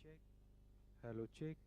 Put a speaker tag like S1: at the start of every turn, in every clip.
S1: check. Hello, check.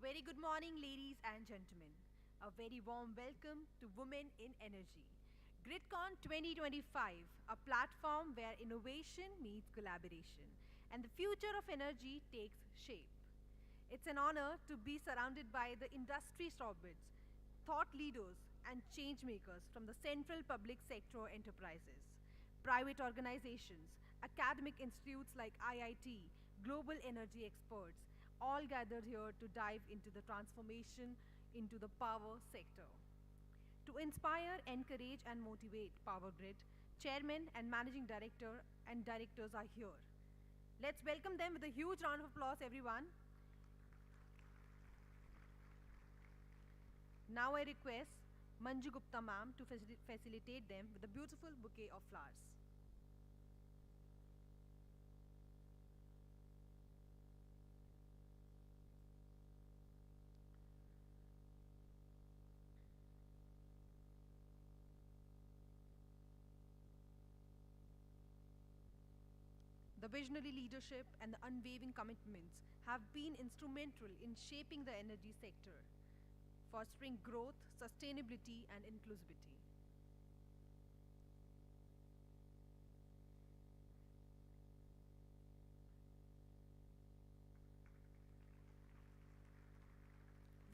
S2: very good morning, ladies and gentlemen. A very warm welcome to Women in Energy. GRIDCON 2025, a platform where innovation meets collaboration and the future of energy takes shape. It's an honor to be surrounded by the industry strawberries, thought leaders, and change makers from the central public sector enterprises, private organizations, academic institutes like IIT, global energy experts, all gathered here to dive into the transformation into the power sector. To inspire, encourage, and motivate Power Grid, Chairman and Managing Director and directors are here. Let's welcome them with a huge round of applause, everyone. Now I request Manju Gupta ma'am to facilitate them with a beautiful bouquet of flowers. The visionary leadership and the unwavering commitments have been instrumental in shaping the energy sector, fostering growth, sustainability, and inclusivity.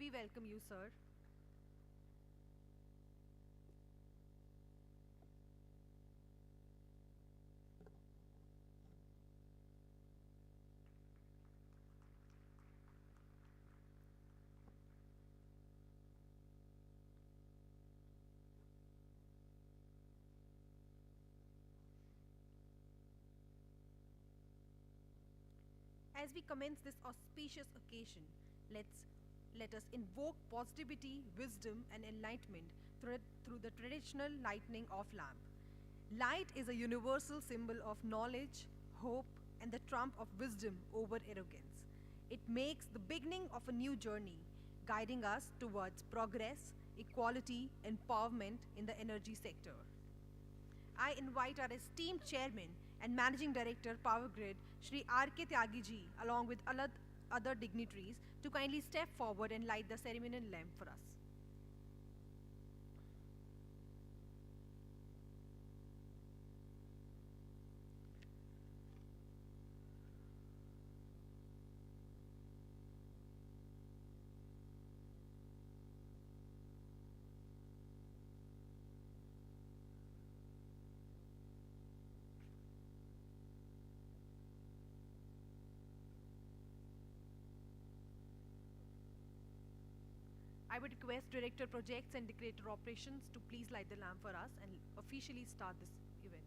S2: We welcome you, sir. As we commence this auspicious occasion, let's let us invoke positivity, wisdom, and enlightenment through the traditional lighting of lamp. Light is a universal symbol of knowledge, hope, and the trump of wisdom over arrogance. It makes the beginning of a new journey, guiding us towards progress, equality, empowerment in the energy sector. I invite our esteemed chairman and managing director Power Grid, Shri R.K. Tyagi ji, along with other dignitaries, to kindly step forward and light the ceremonial lamp for us. I would request Director Projects and Director Operations to please light the lamp for us and officially start this event.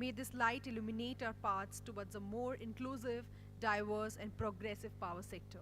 S2: May this light illuminate our paths towards a more inclusive, diverse, and progressive power sector.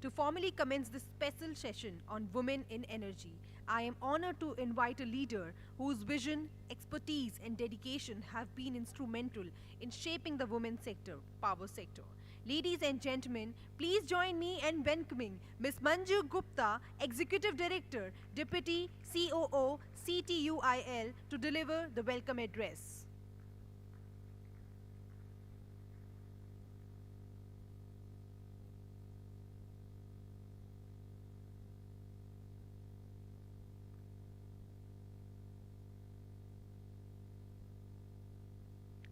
S2: To formally commence this special session on women in energy, I am honored to invite a leader whose vision, expertise, and dedication have been instrumental in shaping the women's sector, power sector. Ladies and gentlemen, please join me in welcoming Ms. Manju Gupta, Executive Director, Deputy COO, CTUIL, to deliver the welcome address.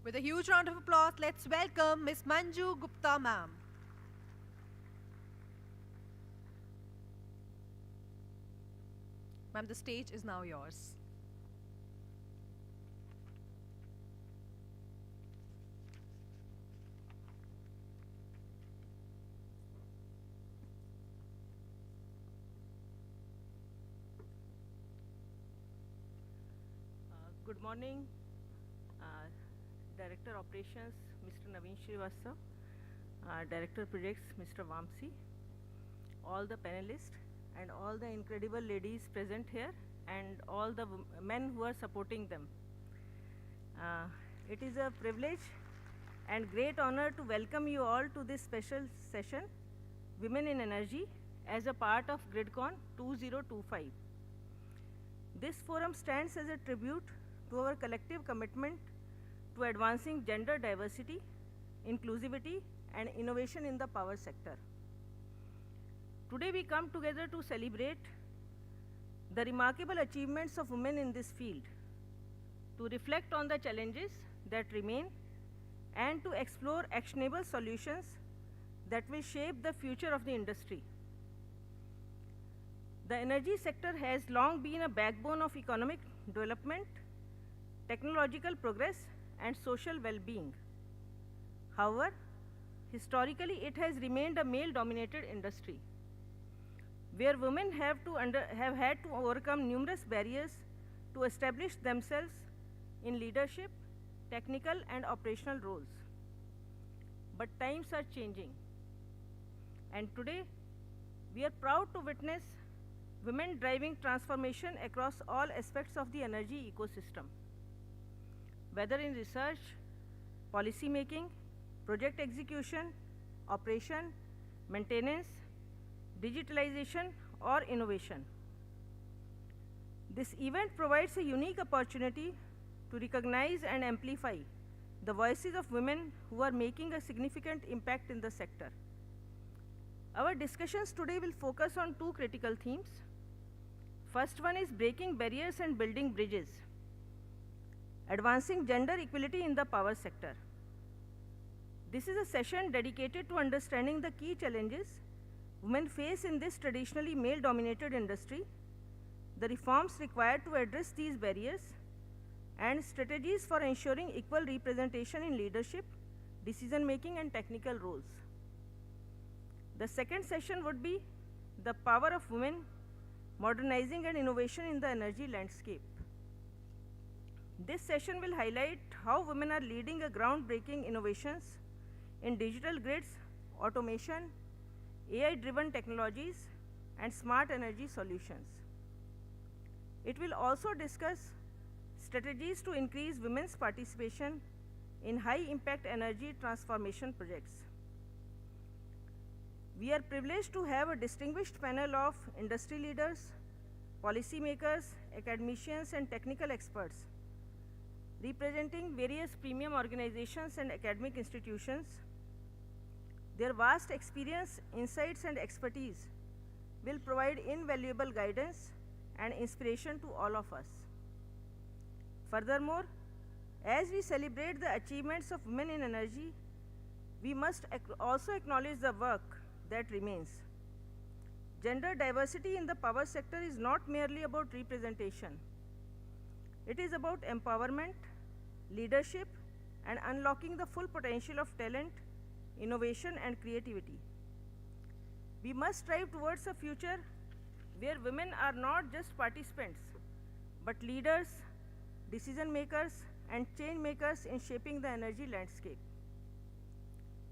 S2: With a huge round of applause, let's welcome Ms. Manju Gupta, ma'am. Ma'am, the stage is now yours.
S3: Good morning, Director Operations, Mr. Naveen Srivastava, Director Projects, Mr. Vamsi, all the panelists, and all the incredible ladies present here, and all the men who are supporting them. It is a privilege and great honor to welcome you all to this special session, Women in Energy, as a part of GRIDCON 2025. This forum stands as a tribute to our collective commitment to advancing gender diversity, inclusivity, and innovation in the power sector. Today we come together to celebrate the remarkable achievements of women in this field, to reflect on the challenges that remain, and to explore actionable solutions that will shape the future of the industry. The energy sector has long been a backbone of economic development, technological progress, and social well-being. However, historically it has remained a male-dominated industry, where women have had to overcome numerous barriers to establish themselves in leadership, technical, and operational roles. But times are changing, and today we are proud to witness women driving transformation across all aspects of the energy ecosystem, whether in research, policy making, project execution, operation, maintenance, digitalization, or innovation. This event provides a unique opportunity to recognize and amplify the voices of women who are making a significant impact in the sector. Our discussions today will focus on two critical themes. First one is breaking barriers and building bridges, advancing gender equality in the power sector. This is a session dedicated to understanding the key challenges women face in this traditionally male-dominated industry, the reforms required to address these barriers, and strategies for ensuring equal representation in leadership, decision-making, and technical roles. The second session would be the power of women, modernizing and innovation in the energy landscape. This session will highlight how women are leading a groundbreaking innovations in digital grids, automation, AI-driven technologies, and smart energy solutions. It will also discuss strategies to increase women's participation in high-impact energy transformation projects. We are privileged to have a distinguished panel of industry leaders, policymakers, academicians, and technical experts representing various premium organizations and academic institutions. Their vast experience, insights, and expertise will provide invaluable guidance and inspiration to all of us. Furthermore, as we celebrate the achievements of women in energy, we must also acknowledge the work that remains. Gender diversity in the power sector is not merely about representation. It is about empowerment, leadership, and unlocking the full potential of talent, innovation, and creativity. We must strive towards a future where women are not just participants, but leaders, decision makers, and change makers in shaping the energy landscape.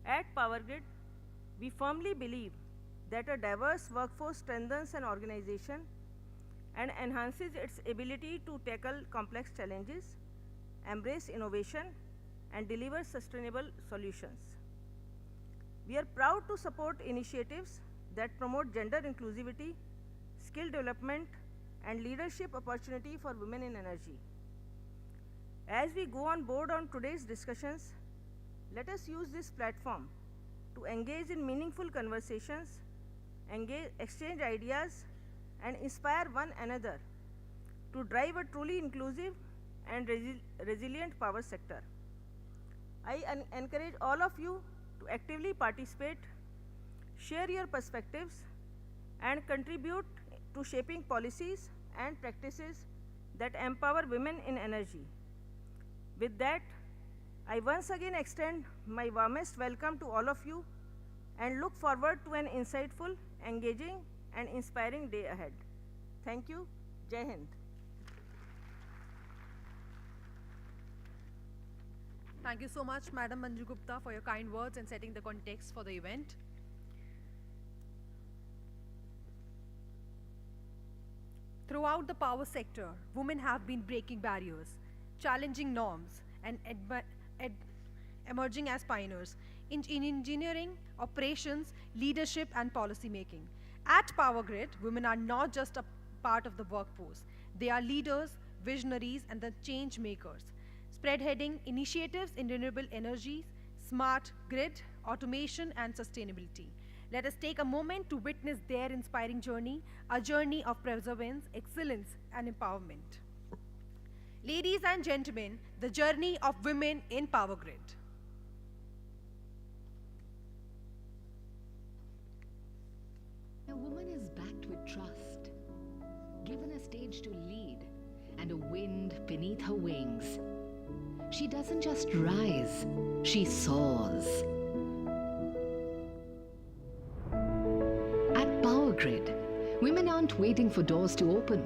S3: At PowerGrid, we firmly believe that a diverse workforce strengthens an organization and enhances its ability to tackle complex challenges, embrace innovation, and deliver sustainable solutions. We are proud to support initiatives that promote gender inclusivity, skill development, and leadership opportunity for women in energy. As we go on board on today's discussions, let us use this platform to engage in meaningful conversations, exchange ideas, and inspire one another to drive a truly inclusive and resilient power sector. I encourage all of you to actively participate, share your perspectives, and contribute to shaping policies and practices that empower women in energy. With that, I once again extend my warmest welcome to all of you and look forward to an insightful, engaging, and inspiring day ahead. Thank you. Jai Hind.
S2: Thank you so much, Madam Manju Gupta, for your kind words and setting the context for the event. Throughout the power sector, women have been breaking barriers, challenging norms, and emerging as pioneers in engineering, operations, leadership, and policy making. At PowerGrid, women are not just a part of the workforce. They are leaders, visionaries, and the change makers, spearheading initiatives in renewable energies, smart grid, automation, and sustainability. Let us take a moment to witness their inspiring journey, a journey of perseverance, excellence, and empowerment. Ladies and gentlemen, the journey of women in PowerGrid.
S4: A woman is backed with trust, given a stage to lead, and a wind beneath her wings. She doesn't just rise, she soars. At PowerGrid, women aren't waiting for doors to open.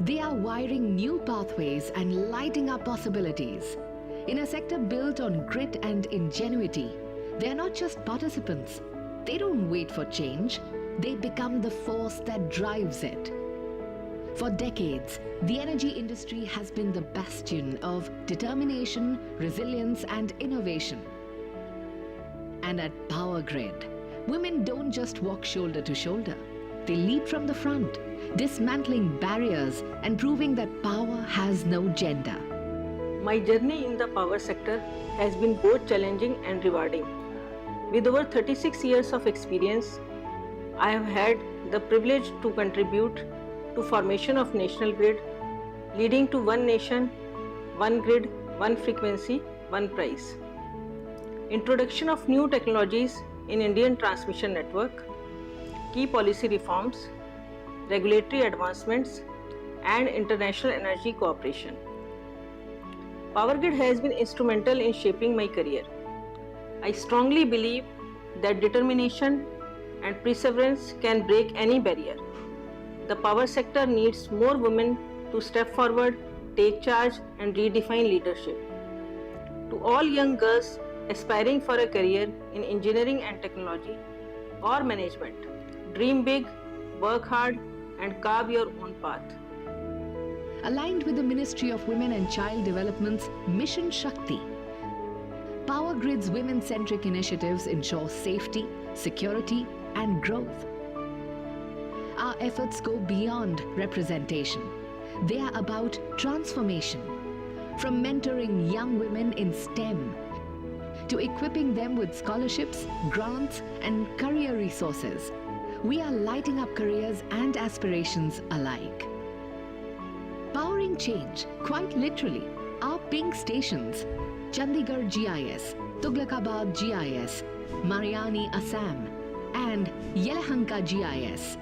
S4: They are wiring new pathways and lighting up possibilities. In a sector built on grit and ingenuity, they are not just participants. They don't wait for change. They become the force that drives it. For decades, the energy industry has been the bastion of determination, resilience, and innovation. And at PowerGrid, women don't just walk shoulder to shoulder. They lead from the front, dismantling barriers and proving that power has no gender.
S3: My journey in the power sector has been both challenging and rewarding. With over 36 years of experience, I have had the privilege to contribute to formation of national grid, leading to one nation, one grid, one frequency, one price. Introduction of new technologies in Indian transmission network, key policy reforms, regulatory advancements, and international energy cooperation. PowerGrid has been instrumental in shaping my career. I strongly believe that determination and perseverance can break any barrier. The power sector needs more women to step forward, take charge, and redefine leadership. To all young girls aspiring for a career in engineering and technology or management, dream big, work hard, and carve your own path.
S4: Aligned with the Ministry of Women and Child Development's Mission Shakti, PowerGrid's women-centric initiatives ensure safety, security, and growth. Our efforts go beyond representation. They are about transformation. From mentoring young women in STEM to equipping them with scholarships, grants, and career resources, we are lighting up careers and aspirations alike. Powering change, quite literally, our pink stations, Chandigarh GIS, Tughlakabad GIS, Mariani Assam, and Yelahanka GIS.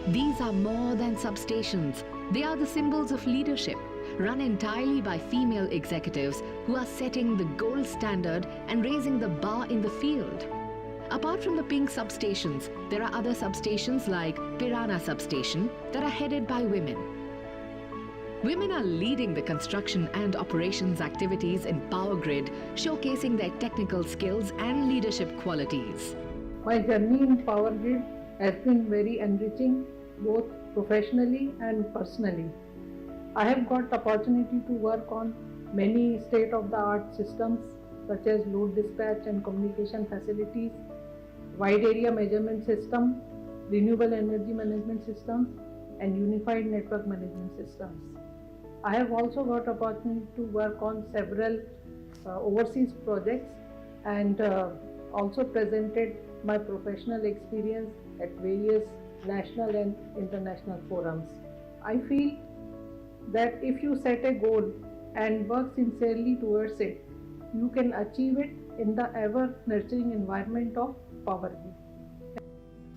S4: These are more than substations. They are the symbols of leadership, run entirely by female executives who are setting the gold standard and raising the bar in the field. Apart from the pink substations, there are other substations like Pirana substation that are headed by women. Women are leading the construction and operations activities in Power Grid, showcasing their technical skills and leadership qualities.
S5: My journey in Power Grid has been very enriching, both professionally and personally. I have got opportunity to work on many state-of-the-art systems such as load dispatch and communication facilities, wide area measurement system, renewable energy management systems, and unified network management systems. I have also got opportunity to work on several overseas projects and also presented my professional experience at various national and international forums. I feel that if you set a goal and work sincerely towards it, you can achieve it in the ever nurturing environment of Power Grid.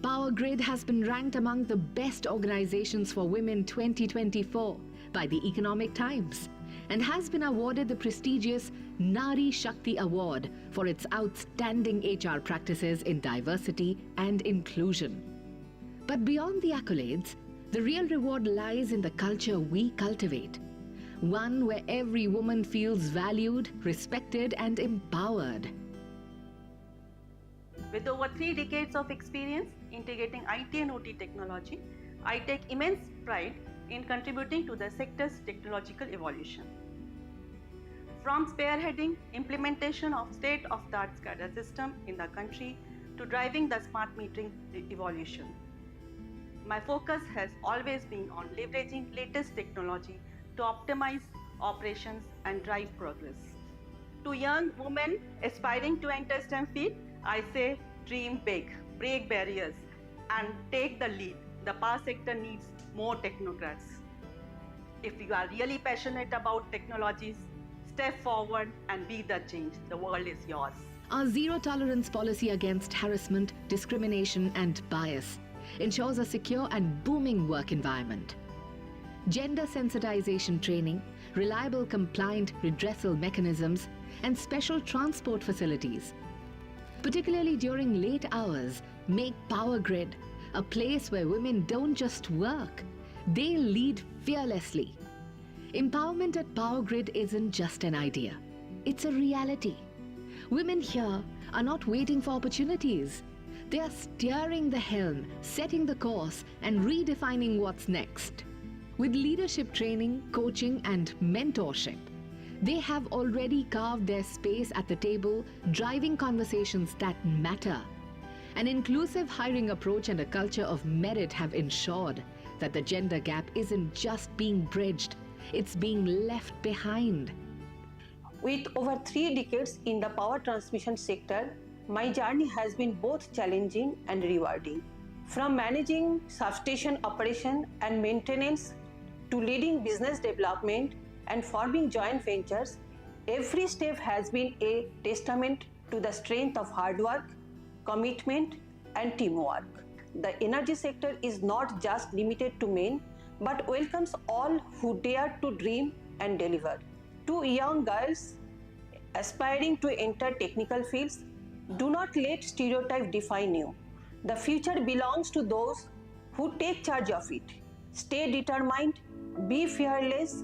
S4: Power Grid has been ranked among the best organizations for women 2024 by the Economic Times and has been awarded the prestigious Nari Shakti Award for its outstanding HR practices in diversity and inclusion. But beyond the accolades, the real reward lies in the culture we cultivate, one where every woman feels valued, respected, and empowered.
S6: With over 3 decades of experience integrating IT and OT technology, I take immense pride in contributing to the sector's technological evolution. From spearheading implementation of state-of-the-art SCADA system in the country to driving the smart metering evolution, my focus has always been on leveraging latest technology to optimize operations and drive progress. To young women aspiring to enter STEM field, I say dream big, break barriers, and take the lead. The power sector needs more technocrats. If you are really passionate about technologies, step forward and be the change. The world is yours.
S4: Our zero tolerance policy against harassment, discrimination, and bias ensures a secure and booming work environment. Gender sensitization training, reliable compliant redressal mechanisms, and special transport facilities, particularly during late hours, make Power Grid a place where women don't just work, they lead fearlessly. Empowerment at Power Grid isn't just an idea, it's a reality. Women here are not waiting for opportunities. They are steering the helm, setting the course, and redefining what's next. With leadership training, coaching, and mentorship, they have already carved their space at the table, driving conversations that matter. An inclusive hiring approach and a culture of merit have ensured that the gender gap isn't just being bridged, it's being left behind.
S7: With over 3 decades in the power transmission sector, my journey has been both challenging and rewarding. From managing substation operation and maintenance to leading business development and forming joint ventures, every step has been a testament to the strength of hard work, commitment, and teamwork. The energy sector is not just limited to men, but welcomes all who dare to dream and deliver. To young girls aspiring to enter technical fields, do not let stereotype define you. The future belongs to those who take charge of it. Stay determined, be fearless.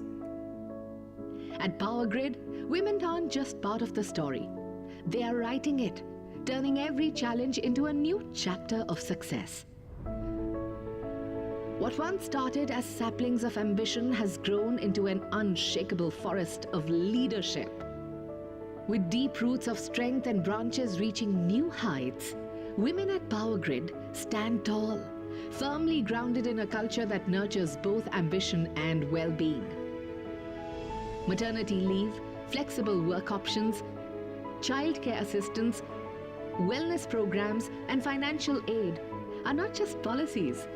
S4: At Power Grid, women aren't just part of the story. They are writing it, turning every challenge into a new chapter of success. What once started as saplings of ambition has grown into an unshakable forest of leadership. With deep roots of strength and branches reaching new heights, women at Power Grid stand tall, firmly grounded in a culture that nurtures both ambition and well-being. Maternity leave, flexible work options, childcare assistance, wellness programs, and financial aid are not just policies.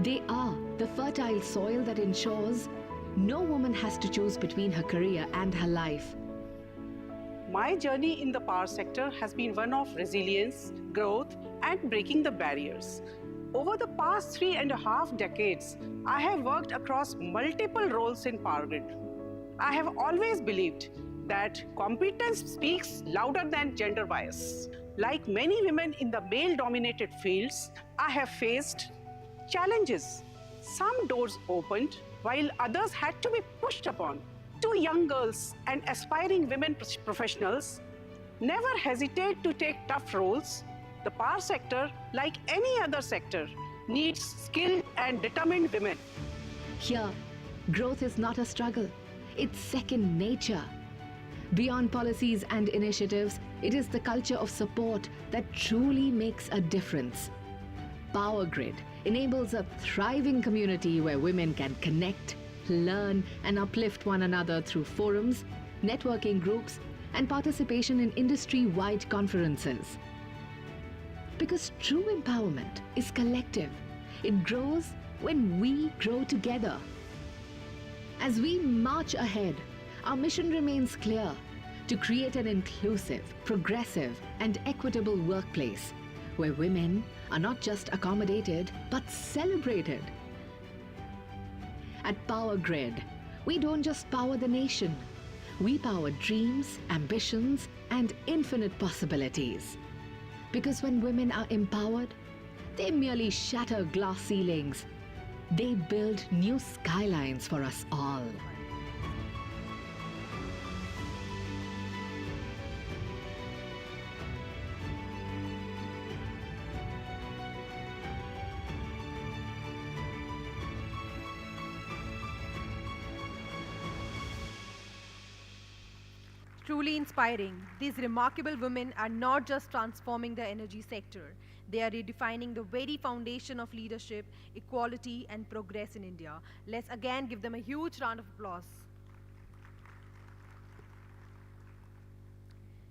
S4: They are the fertile soil that ensures no woman has to choose between her career and her life.
S8: My journey in the power sector has been one of resilience, growth, and breaking the barriers. Over the past 3.5 decades, I have worked across multiple roles in Power Grid. I have always believed that competence speaks louder than gender bias. Like many women in the male-dominated fields, I have faced challenges. Some doors opened while others had to be pushed upon. To young girls and aspiring women professionals, never hesitate to take tough roles. The power sector, like any other sector, needs skilled and determined women.
S4: Here, growth is not a struggle, it's second nature. Beyond policies and initiatives, it is the culture of support that truly makes a difference. Power Grid enables a thriving community where women can connect, learn, and uplift one another through forums, networking groups, and participation in industry-wide conferences. Because true empowerment is collective. It grows when we grow together. As we march ahead, our mission remains clear: to create an inclusive, progressive, and equitable workplace where women are not just accommodated, but celebrated. At Power Grid, we don't just power the nation. We power dreams, ambitions, and infinite possibilities. Because when women are empowered, they merely shatter glass ceilings. They build new skylines for us all.
S2: Truly inspiring, these remarkable women are not just transforming the energy sector, they are redefining the very foundation of leadership, equality, and progress in India. Let's again give them a huge round of applause.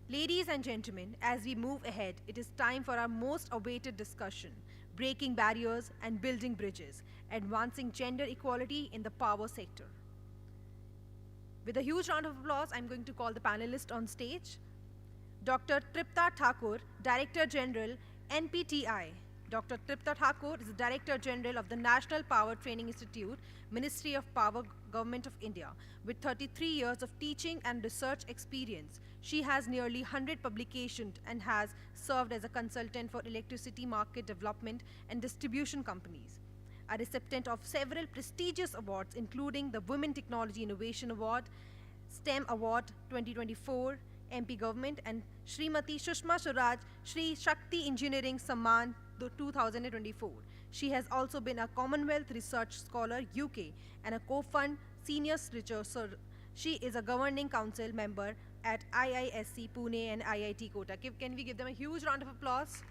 S2: Ladies and gentlemen, as we move ahead, it is time for our most awaited discussion: breaking barriers and building bridges, advancing gender equality in the power sector. With a huge round of applause, I'm going to call the panelist on stage. Dr. Tripta Thakur, Director General, NPTI. Dr. Tripta Thakur is the Director General of the National Power Training Institute, Ministry of Power, Government of India. With 33 years of teaching and research experience, she has nearly 100 publications and has served as a consultant for electricity market development and distribution companies. A recipient of several prestigious awards, including the Women Technology Innovation Award, STEM Award 2024, MP Government, and Srimati Sushma Swaraj Shri Shakti Engineering Samman 2024. She has also been a Commonwealth Research Scholar UK and a co-fund senior researcher. She is a governing council member at IISc Pune and IIT Kota. Can we give them a huge round of applause?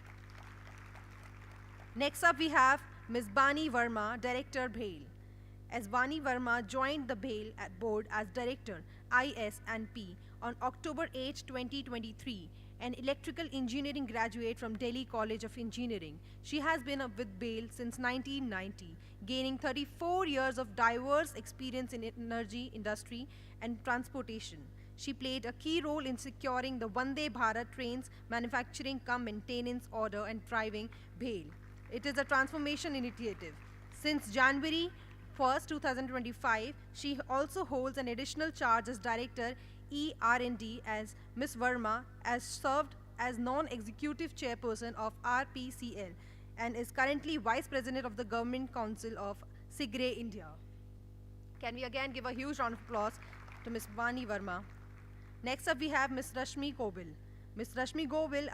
S2: Next up we have Ms. Bani Verma, Director BHEL. As Bani Verma joined the BHEL board as Director IS&P on October 8, 2023, an electrical engineering graduate from Delhi College of Engineering. She has been with BHEL since 1990, gaining 34 years of diverse experience in energy, industry, and transportation. She played a key role in securing the Vande Bharat trains manufacturing cum maintenance order and driving BHEL. It is a transformation initiative. Since January 1st, 2025, she also holds an additional charge as Director ER&D, as Ms. Verma has served as non-executive chairperson of RPCL and is currently Vice President of the Government Council of SIGRE India. Can we again give a huge round of applause to Ms. Bani Verma? Next up we have Ms. Rashmi Gobil. Ms. Rashmi Gobil,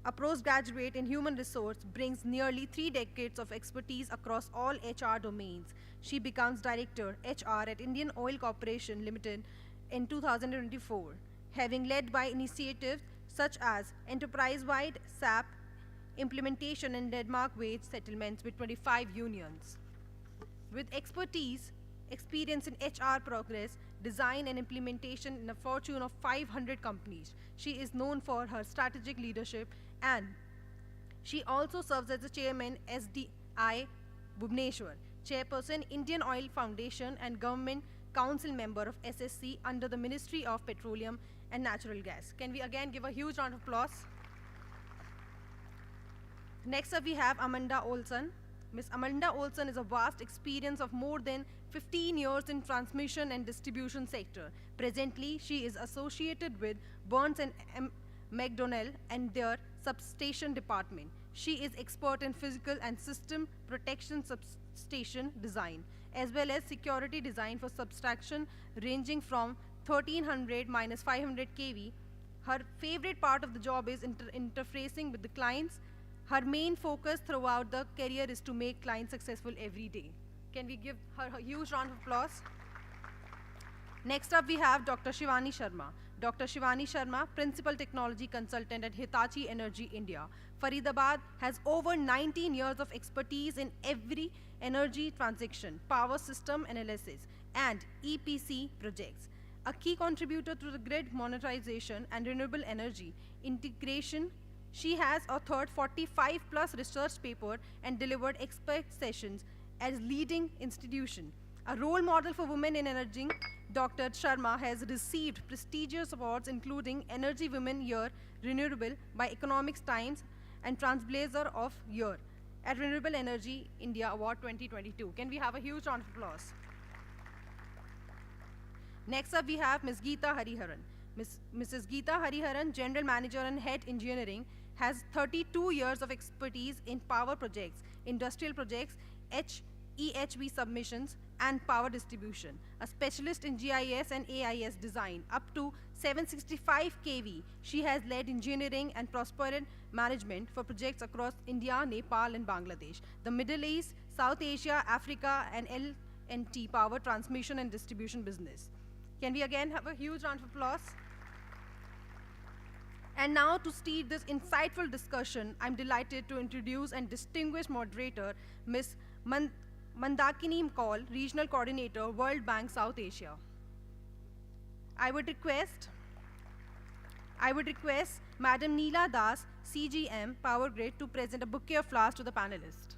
S2: a postgraduate in human resource, brings nearly 3 decades of expertise across all HR domains. She becomes Director HR at Indian Oil Corporation Limited in 2024, having led by initiatives such as enterprise-wide SAP implementation and Denmark wage settlements with 25 unions. With experience in HR progress, design and implementation in a fortune of 500 companies, she is known for her strategic leadership, and she also serves as the chairman SDI Bhubaneswar, chairperson Indian Oil Foundation, and government council member of SSC under the Ministry of Petroleum and Natural Gas. Can we again give a huge round of applause? Next up we have Amanda Olson. Ms. Amanda Olson is a vast experience of more than 15 years in transmission and distribution sector. Presently, she is associated with Burns and McDonnell and their substation department. She is expert in physical and system protection substation design, as well as security design for subtraction ranging from 1300 minus 500 kV. Her favorite part of the job is interfacing with the clients. Her main focus throughout the career is to make clients successful every day. Can we give her a huge round of applause? Next up, we have Dr. Shivani Sharma. Dr. Shivani Sharma, Principal Technology Consultant at Hitachi Energy India. Faridabad has over 19 years of expertise in every energy transaction, power system analysis, and EPC projects. A key contributor to the grid monetization and renewable energy integration, she has authored 45 plus research papers and delivered expert sessions as leading institution. A role model for women in energy, Dr. Sharma has received prestigious awards including Energy Women Year Renewable by Economics Times and Trailblazer of Year at Renewable Energy India Award 2022. Can we have a huge round of applause? Next up, we have Ms. Geeta Hariharan. Mrs. Geeta Hariharan, General Manager and Head Engineering, has 32 years of expertise in power projects, industrial projects, EHV submissions, and power distribution. A specialist in GIS and AIS design, up to 765 kV. She has led engineering and prosperity management for projects across India, Nepal, and Bangladesh, the Middle East, South Asia, Africa, and L&T power transmission and distribution business. Can we again have a huge round of applause? And now to steer this insightful discussion, I'm delighted to introduce and distinguished moderator, Ms. Mandakini Kaul, Regional Coordinator, World Bank, South Asia. I would request Madam Neela Das, CGM, Power Grid, to present a bouquet of flowers to the panelists.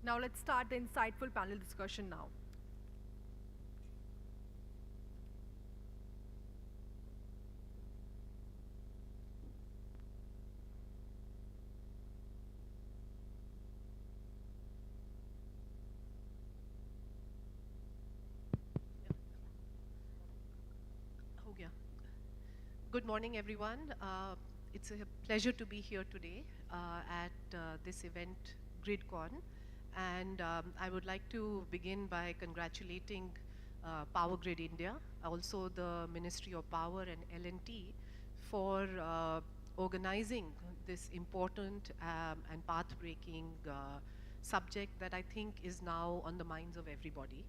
S2: Now let's start the insightful panel discussion now.
S9: Good morning, everyone. It's a pleasure to be here today at this event, GRIDCON. And I would like to begin by congratulating Power Grid India, also the Ministry of Power and L&T for organizing this important and path-breaking subject that I think is now on the minds of everybody.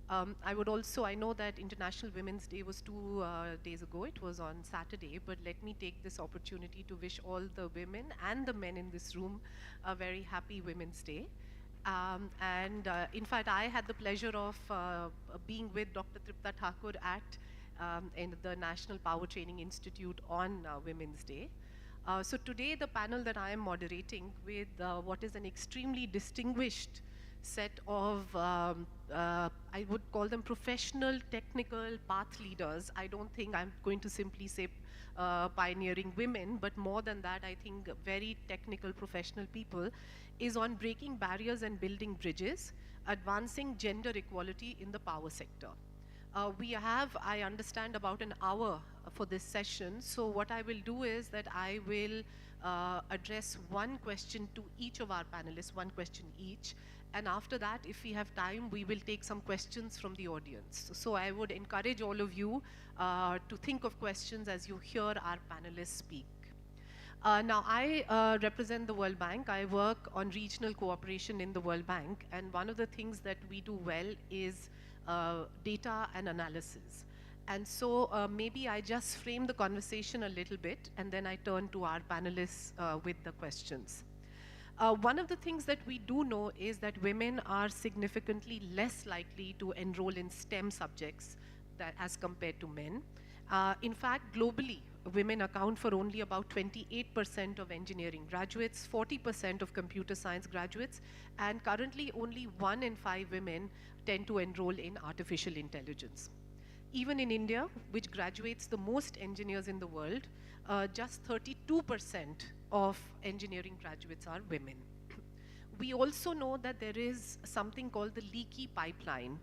S9: I know that International Women's Day was 2 days ago, it was on Saturday, but let me take this opportunity to wish all the women and the men in this room a very happy Women's Day. In fact, I had the pleasure of being with Dr. Tripta Thakur in the National Power Training Institute on Women's Day. So today the panel that I am moderating with what is an extremely distinguished set of, I would call them professional, technical path leaders. I don't think I'm going to simply say pioneering women, but more than that, I think very technical professional people, is on breaking barriers and building bridges, advancing gender equality in the power sector. We have, I understand, about an hour for this session. So what I will do is that I will address one question to each of our panelists, one question each. And after that, if we have time, we will take some questions from the audience. So I would encourage all of you to think of questions as you hear our panelists speak. Now, I represent the World Bank. I work on regional cooperation in the World Bank. And one of the things that we do well is data and analysis. And so maybe I just frame the conversation a little bit, and then I turn to our panelists with the questions. One of the things that we do know is that women are significantly less likely to enroll in STEM subjects as compared to men. In fact, globally, women account for only about 28% of engineering graduates, 40% of computer science graduates, and currently only 1 in 5 women tend to enroll in artificial intelligence. Even in India, which graduates the most engineers in the world, just 32% of engineering graduates are women. We also know that there is something called the leaky pipeline.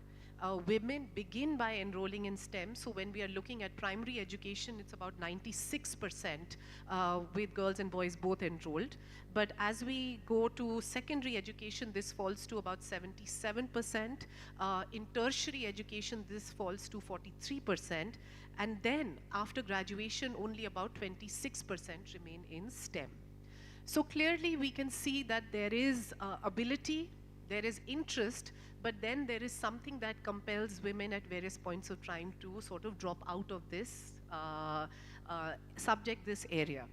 S9: Women begin by enrolling in STEM, so when we are looking at primary education, it's about 96% with girls and boys both enrolled. But as we go to secondary education, this falls to about 77%. In tertiary education, this falls to 43%. And then after graduation, only about 26% remain in STEM. So clearly we can see that there is ability, there is interest, but then there is something that compels women at various points of time to sort of drop out of this subject, this area.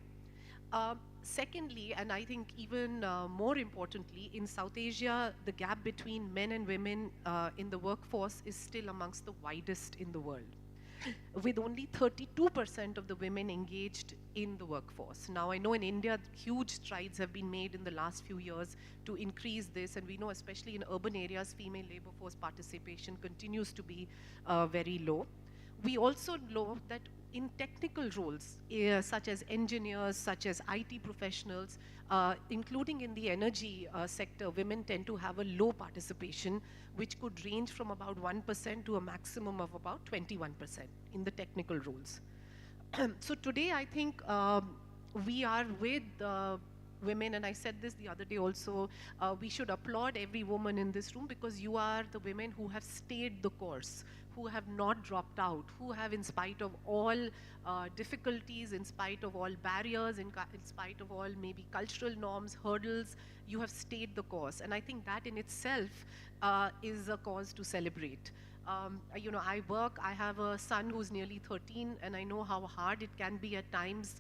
S9: Secondly, and I think even more importantly, in South Asia, the gap between men and women in the workforce is still amongst the widest in the world, with only 32% of the women engaged in the workforce. Now, I know in India, huge strides have been made in the last few years to increase this, and we know especially in urban areas, female labor force participation continues to be very low. We also know that in technical roles, such as engineers, such as IT professionals, including in the energy sector, women tend to have a low participation, which could range from about 1% to a maximum of about 21% in the technical roles. So today, I think we are with women, and I said this the other day also, we should applaud every woman in this room, because you are the women who have stayed the course, who have not dropped out, who have, in spite of all difficulties, in spite of all barriers, in spite of all maybe cultural norms, hurdles, you have stayed the course. And I think that in itself is a cause to celebrate. You know, I have a son who's nearly 13, and I know how hard it can be at times.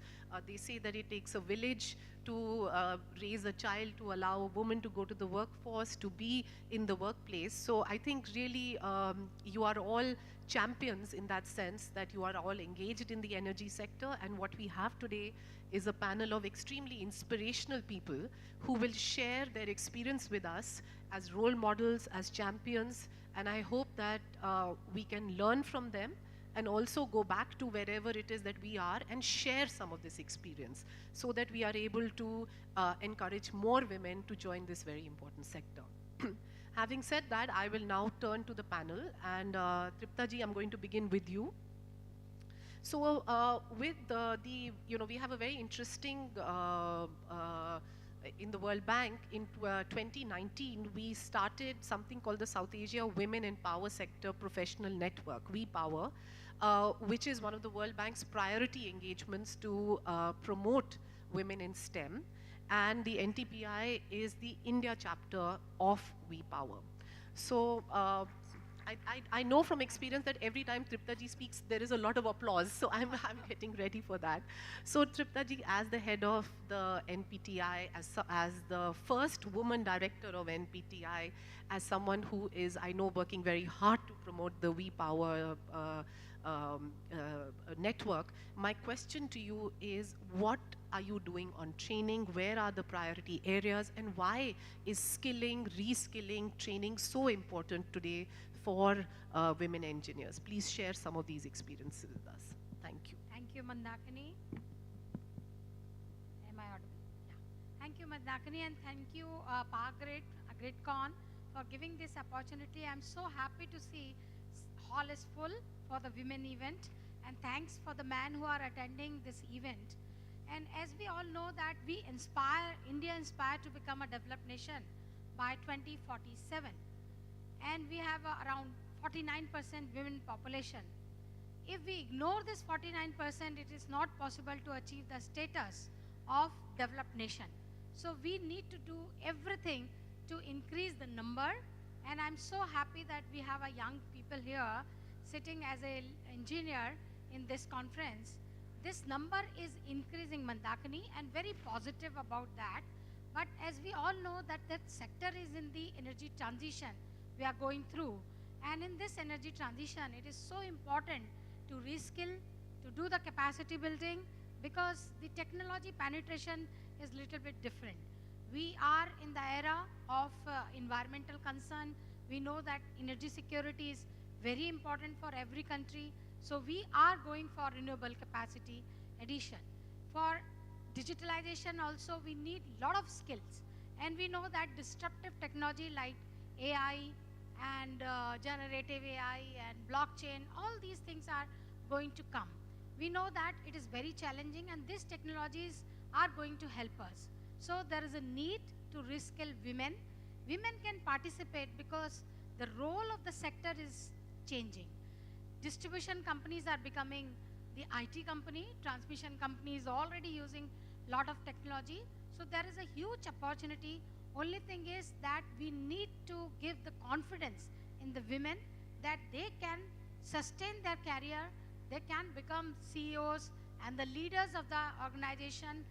S9: They say that it takes a village to raise a child, to allow a woman to go to the workforce, to be in the workplace. So I think really you are all champions in that sense, that you are all engaged in the energy sector. And what we have today is a panel of extremely inspirational people who will share their experience with us as role models, as champions. And I hope that we can learn from them and also go back to wherever it is that we are and share some of this experience, so that we are able to encourage more women to join this very important sector. Having said that, I will now turn to the panel, and Tripta ji, I'm going to begin with you. So with we have a very interesting in the World Bank in 2019, we started something called the South Asia Women in Power Sector Professional Network, WePower, which is one of the World Bank's priority engagements to promote women in STEM. And the NTPI is the India chapter of WePower. So I know from experience that every time Tripta ji speaks, there is a lot of applause. So I'm getting ready for that. So Tripta ji, as the head of the NPTI, as the first woman director of NPTI, as someone who is, I know, working very hard to promote the WePower network, my question to you is, what are you doing on training? Where are the priority areas? And why is skilling, reskilling, training so important today for women engineers? Please share some of these experiences with us. Thank you.
S10: Thank you, Mandakini. Am I audible? Yeah. Thank you, Mandakini, and thank you, GRIDCON, for giving this opportunity. I'm so happy to see hall is full for the women event, and thanks for the men who are attending this event. And as we all know that we inspire, India inspired to become a developed nation by 2047. And we have around 49% women population. If we ignore this 49%, it is not possible to achieve the status of developed nation. So we need to do everything to increase the number. And I'm so happy that we have a young people here sitting as an engineer in this conference. This number is increasing, Mandakini, and very positive about that. But as we all know that sector is in the energy transition we are going through. And in this energy transition, it is so important to reskill, to do the capacity building, because the technology penetration is little bit different. We are in the era of environmental concern. We know that energy security is very important for every country. So we are going for renewable capacity addition. For digitalization also, we need a lot of skills. And we know that disruptive technology like AI and generative AI and blockchain, all these things are going to come. We know that it is very challenging, and these technologies are going to help us. So there is a need to reskill women. Women can participate because the role of the sector is changing. Distribution companies are becoming the IT company. Transmission company is already using a lot of technology. So there is a huge opportunity. Only thing is that we need to give the confidence in the women that they can sustain their career, they can become CEOs and the leaders of the organization,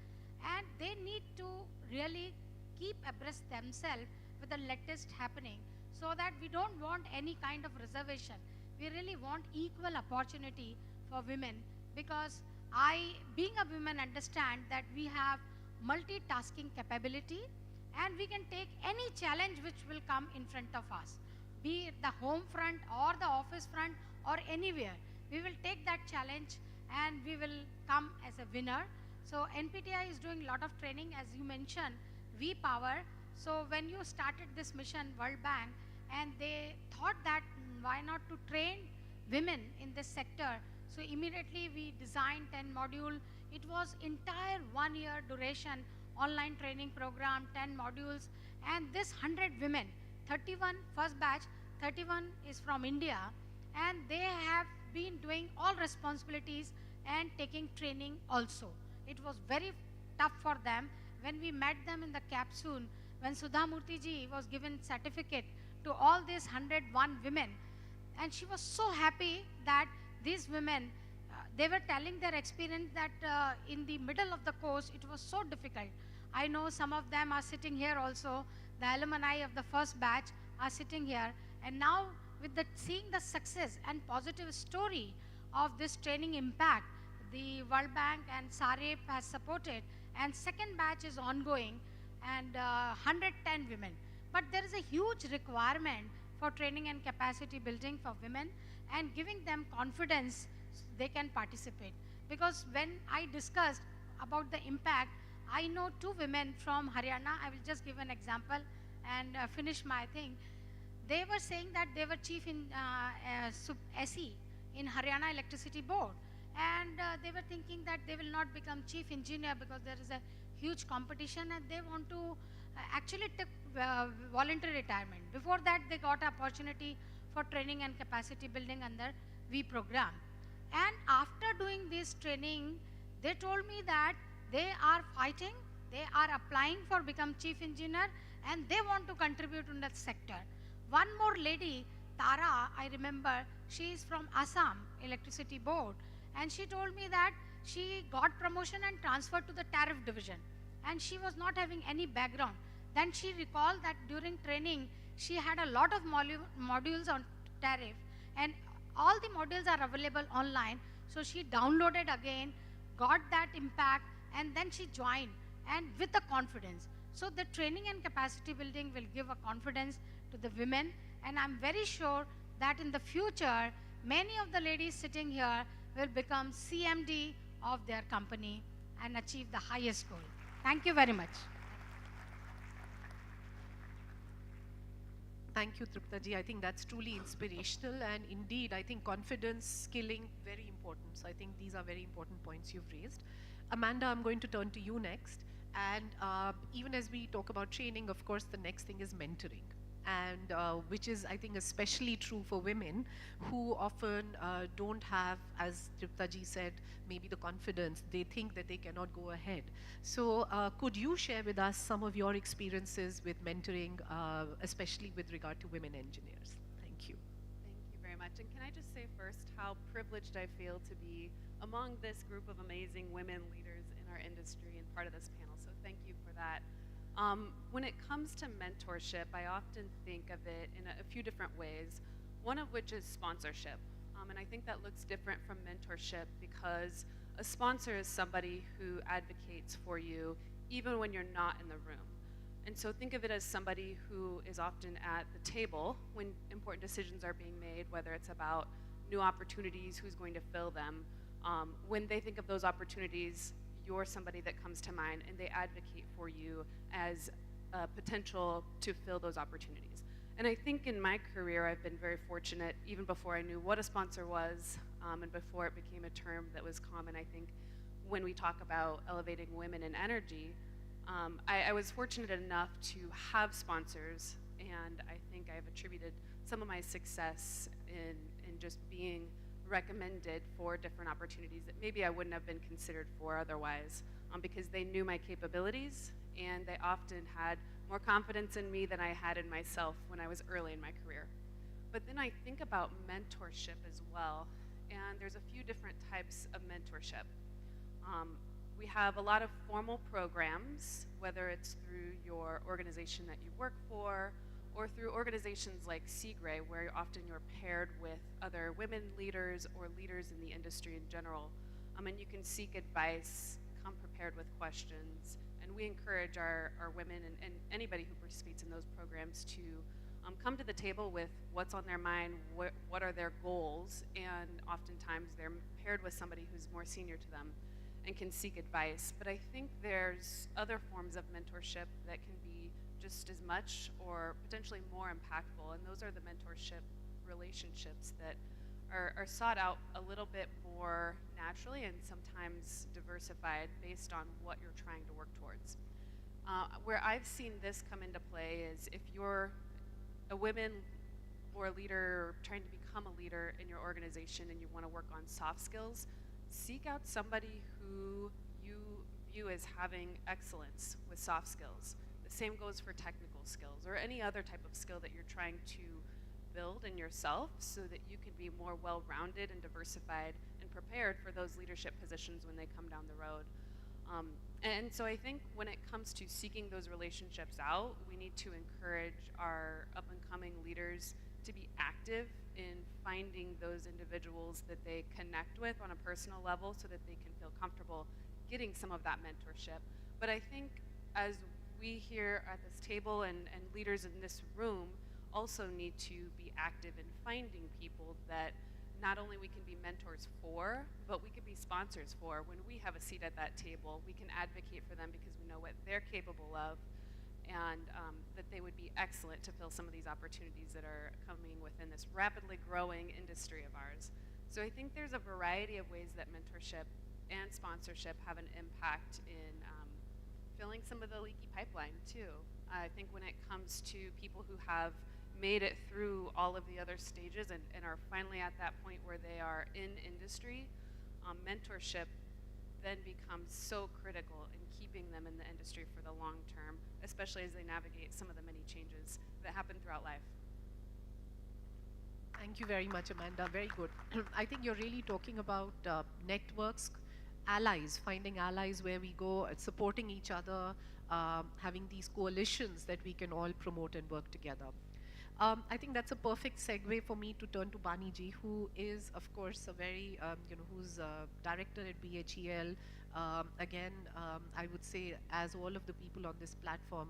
S10: and they need to really keep abreast themselves with the latest happening, so that we don't want any kind of reservation. We really want equal opportunity for women, because I, being a woman, understand that we have multitasking capability, and we can take any challenge which will come in front of us, be it the home front or the office front or anywhere. We will take that challenge and we will come as a winner. So NPTI is doing a lot of training, as you mentioned, WePower. So when you started this mission, World Bank, and they thought that why not to train women in this sector. So immediately we designed 10 modules. It was entire 1 year duration online training program, 10 modules, and this 100 women, 31 first batch, 31 is from India, and they have been doing all responsibilities and taking training also. It was very tough for them. When we met them in the capsule, when Sudha Murthy ji was given certificate to all these 101 women, and she was so happy that these women, they were telling their experience that in the middle of the course, it was so difficult. I know some of them are sitting here also. The alumni of the first batch are sitting here. And now with seeing the success and positive story of this training impact, the World Bank and SAREP has supported, and second batch is ongoing, and 110 women. But there is a huge requirement for training and capacity building for women and giving them confidence so they can participate. Because when I discussed about the impact, I know 2 women from Haryana. I will just give an example and finish my thing. They were saying that they were chief in SE in Haryana Electricity Board, and they were thinking that they will not become chief engineer because there is a huge competition and they want to actually take voluntary retirement. Before that, they got opportunity for training and capacity building under V program. And after doing this training, they told me that they are fighting, they are applying for become chief engineer, and they want to contribute in that sector. One more lady, Tara, I remember, she is from Assam Electricity Board, and she told me that she got promotion and transferred to the tariff division, and she was not having any background. Then she recalled that during training, she had a lot of modules on tariff, and all the modules are available online. So she downloaded again, got that impact, and then she joined, and with the confidence. So the training and capacity building will give a confidence to the women, and I'm very sure that in the future, many of the ladies sitting here will become CMD of their company and achieve the highest goal. Thank you very much.
S9: Thank you, Tripta ji. I think that's truly inspirational, and indeed, I think confidence, skilling, very important. So I think these are very important points you've raised. Amanda, I'm going to turn to you next. And even as we talk about training, of course, the next thing is mentoring. And which is, I think, especially true for women who often don't have, as Tripta ji said, maybe the confidence. They think that they cannot go ahead. So could you share with us some of your experiences with mentoring, especially with regard to women engineers? Thank you.
S11: Thank you very much. And can I just say first how privileged I feel to be among this group of amazing women leaders in our industry and part of this panel. So thank you for that. When it comes to mentorship, I often think of it in a few different ways, one of which is sponsorship. And I think that looks different from mentorship because a sponsor is somebody who advocates for you even when you're not in the room. And so think of it as somebody who is often at the table when important decisions are being made, whether it's about new opportunities, who's going to fill them. When they think of those opportunities, you're somebody that comes to mind, and they advocate for you as a potential to fill those opportunities. And I think in my career, I've been very fortunate, even before I knew what a sponsor was, and before it became a term that was common, I think, when we talk about elevating women in energy, I was fortunate enough to have sponsors, and I think I've attributed some of my success in just being recommended for different opportunities that maybe I wouldn't have been considered for otherwise, because they knew my capabilities, and they often had more confidence in me than I had in myself when I was early in my career. But then I think about mentorship as well, and there's a few different types of mentorship. We have a lot of formal programs, whether it's through your organization that you work for, or through organizations like CGRE, where often you're paired with other women leaders or leaders in the industry in general. And you can seek advice, come prepared with questions, and we encourage our women and anybody who participates in those programs to come to the table with what's on their mind, what are their goals, and oftentimes they're paired with somebody who's more senior to them and can seek advice. But I think there's other forms of mentorship that can be just as much or potentially more impactful, and those are the mentorship relationships that are sought out a little bit more naturally and sometimes diversified based on what you're trying to work towards. Where I've seen this come into play is if you're a woman or a leader trying to become a leader in your organization and you want to work on soft skills, seek out somebody who you view as having excellence with soft skills. The same goes for technical skills or any other type of skill that you're trying to build in yourself so that you can be more well-rounded and diversified and prepared for those leadership positions when they come down the road. And so I think when it comes to seeking those relationships out, we need to encourage our up-and-coming leaders to be active in finding those individuals that they connect with on a personal level so that they can feel comfortable getting some of that mentorship. But I think as we here at this table and leaders in this room also need to be active in finding people that not only we can be mentors for, but we can be sponsors for. When we have a seat at that table, we can advocate for them because we know what they're capable of, and that they would be excellent to fill some of these opportunities that are coming within this rapidly growing industry of ours. So I think there's a variety of ways that mentorship and sponsorship have an impact in filling some of the leaky pipeline too. I think when it comes to people who have made it through all of the other stages and are finally at that point where they are in industry, mentorship then becomes so critical in keeping them in the industry for the long term, especially as they navigate some of the many changes that happen throughout life.
S9: Thank you very much, Amanda. Very good. I think you're really talking about networks, allies, finding allies where we go, supporting each other, having these coalitions that we can all promote and work together. I think that's a perfect segue for me to turn to Bani ji, who is, of course, a very, who's director at BHEL. Again, I would say, as all of the people on this platform,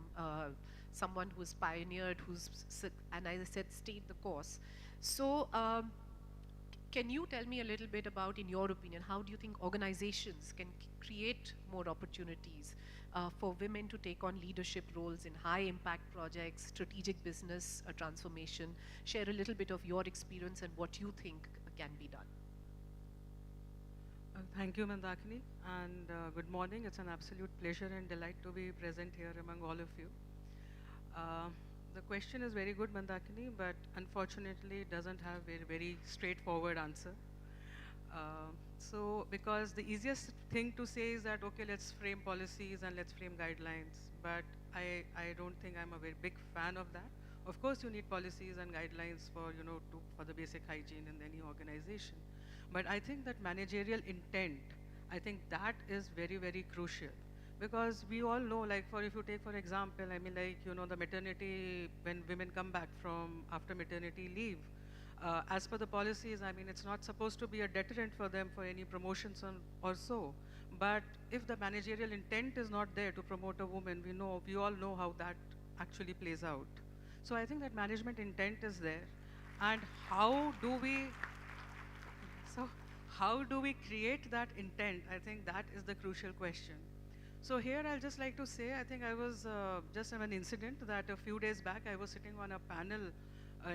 S9: someone who's pioneered, and as I said, stayed the course. So, can you tell me a little bit about, in your opinion, how do you think organizations can create more opportunities for women to take on leadership roles in high impact projects, strategic business transformation? Share a little bit of your experience and what you think can be done.
S12: Thank you, Mandakini, and good morning. It's an absolute pleasure and delight to be present here among all of you. The question is very good, Mandakini, but unfortunately it doesn't have a very straightforward answer. So, because the easiest thing to say is that, okay, let's frame policies and let's frame guidelines, but I don't think I'm a very big fan of that. Of course, you need policies and guidelines for, for the basic hygiene in any organization. But I think that managerial intent, I think that is very, very crucial. Because we all know, like, if you take for example, I mean, like, the maternity, when women come back from after maternity leave, as per the policies, I mean, it's not supposed to be a deterrent for them for any promotions or so. But if the managerial intent is not there to promote a woman, we all know how that actually plays out. So I think that management intent is there. And how do we create that intent? I think that is the crucial question. So here I'll just like to say, I think I was just an incident that a few days back I was sitting on a panel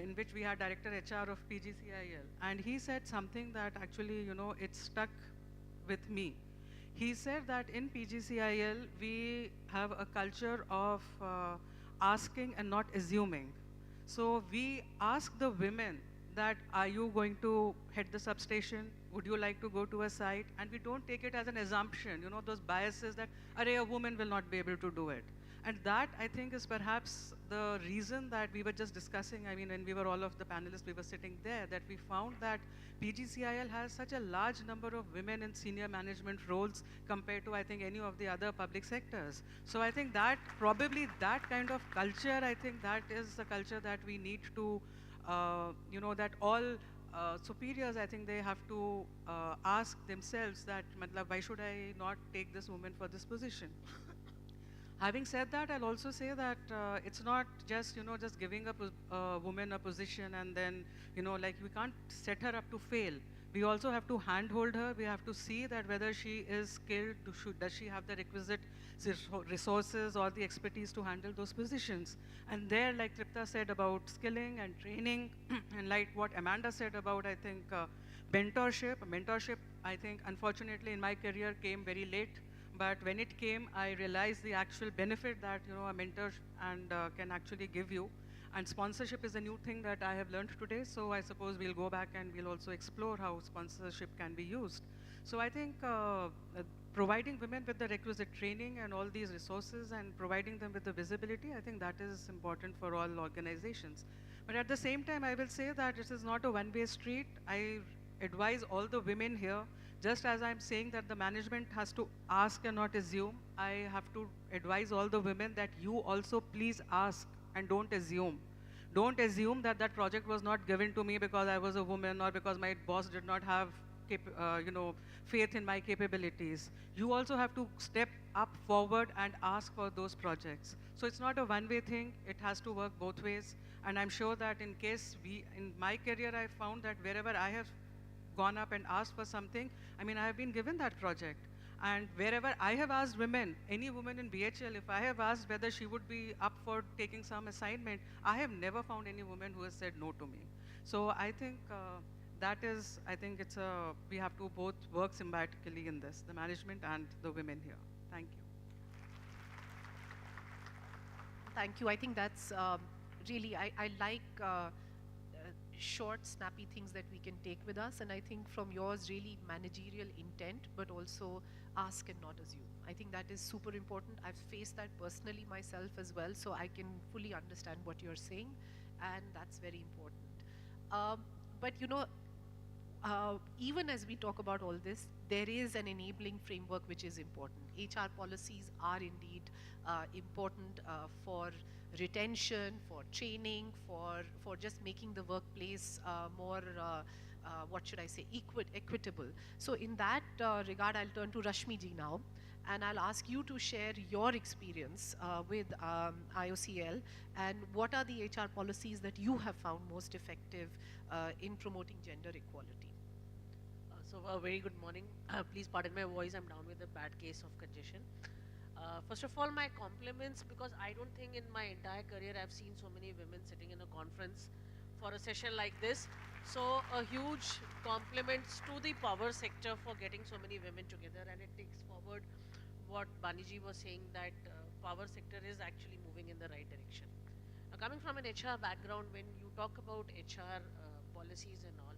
S12: in which we had Director HR of PGCIL, and he said something that actually, it stuck with me. He said that in PGCIL we have a culture of asking and not assuming. So we ask the women that, are you going to head the substation? Would you like to go to a site? And we don't take it as an assumption, those biases that, a woman will not be able to do it. And that, I think, is perhaps the reason that we were just discussing, I mean, when we were all of the panelists, we were sitting there, that we found that PGCIL has such a large number of women in senior management roles compared to, I think, any of the other public sectors. So I think that probably that kind of culture, I think that is the culture that we need to, that all superiors, I think they have to ask themselves that, why should I not take this woman for this position? Having said that, I'll also say that it's not just, just giving a woman a position and then, like we can't set her up to fail. We also have to handhold her. We have to see that whether she is skilled, does she have the requisite resources or the expertise to handle those positions. And there, like Tripta said about skilling and training, and like what Amanda said about, I think, mentorship. Mentorship, I think, unfortunately, in my career came very late. But when it came, I realized the actual benefit that, a mentor can actually give you. And sponsorship is a new thing that I have learned today. So I suppose we'll go back and we'll also explore how sponsorship can be used. So I think providing women with the requisite training and all these resources and providing them with the visibility, I think that is important for all organizations. But at the same time, I will say that this is not a one-way street. I advise all the women here, just as I'm saying that the management has to ask and not assume, I have to advise all the women that you also please ask and don't assume. Don't assume that that project was not given to me because I was a woman or because my boss did not have faith in my capabilities. You also have to step up forward and ask for those projects. So it's not a one-way thing. It has to work both ways. And I'm sure that in my career, I found that wherever I have gone up and asked for something, I mean, I have been given that project. And wherever I have asked women, any woman in BHL, if I have asked whether she would be up for taking some assignment, I have never found any woman who has said no to me. So I think we have to both work symbiotically in this, the management and the women here. Thank you.
S9: thank you. I think that's really, I like short, snappy things that we can take with us. And I think from yours, really managerial intent, but also ask and not assume. I think that is super important. I've faced that personally myself as well, so I can fully understand what you're saying, and that's very important. But you know, even as we talk about all this, there is an enabling framework which is important. HR policies are indeed important for retention, for training, for just making the workplace more, what should I say, equitable. So in that regard, I'll turn to Rashmi ji now, and I'll ask you to share your experience with IOCL, and what are the HR policies that you have found most effective in promoting gender equality.
S13: So a very good morning. Please pardon my voice, I'm down with a bad case of congestion. First of all, my compliments, because I don't think in my entire career I've seen so many women sitting in a conference for a session like this. So a huge compliments to the power sector for getting so many women together, and it takes forward what Baniji was saying, that power sector is actually moving in the right direction. Now, coming from an HR background, when you talk about HR policies and all,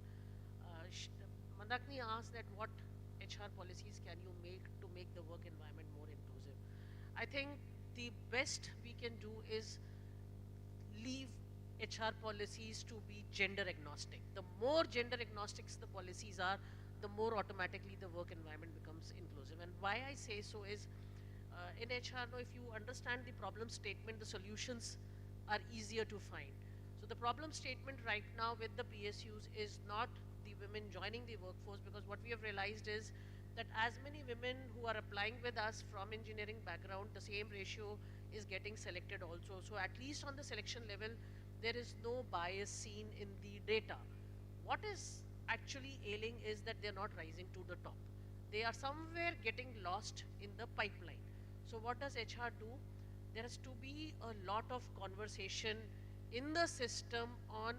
S13: Mandakini asked that what HR policies can you make to make the work environment more inclusive. I think the best we can do is leave HR policies to be gender agnostic. The more gender agnostics the policies are, the more automatically the work environment becomes inclusive. And why I say so is, in HR, if you understand the problem statement, the solutions are easier to find. So the problem statement right now with the PSUs is not the women joining the workforce, because what we have realized is that as many women who are applying with us from engineering background, the same ratio is getting selected also. So at least on the selection level, there is no bias seen in the data. What is actually ailing is that they're not rising to the top. They are somewhere getting lost in the pipeline. So what does HR do? There has to be a lot of conversation in the system on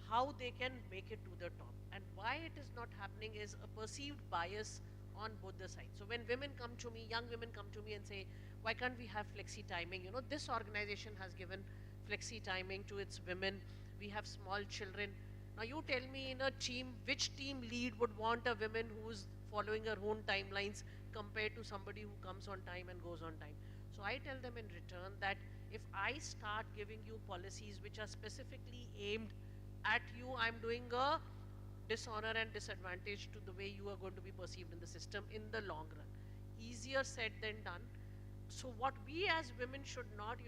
S13: how they can make it to the top. And why it is not happening is a perceived bias on both the sides. So when women come to me, young women come to me and say, why can't we have flexi timing? You know, this organization has given flexi timing to its women. We have small children. Now you tell me, in a team, which team lead would want a woman who's following her own timelines compared to somebody who comes on time and goes on time? So I tell them in return that if I start giving you policies which are specifically aimed at you, I'm doing a dishonor and disadvantage to the way you are going to be perceived in the system in the long run. Easier said than done. So what we as women should not,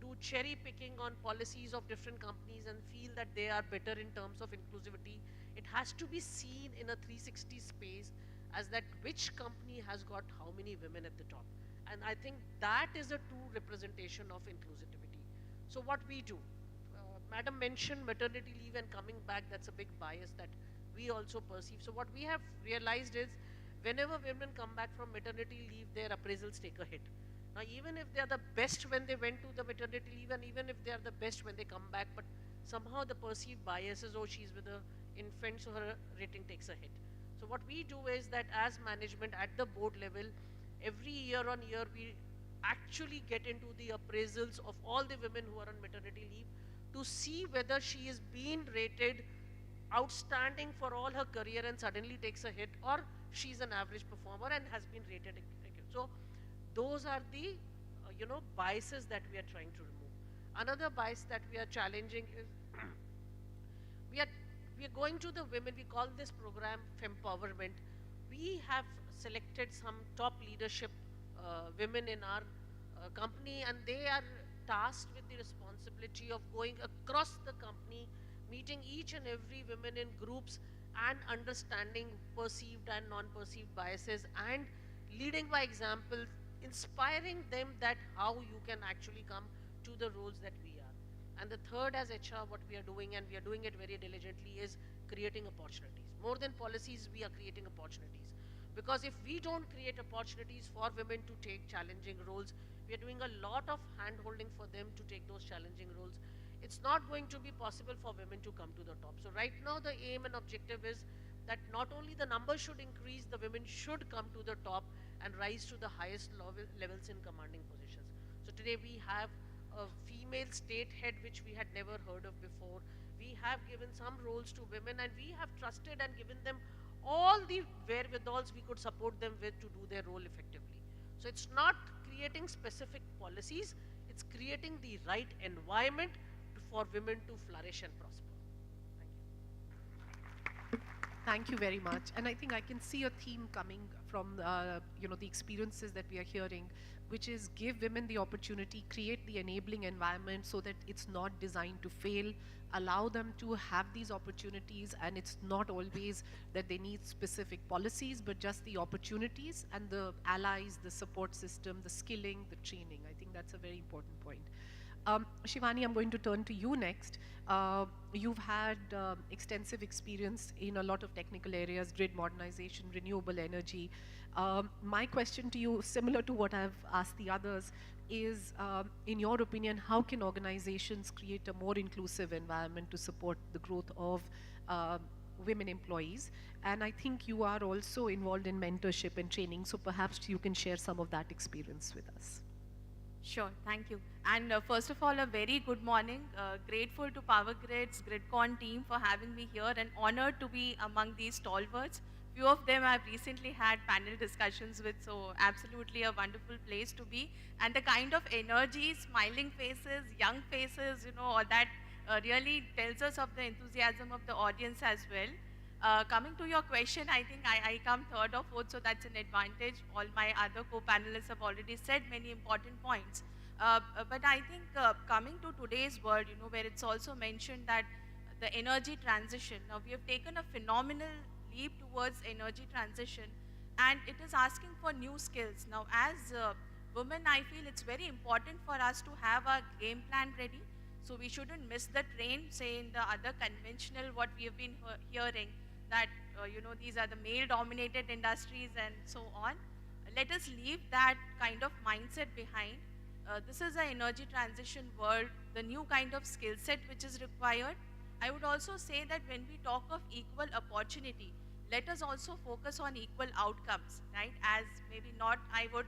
S13: do cherry picking on policies of different companies and feel that they are better in terms of inclusivity. It has to be seen in a 360 space as that which company has got how many women at the top. And I think that is a true representation of inclusivity. So what we do, Madam mentioned maternity leave and coming back, that's a big bias that we also perceive. So what we have realized is, whenever women come back from maternity leave, their appraisals take a hit. Now, even if they are the best when they went to the maternity leave, and even if they are the best when they come back, but somehow the perceived bias is, oh, she's with an infant, so her rating takes a hit. So what we do is that as management at the board level, every year on year, we actually get into the appraisals of all the women who are on maternity leave to see whether she is being rated outstanding for all her career and suddenly takes a hit, or she's an average performer and has been rated. So those are the biases that we are trying to remove. Another bias that we are challenging is we are going to the women. We call this program Fempowerment. We have selected some top leadership women in our company, and they are tasked with the responsibility of going across the company, meeting each and every woman in groups and understanding perceived and non-perceived biases and leading by example, inspiring them that how you can actually come to the roles that we are. And the third, as HR, what we are doing, and we are doing it very diligently, is creating opportunities. More than policies, we are creating opportunities. Because if we don't create opportunities for women to take challenging roles, we are doing a lot of hand-holding for them to take those challenging roles. It's not going to be possible for women to come to the top. So right now, the aim and objective is that not only the number should increase, the women should come to the top and rise to the highest levels in commanding positions. So today we have a female state head which we had never heard of before. We have given some roles to women, and we have trusted and given them all the wherewithals we could support them with to do their role effectively. So it's not creating specific policies, it's creating the right environment for women to flourish and prosper.
S9: Thank you very much. And I think I can see a theme coming from the experiences that we are hearing, which is give women the opportunity, create the enabling environment so that it's not designed to fail, allow them to have these opportunities, and it's not always that they need specific policies, but just the opportunities and the allies, the support system, the skilling, the training. I think that's a very important point. Shivani, I'm going to turn to you next. You've had extensive experience in a lot of technical areas, grid modernization, renewable energy. My question to you, similar to what I've asked the others, is in your opinion, how can organizations create a more inclusive environment to support the growth of women employees? And I think you are also involved in mentorship and training, so perhaps you can share some of that experience with us.
S14: Sure, thank you. And first of all, a very good morning. Grateful to Power Grid's GRIDCON team for having me here, and honored to be among these stalwarts. Few of them I've recently had panel discussions with, so absolutely a wonderful place to be. And the kind of energy, smiling faces, young faces, all that really tells us of the enthusiasm of the audience as well. Coming to your question, I think I come third or fourth, so that's an advantage. All my other co-panelists have already said many important points. But I think coming to today's world, where it's also mentioned that the energy transition, now we have taken a phenomenal leap towards energy transition, and it is asking for new skills. Now, as women, I feel it's very important for us to have a game plan ready. So we shouldn't miss the train, say in the other conventional, what we have been hearing, that these are the male-dominated industries and so on. Let us leave that kind of mindset behind. This is an energy transition world, the new kind of skill set which is required. I would also say that when we talk of equal opportunity, let us also focus on equal outcomes, right? As maybe not, I would,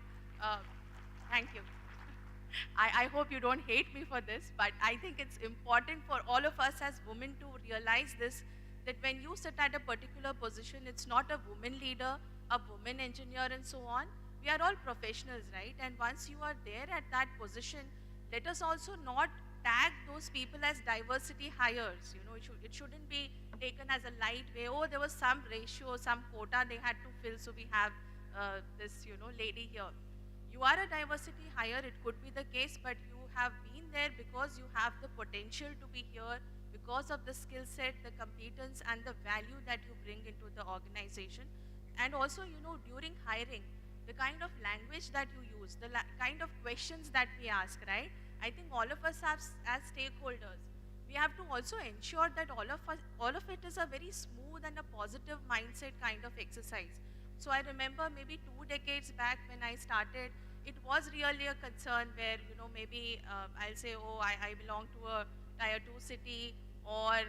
S14: thank you. I hope you don't hate me for this, but I think it's important for all of us as women to realize this, that when you sit at a particular position, it's not a woman leader, a woman engineer and so on. We are all professionals, right? And once you are there at that position, let us also not tag those people as diversity hires. It shouldn't be taken as a light way. Oh, there was some ratio, some quota they had to fill, so we have this, lady here. You are a diversity hire, it could be the case, but you have been there because you have the potential to be here, because of the skill set, the competence, and the value that you bring into the organization. And also, during hiring, the kind of language that you use, the kind of questions that we ask, right? I think all of us have, as stakeholders, we have to also ensure that all of it is a very smooth and a positive mindset kind of exercise. So I remember maybe 2 decades back when I started, it was really a concern where, maybe I'll say, oh, I belong to a tier 2 city, or,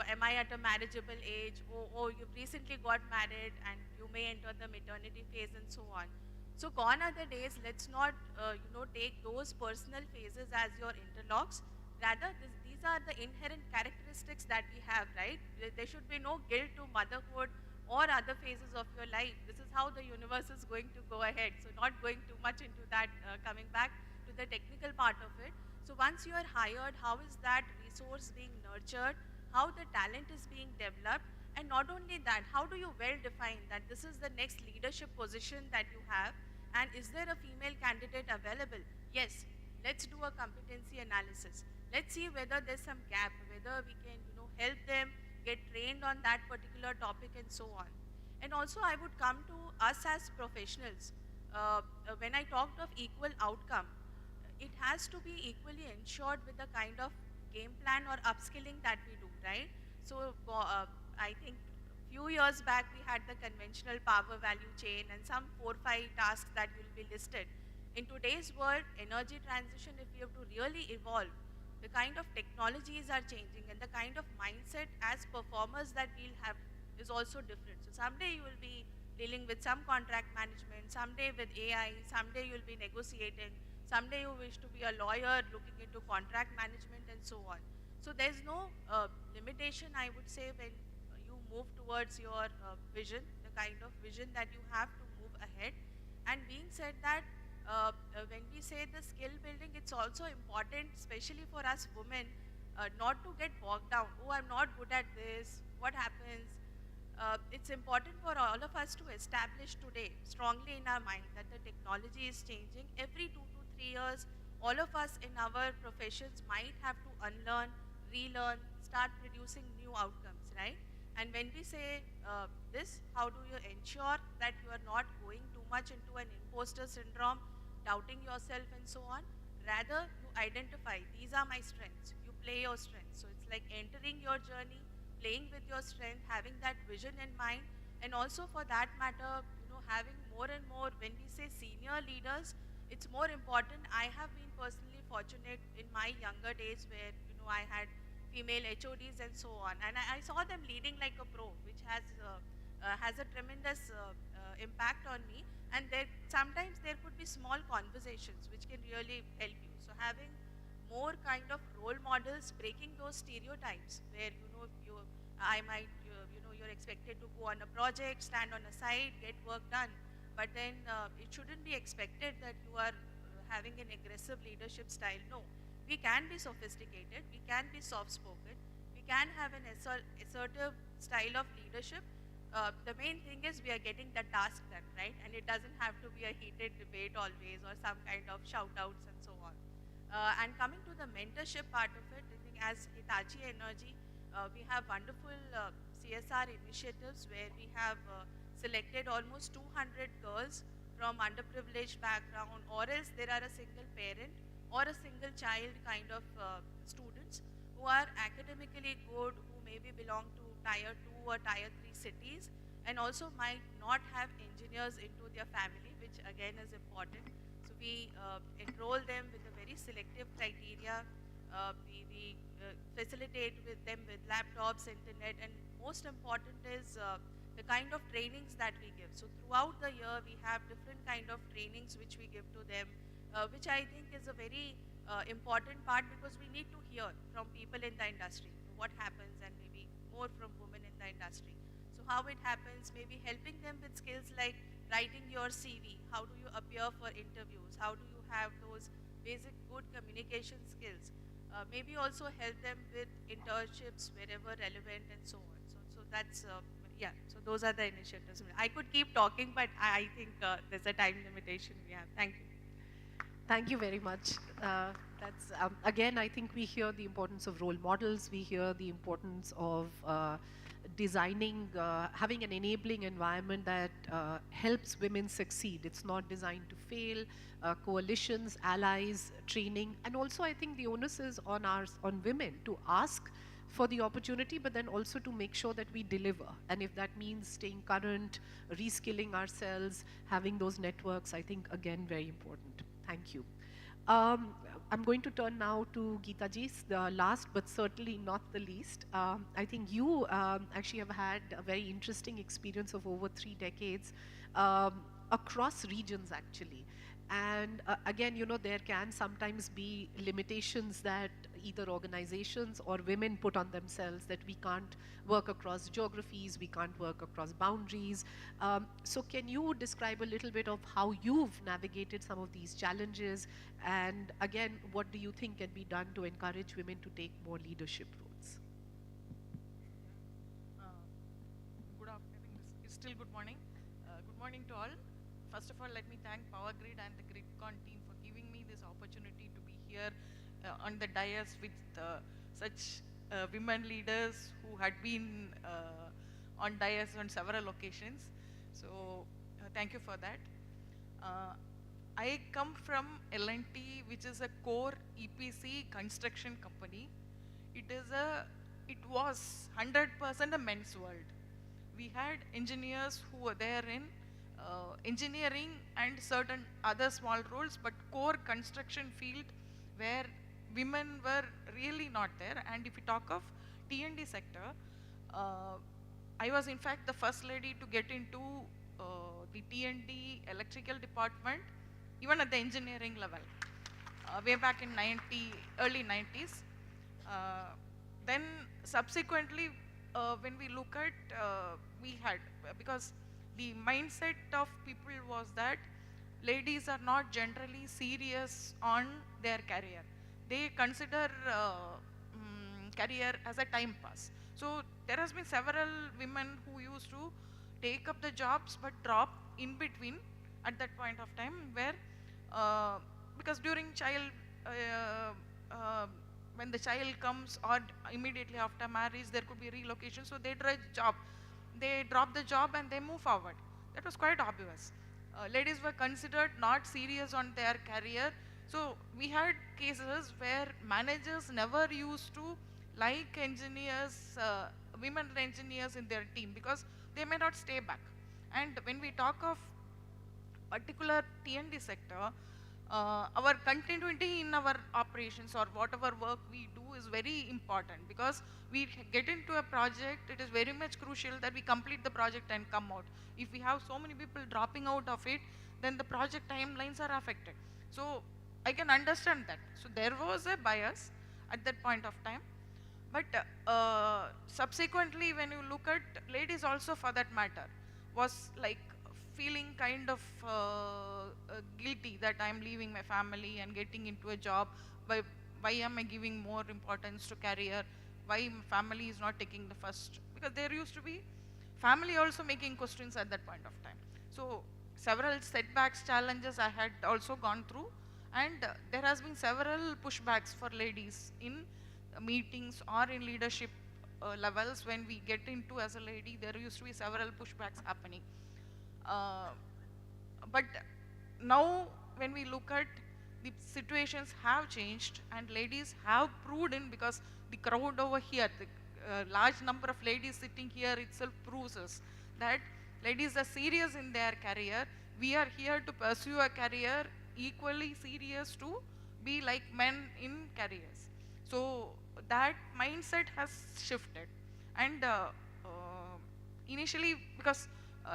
S14: am I at a marriageable age? Oh, you've recently got married and you may enter the maternity phase and so on. So gone are the days, let's not, take those personal phases as your interlocks. Rather, these are the inherent characteristics that we have, right? There should be no guilt to motherhood or other phases of your life. This is how the universe is going to go ahead. So not going too much into that, coming back to the technical part of it. So once you are hired, how is that resource being nurtured? How the talent is being developed? And not only that, how do you well define that this is the next leadership position that you have? And is there a female candidate available? Yes, let's do a competency analysis. Let's see whether there's some gap, whether we can, help them get trained on that particular topic and so on. And also I would come to us as professionals. When I talked of equal outcome, it has to be equally ensured with the kind of game plan or upskilling that we do, right? So I think few years back we had the conventional power value chain and some 4 or 5 tasks that will be listed. In today's world, energy transition, if we have to really evolve, the kind of technologies are changing and the kind of mindset as performers that we'll have is also different. So someday you will be dealing with some contract management, someday with AI, someday you'll be negotiating, Someday you wish to be a lawyer looking into contract management and so on. So there's no limitation, I would say, when you move towards your vision, the kind of vision that you have to move ahead. And being said that, when we say the skill building, it's also important, especially for us women, not to get bogged down. Oh, I'm not good at this. What happens? It's important for all of us to establish today strongly in our mind that the technology is changing. Every 2 to 3 years, all of us in our professions might have to unlearn, relearn, start producing new outcomes, right? And when we say this, how do you ensure that you are not going too much into an imposter syndrome, doubting yourself and so on? Rather, you identify, these are my strengths. You play your strengths. So it's like entering your journey, playing with your strength, having that vision in mind, and also for that matter, having more and more, when we say senior leaders, it's more important. I have been personally fortunate in my younger days where, I had female HODs and so on, and I saw them leading like a pro, which has a tremendous impact on me. And sometimes there could be small conversations which can really help you. So having more kind of role models, breaking those stereotypes where you're expected to go on a project, stand on a side, get work done, but then it shouldn't be expected that you are having an aggressive leadership style. No, we can be sophisticated, we can be soft-spoken, we can have an assertive style of leadership. The main thing is we are getting the task done, right? And it doesn't have to be a heated debate always or some kind of shout-outs and so on. And coming to the mentorship part of it, I think as Hitachi Energy, we have wonderful CSR initiatives where we have selected almost 200 girls from underprivileged background, or else there are a single parent or a single child kind of students who are academically good, who maybe belong to tier 2 or tier 3 cities, and also might not have engineers into their family, which again is important. So we enroll them with a very selective criteria. We facilitate with them with laptops, internet, and most important is the kind of trainings that we give. So throughout the year, we have different kind of trainings which we give to them, which I think is a very important part, because we need to hear from people in the industry what happens, and maybe more from women in the industry. So how it happens, maybe helping them with skills like writing your CV, how do you appear for interviews, how do you have those basic good communication skills. Maybe also help them with internships wherever relevant and so on. So that's, yeah, so those are the initiatives. I could keep talking, but I think there's a time limitation we have. Thank you.
S9: Thank you very much. That's again, I think we hear the importance of role models. We hear the importance of designing, having an enabling environment that helps women succeed. It's not designed to fail. Coalitions, allies, training, and also I think the onus is on women to ask for the opportunity, but then also to make sure that we deliver. And if that means staying current, reskilling ourselves, having those networks, I think again very important. Thank you. I'm going to turn now to Geeta ji, the last but certainly not the least. I think you actually have had a very interesting experience of over 3 decades across regions actually. And again, there can sometimes be limitations that either organizations or women put on themselves, that we can't work across geographies, we can't work across boundaries. So can you describe a little bit of how you've navigated some of these challenges? And again, what do you think can be done to encourage women to take more leadership roles?
S15: Good afternoon. It's still good morning. Good morning to all. First of all, let me thank PowerGrid and the GRIDCON team for giving me this opportunity to be here on the dais with such women leaders who had been on dais on several occasions. So thank you for that. I come from L&T, which is a core EPC construction company. It was 100% a men's world. We had engineers who were there in engineering and certain other small roles, but core construction field where women were really not there. And if we talk of T&D sector, I was in fact the first lady to get into the T&D electrical department, even at the engineering level. way back in early 90s. Then subsequently, when we look at, because the mindset of people was that ladies are not generally serious on their career. They consider career as a time pass. So there has been several women who used to take up the jobs but drop in between at that point of time, where because during when the child comes or immediately after marriage there could be relocation, so they drop the job and they move forward. That was quite obvious. Ladies were considered not serious on their career, so we had cases where managers never used to like engineers, women engineers in their team, because they may not stay back. And when we talk of particular T&D sector, our continuity in our operations or whatever work we do is very important, because we get into a project, it is very much crucial that we complete the project and come out. If we have so many people dropping out of it, then the project timelines are affected. So I can understand that. So there was a bias at that point of time. But subsequently, when you look at ladies also for that matter, was like feeling kind of guilty that I'm leaving my family and getting into a job. Why am I giving more importance to career? Why my family is not taking the first? Because there used to be family also making questions at that point of time. So several setbacks, challenges I had also gone through, and there has been several pushbacks for ladies in meetings or in leadership levels. When we get into as a lady, there used to be several pushbacks happening. But now when we look at the situations have changed and ladies have proved in, because the crowd over here, the large number of ladies sitting here itself proves us that ladies are serious in their career. We are here to pursue a career equally serious to be like men in careers. So that mindset has shifted. And initially, because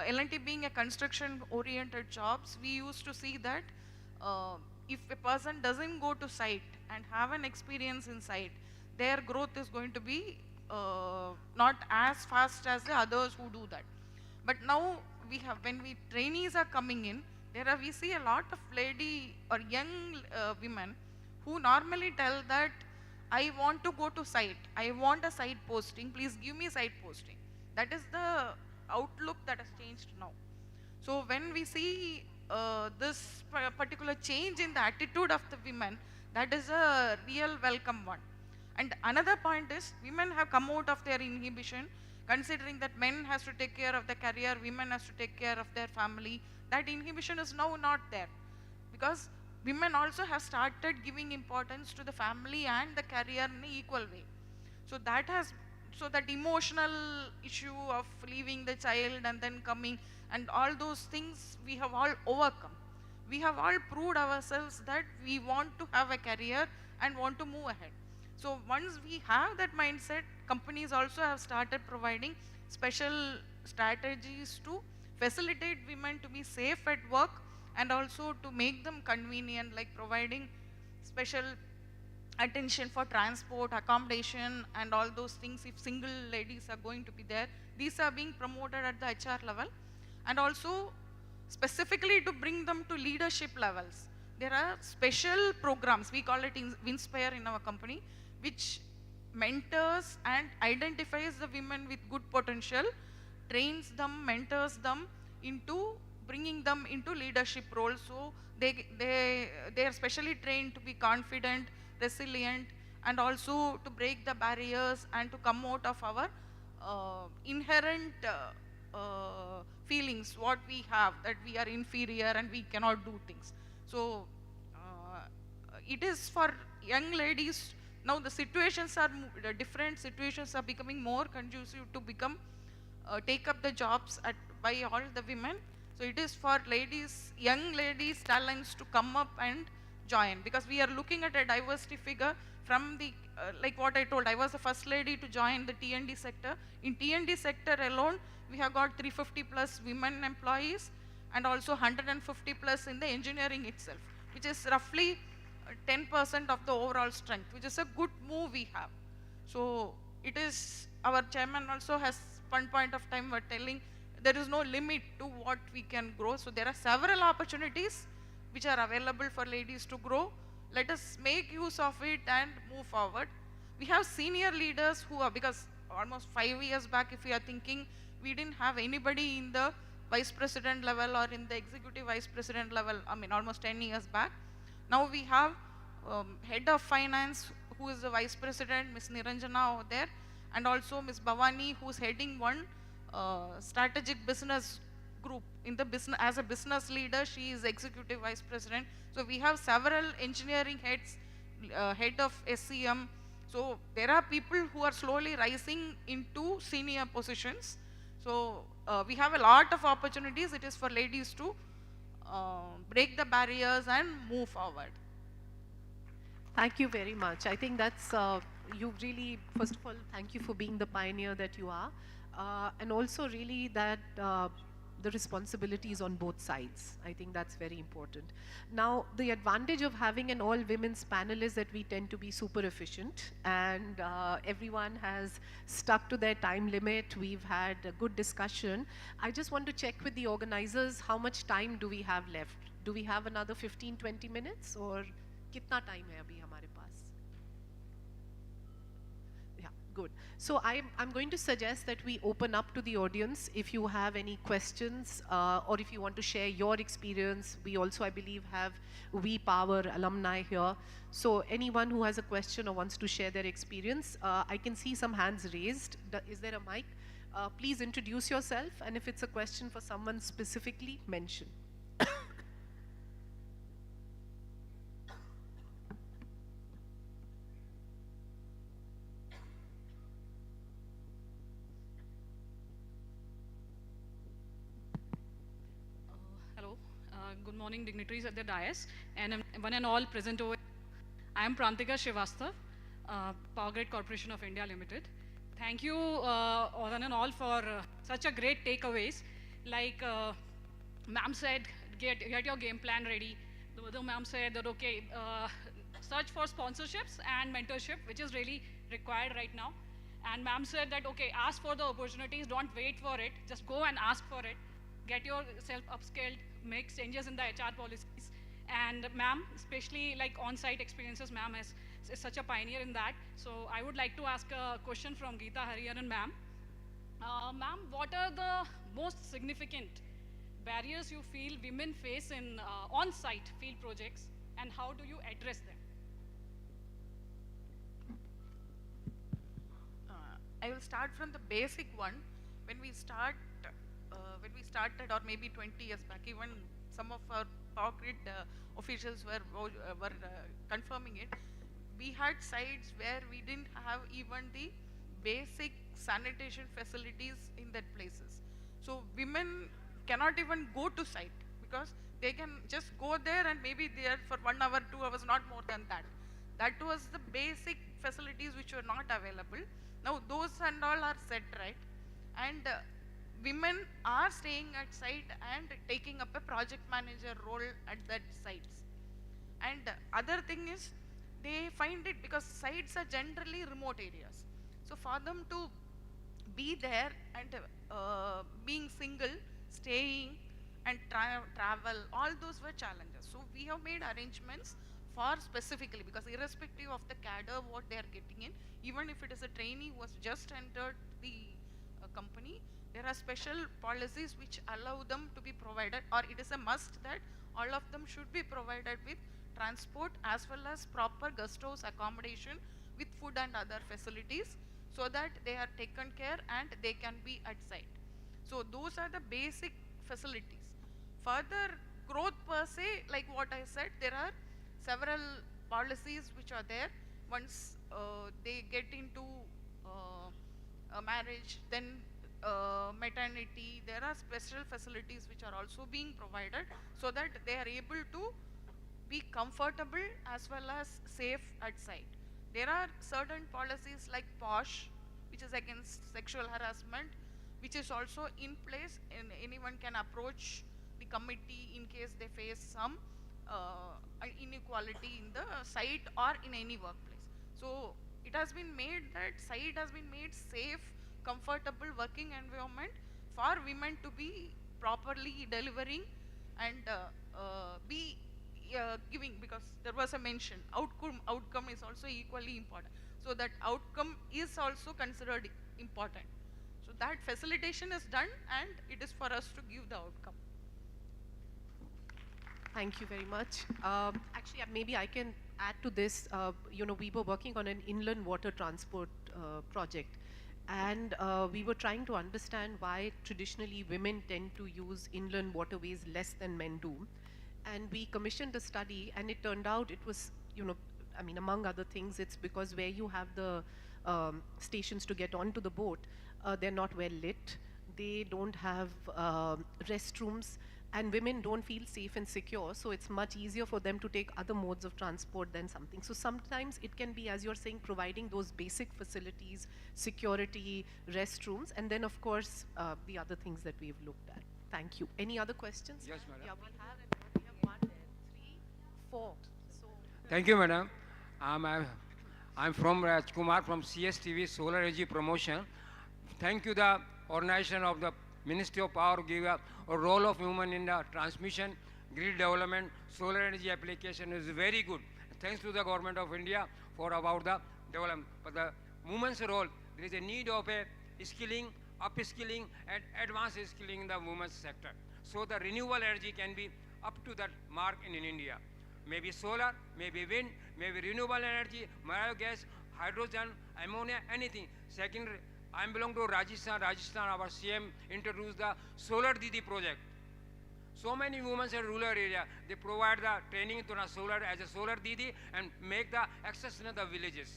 S15: L&T being a construction oriented jobs, we used to see that if a person doesn't go to site and have an experience in site, their growth is going to be not as fast as the others who do that. But now we have, when trainees are coming in, we see a lot of lady or young women who normally tell that I want to go to site, I want a site posting, please give me site posting. That is the outlook that has changed now. So when we see this particular change in the attitude of the women, that is a real welcome one. And another point is, women have come out of their inhibition, considering that men has to take care of the career, women has to take care of their family. That inhibition is now not there, because women also have started giving importance to the family and the career in an equal way. So that emotional issue of leaving the child and then coming and all those things we have all overcome. We have all proved ourselves that we want to have a career and want to move ahead. So once we have that mindset, companies also have started providing special strategies to facilitate women to be safe at work and also to make them convenient, like providing special attention for transport, accommodation and all those things. If single ladies are going to be there, these are being promoted at the HR level, and also specifically to bring them to leadership levels. There are special programs, we call it Winspire in our company, which mentors and identifies the women with good potential, trains them, mentors them into bringing them into leadership roles. So they are specially trained to be confident, resilient, and also to break the barriers and to come out of our inherent feelings what we have, that we are inferior and we cannot do things. So it is for young ladies. Now the situations are different, situations are becoming more conducive to become take up the jobs by all the women. So it is for ladies, young ladies, talents to come up and join, because we are looking at a diversity figure from the like what I told, I was the first lady to join the T&D sector. In T&D sector alone, we have got 350 plus women employees and also 150 plus in the engineering itself, which is roughly 10% of the overall strength, which is a good move we have. So it is, our chairman also has one point of time were telling there is no limit to what we can grow. So there are several opportunities which are available for ladies to grow. Let us make use of it and move forward. We have senior leaders who are, because almost 5 years back, if we are thinking, we didn't have anybody in the vice president level or in the executive vice president level, I mean almost 10 years back. Now we have head of finance who is the vice president, Ms. Niranjana over there, and also Ms. Bhavani, who's heading one strategic business group in the business. As a business leader, she is executive vice president. So we have several engineering heads, head of SCM. So there are people who are slowly rising into senior positions. So we have a lot of opportunities. It is for ladies to break the barriers and move forward.
S9: Thank you very much. I think that's, you really, first of all, thank you for being the pioneer that you are. And also really that the responsibilities on both sides. I think that's very important. Now, the advantage of having an all-women's panel is that we tend to be super efficient, and everyone has stuck to their time limit. We've had a good discussion. I just want to check with the organizers, how much time do we have left? Do we have another 15-20 minutes, or kitna time hai abhi hamare paas? Yeah, good. So I'm going to suggest that we open up to the audience if you have any questions, or if you want to share your experience. We also, I believe, have We Power alumni here. So anyone who has a question or wants to share their experience, I can see some hands raised. Is there a mic? Please introduce yourself, and if it's a question for someone specifically, mention.
S16: Good morning, dignitaries at the dais, and one and all present over. I am Prantika Srivastav, Power Grid Corporation of India Limited. Thank you, one and all, for such a great takeaways. Like ma'am said, get your game plan ready. The ma'am said that, okay, search for sponsorships and mentorship, which is really required right now. And ma'am said that, okay, ask for the opportunities, don't wait for it, just go and ask for it. Get yourself upskilled, make changes in the HR policies. And ma'am, especially like on-site experiences, ma'am is such a pioneer in that. So I would like to ask a question from Geeta Hariharan ma'am. Ma'am, what are the most significant barriers you feel women face in on-site field projects, and how do you address them?
S15: I will start from the basic one. When we started, or maybe 20 years back, even some of our Power Grid officials were confirming it. We had sites where we didn't have even the basic sanitation facilities in that places. So women cannot even go to site because they can just go there and maybe there for 1 hour, 2 hours, not more than that. That was the basic facilities which were not available. Now those and all are set, right? And women are staying at site and taking up a project manager role at that sites. And other thing is, they find it because sites are generally remote areas. So for them to be there and being single, staying and travel, all those were challenges. So we have made arrangements for specifically, because irrespective of the cadre what they are getting in, even if it is a trainee who has just entered the company, there are special policies which allow them to be provided, or it is a must that all of them should be provided with transport as well as proper guest house accommodation with food and other facilities, so that they are taken care and they can be at site. So those are the basic facilities. Further growth per se, like what I said, there are several policies which are there. Once they get into a marriage, then maternity, there are special facilities which are also being provided so that they are able to be comfortable as well as safe at site. There are certain policies like PALASH, which is against sexual harassment, which is also in place, and anyone can approach the committee in case they face some inequality in the site or in any workplace. So it has been made that site has been made safe, comfortable working environment for women to be properly delivering and be giving, because there was a mention outcome is also equally important, so that outcome is also considered important. So that facilitation is done and it is for us to give the outcome.
S9: Thank you very much. Actually, maybe I can add to this. We were working on an inland water transport project, and we were trying to understand why traditionally women tend to use inland waterways less than men do. And we commissioned a study, and it turned out it was, among other things, it's because where you have the stations to get onto the boat, they're not well lit. They don't have restrooms, and women don't feel safe and secure, so it's much easier for them to take other modes of transport than something. So sometimes it can be, as you're saying, providing those basic facilities, security, restrooms, and then of course the other things that we've looked at. Thank you. Any other questions?
S17: Yes, madam.
S9: Yeah, we have 1, 2, 3, 4. So
S17: Thank you, madam. I'm from Rajkumar from CSTV Solar Energy Promotion. Thank you, the organization of the Ministry of Power give a role of women in the transmission, grid development, solar energy application is very good. Thanks to the government of India for about the development. But the women's role, there is a need of a skilling, upskilling and advanced skilling in the women's sector. So the renewable energy can be up to that mark in India. Maybe solar, maybe wind, maybe renewable energy, biogas, hydrogen, ammonia, anything. Second, I belong to Rajasthan. Rajasthan, our CM introduced the Solar Didi project. So many women in rural area, they provide the training to the solar as a Solar Didi and make the access in the villages.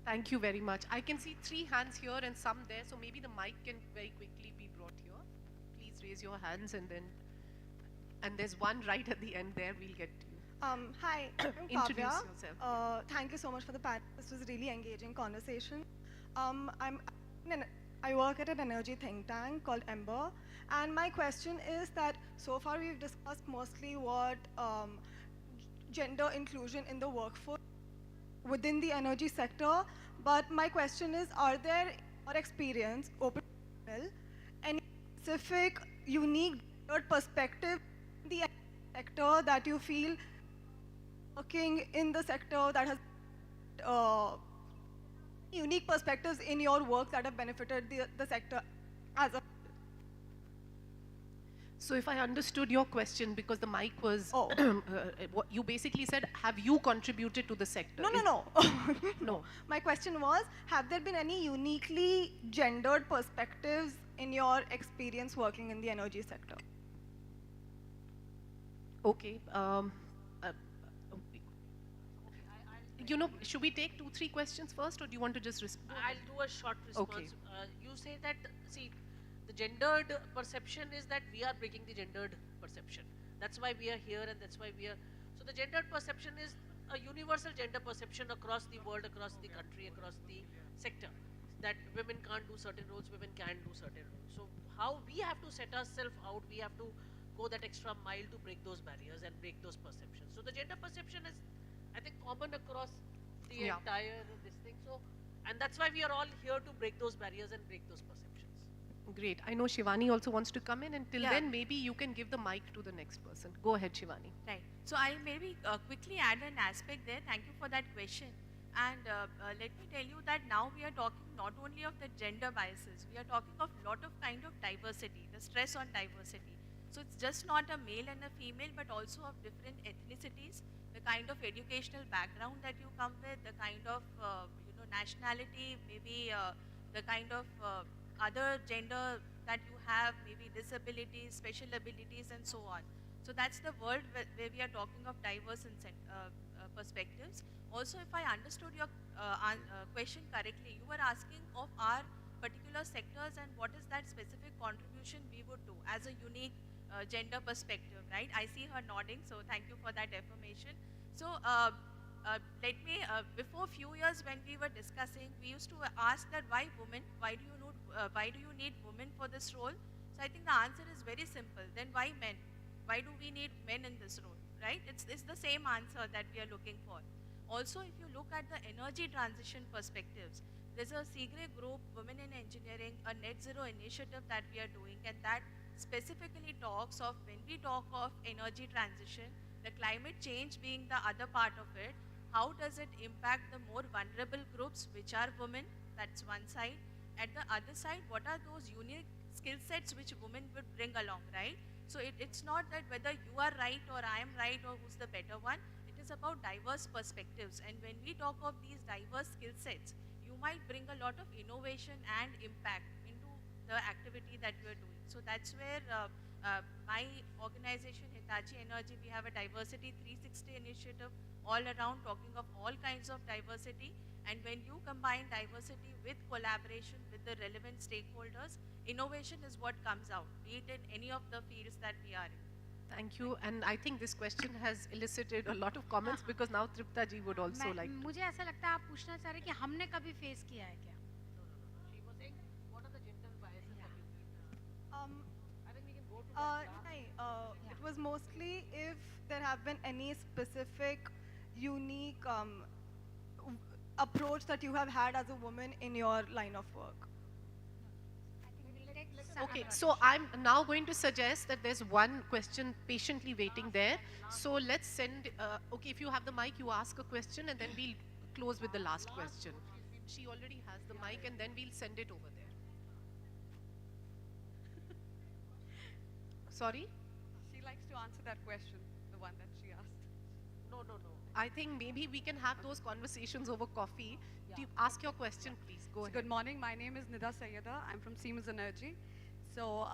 S9: thank you very much. I can see 3 hands here and some there, so maybe the mic can very quickly be brought here. Please raise your hands, and there's one right at the end there. We'll get to you.
S18: Hi, I'm
S9: Introduce
S18: Kavya.
S9: yourself.
S18: Thank you so much for the panel. This was really engaging conversation. I work at an energy think tank called Ember, and my question is that so far we've discussed mostly what gender inclusion in the workforce within the energy sector, but my question is, are there, in your experience, open any specific, unique perspective in the sector that you feel working in the sector that has unique perspectives in your work that have benefited the sector as a
S9: So if I understood your question, because the mic was, what you basically said, have you contributed to the sector?
S18: No. No. My question was, have there been any uniquely gendered perspectives in your experience working in the energy sector?
S9: Okay. Should we take 2, 3 questions first, or do you want to just respond?
S13: I'll do a short response.
S9: Okay.
S13: You say that, see, the gendered perception is that we are breaking the gendered perception. That's why we are here, and that's why we are. So the gendered perception is a universal gender perception across the world, across the country, across the sector, that women can't do certain roles, women can do certain roles. So how we have to set ourselves out, we have to go that extra mile to break those barriers and break those perceptions. So the gender perception is, I think, common across the entire this thing. So, and that's why we are all here to break those barriers and break those perceptions.
S9: Great. I know Shivani also wants to come in, and till then maybe you can give the mic to the next person. Go ahead, Shivani.
S14: Right. So I'll maybe quickly add an aspect there. Thank you for that question. And let me tell you that now we are talking not only of the gender biases, we are talking of lot of kind of diversity, the stress on diversity. So it's just not a male and a female, but also of different ethnicities, the kind of educational background that you come with, the kind of nationality, maybe the kind of other gender that you have, maybe disabilities, special abilities, and so on. So that's the world where we are talking of diverse perspectives. Also, if I understood your question correctly, you were asking of our particular sectors and what is that specific contribution we would do as a unique gender perspective, right? I see her nodding, so thank you for that affirmation. So let me, before few years when we were discussing, we used to ask that why women, why do you need women for this role? So I think the answer is very simple. Then why men? Why do we need men in this role, right? It's the same answer that we are looking for. Also, if you look at the energy transition perspectives, there's a CGRE group, Women in Engineering, a net zero initiative that we are doing, and that specifically talks of, when we talk of energy transition, the climate change being the other part of it, how does it impact the more vulnerable groups, which are women? That's one side. At the other side, what are those unique skill sets which women would bring along, right? So it's not that whether you are right or I am right or who's the better one. It is about diverse perspectives. And when we talk of these diverse skill sets, you might bring a lot of innovation and impact into the activity that you are doing. So that's where my organization, Hitachi Energy, we have a diversity 360 initiative all around, talking of all kinds of diversity. And when you combine diversity with collaboration with the relevant stakeholders, innovation is what comes out, be it in any of the fields that we are in.
S9: Thank you. And I think this question has elicited a lot of comments because now Tripta ji would also like to.
S10: मुझे ऐसा लगता है आप पूछना चाह रहे हैं कि हमने कभी फेस किया है क्या?
S13: She was saying, what are the gender biases that you feel? I think we can go to
S18: It was mostly if there have been any specific, unique approach that you have had as a woman in your line of work.
S9: Okay, so I'm now going to suggest that there's one question patiently waiting there. So let's send, okay, if you have the mic, you ask a question and then we'll close with the last question. She already has the mic and then we'll send it over there. Sorry?
S19: She likes to answer that question, the one that she asked.
S9: No. I think maybe we can have those conversations over coffee. Do you ask your question, please. Go ahead.
S19: Good morning. My name is Nida Sayyeda. I'm from Siemens Energy. So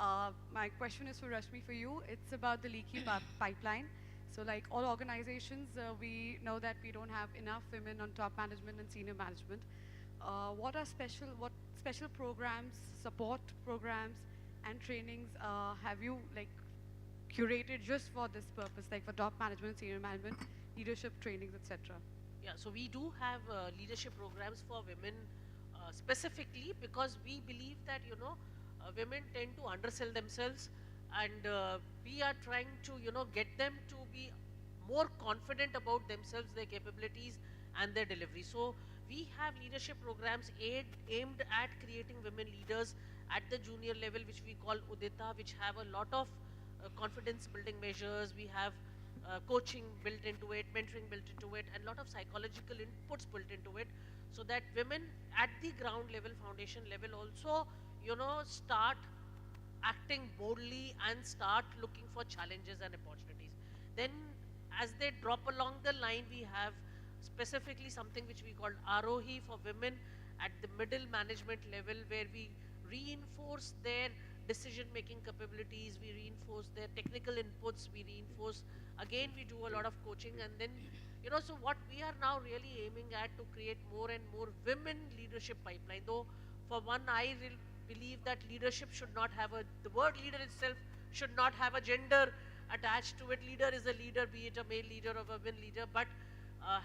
S19: my question is for Rashmi, for you. It's about the leaky pipeline. So like all organizations, we know that we don't have enough women on top management and senior management. What special programs, support programs, and trainings have you like curated just for this purpose, like for top management, senior management, leadership trainings, etc.?
S13: Yeah, so we do have leadership programs for women specifically because we believe that, women tend to undersell themselves, and we are trying to, get them to be more confident about themselves, their capabilities and their delivery. So we have leadership programs aimed at creating women leaders at the junior level, which we call Udita, which have a lot of confidence building measures. We have coaching built into it, mentoring built into it, and a lot of psychological inputs built into it, so that women at the ground level, foundation level also, start acting boldly and start looking for challenges and opportunities. Then as they drop along the line, we have specifically something which we call Arohi for women at the middle management level, where we reinforce their decision-making capabilities, we reinforce their technical inputs, we reinforce, again, we do a lot of coaching, and then, so what we are now really aiming at to create more and more women leadership pipeline. Though, for one, I believe that leadership should not have the word leader itself should not have a gender attached to it. Leader is a leader, be it a male leader or a women leader, but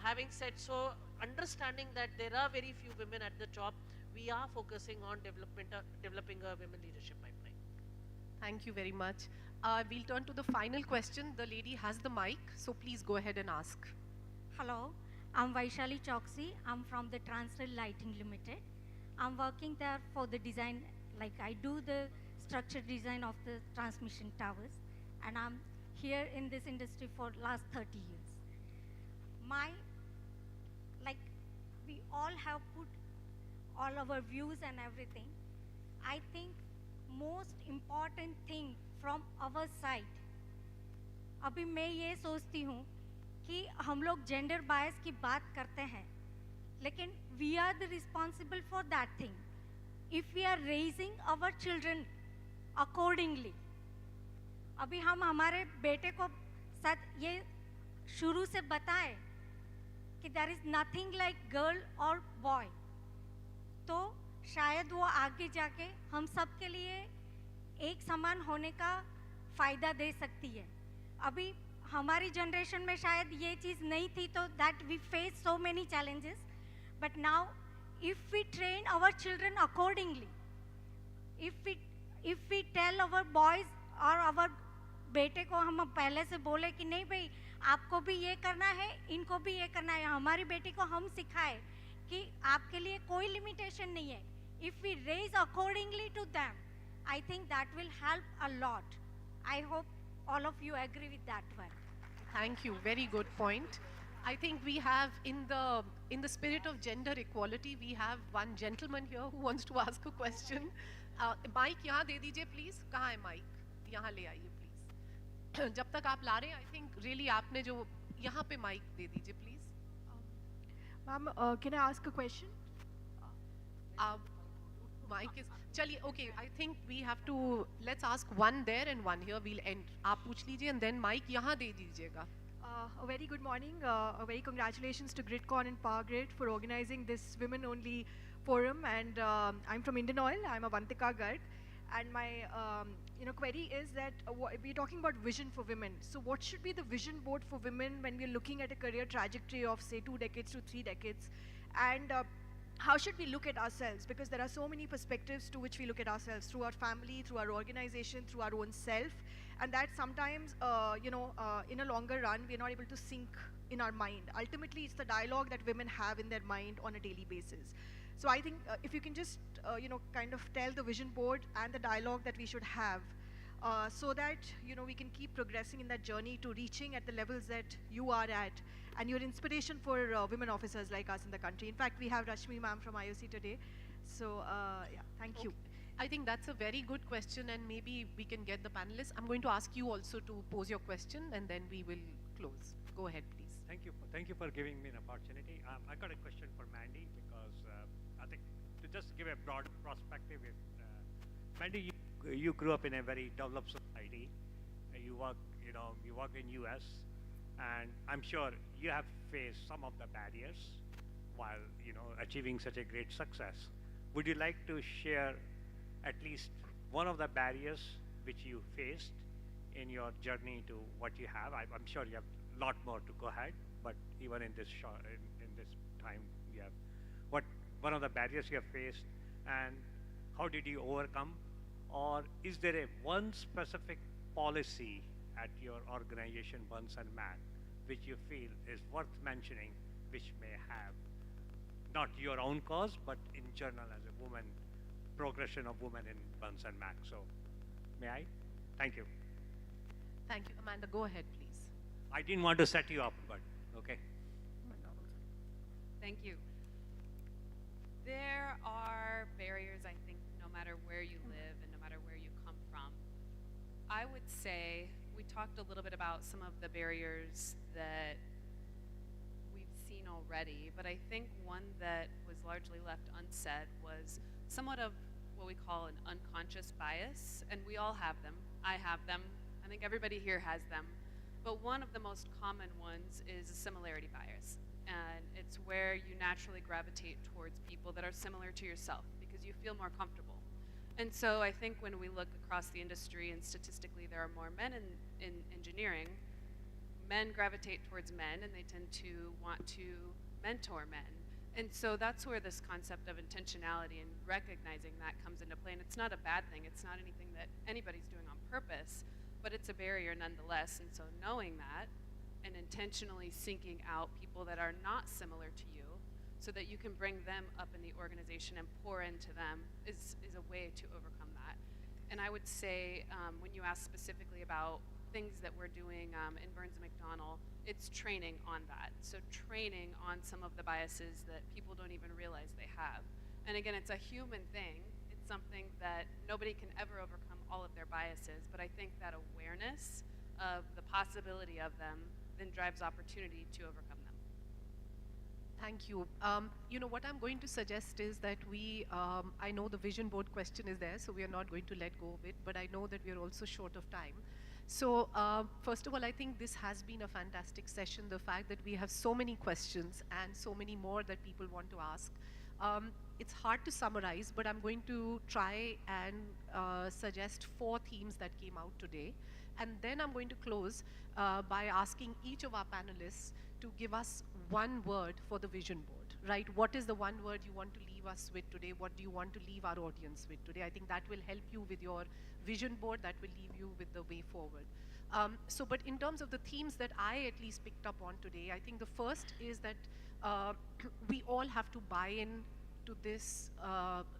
S13: having said so, understanding that there are very few women at the top, we are focusing on developing a women leadership pipeline.
S9: Thank you very much. We'll turn to the final question. The lady has the mic, so please go ahead and ask.
S20: Hello, I'm Vaishali Choksi. I'm from the Transrail Lighting Limited. I'm working there for the design, like I do the structure design of the transmission towers, and I'm here in this industry for last 30 years. We all have put all our views and everything. I think most important thing from our side, अभी मैं ये सोचती हूँ कि हम लोग gender bias की बात करते हैं, लेकिन we are the responsible for that thing. If we are raising our children accordingly, अभी हम हमारे बेटे को साथ ये शुरू से बताएं कि there is nothing like girl or boy, तो शायद वो आगे जाके हम सब के लिए एक समान होने का फ़ायदा दे सकती है. अभी हमारी जनरेशन में शायद ये चीज़ नहीं थी, तो that we face so many challenges, but now if we train our children accordingly, if we tell our boys or our बेटे को हम पहले से बोले कि नहीं भाई आपको भी ये करना है, इनको भी ये करना है, हमारी बेटी को हम सिखाए कि आपके लिए कोई लिमिटेशन नहीं है. If we raise accordingly to them, I think that will help a lot. I hope all of you agree with that one.
S9: Thank you. Very good point. I think we have, in the spirit of gender equality, we have one gentleman here who wants to ask a question. Mic यहाँ दे दीजिए please. कहाँ है mic? यहाँ ले आइए please. जब तक आप ला रहे हैं, I think really आपने जो यहाँ पे mic दे दीजिए please.
S21: Ma'am, can I ask a question?
S9: Mic is चलिए. Okay, I think we have to, let's ask one there and one here. We'll end. आप पूछ लीजिए and then mic यहाँ दे दीजिएगा.
S21: A very good morning. A very congratulations to GRIDCON and PowerGrid for organizing this women-only forum. And I'm from Indian Oil. I'm a Vantika Garg. And my query is that we're talking about vision for women. So what should be the vision board for women when we're looking at a career trajectory of say 2 decades to 3 decades? And how should we look at ourselves? Because there are so many perspectives to which we look at ourselves, through our family, through our organization, through our own self. And that sometimes, in a longer run, we're not able to sync in our mind. Ultimately, it's the dialogue that women have in their mind on a daily basis. So I think if you can just, kind of tell the vision board and the dialogue that we should have, so that, we can keep progressing in that journey to reaching at the levels that you are at, and you're inspiration for women officers like us in the country. In fact, we have Rashmi ma'am from IOC today. So, yeah, thank you.
S9: I think that's a very good question, and maybe we can get the panelists. I'm going to ask you also to pose your question, and then we will close. Go ahead, please.
S22: Thank you for giving me an opportunity. I got a question for Mandy, because I think to just give a broad perspective, Mandy, you grew up in a very developed society. You work in US, and I'm sure you have faced some of the barriers while achieving such a great success. Would you like to share at least one of the barriers which you faced in your journey to what you have? I'm sure you have a lot more to go ahead, but even in this in this time, you have one of the barriers you have faced, and how did you overcome? Or is there a one specific policy at your organization, Buns and Mac, which you feel is worth mentioning, which may have not your own cause, but in general as a woman, progression of women in Buns and Mac? So, may I? Thank you.
S9: Thank you. Amanda, go ahead, please.
S22: I didn't want to set you up, but okay.
S11: Thank you. There are barriers, I think, no matter where you live and no matter where you come from. I would say we talked a little bit about some of the barriers that we've seen already, but I think one that was largely left unsaid was somewhat of what we call an unconscious bias, and we all have them. I have them. I think everybody here has them. But one of the most common ones is a similarity bias. And it's where you naturally gravitate towards people that are similar to yourself because you feel more comfortable. And so I think when we look across the industry, and statistically there are more men in engineering, men gravitate towards men and they tend to want to mentor men. And so that's where this concept of intentionality and recognizing that comes into play. And it's not a bad thing. It's not anything that anybody's doing on purpose, but it's a barrier nonetheless. And so knowing that and intentionally seeking out people that are not similar to you so that you can bring them up in the organization and pour into them is a way to overcome that. And I would say when you ask specifically about things that we're doing in Burns & McDonnell, it's training on that. So training on some of the biases that people don't even realize they have. And again, it's a human thing. It's something that nobody can ever overcome all of their biases, but I think that awareness of the possibility of them then drives opportunity to overcome them.
S9: Thank you. What I'm going to suggest is that I know the vision board question is there, so we are not going to let go of it, but I know that we are also short of time. So first of all, I think this has been a fantastic session. The fact that we have so many questions and so many more that people want to ask. It's hard to summarize, but I'm going to try and suggest 4 themes that came out today. And then I'm going to close by asking each of our panelists to give us one word for the vision board, right? What is the one word you want to leave us with today? What do you want to leave our audience with today? I think that will help you with your vision board, that will leave you with the way forward. But in terms of the themes that I at least picked up on today, I think the first is that we all have to buy in to this,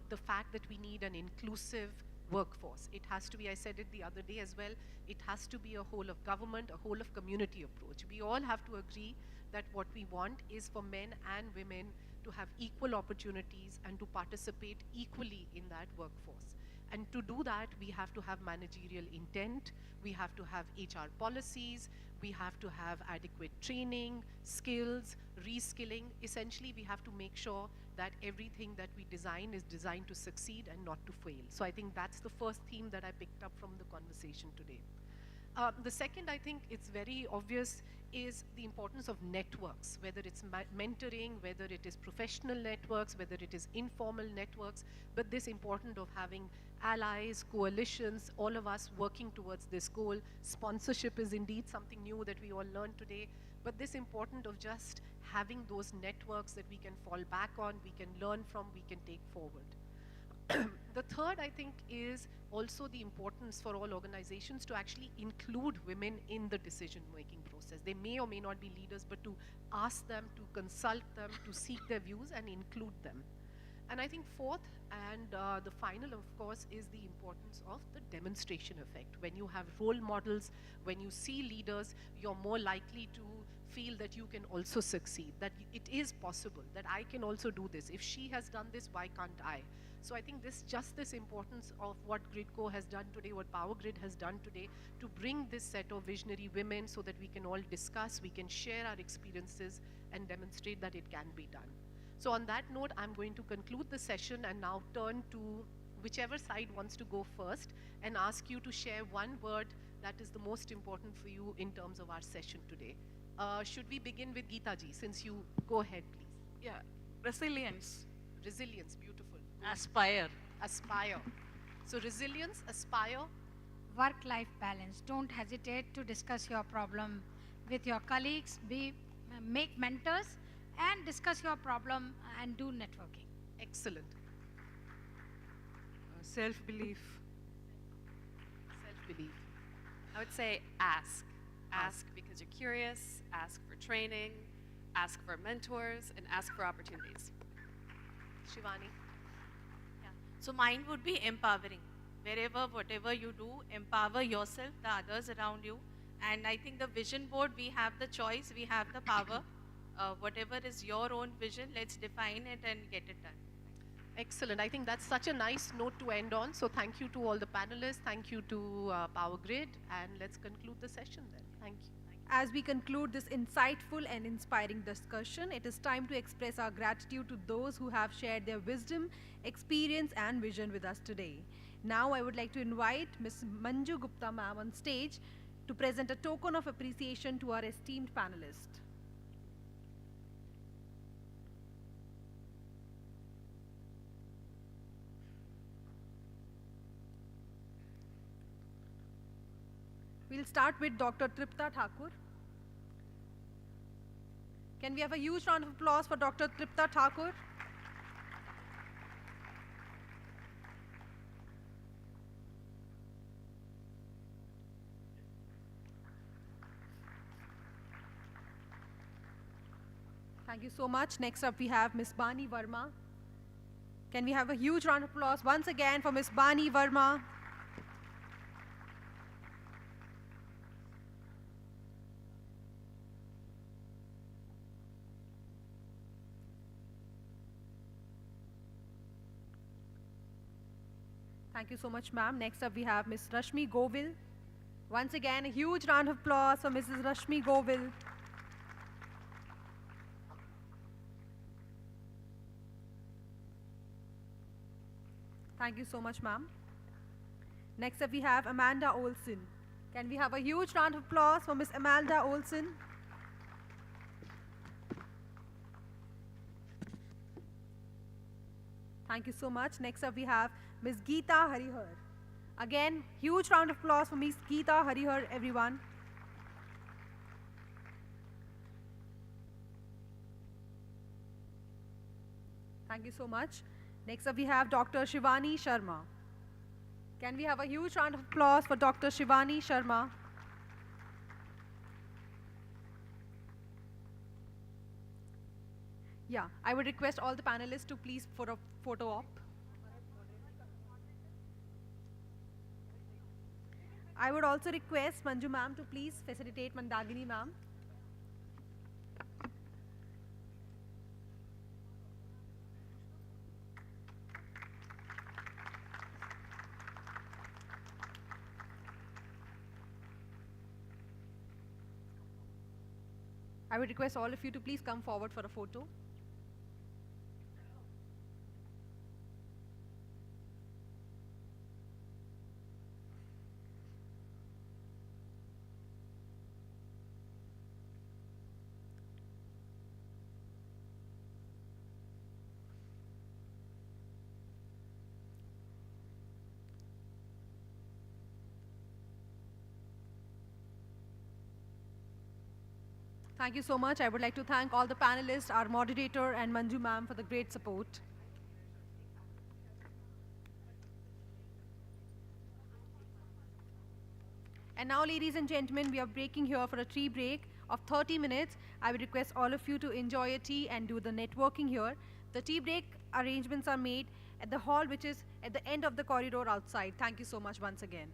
S9: the fact that we need an inclusive workforce. It has to be, I said it the other day as well, it has to be a whole of government, a whole of community approach. We all have to agree that what we want is for men and women to have equal opportunities and to participate equally in that workforce. And to do that, we have to have managerial intent, we have to have HR policies, we have to have adequate training, skills, reskilling. Essentially, we have to make sure that everything that we design is designed to succeed and not to fail. So I think that's the first theme that I picked up from the conversation today. The second, I think it's very obvious, is the importance of networks, whether it's mentoring, whether it is professional networks, whether it is informal networks, but this important of having allies, coalitions, all of us working towards this goal. Sponsorship is indeed something new that we all learned today, but this important of just having those networks that we can fall back on, we can learn from, we can take forward. The third, I think, is also the importance for all organizations to actually include women in the decision-making process. They may or may not be leaders, but to ask them, to consult them, to seek their views and include them. And I think fourth and the final, of course, is the importance of the demonstration effect. When you have role models, when you see leaders, you're more likely to feel that you can also succeed, that it is possible, that I can also do this. If she has done this, why can't I? So I think this importance of what GRIDCO has done today, what PowerGrid has done today, to bring this set of visionary women so that we can all discuss, we can share our experiences and demonstrate that it can be done. So on that note, I'm going to conclude the session and now turn to whichever side wants to go first and ask you to share one word that is the most important for you in terms of our session today. Should we begin with Geeta ji, since you go ahead, please?
S15: Yeah, resilience.
S9: Resilience, beautiful.
S13: Aspire.
S9: Aspire. So resilience, aspire.
S10: Work-life balance. Don't hesitate to discuss your problem with your colleagues, make mentors and discuss your problem and do networking.
S9: Excellent.
S12: Self-belief.
S9: Self-belief.
S11: I would say ask. Ask because you're curious, ask for training, ask for mentors, and ask for opportunities.
S9: Shivani.
S14: So mine would be empowering. Wherever, whatever you do, empower yourself, the others around you. And I think the vision board, we have the choice, we have the power. Whatever is your own vision, let's define it and get it done.
S9: Excellent. I think that's such a nice note to end on. So thank you to all the panelists. Thank you to PowerGrid. And let's conclude the session then. Thank you.
S2: As we conclude this insightful and inspiring discussion, it is time to express our gratitude to those who have shared their wisdom, experience and vision with us today. Now I would like to invite Ms. Manju Gupta ma'am on stage to present a token of appreciation to our esteemed panelists. We'll start with Dr. Tripta Thakur. Can we have a huge round of applause for Dr. Tripta Thakur? Thank you so much. Next up we have Ms. Bani Verma. Can we have a huge round of applause once again for Ms. Bani Verma? Thank you so much, ma'am. Next up, we have Ms. Rashmi Govil. Once again, a huge round of applause for Mrs. Rashmi Govil. Thank you so much, ma'am. Next up, we have Amanda Olson. Can we have a huge round of applause for Ms. Amanda Olson? Thank you so much. Next up, we have Ms. Geeta Harihar. Again, huge round of applause for Ms. Geeta Harihar, everyone. Thank you so much. Next up, we have Dr. Shivani Sharma. Can we have a huge round of applause for Dr. Shivani Sharma? Yeah, I would request all the panelists to please for a photo op. I would also request Manju ma'am to please facilitate Mandagini ma'am. I would request all of you to please come forward for a photo. Thank you so much. I would like to thank all the panelists, our moderator, and Manju ma'am for the great support. And now, ladies and gentlemen, we are breaking here for a tea break of 30 minutes. I would request all of you to enjoy a tea and do the networking here. The tea break arrangements are made at the hall, which is at the end of the corridor outside. Thank you so much once again.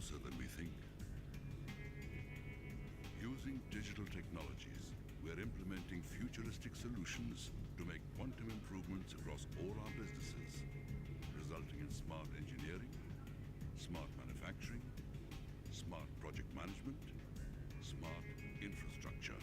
S1: closer than we think. Using digital technologies, we're implementing futuristic solutions to make quantum improvements across all our businesses, resulting in smart engineering, smart manufacturing, smart project management, smart infrastructure.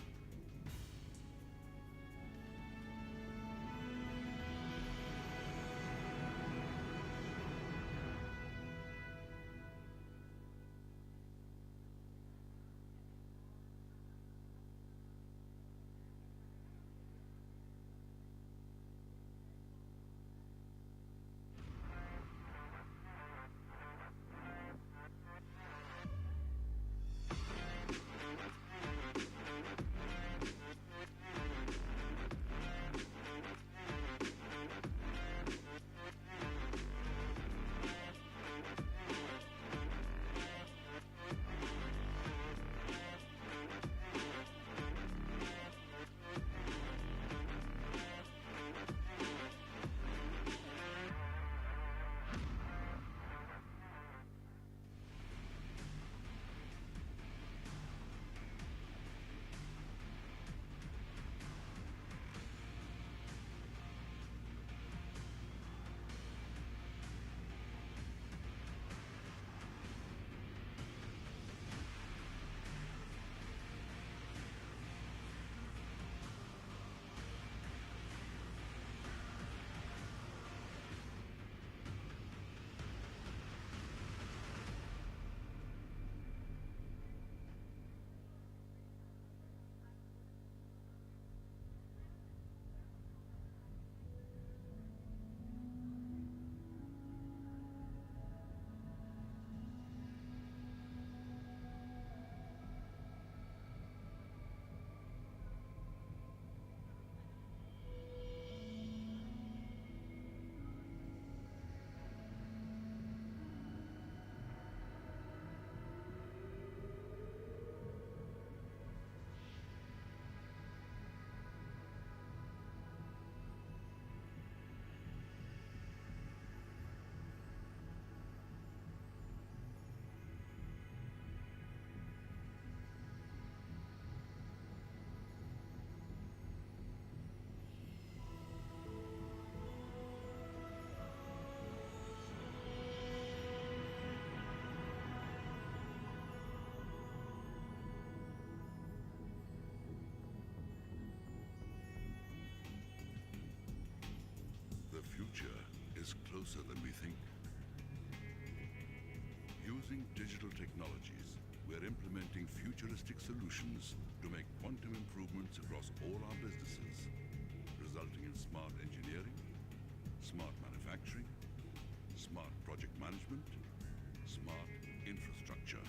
S1: The future is closer than we think. Using digital technologies, we're implementing futuristic solutions to make quantum improvements across all our businesses, resulting in smart engineering, smart manufacturing, smart project management, smart infrastructure.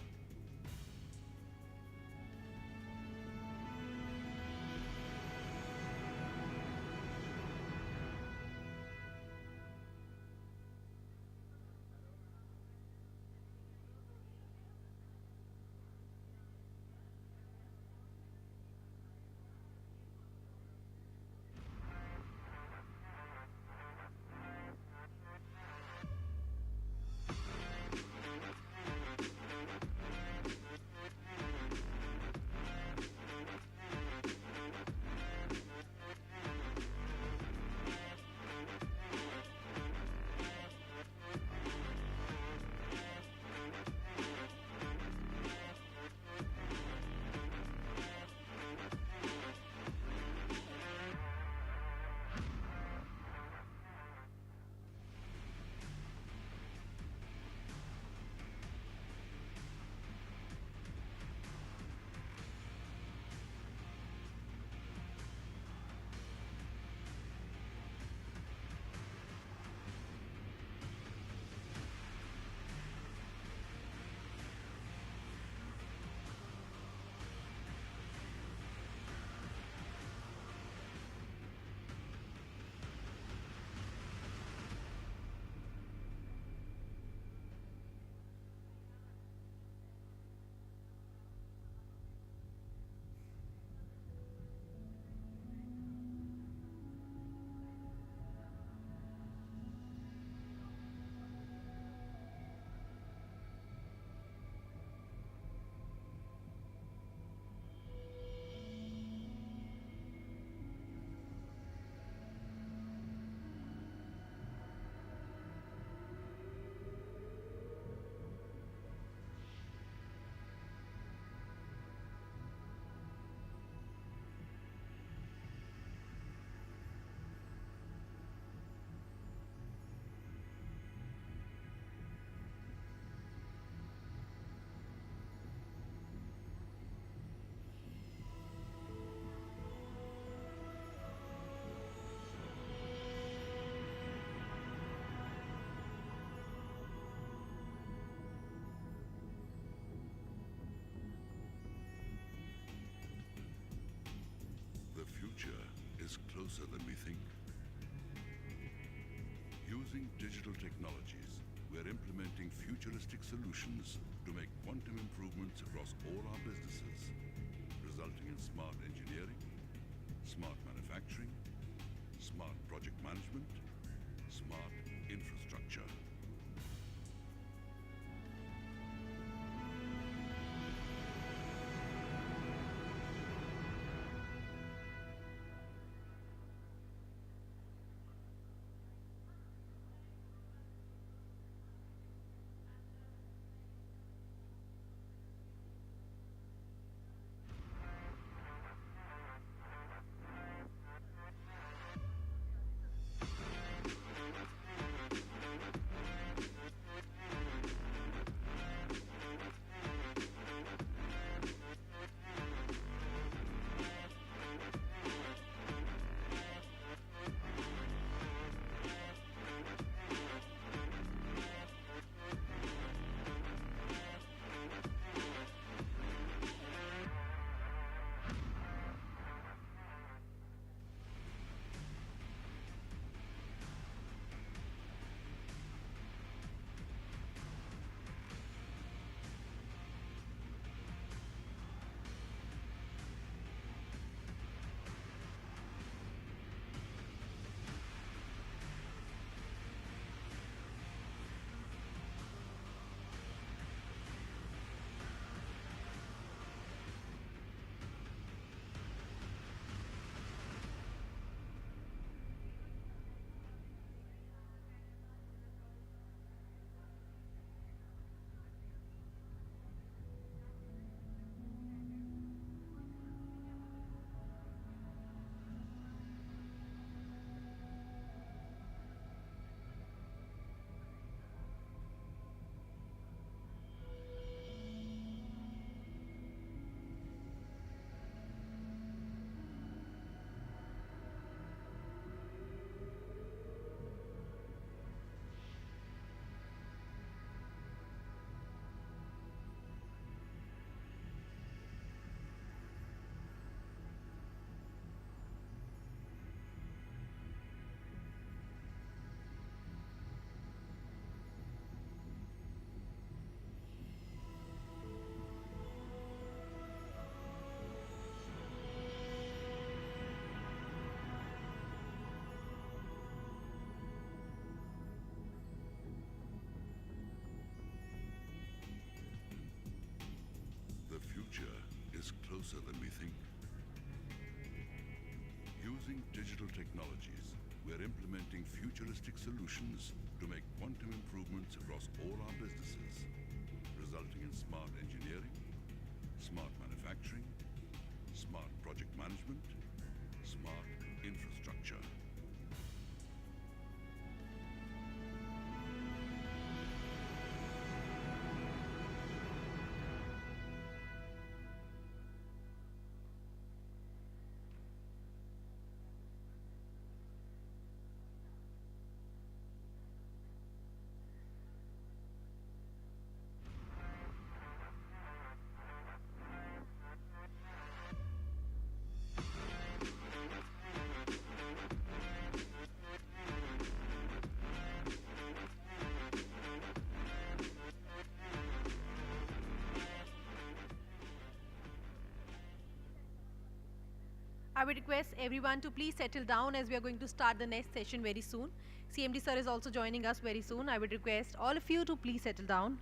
S1: is closer than we think. Using digital technologies, we're implementing futuristic solutions to make quantum improvements across all our businesses, resulting in smart engineering, smart manufacturing, smart project management, smart infrastructure. The future is closer than we think. Using digital technologies, we're implementing futuristic solutions to make quantum improvements across all our businesses, resulting in smart engineering, smart manufacturing, smart project management, smart infrastructure.
S2: I would request everyone to please settle down as we are going to start the next session very soon. CMD sir is also joining us very soon. I would request all of you to please settle down.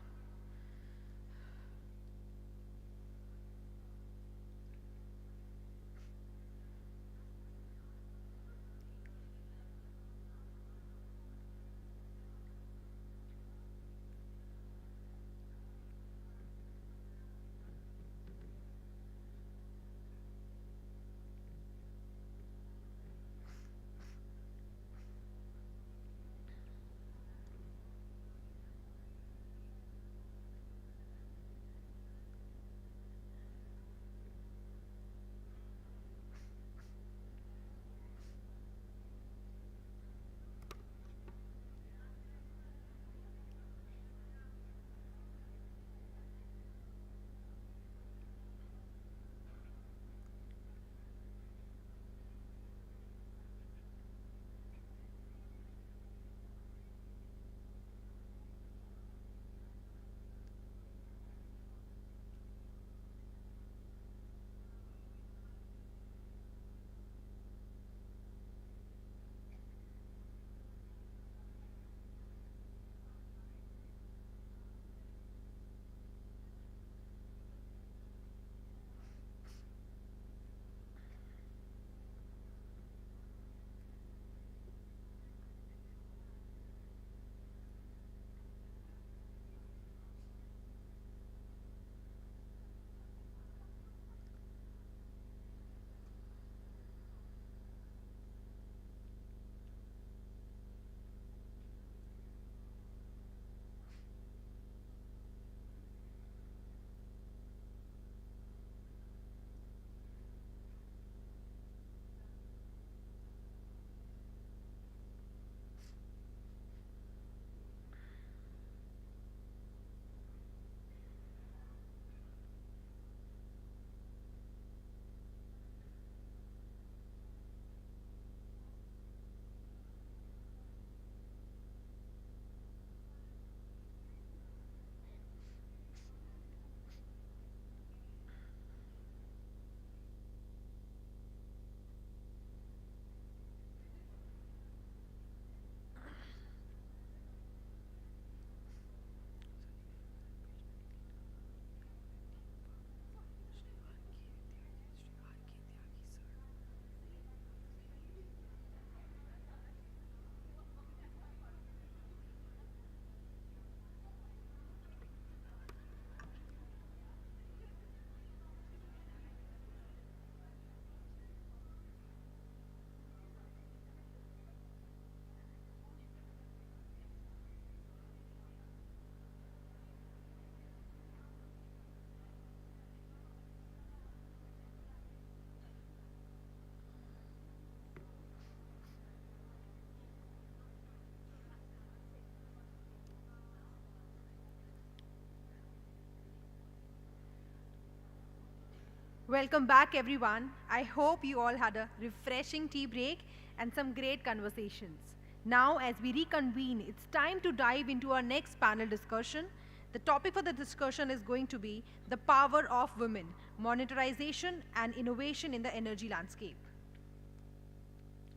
S2: Welcome back, everyone. I hope you all had a refreshing tea break and some great conversations. Now, as we reconvene, it's time to dive into our next panel discussion. The topic for the discussion is going to be the power of women, monetization and innovation in the energy landscape.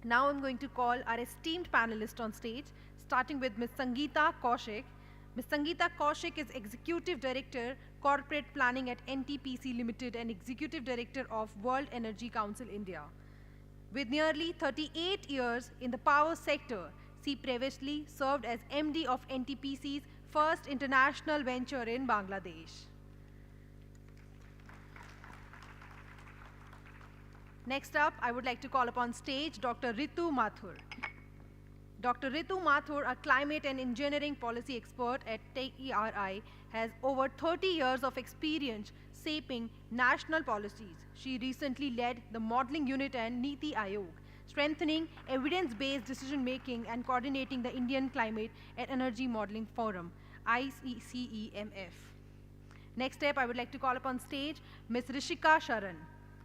S2: Now I'm going to call our esteemed panelists on stage, starting with Ms. Sangeeta Kaushik. Ms. Sangeeta Kaushik is Executive Director, Corporate Planning at NTPC Limited and Executive Director of World Energy Council India. With nearly 38 years in the power sector, she previously served as MD of NTPC's first international venture in Bangladesh. Next up, I would like to call upon stage Dr. Ritu Mathur. Dr. Ritu Mathur, a climate and engineering policy expert at TERI, has over 30 years of experience shaping national policies. She recently led the modeling unit and Niti Aayog, strengthening evidence-based decision-making and coordinating the Indian Climate and Energy Modeling Forum, ICEMF. Next up, I would like to call upon stage Ms. Rishika Sharan.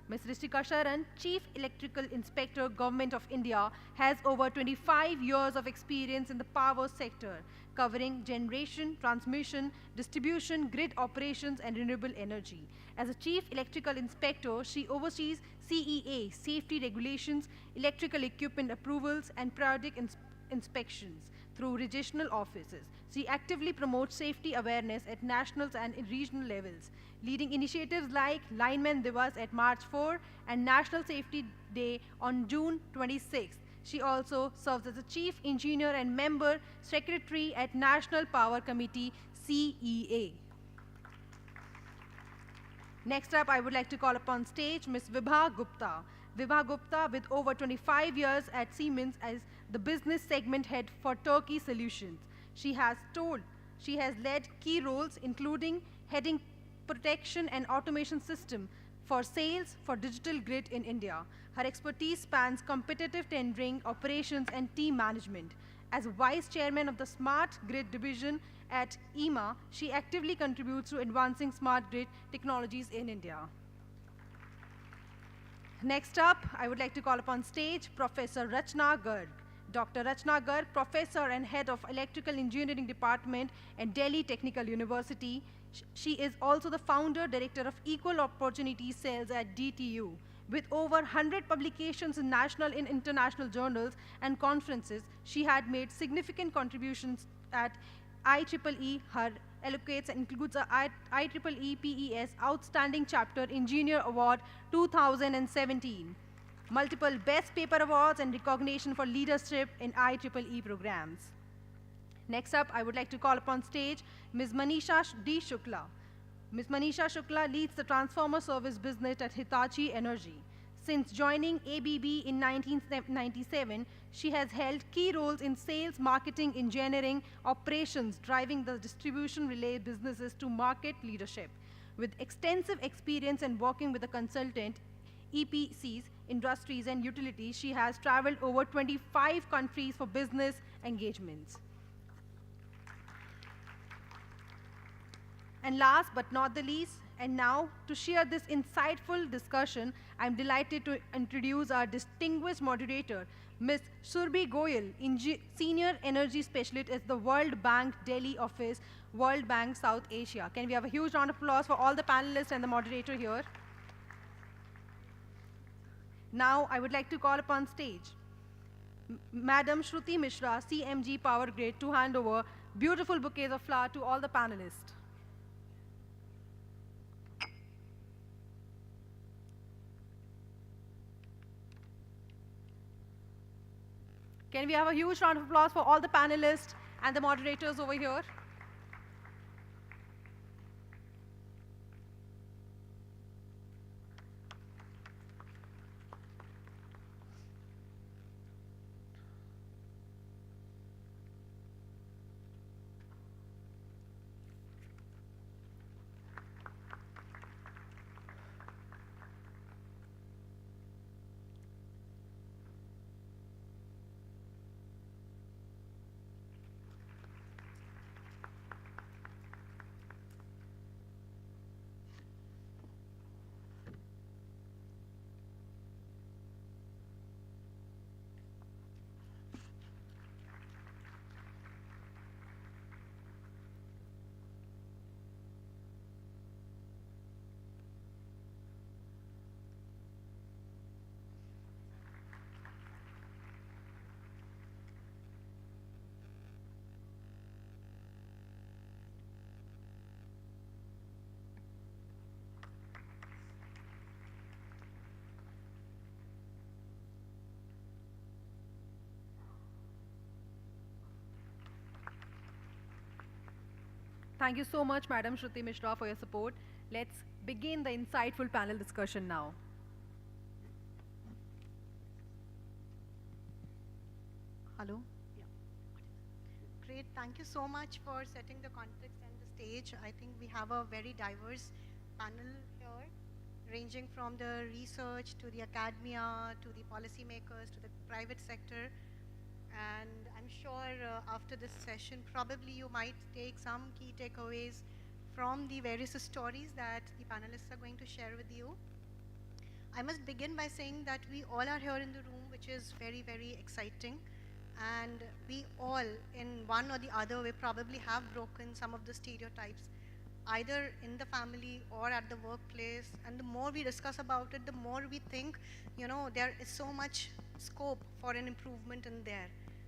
S2: Ms. Rishika Sharan, Chief Electrical Inspector, Government of India, has over 25 years of experience in the power sector, covering generation, transmission, distribution, grid operations, and renewable energy. As a Chief Electrical Inspector, she oversees CEA, safety regulations, electrical equipment approvals, and periodic inspections through regional offices. She actively promotes safety awareness at national and regional levels, leading initiatives like Lineman Divas at March 4 and National Safety Day on June 26. She also serves as a Chief Engineer and Member Secretary at National Power Committee, CEA. Next up, I would like to call upon stage Ms. Vibha Gupta. Vibha Gupta, with over 25 years at Siemens as the business segment head for Turkey Solutions. She has led key roles including heading protection and automation system for sales for digital grid in India. Her expertise spans competitive tendering, operations, and team management. As vice chairman of the Smart Grid division at EMA, she actively contributes to advancing smart grid technologies in India. Next up, I would like to call upon stage Professor Rachna Garg. Dr. Rachna Garg, Professor and Head of Electrical Engineering Department at Delhi Technical University. She is also the Founder Director of Equal Opportunity Cells at DTU. With over 100 publications in national and international journals and conferences, she had made significant contributions at IEEE. Her allocates includes a IEEE PES Outstanding Chapter Engineer Award 2017, multiple Best Paper Awards, and recognition for leadership in IEEE programs. Next up, I would like to call upon stage Ms. Manisha D. Shukla. Ms. Manisha Shukla leads the transformer service business at Hitachi Energy. Since joining ABB in 1997, she has held key roles in sales, marketing, engineering, operations, driving the distribution relay businesses to market leadership. With extensive experience in working with a consultant, EPCs, industries, and utilities, she has traveled over 25 countries for business engagements. And last but not the least, and now to share this insightful discussion, I'm delighted to introduce our distinguished moderator, Ms. Surbhi Goyal, Senior Energy Specialist at the World Bank Delhi office, World Bank South Asia. Can we have a huge round of applause for all the panelists and the moderator here? Now, I would like to call upon stage Madam Shruti Mishra, CMG Power Grid, to hand over beautiful bouquets of flowers to all the panelists. Can we have a huge round of applause for all the panelists and the moderators over here? Thank you so much, Madam Shruti Mishra, for your support. Let's begin the insightful panel discussion now.
S3: Hello? Yeah. Great. Thank you so much for setting the context and the stage. I think we have a very diverse panel here, ranging from the research to the academia, to the policymakers, to the private sector. And I'm sure after this session, probably you might take some key takeaways from the various stories that the panelists are going to share with you. I must begin by saying that we all are here in the room, which is very, very exciting. And we all, in one or the other way, probably have broken some of the stereotypes, either in the family or at the workplace. And the more we discuss about it, the more we think, you know, there is so much scope for an improvement in there.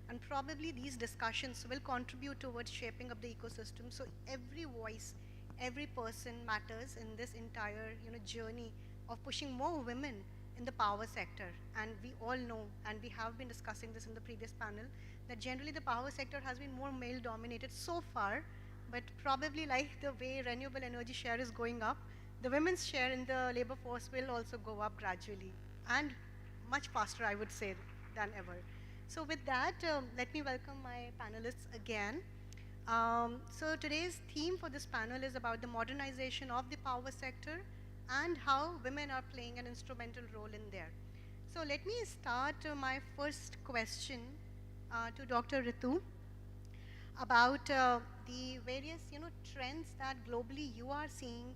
S3: And probably these discussions will contribute towards shaping up the ecosystem. So every voice, every person matters in this entire, you know, journey of pushing more women in the power sector. And we all know, and we have been discussing this in the previous panel, that generally the power sector has been more male dominated so far, but probably like the way renewable energy share is going up, the women's share in the labor force will also go up gradually, and much faster, I would say, than ever. So with that, let me welcome my panelists again. So today's theme for this panel is about the modernization of the power sector and how women are playing an instrumental role in there. So let me start my first question to Dr. Ritu about the various, you know, trends that globally you are seeing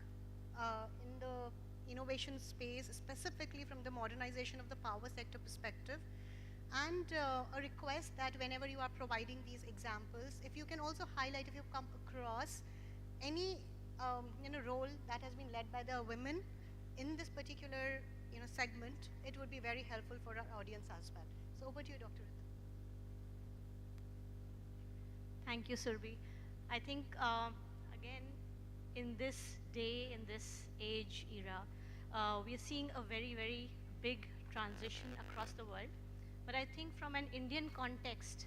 S3: in the innovation space, specifically from the modernization of the power sector perspective. And a request that whenever you are providing these examples, if you can also highlight if you've come across any you know, role that has been led by the women in this particular, you know, segment, it would be very helpful for our audience as well. So over to you, Dr. Ritu.
S5: Thank you, Surbhi. I think, again, in this day, in this age era, we are seeing a very, very big transition across the world. But I think from an Indian context,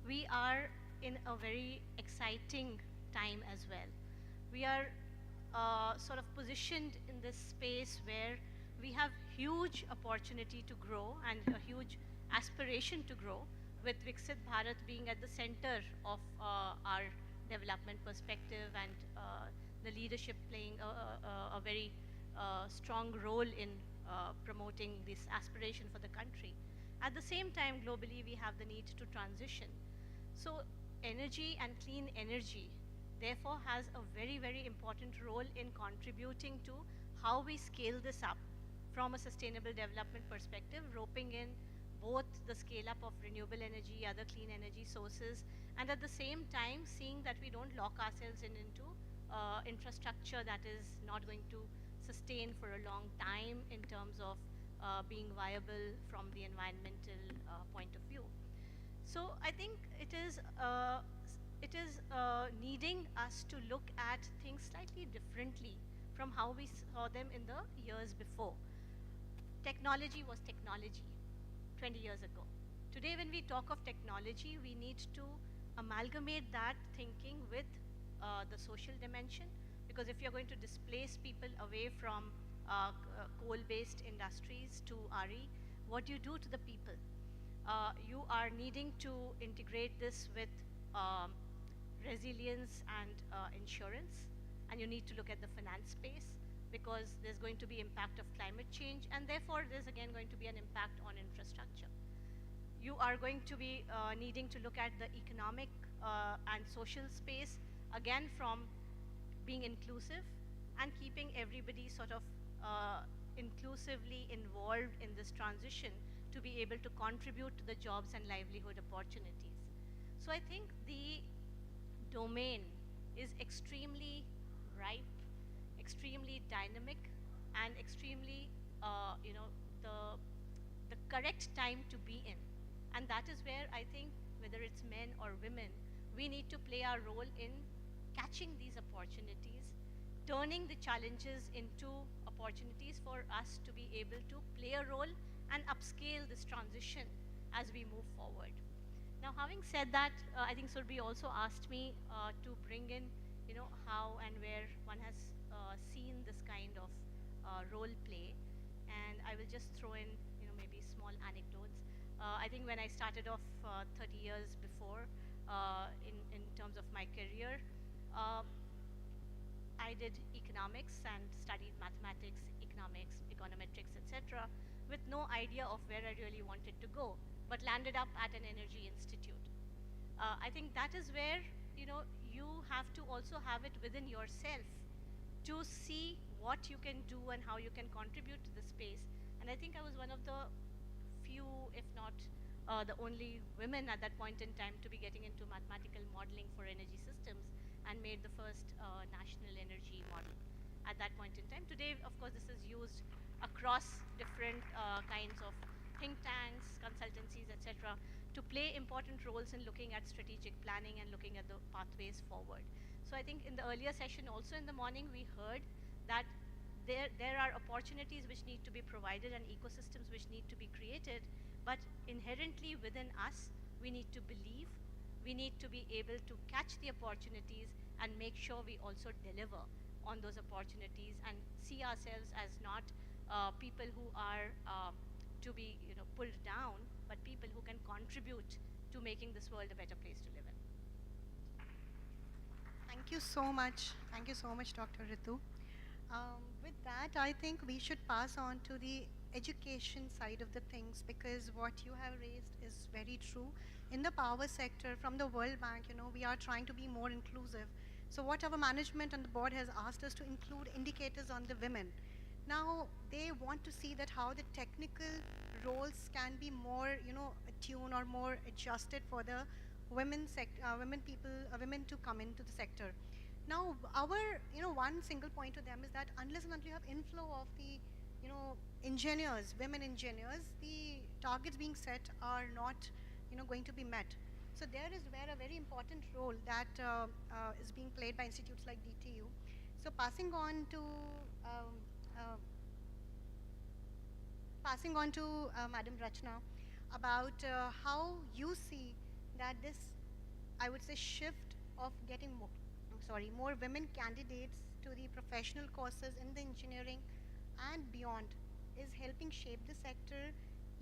S5: we are in a very exciting time as well. We are sort of positioned in this space where we have huge opportunity to grow and a huge aspiration to grow, with Viksit Bharat being at the center of our development perspective, and the leadership playing a very strong role in promoting this aspiration for the country. At the same time, globally, we have the need to transition. So energy and clean energy, therefore, has a very, very important role in contributing to how we scale this up from a sustainable development perspective, roping in both the scale up of renewable energy, other clean energy sources, and at the same time seeing that we don't lock ourselves into infrastructure that is not going to sustain for a long time in terms of being viable from the environmental point of view. So I think it is needing us to look at things slightly differently from how we saw them in the years before. Technology was technology 20 years ago. Today, when we talk of technology, we need to amalgamate that thinking with the social dimension, because if you're going to displace people away from coal-based industries to RE, what do you do to the people? You are needing to integrate this with resilience and insurance, and you need to look at the finance space, because there's going to be impact of climate change, and therefore there's again going to be an impact on infrastructure. You are going to be needing to look at the economic and social space, again from being inclusive and keeping everybody sort of inclusively involved in this transition to be able to contribute to the jobs and livelihood opportunities. So I think the domain is extremely ripe, extremely dynamic, and extremely, you know, the correct time to be in. And that is where I think, whether it's men or women, we need to play our role in catching these opportunities, turning the challenges into opportunities for us to be able to play a role and upscale this transition as we move forward. Now, having said that, I think Surbhi also asked me to bring in how and where one has seen this kind of role play. And I will just throw in, maybe small anecdotes. I think when I started off 30 years before, in terms of my career, I did economics and studied mathematics, economics, econometrics, etc., with no idea of where I really wanted to go, but landed up at an energy institute. I think that is where, you have to also have it within yourself to see what you can do and how you can contribute to the space. And I think I was one of the few, if not the only women at that point in time to be getting into mathematical modeling for energy systems, and made the first national energy model at that point in time. Today, of course, this is used across different kinds of think tanks, consultancies, etc., to play important roles in looking at strategic planning and looking at the pathways forward. So I think in the earlier session, also in the morning, we heard that there are opportunities which need to be provided and ecosystems which need to be created, but inherently within us, we need to believe, we need to be able to catch the opportunities and make sure we also deliver on those opportunities and see ourselves as not people who are to be pulled down, but people who can contribute to making this world a better place to live in.
S3: Thank you so much. Thank you so much, Dr. Ritu. With that, I think we should pass on to the education side of the things, because what you have raised is very true. In the power sector, from the World Bank, we are trying to be more inclusive. So what our management and the board has asked us to include indicators on the women. Now, they want to see that how the technical roles can be more, attuned or more adjusted for the women to come into the sector. Now, our, one single point to them is that unless and until you have inflow of the, engineers, women engineers, the targets being set are not, going to be met. So there is where a very important role that is being played by institutes like DTU. So passing on to Madam Rachna about how you see that this, I would say, shift of getting more women candidates to the professional courses in the engineering and beyond is helping shape the sector.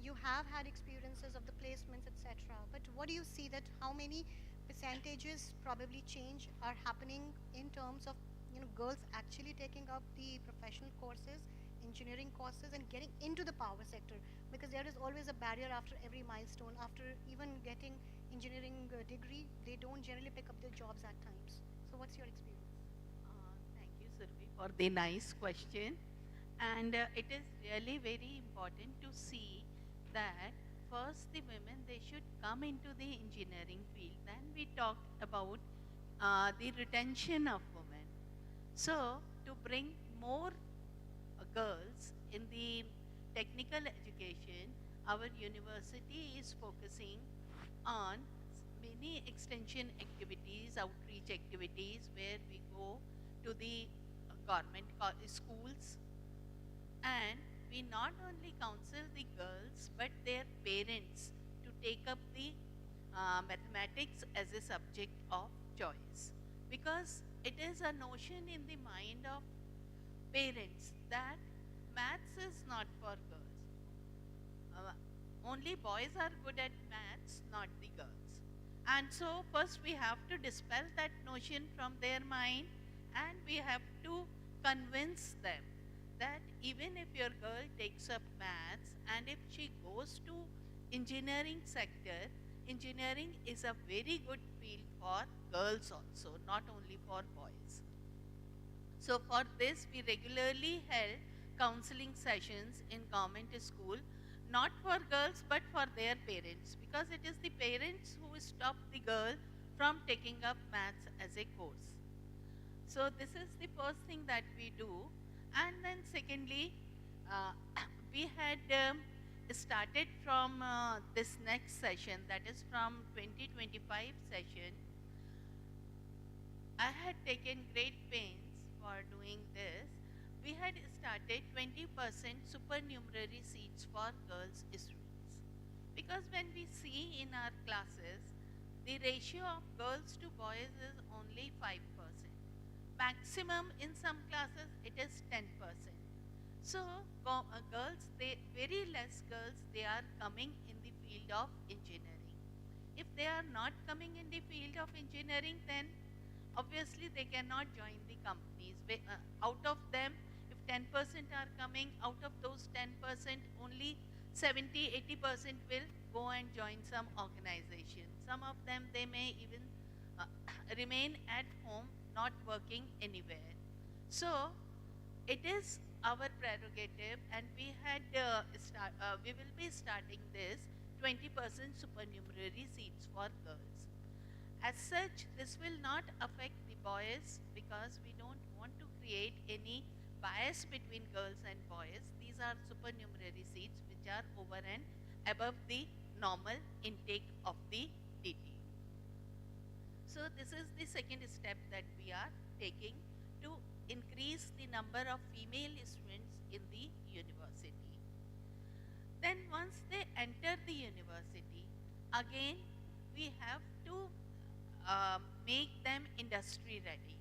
S3: You have had experiences of the placements, etc. But what do you see that how many percentages probably change are happening in terms of girls actually taking up the professional courses, engineering courses, and getting into the power sector? Because there is always a barrier after every milestone. After even getting engineering degree, they don't generally pick up their jobs at times. So what's your experience?
S6: Thank you, Survi, for the nice question. And it is really very important to see that first the women, they should come into the engineering field. Then we talked about the retention of women. So to bring more girls in the technical education, our university is focusing on many extension activities, outreach activities, where we go to the government schools, and we not only counsel the girls but their parents to take up the mathematics as a subject of choice, because it is a notion in the mind of parents that maths is not for girls. Only boys are good at maths, not the girls. And so first we have to dispel that notion from their mind, and we have to convince them that even if your girl takes up maths and if she goes to engineering sector, engineering is a very good field for girls also, not only for boys. So for this, we regularly held counseling sessions in government school, not for girls but for their parents, because it is the parents who stop the girl from taking up maths as a course. So this is the first thing that we do. And then secondly, we had started from this next session, that is from 2025 session. I had taken great pains for doing this. We had started 20% supernumerary seats for girls students. Because when we see in our classes, the ratio of girls to boys is only 5%. maximum in some classes it is 10%. So girls, very less girls, they are coming in the field of engineering. If they are not coming in the field of engineering, then obviously they cannot join the companies. Out of them, if 10% are coming, out of those 10%, only 70-80% will go and join some organization. Some of them, they may even remain at home, not working anywhere. So it is our prerogative, and we will be starting this 20% supernumerary seats for girls. As such, this will not affect the boys because we don't want to create any bias between girls and boys. These are supernumerary seats which are over and above the normal intake of the DTU. So this is the second step that we are taking to increase the number of female students in the university. Then once they enter the university, again we have to make them industry ready.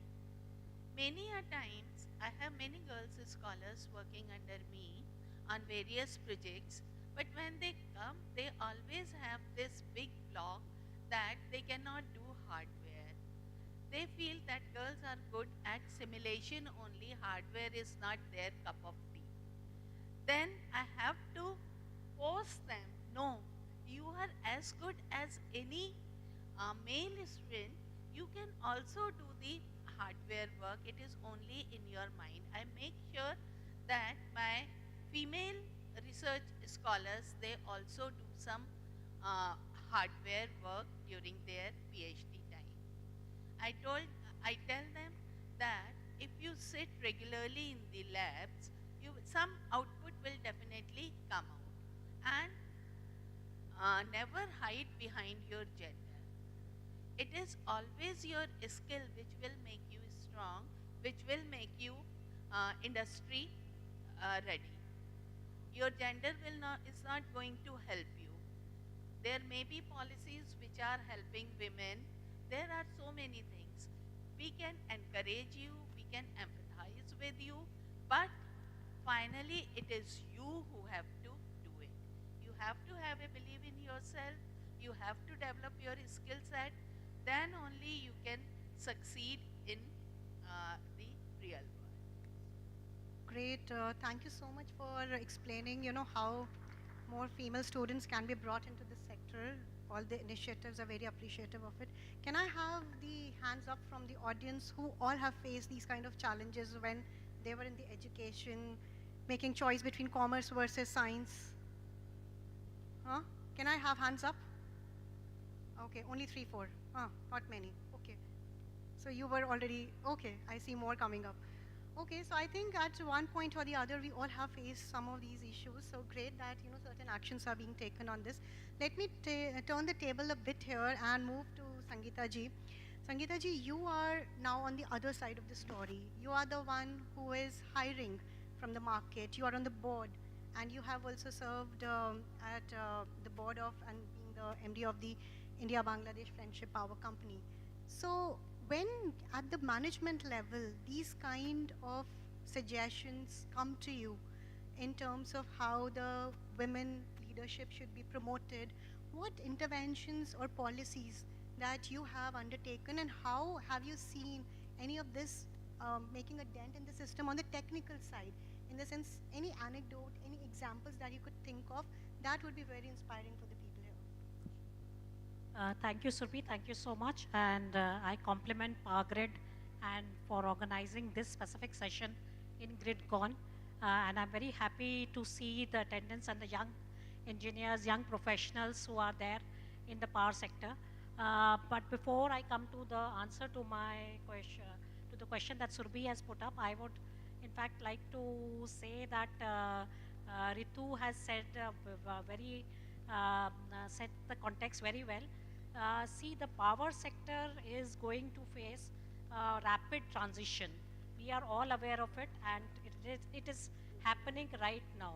S6: Many a times, I have many girls scholars working under me on various projects, but when they come, they always have this big block that they cannot do hardware. They feel that girls are good at simulation only, hardware is not their cup of tea. Then I have to force them, no, you are as good as any male student, you can also do the hardware work, it is only in your mind. I make sure that my female research scholars, they also do some hardware work during their PhD time. I tell them that if you sit regularly in the labs, some output will definitely come out. And never hide behind your gender. It is always your skill which will make you strong, which will make you industry ready. Your gender is not going to help you. There may be policies which are helping women. There are so many things. We can encourage you, we can empathize with you, but finally it is you who have to do it. You have to have a belief in yourself, you have to develop your skill set, then only you can succeed in the real world.
S3: Great. Thank you so much for explaining, how more female students can be brought into this sector. All the initiatives are very appreciative of it. Can I have the hands up from the audience who all have faced these kind of challenges when they were in the education, making choice between commerce versus science? Huh? Can I have hands up? Okay, only 3, 4. Not many. Okay. So you were already, okay, I see more coming up. Okay, so I think at one point or the other, we all have faced some of these issues. So great that, certain actions are being taken on this. Let me turn the table a bit here and move to Sangeeta ji. Sangeeta ji, you are now on the other side of the story. You are the one who is hiring from the market. You are on the board, and you have also served at the board of and being the MD of the India-Bangladesh Friendship Power Company. So when at the management level, these kind of suggestions come to you in terms of how the women leadership should be promoted, what interventions or policies that you have undertaken, and how have you seen any of this making a dent in the system on the technical side? In the sense, any anecdote, any examples that you could think of, that would be very inspiring for the people here.
S7: Thank you, Surbi. Thank you so much. And I compliment PowerGrid and for organizing this specific session in GRIDCON. And I'm very happy to see the attendance and the young engineers, young professionals who are there in the power sector. But before I come to the answer to my question, to the question that Surbi has put up, I would in fact like to say that Ritu has said set the context very well. See, the power sector is going to face rapid transition. We are all aware of it, and it is happening right now.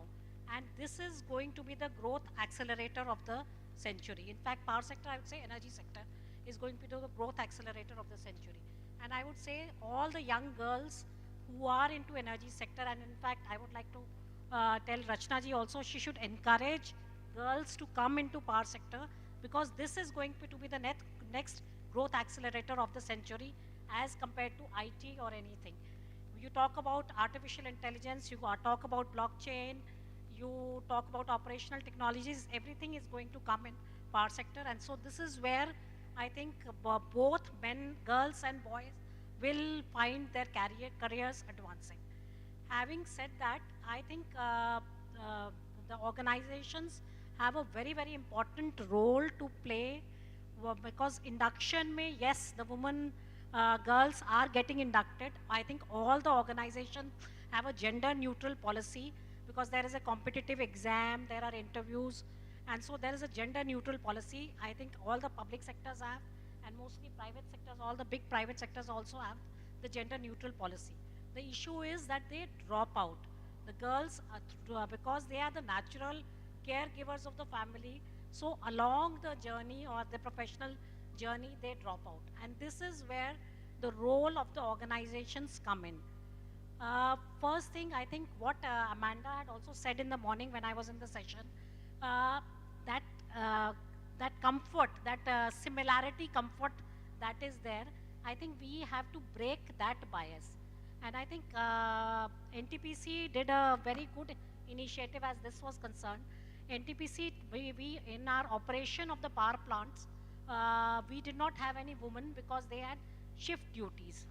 S7: And this is going to be the growth accelerator of the century. In fact, power sector, I would say energy sector, is going to be the growth accelerator of the century. And I would say all the young girls who are into energy sector, and in fact, I would like to tell Rachna ji also, she should encourage girls to come into power sector, because this is going to be the next growth accelerator of the century as compared to IT or anything. You talk about artificial intelligence, you talk about blockchain, you talk about operational technologies, everything is going to come in power sector. And so this is where I think both men, girls and boys will find their careers advancing. Having said that, I think the organizations have a very, very important role to play, because induction may, yes, the women, girls are getting inducted. I think all the organizations have a gender neutral policy, because there is a competitive exam, there are interviews, and so there is a gender neutral policy. I think all the public sectors have, and mostly private sectors, all the big private sectors also have the gender neutral policy. The issue is that they drop out. The girls, because they are the natural caregivers of the family, so along the journey or the professional journey, they drop out. And this is where the role of the organizations come in. First thing, I think what Amanda had also said in the morning when I was in the session, that comfort, that similarity comfort that is there, I think we have to break that bias. And I think NTPC did a very good initiative as this was concerned. NTPC, we in our operation of the power plants, we did not have any women because they had shift duties.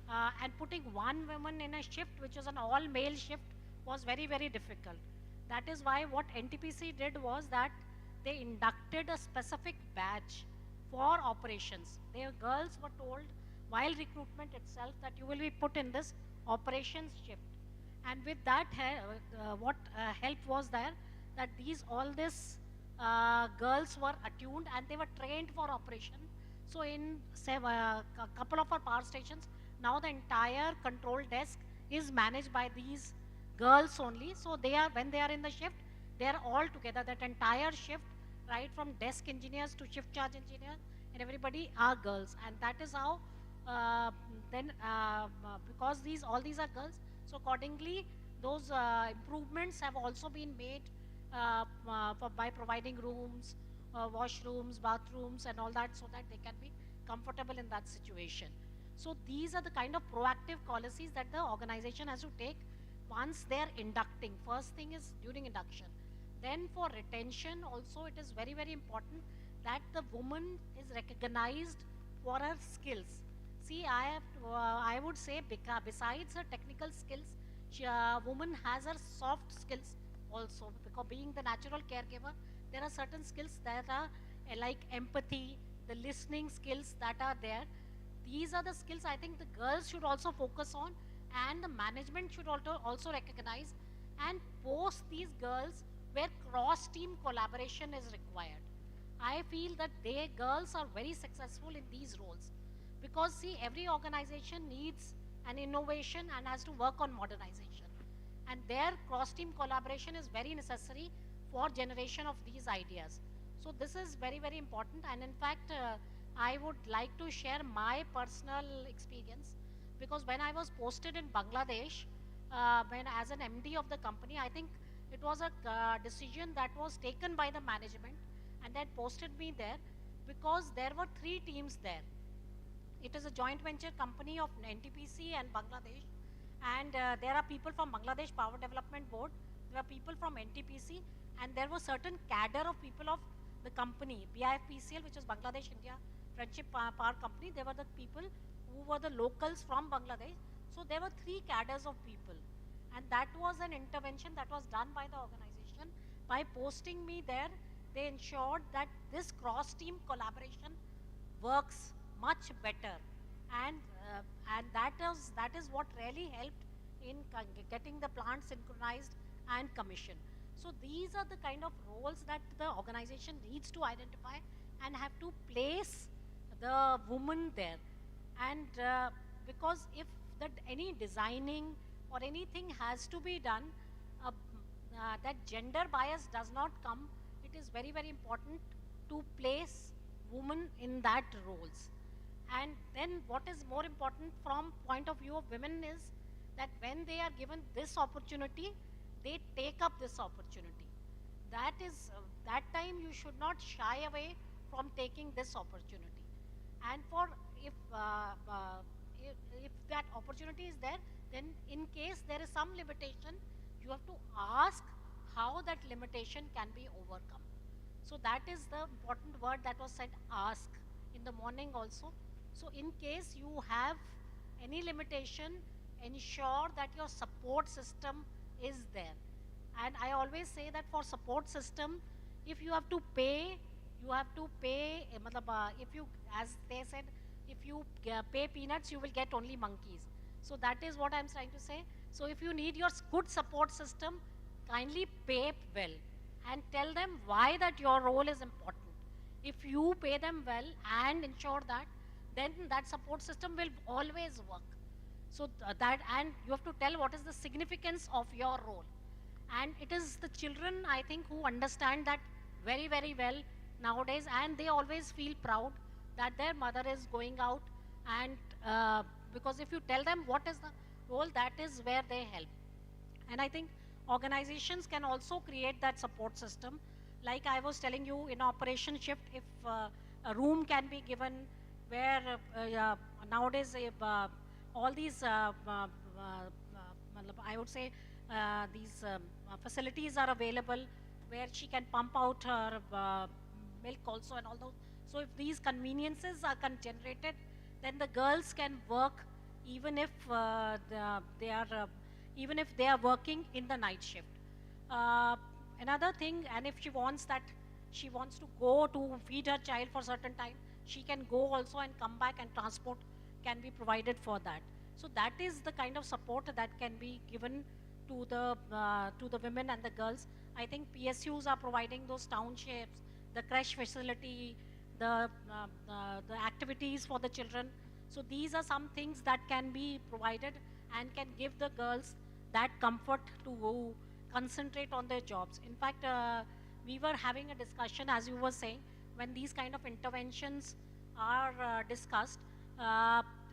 S7: And putting one woman in a shift, which was an all-male shift, was very, very difficult. That is why what NTPC did was that they inducted a specific batch for operations. Their girls were told while recruitment itself that you will be put in this operations shift. And with that, what help was there, that all these girls were attuned and they were trained for operation. So in a couple of our power stations, now the entire control desk is managed by these girls only. So they are, when they are in the shift, they are all together. That entire shift, right from desk engineers to shift charge engineers, and everybody are girls. And that is how because all these are girls, so accordingly those improvements have also been made by providing rooms, washrooms, bathrooms and all that, so that they can be comfortable in that situation. So these are the kind of proactive policies that the organization has to take once they are inducting. First thing is during induction. Then for retention also, it is very, very important that the woman is recognized for her skills. See, I would say besides her technical skills, woman has her soft skills also, because being the natural caregiver, there are certain skills that are like empathy, the listening skills that are there. These are the skills I think the girls should also focus on, and the management should also recognize and post these girls where cross-team collaboration is required. I feel that girls are very successful in these roles, because see, every organization needs an innovation and has to work on modernization, and their cross-team collaboration is very necessary for generation of these ideas. So this is very, very important. And in fact, I would like to share my personal experience, because when I was posted in Bangladesh, as an MD of the company, I think it was a decision that was taken by the management, and that posted me there because there were 3 teams there. It is a joint venture company of NTPC and Bangladesh, and there are people from Bangladesh Power Development Board, there are people from NTPC, and there were certain cadre of people of the company, BIFPCL, which is Bangladesh India Friendship Power Company. They were the people who were the locals from Bangladesh. So there were 3 cadres of people, and that was an intervention that was done by the organization. By posting me there, they ensured that this cross-team collaboration works much better, and that is what really helped in getting the plant synchronized and commissioned. So these are the kind of roles that the organization needs to identify and have to place the woman there. And because if any designing or anything has to be done, that gender bias does not come, it is very, very important to place women in that roles. And then what is more important from point of view of women is that when they are given this opportunity, they take up this opportunity. That is, that time you should not shy away from taking this opportunity. And for if, if that opportunity is there, then in case there is some limitation, you have to ask how that limitation can be overcome. So that is the important word that was said, ask, in the morning also. So in case you have any limitation, ensure that your support system is there. And I always say that for support system, if you have to pay, you have to pay, if you, as they said, if you pay peanuts, you will get only monkeys. So that is what I'm trying to say. So if you need your good support system, kindly pay well and tell them why that your role is important. If you pay them well and ensure that, then that support system will always work. So that, and you have to tell what is the significance of your role. And it is the children, I think, who understand that very, very well nowadays, and they always feel proud that their mother is going out, and because if you tell them what is the role, that is where they help. And I think organizations can also create that support system. Like I was telling you, in Operation Shift, if a room can be given where nowadays all these, I would say, these facilities are available where she can pump out her milk also and all those. So if these conveniences are generated, then the girls can work even if they are working in the night shift. Another thing, and if she wants to go to feed her child for a certain time, she can go also and come back, and transport can be provided for that. So that is the kind of support that can be given to the women and the girls. I think PSUs are providing those townships, the creche facility, the activities for the children. So these are some things that can be provided and can give the girls that comfort to concentrate on their jobs. In fact, we were having a discussion, as you were saying, when these kind of interventions are discussed.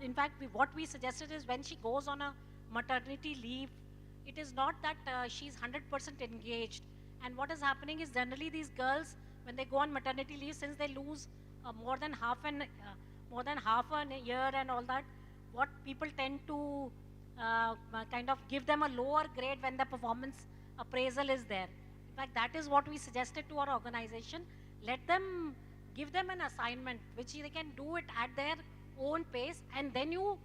S7: In fact, what we suggested is when she goes on a maternity leave, it is not that she's 100% engaged. And what is happening is generally these girls, when they go on maternity leave, since they lose more than half a year and all that, what people tend to kind of give them a lower grade when the performance appraisal is there. In fact, that is what we suggested to our organization. Give them an assignment, which they can do it at their own pace, and then you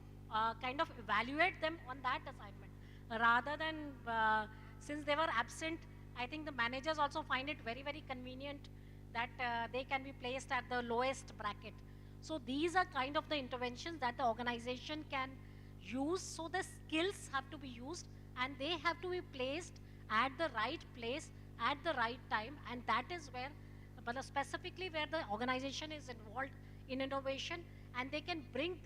S7: kind of evaluate them on that assignment. Rather than, since they were absent, I think the managers also find it very, very convenient that they can be placed at the lowest bracket. So these are kind of the interventions that the organization can use. So the skills have to be used, and they have to be placed at the right place at the right time, and that is where, but specifically where the organization is involved in innovation, and they can bring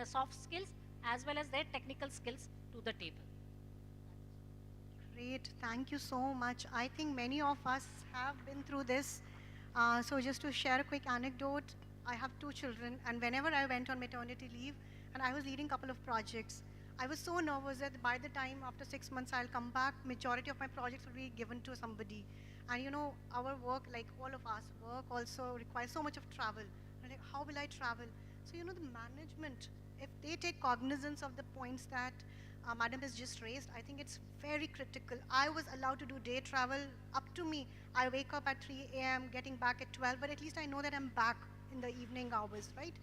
S7: soft skills as well as their technical skills to the table.
S3: Great, thank you so much. I think many of us have been through this. So just to share a quick anecdote, I have 2 children, and whenever I went on maternity leave and I was leading a couple of projects, I was so nervous that by the time after 6 months I'll come back, majority of my projects will be given to somebody. And you know, our work, like all of us, work also requires so much of travel. And like, how will I travel? So you know, the management, if they take cognizance of the points that Madam has just raised, I think it's very critical. I was allowed to do day travel up to me. I wake up at 3 a.m., getting back at 12, but at least I know that I'm back in the evening hours, right?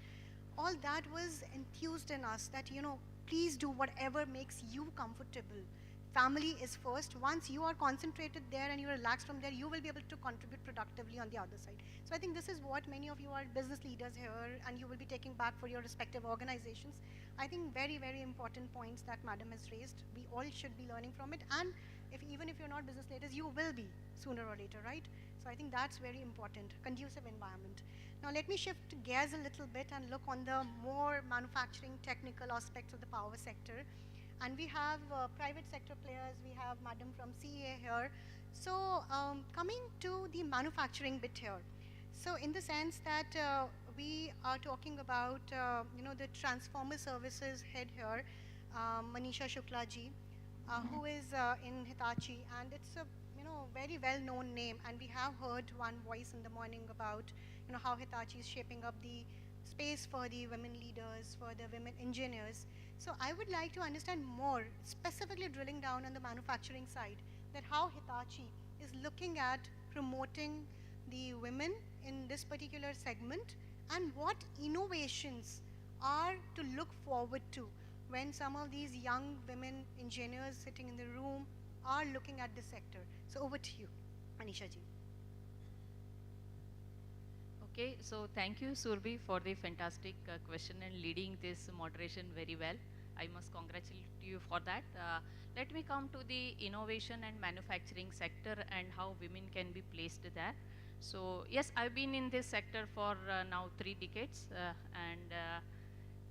S3: All that was enthused in us that, you know, please do whatever makes you comfortable. Family is first. Once you are concentrated there and you relax from there, you will be able to contribute productively on the other side. So I think this is what many of you are business leaders here, and you will be taking back for your respective organizations. I think very, very important points that Madam has raised. We all should be learning from it, and even if you're not business leaders, you will be sooner or later, right? So I think that's very important, conducive environment. Now let me shift gears a little bit and look on the more manufacturing technical aspects of the power sector. And we have private sector players, we have Madam from CEA here. So coming to the manufacturing bit here. So in the sense that we are talking about, the transformer services head here, Manisha Shukla ji, who is in Hitachi, and it's a very well-known name. And we have heard one voice in the morning about how Hitachi is shaping up the space for the women leaders, for the women engineers. So I would like to understand more, specifically drilling down on the manufacturing side, that how Hitachi is looking at promoting the women in this particular segment, and what innovations are to look forward to when some of these young women engineers sitting in the room are looking at this sector. So over to you, Manisha ji.
S4: Okay, so thank you, Surbi, for the fantastic question and leading this moderation very well. I must congratulate you for that. Let me come to the innovation and manufacturing sector and how women can be placed there. So yes, I've been in this sector for now 3 decades, and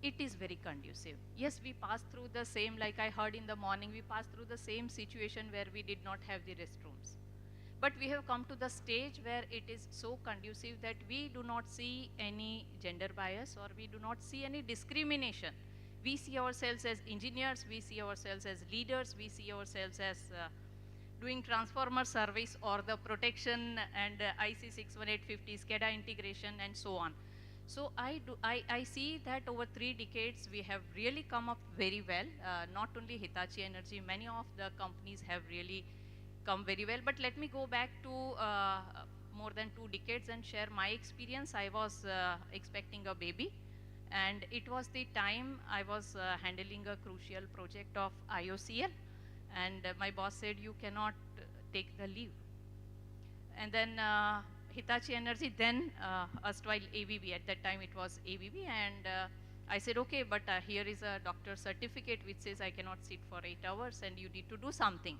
S4: it is very conducive. Yes, we passed through the same, like I heard in the morning, we passed through the same situation where we did not have the restrooms. But we have come to the stage where it is so conducive that we do not see any gender bias, or we do not see any discrimination. We see ourselves as engineers, we see ourselves as leaders, we see ourselves as doing transformer service or the protection and IC 61850 SCADA integration and so on. So I see that over 3 decades we have really come up very well. Not only Hitachi Energy, many of the companies have really come very well. But let me go back to more than 2 decades and share my experience. I was expecting a baby, and it was the time I was handling a crucial project of IOCL, and my boss said, you cannot take the leave. And then Hitachi Energy, then erstwhile ABB, at that time it was ABB, and I said, okay, but here is a doctor's certificate which says I cannot sit for 8 hours and you need to do something.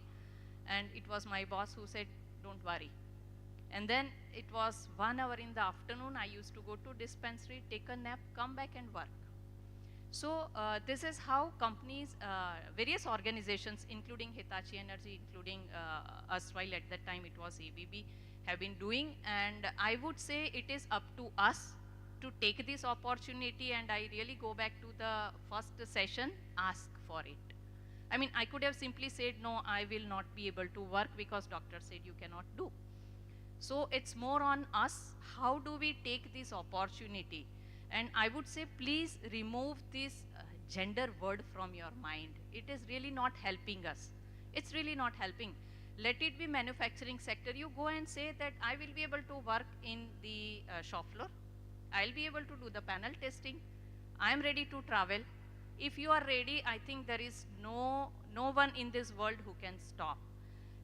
S4: And it was my boss who said, don't worry. And then it was 1 hour in the afternoon, I used to go to dispensary, take a nap, come back and work. So this is how companies, various organizations, including Hitachi Energy, including erstwhile at that time it was ABB, have been doing. And I would say it is up to us to take this opportunity, and I really go back to the first session, ask for it. I mean, I could have simply said, no, I will not be able to work because doctor said you cannot do. So it's more on us, how do we take this opportunity? And I would say, please remove this gender word from your mind. It is really not helping us. It's really not helping. Let it be manufacturing sector. You go and say that I will be able to work in the shop floor. I'll be able to do the panel testing. I'm ready to travel. If you are ready, I think there is no one in this world who can stop.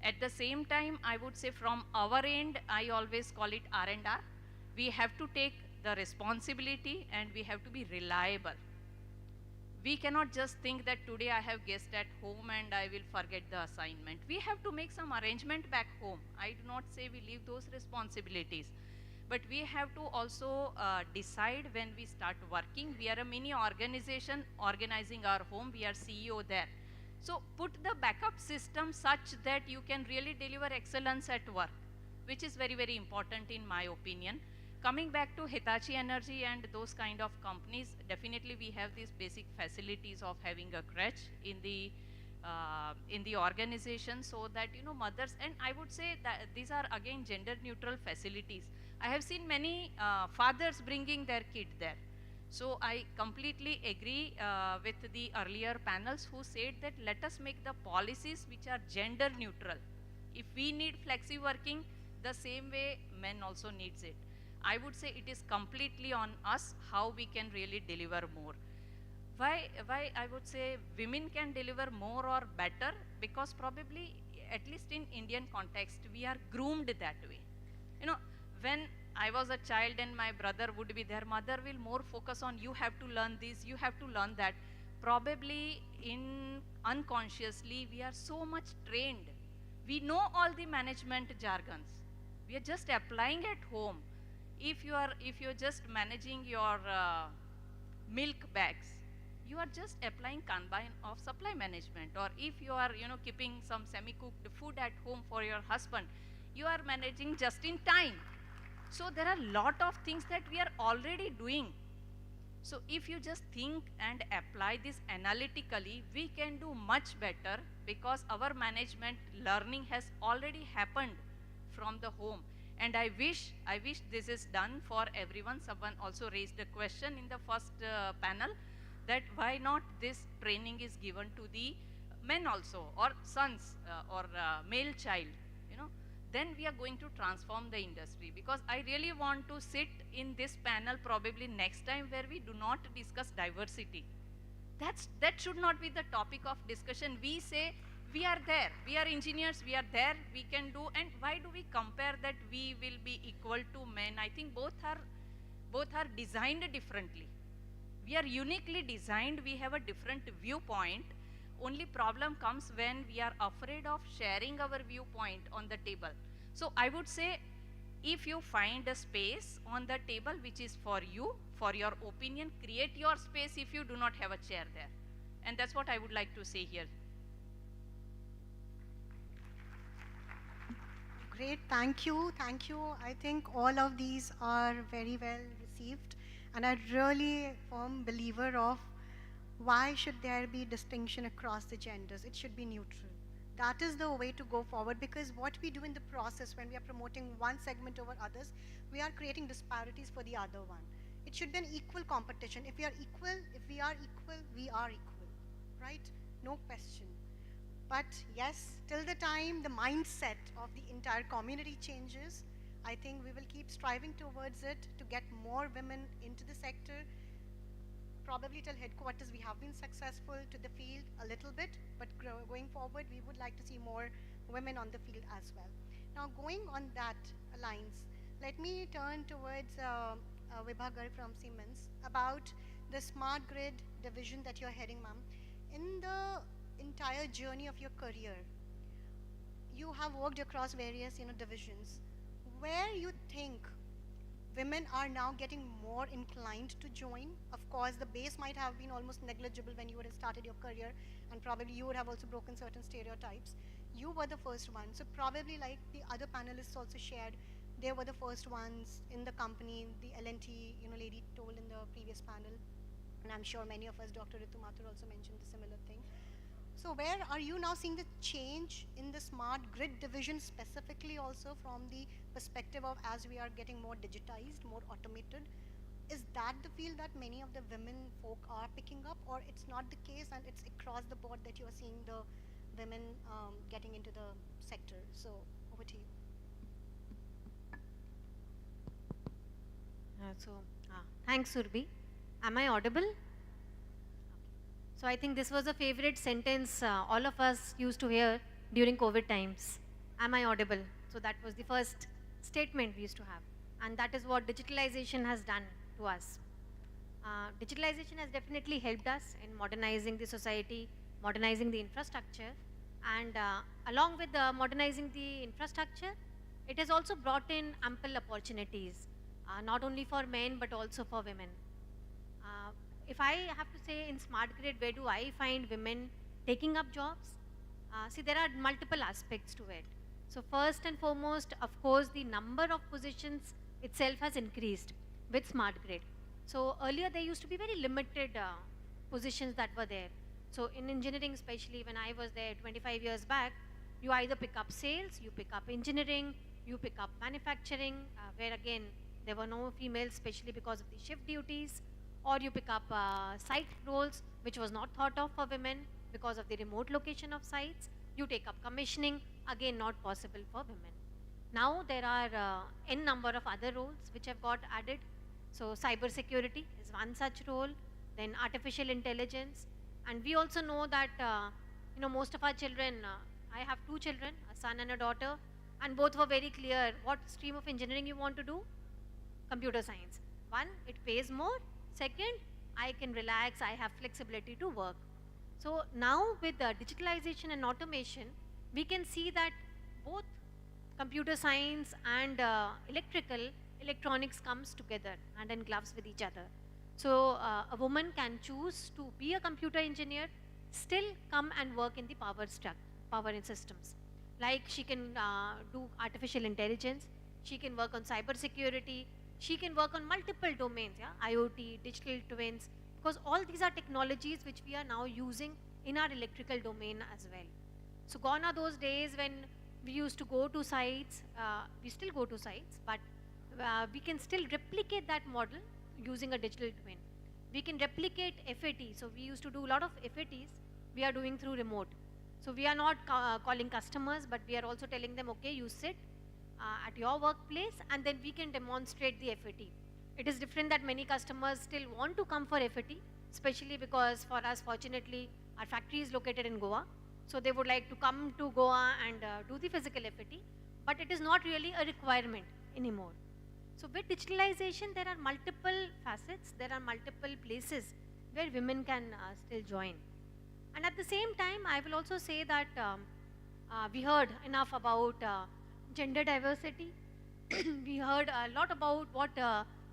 S4: At the same time, I would say from our end, I always call it R&R. We have to take the responsibility and we have to be reliable. We cannot just think that today I have guest at home and I will forget the assignment. We have to make some arrangement back home. I do not say we leave those responsibilities. But we have to also decide when we start working. We are a mini organization organizing our home. We are CEO there. So put the backup system such that you can really deliver excellence at work, which is very, very important in my opinion. Coming back to Hitachi Energy and those kind of companies, definitely we have these basic facilities of having a crèche in the organization, so that mothers, and I would say that these are again gender neutral facilities. I have seen many fathers bringing their kid there. So I completely agree with the earlier panels who said that let us make the policies which are gender neutral. If we need flexi working, the same way men also needs it. I would say it is completely on us how we can really deliver more. Why I would say women can deliver more or better? Because probably, at least in Indian context, we are groomed that way. When I was a child and my brother would be there, mother will more focus on you have to learn this, you have to learn that. Probably unconsciously, we are so much trained. We know all the management jargons. We are just applying at home. If you're just managing your milk bags, you are just applying Kanban of supply management. Or if you are keeping some semi-cooked food at home for your husband, you are managing just in time. So there are a lot of things that we are already doing. So if you just think and apply this analytically, we can do much better, because our management learning has already happened from the home. And I wish this is done for everyone. Someone also raised a question in the first panel, that why not this training is given to the men also, or sons, or male child, you know, then we are going to transform the industry. Because I really want to sit in this panel probably next time where we do not discuss diversity. That should not be the topic of discussion. We say we are there, we are engineers, we are there, we can do, and why do we compare that we will be equal to men? I think both are designed differently. We are uniquely designed, we have a different viewpoint. Only problem comes when we are afraid of sharing our viewpoint on the table. So I would say, if you find a space on the table which is for you, for your opinion, create your space if you do not have a chair there. And that's what I would like to say here.
S3: Great, thank you, thank you. I think all of these are very well received, and I'm really a firm believer of why should there be distinction across the genders? It should be neutral. That is the way to go forward, because what we do in the process when we are promoting one segment over others, we are creating disparities for the other one. It should be an equal competition. If we are equal, we are equal, right? No question. But yes, till the time the mindset of the entire community changes, I think we will keep striving towards it to get more women into the sector. Probably till headquarters we have been successful, to the field a little bit, but going forward we would like to see more women on the field as well. Now going on that lines, let me turn towards Vibha Garg from Siemens about the smart grid division that you're heading, ma'am. In the entire journey of your career, you have worked across various divisions. Where you think women are now getting more inclined to join? Of course, the base might have been almost negligible when you would have started your career, and probably you would have also broken certain stereotypes. You were the first one, so probably like the other panelists also shared, they were the first ones in the company, the L&T lady told in the previous panel, and I'm sure many of us, Dr. Ritu Mathur also mentioned the similar thing. So where are you now seeing the change in the smart grid division specifically, also from the perspective of as we are getting more digitized, more automated? Is that the field that many of the women folk are picking up, or it's not the case and it's across the board that you are seeing the women getting into the sector? So over to you.
S8: Thanks, Surbi. Am I audible? So I think this was a favorite sentence all of us used to hear during COVID times. Am I audible? So that was the first statement we used to have. And that is what digitalization has done to us. Digitalization has definitely helped us in modernizing the society, modernizing the infrastructure. And along with modernizing the infrastructure, it has also brought in ample opportunities, not only for men, but also for women. If I have to say in smart grid, where do I find women taking up jobs? See, there are multiple aspects to it. So first and foremost, of course, the number of positions itself has increased with smart grid. So earlier there used to be very limited positions that were there. So in engineering, especially when I was there 25 years back, you either pick up sales, you pick up engineering, you pick up manufacturing, where again, there were no females, especially because of the shift duties, or you pick up site roles, which was not thought of for women because of the remote location of sites. You take up commissioning, again not possible for women. Now there are n number of other roles which have got added. So cyber security is one such role, then artificial intelligence. And we also know that most of our children, I have 2 children, a son and a daughter, and both were very clear what stream of engineering you want to do. Computer science. One, it pays more. Second, I can relax, I have flexibility to work. So now with digitalization and automation, we can see that both computer science and electronics comes together hand in gloves with each other. So a woman can choose to be a computer engineer, still come and work in the power systems. Like she can do artificial intelligence, she can work on cyber security, she can work on multiple domains, yeah, IoT, digital twins, because all these are technologies which we are now using in our electrical domain as well. So gone are those days when we used to go to sites, we still go to sites, but we can still replicate that model using a digital twin. We can replicate FAT, so we used to do a lot of FATs, we are doing through remote. So we are not calling customers, but we are also telling them, okay, you sit at your workplace and then we can demonstrate the FAT. It is different that many customers still want to come for FAT, especially because for us, fortunately, our factory is located in Goa. So they would like to come to Goa and do the physical FAT, but it is not really a requirement anymore. So with digitalization, there are multiple facets, there are multiple places where women can still join. And at the same time, I will also say that we heard enough about gender diversity. We heard a lot about what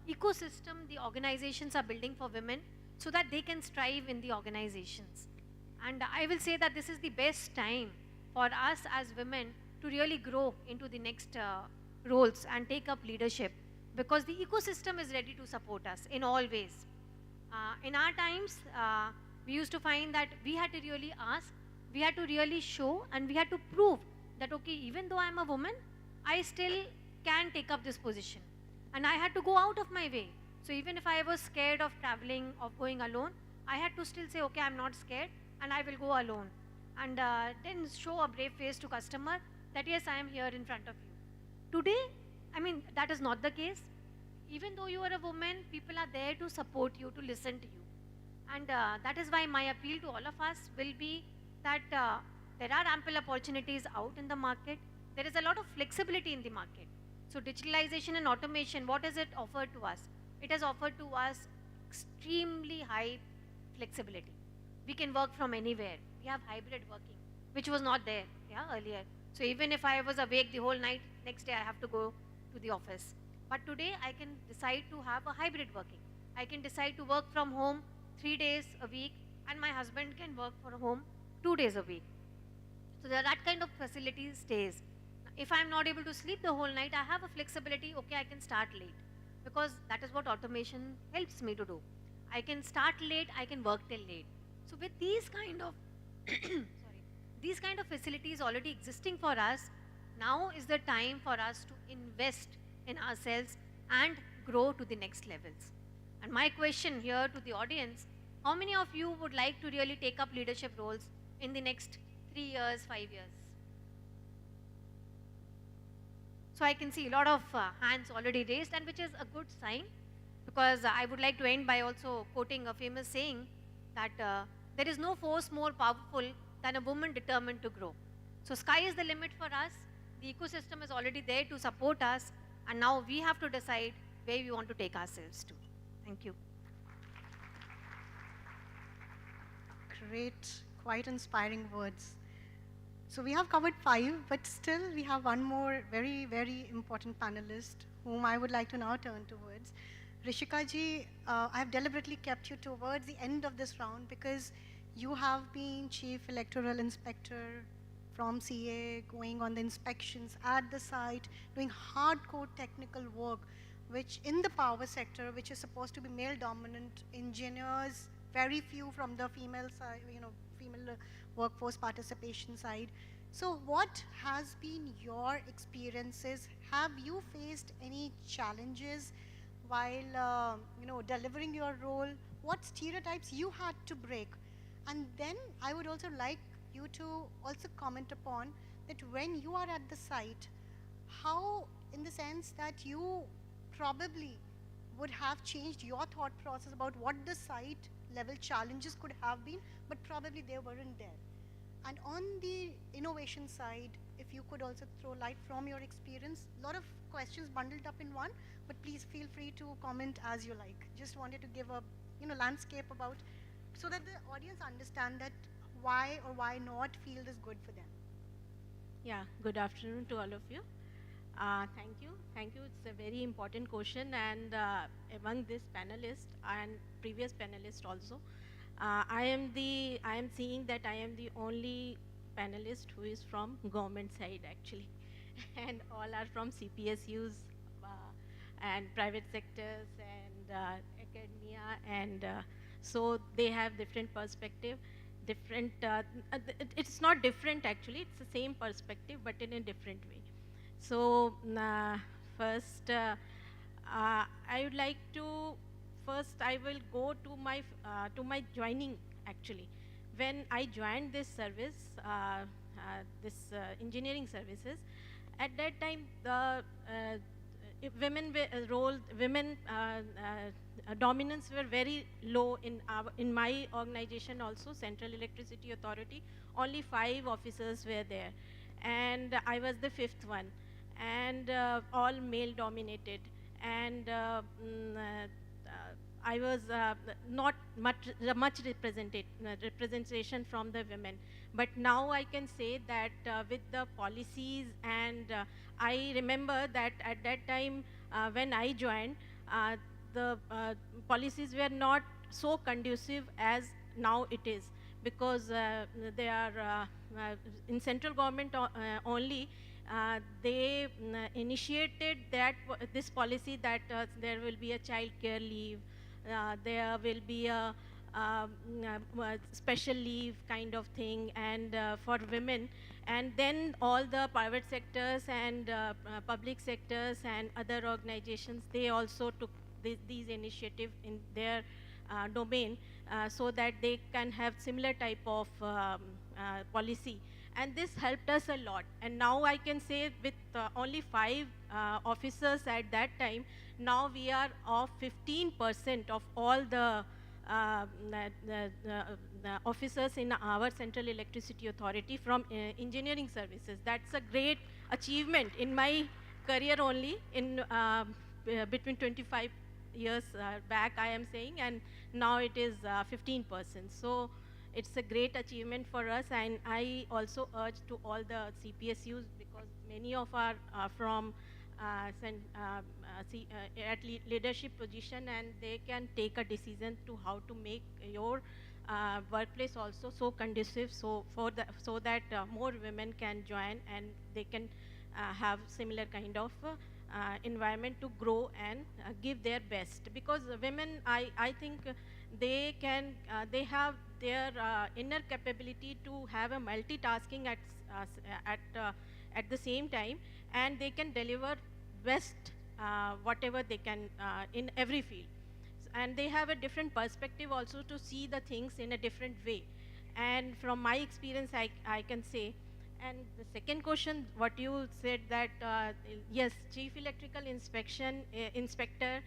S8: ecosystem the organizations are building for women so that they can strive in the organizations. And I will say that this is the best time for us as women to really grow into the next roles and take up leadership, because the ecosystem is ready to support us in all ways. In our times, we used to find that we had to really ask, we had to really show, and we had to prove that, okay, even though I'm a woman, I still can take up this position. And I had to go out of my way. So even if I was scared of traveling, of going alone, I had to still say, okay, I'm not scared, and I will go alone. And then show a brave face to customer that, yes, I am here in front of you. Today, I mean, that is not the case. Even though you are a woman, people are there to support you, to listen to you. And that is why my appeal to all of us will be that there are ample opportunities out in the market. There is a lot of flexibility in the market. So digitalization and automation, what has it offered to us? It has offered to us extremely high flexibility. We can work from anywhere. We have hybrid working, which was not there earlier. So even if I was awake the whole night, next day I have to go to the office. But today I can decide to have a hybrid working. I can decide to work from home 3 days a week, and my husband can work from home 2 days a week. So that kind of facility stays. If I'm not able to sleep the whole night, I have a flexibility, okay, I can start late, because that is what automation helps me to do. I can start late, I can work till late. So with these kind of these kind of facilities already existing for us, now is the time for us to invest in ourselves and grow to the next levels. And my question here to the audience, how many of you would like to really take up leadership roles in the next 3 years, 5 years? So I can see a lot of hands already raised, and which is a good sign, because I would like to end by also quoting a famous saying that there is no force more powerful than a woman determined to grow. So sky is the limit for us. The ecosystem is already there to support us, and now we have to decide where we want to take ourselves to. Thank you.
S3: Great, quite inspiring words. So we have covered 5, but still we have one more very, very important panelist whom I would like to now turn towards. Rishika ji, I have deliberately kept you towards the end of this round because you have been Chief Electoral Inspector from CA, going on the inspections at the site, doing hardcore technical work, which in the power sector, which is supposed to be male dominant, engineers, very few from the female side, female workforce participation side. So what has been your experiences? Have you faced any challenges while delivering your role? What stereotypes you had to break? And then I would also like you to also comment upon that when you are at the site, how, in the sense that you probably would have changed your thought process about what the site level challenges could have been, but probably they weren't there. And on the innovation side, if you could also throw light from your experience, a lot of questions bundled up in one, but please feel free to comment as you like. Just wanted to give a landscape about, so that the audience understand that why or why not field is good for them.
S16: Yeah, good afternoon to all of you. Thank you. It's a very important question, and among this panelist and previous panelist also, I am seeing that I am the only panelist who is from government side actually. and all are from CPSUs and private sectors and academia, and so they have different perspective, different, it's not different actually, it's the same perspective but in a different way. So first, I would like to, first I will go to my joining actually. When I joined this service, engineering services, at that time the women dominance were very low in my organization also, Central Electricity Authority. Only 5 officers were there, and I was the 5th one, and all male dominated, and I was not much representation from the women. But now I can say that with the policies, and I remember that at that time when I joined, the policies were not so conducive as now it is, because they are in central government only. They initiated this policy that there will be a child care leave, there will be a special leave kind of thing, and for women, and then all the private sectors and public sectors and other organizations, they also took these initiatives in their domain, so that they can have similar type of policy, and this helped us a lot. And now I can say with only 5 officers at that time, now we are of 15% of all the officers in our Central Electricity Authority from engineering services. That's a great achievement in my career only, in between 25 years back I am saying, and now it is 15%. So it's a great achievement for us, and I also urge to all the CPSUs, because many of our from at leadership position, and they can take a decision to how to make your workplace also so conducive, so that more women can join, and they can have similar kind of environment to grow and give their best. Because women, I think they can, they have their inner capability to have a multitasking at the same time, and they can deliver best whatever they can in every field. And they have a different perspective also to see the things in a different way. And from my experience, I can say. And the second question, what you said, that yes, Chief Electrical Inspector,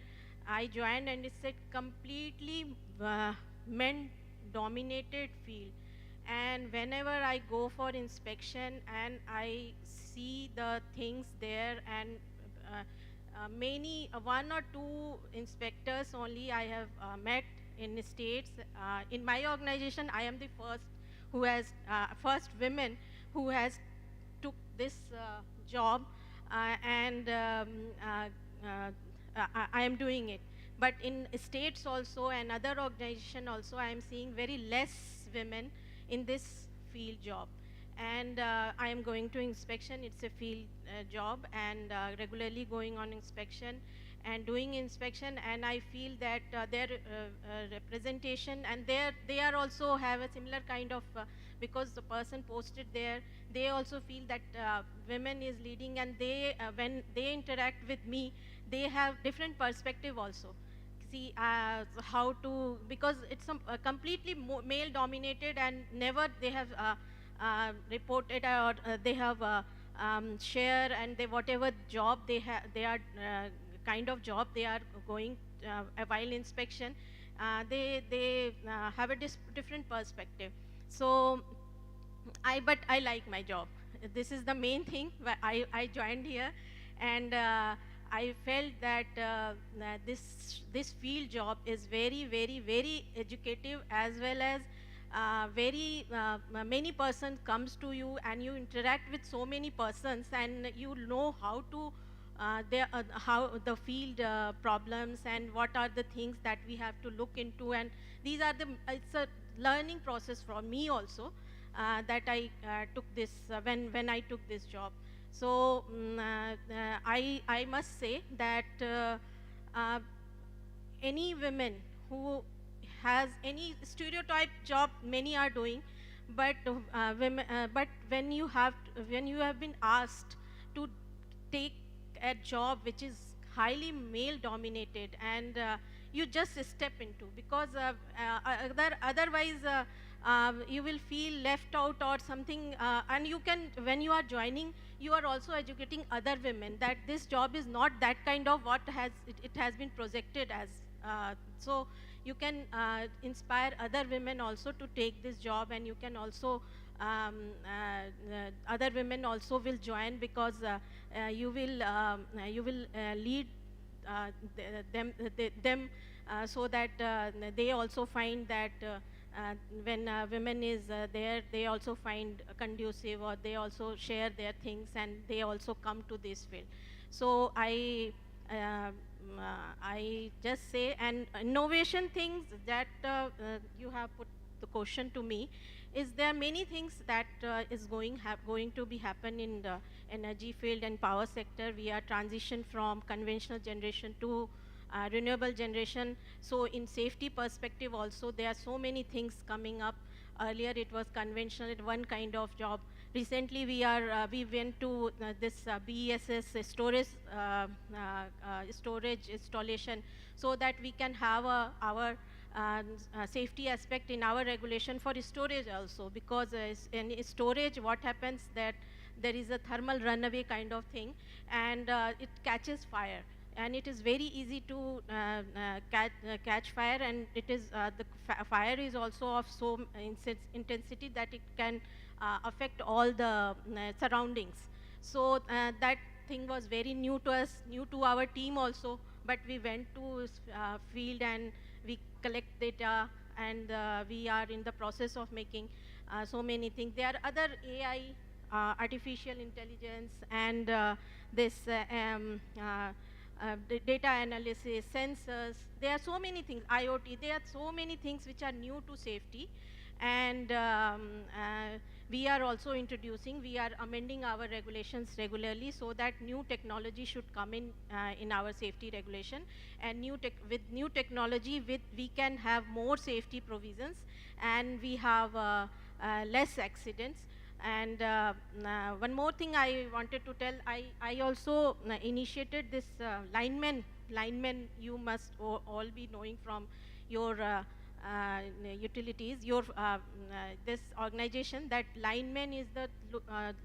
S16: I joined, and it's a completely men-dominated field. And whenever I go for inspection and I see the things there, and one or two inspectors only I have met in the states. In my organization, I am the first who has, first women who has took this job, and I am doing it. But in states also and other organization also, I am seeing very less women in this field job. And I am going to inspection, it's a field job, and regularly going on inspection and doing inspection, and I feel that their representation, and they are also have a similar kind of, because the person posted there, they also feel that women is leading, and they, when they interact with me, they have different perspective also. See how to, because it's completely male dominated, and never they have reported, or they have share, and they whatever job they have, they are kind of job they are going while inspection, they have a different perspective. So but I like my job. This is the main thing where I joined here, and I felt that this field job is very, very, very educative, as well as very many persons comes to you, and you interact with so many persons, and you know how to how the field problems, and what are the things that we have to look into, and these are the, it's a learning process for me also, that I took this when I took this job. So I must say that uh, any women who has any stereotype job, many are doing, but but when you have been asked to take a job which is highly male dominated, and you just step into, because otherwise you will feel left out or something, and you can, when you are joining, you are also educating other women that this job is not that kind of what it has been projected as. So you can inspire other women also to take this job, and you can also other women also will join, because you will lead them so that they also find that when women is there, they also find conducive, or they also share their things, and they also come to this field. So I just say, and innovation things that you have put the question to me, is there many things that is going to be happen in the energy field and power sector. We are transition from conventional generation to renewable generation. So in safety perspective also, there are so many things coming up. Earlier it was conventional, one kind of job. Recently we went to this BESS storage installation, so that we can have our safety aspect in our regulation for storage also, because in storage what happens that there is a thermal runaway kind of thing, and it catches fire, and it is very easy to catch fire, and it is the fire is also of so intensity that it can affect all the surroundings. So that thing was very new to us, new to our team also, but we went to field and we collect data, and we are in the process of making so many things. There are other AI, artificial intelligence, and this data analysis, sensors. There are so many things, IoT. There are so many things which are new to safety, and we are also introducing, we are amending our regulations regularly, so that new technology should come in our safety regulation, and with new technology, we can have more safety provisions, and we have less accidents. And one more thing I wanted to tell, I also initiated this lineman, you must all be knowing from your utilities, your this organization, that lineman is the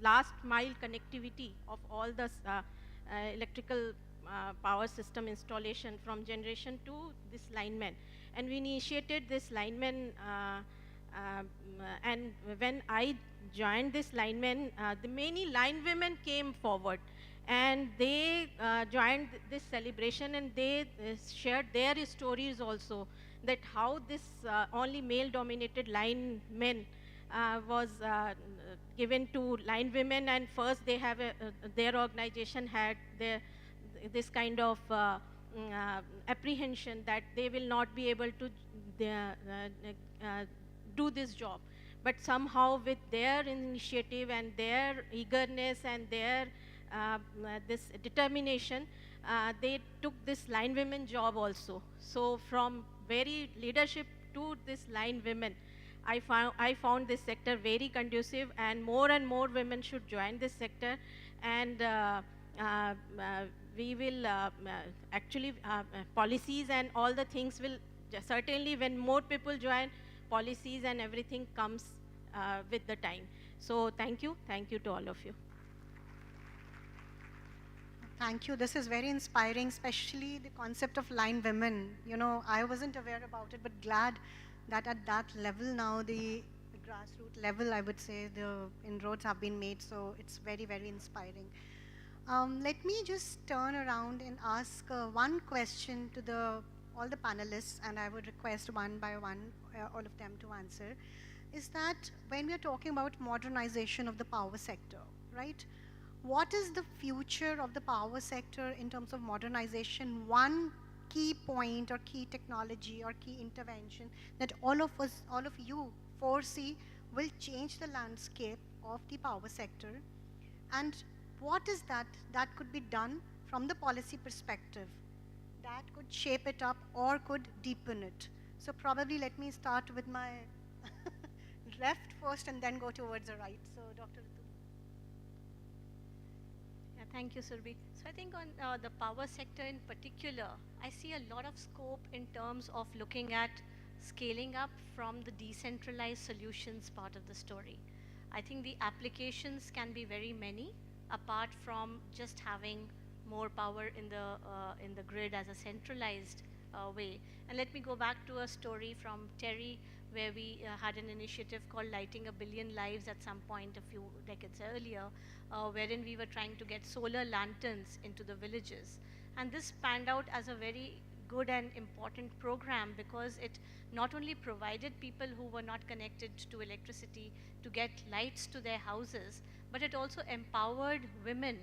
S16: last mile connectivity of all the electrical power system installation from generation to this lineman. And we initiated this lineman, and when I joined this lineman, the many line women came forward, and they joined this celebration, and they shared their stories also, that how this only male dominated line men was given to line women, and first they have their organization had this kind of apprehension that they will not be able to do this job. But somehow with their initiative and their eagerness and their this determination, they took this line women job also. So from very leadership to this line women, I found this sector very conducive, and more women should join this sector. And we will actually policies and all the things will certainly, when more people join, policies and everything comes with the time. So thank you to all of you.
S3: Thank you. This is very inspiring, especially the concept of line women. You know, I wasn't aware about it, but glad that at that level now, the grassroots level, I would say, the inroads have been made. So it's very, very inspiring. Let me just turn around and ask one question to all the panelists, and I would request one by one all of them to answer, is that when we are talking about modernization of the power sector, right? What is the future of the power sector in terms of modernization? One key point or key technology or key intervention that all of you foresee will change the landscape of the power sector. And what is that that could be done from the policy perspective that could shape it up or could deepen it? So probably let me start with my left first and then go towards the right. So Dr. Ritu.
S5: Yeah, thank you, Surbhi. So I think on the power sector in particular, I see a lot of scope in terms of looking at scaling up from the decentralized solutions part of the story. I think the applications can be very many, apart from just having more power in the grid as a centralized way. And let me go back to a story from Terry, where we had an initiative called Lighting a Billion Lives at some point a few decades earlier, wherein we were trying to get solar lanterns into the villages. And this panned out as a very good and important program, because it not only provided people who were not connected to electricity to get lights to their houses, but it also empowered women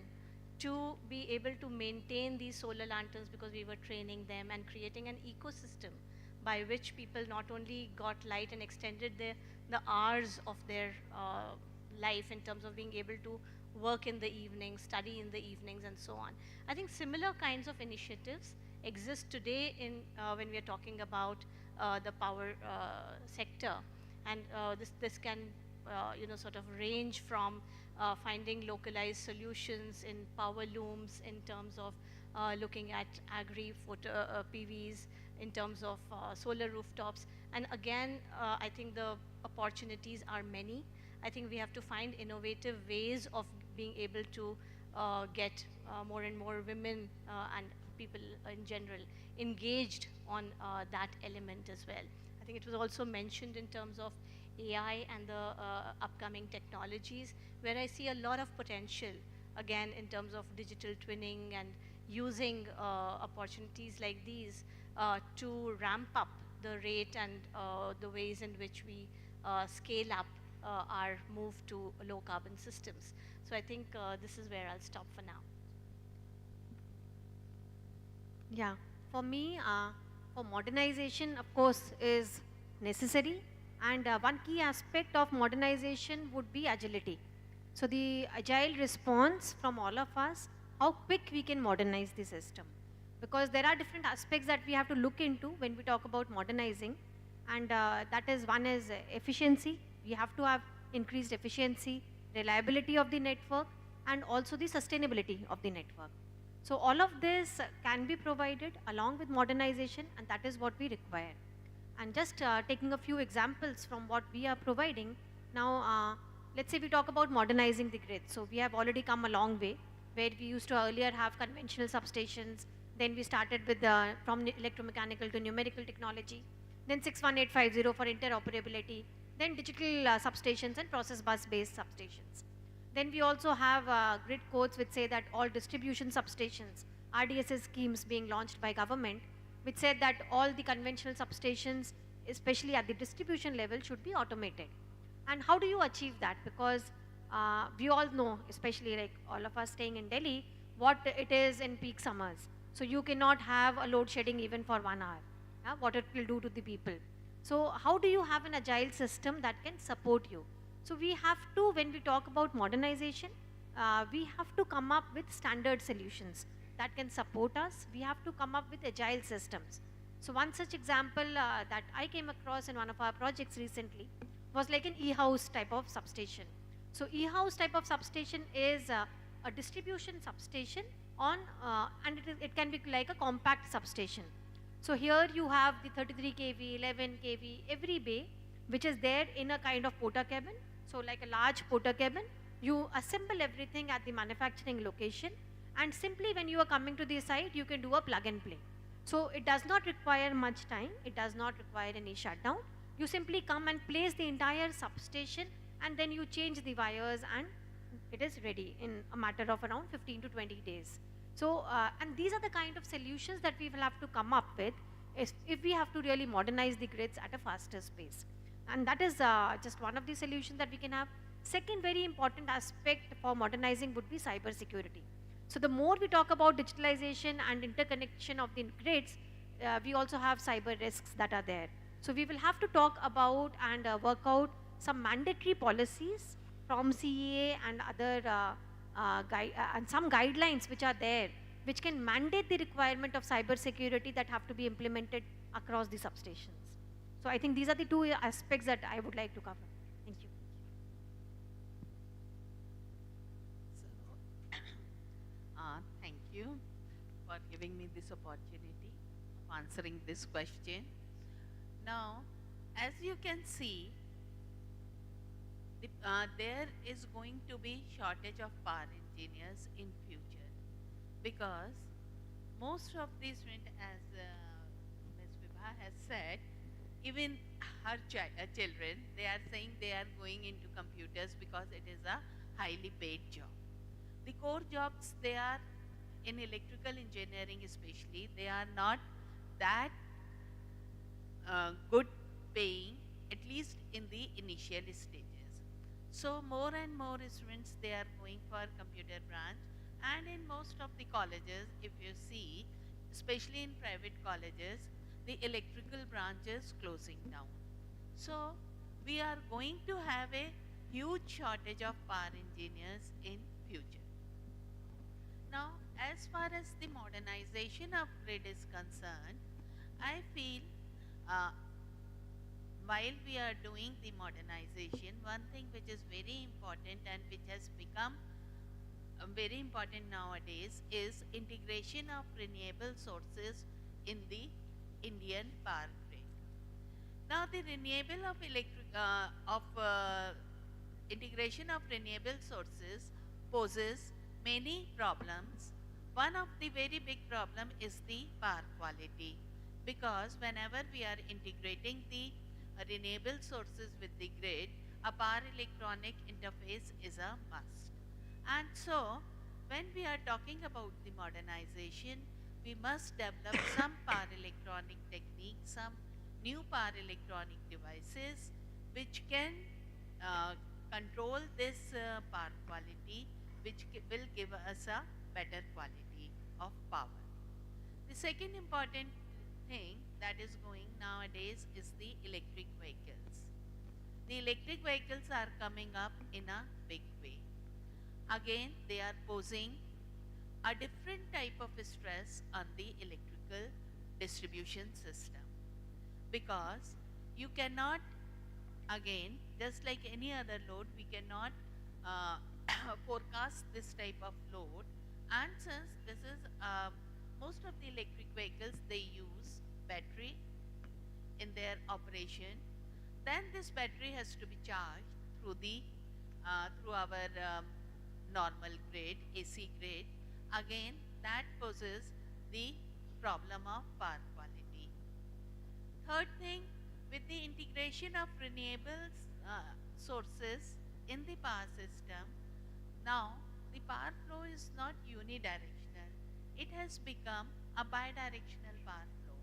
S5: to be able to maintain these solar lanterns, because we were training them and creating an ecosystem by which people not only got light and extended the hours of their life in terms of being able to work in the evenings, study in the evenings, and so on. I think similar kinds of initiatives exist today in when we are talking about the power sector, and this can sort of range from finding localized solutions in power looms, in terms of looking at agri-photo PVs, in terms of solar rooftops. And again, I think the opportunities are many. I think we have to find innovative ways of being able to get more and more women and people in general engaged on that element as well. I think it was also mentioned in terms of AI and the upcoming technologies, where I see a lot of potential, again, in terms of digital twinning and using opportunities like these to ramp up the rate and the ways in which we scale up our move to low carbon systems. So I think this is where I'll stop for now.
S8: Yeah, for me, for modernization, of course, is necessary. And one key aspect of modernization would be agility. So the agile response from all of us, how quick we can modernize the system. Because there are different aspects that we have to look into when we talk about modernizing. And that is, one is efficiency. We have to have increased efficiency, reliability of the network, and also the sustainability of the network. So all of this can be provided along with modernization, and that is what we require. And just taking a few examples from what we are providing. Now, let's say we talk about modernizing the grid. So we have already come a long way, where we used to earlier have conventional substations. Then we started with from electromechanical to numerical technology. Then 61850 for interoperability. Then digital substations and process bus based substations. Then we also have grid codes which say that all distribution substations, RDSS schemes being launched by government, which said that all the conventional substations, especially at the distribution level, should be automated. And how do you achieve that? Because we all know, especially like all of us staying in Delhi, what it is in peak summers. So you cannot have a load shedding even for 1 hour, what it will do to the people. So how do you have an agile system that can support you? So we have to, when we talk about modernization, we have to come up with standard solutions that can support us. We have to come up with agile systems. So one such example that I came across in one of our projects recently was like an e-house type of substation. So e-house type of substation is a distribution substation on, and it can be like a compact substation. So here you have the 33 kV, 11 kV, every bay, which is there in a kind of porter cabin. So like a large porter cabin, you assemble everything at the manufacturing location, and simply when you are coming to the site, you can do a plug and play. So it does not require much time. It does not require any shutdown. You simply come and place the entire substation, and then you change the wires, and it is ready in a matter of around 15 to 20 days. So, and these are the kind of solutions that we will have to come up with if we have to really modernize the grids at a faster pace. And that is just one of the solutions that we can have. Second very important aspect for modernizing would be cyber security. So the more we talk about digitalization and interconnection of the grids, we also have cyber risks that are there. So we will have to talk about and work out some mandatory policies from CEA and other and some guidelines which are there, which can mandate the requirement of cyber security that have to be implemented across the substations. So I think these are the two aspects that I would like to cover. Thank you.
S6: Thank you for giving me this opportunity of answering this question. Now, as you can see, there is going to be shortage of power engineers in future, because most of these students, as Ms. Vibha has said, even her children, they are saying they are going into computers because it is a highly paid job. The core jobs, they are in electrical engineering especially, they are not that good paying, at least in the initial stages. So more and more students, they are going for computer branch, and in most of the colleges, if you see, especially in private colleges, the electrical branch is closing down. So we are going to have a huge shortage of power engineers in future. Now, as far as the modernization of grid is concerned, I feel while we are doing the modernization, one thing which is very important and which has become very important nowadays is integration of renewable sources in the Indian power grid. Now, the renewable of integration of renewable sources poses many problems. One of the very big problem is the power quality, because whenever we are integrating the renewable sources with the grid, a power electronic interface is a must. And so, when we are talking about the modernization, we must develop some power electronic techniques, some new power electronic devices which can control this power quality, which will give us a better quality of power. The second important thing that is going nowadays is the electric vehicles. The electric vehicles are coming up in a big way. Again, they are posing a different type of stress on the electrical distribution system, because you cannot, again, just like any other load, we cannot forecast this type of load. And since this is most of the electric vehicles, they use battery in their operation, then this battery has to be charged through the through our normal grid, AC grid. Again, that poses the problem of power quality. Third thing, with the integration of renewable sources in the power system, now the power flow is not unidirectional. It has become a bidirectional power flow.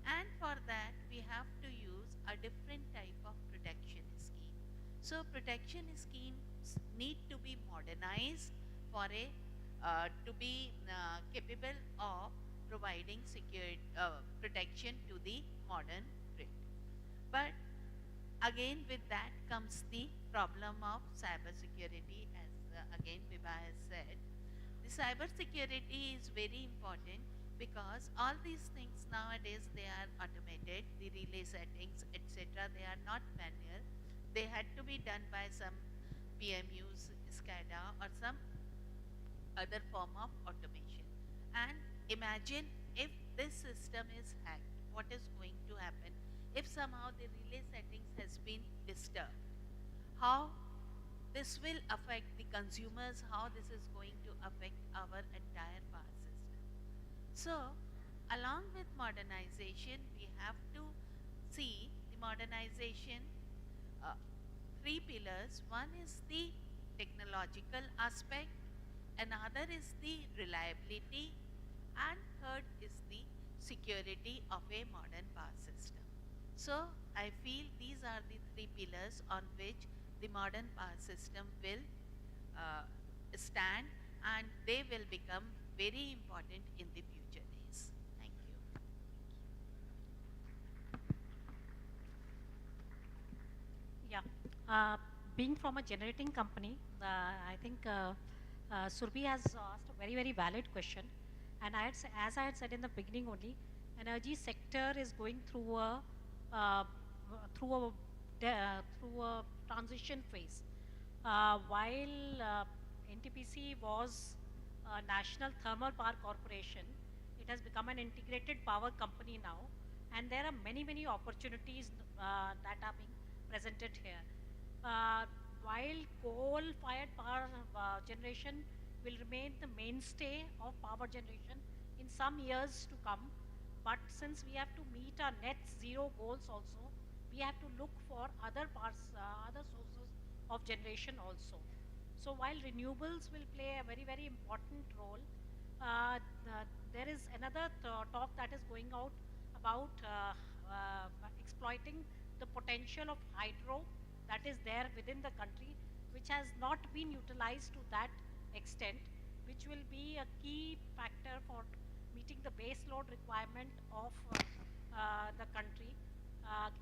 S6: And for that, we have to use a different type of protection scheme. So protection schemes need to be modernized for a to be capable of providing secure protection to the modern grid. But again, with that comes the problem of cyber security, as again Vibha has said. The cyber security is very important, because all these things nowadays, they are automated, the relay settings, etc. They are not manual. They had to be done by some PMUs, SCADA, or some other form of automation. And imagine if this system is hacked, what is going to happen if somehow the relay settings has been disturbed? How this will affect the consumers, how this is going to affect our entire power system. So, along with modernization, we have to see the modernization three pillars. One is the technological aspect, another is the reliability, and third is the security of a modern power system. So I feel these are the three pillars on which the modern power system will stand, and they will become very important in the future days. Thank you.
S7: Yeah. Being from a generating company, I think Surbi has asked a very, very valid question. And as I had said in the beginning only, energy sector is going through uh, through a through a transition phase. While NTPC was a National Thermal Power Corporation, it has become an integrated power company now, and there are many, many opportunities that are being presented here. Uh, while coal-fired power generation will remain the mainstay of power generation in some years to come, but since we have to meet our net zero goals also, we have to look for other other sources of generation also. So while renewables will play a very, very important role, there is another talk that is going out about exploiting the potential of hydro that is there within the country, which has not been utilized to that extent, which will be a key factor for meeting the base load requirement of the country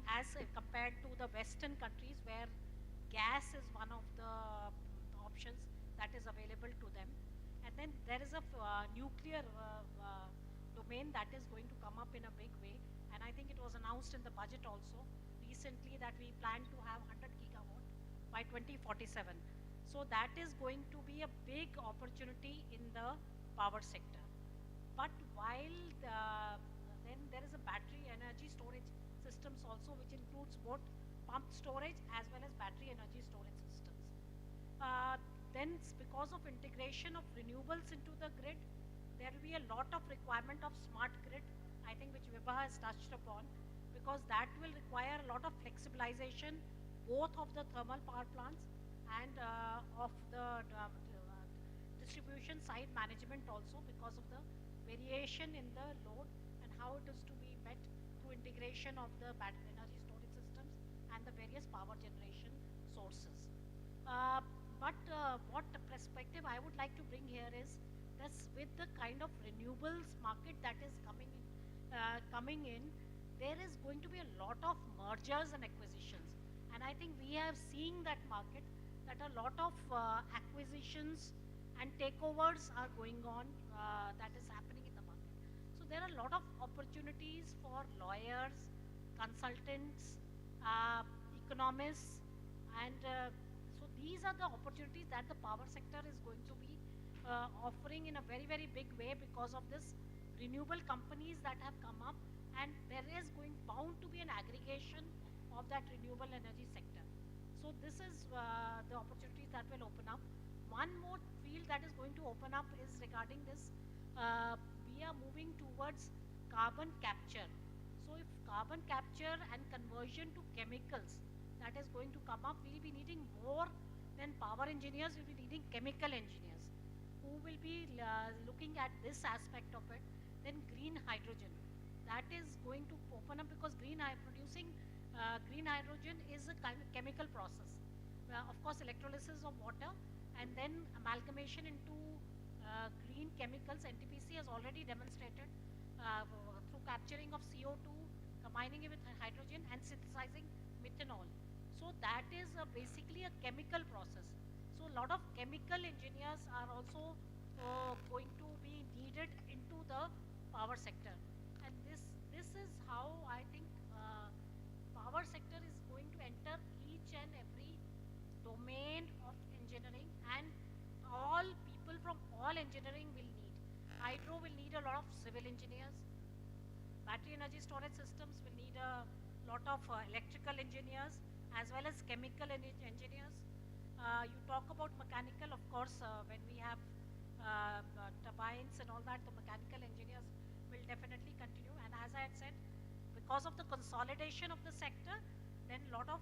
S7: as compared to the Western countries where gas is one of the options that is available to them. And then there is a nuclear domain that is going to come up in a big way. And I think it was announced in the budget also recently that we plan to have 100 gigawatt by 2047. So that is going to be a big opportunity in the power sector. But while then there is a battery energy storage systems also, which includes both pump storage as well as battery energy storage systems. Then because of integration of renewables into the grid, there will be a lot of requirement of smart grid, I think, which Vibha has touched upon, because that will require a lot of flexibilization both of the thermal power plants and of the distribution side management also, because of the variation in the load and how it is to be met through integration of the battery energy storage systems and the various power generation sources. But what perspective I would like to bring here is that with the kind of renewables market that is coming in, there is going to be a lot of mergers and acquisitions. And I think we have seen that market, that a lot of acquisitions and takeovers are going on, that is happening in the market. So there are a lot of opportunities for lawyers, consultants, economists, and so these are the opportunities that the power sector is going to be offering in a very, very big way because of this renewable companies that have come up, and there is bound to be an aggregation of that renewable energy sector. So this is the opportunities that will open up. One more field that is going to open up is regarding this. We are moving towards carbon capture. So if carbon capture and conversion to chemicals that is going to come up, we'll be needing more than power engineers, we'll be needing chemical engineers who will be looking at this aspect of it. Then green hydrogen, that is going to open up, because producing green hydrogen is a kind of chemical process. Of course, electrolysis of water and then amalgamation into green chemicals. NTPC has already demonstrated through capturing of CO2, combining it with hydrogen and synthesizing methanol. So that is basically a chemical process. So a lot of chemical engineers are also going to be needed into the power sector. And this is how I think power sector is going to enter each and every domain of engineering, and all people from all engineering will need. Hydro will need a lot of civil engineers. Battery energy storage systems will need a lot of electrical engineers as well as chemical engineers. You talk about mechanical, of course, when we have turbines and all that, the mechanical engineers will definitely continue. And as I had said, because of the consolidation of the sector, then a lot of,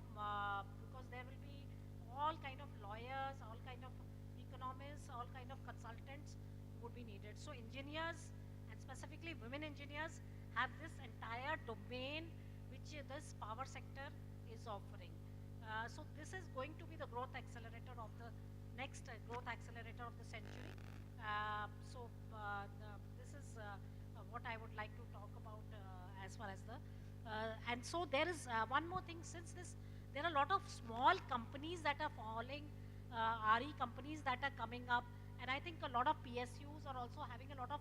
S7: because there will be all kind of lawyers, all kind of economists, all kind of consultants would be needed. So engineers, and specifically women engineers, have this entire domain which this power sector is offering. So this is going to be the growth accelerator of the next growth accelerator of the century. This is what I would like to talk about as far as the and so there is one more thing. Since there are a lot of small companies that are falling, RE companies that are coming up, And I think a lot of PSUs are also having a lot of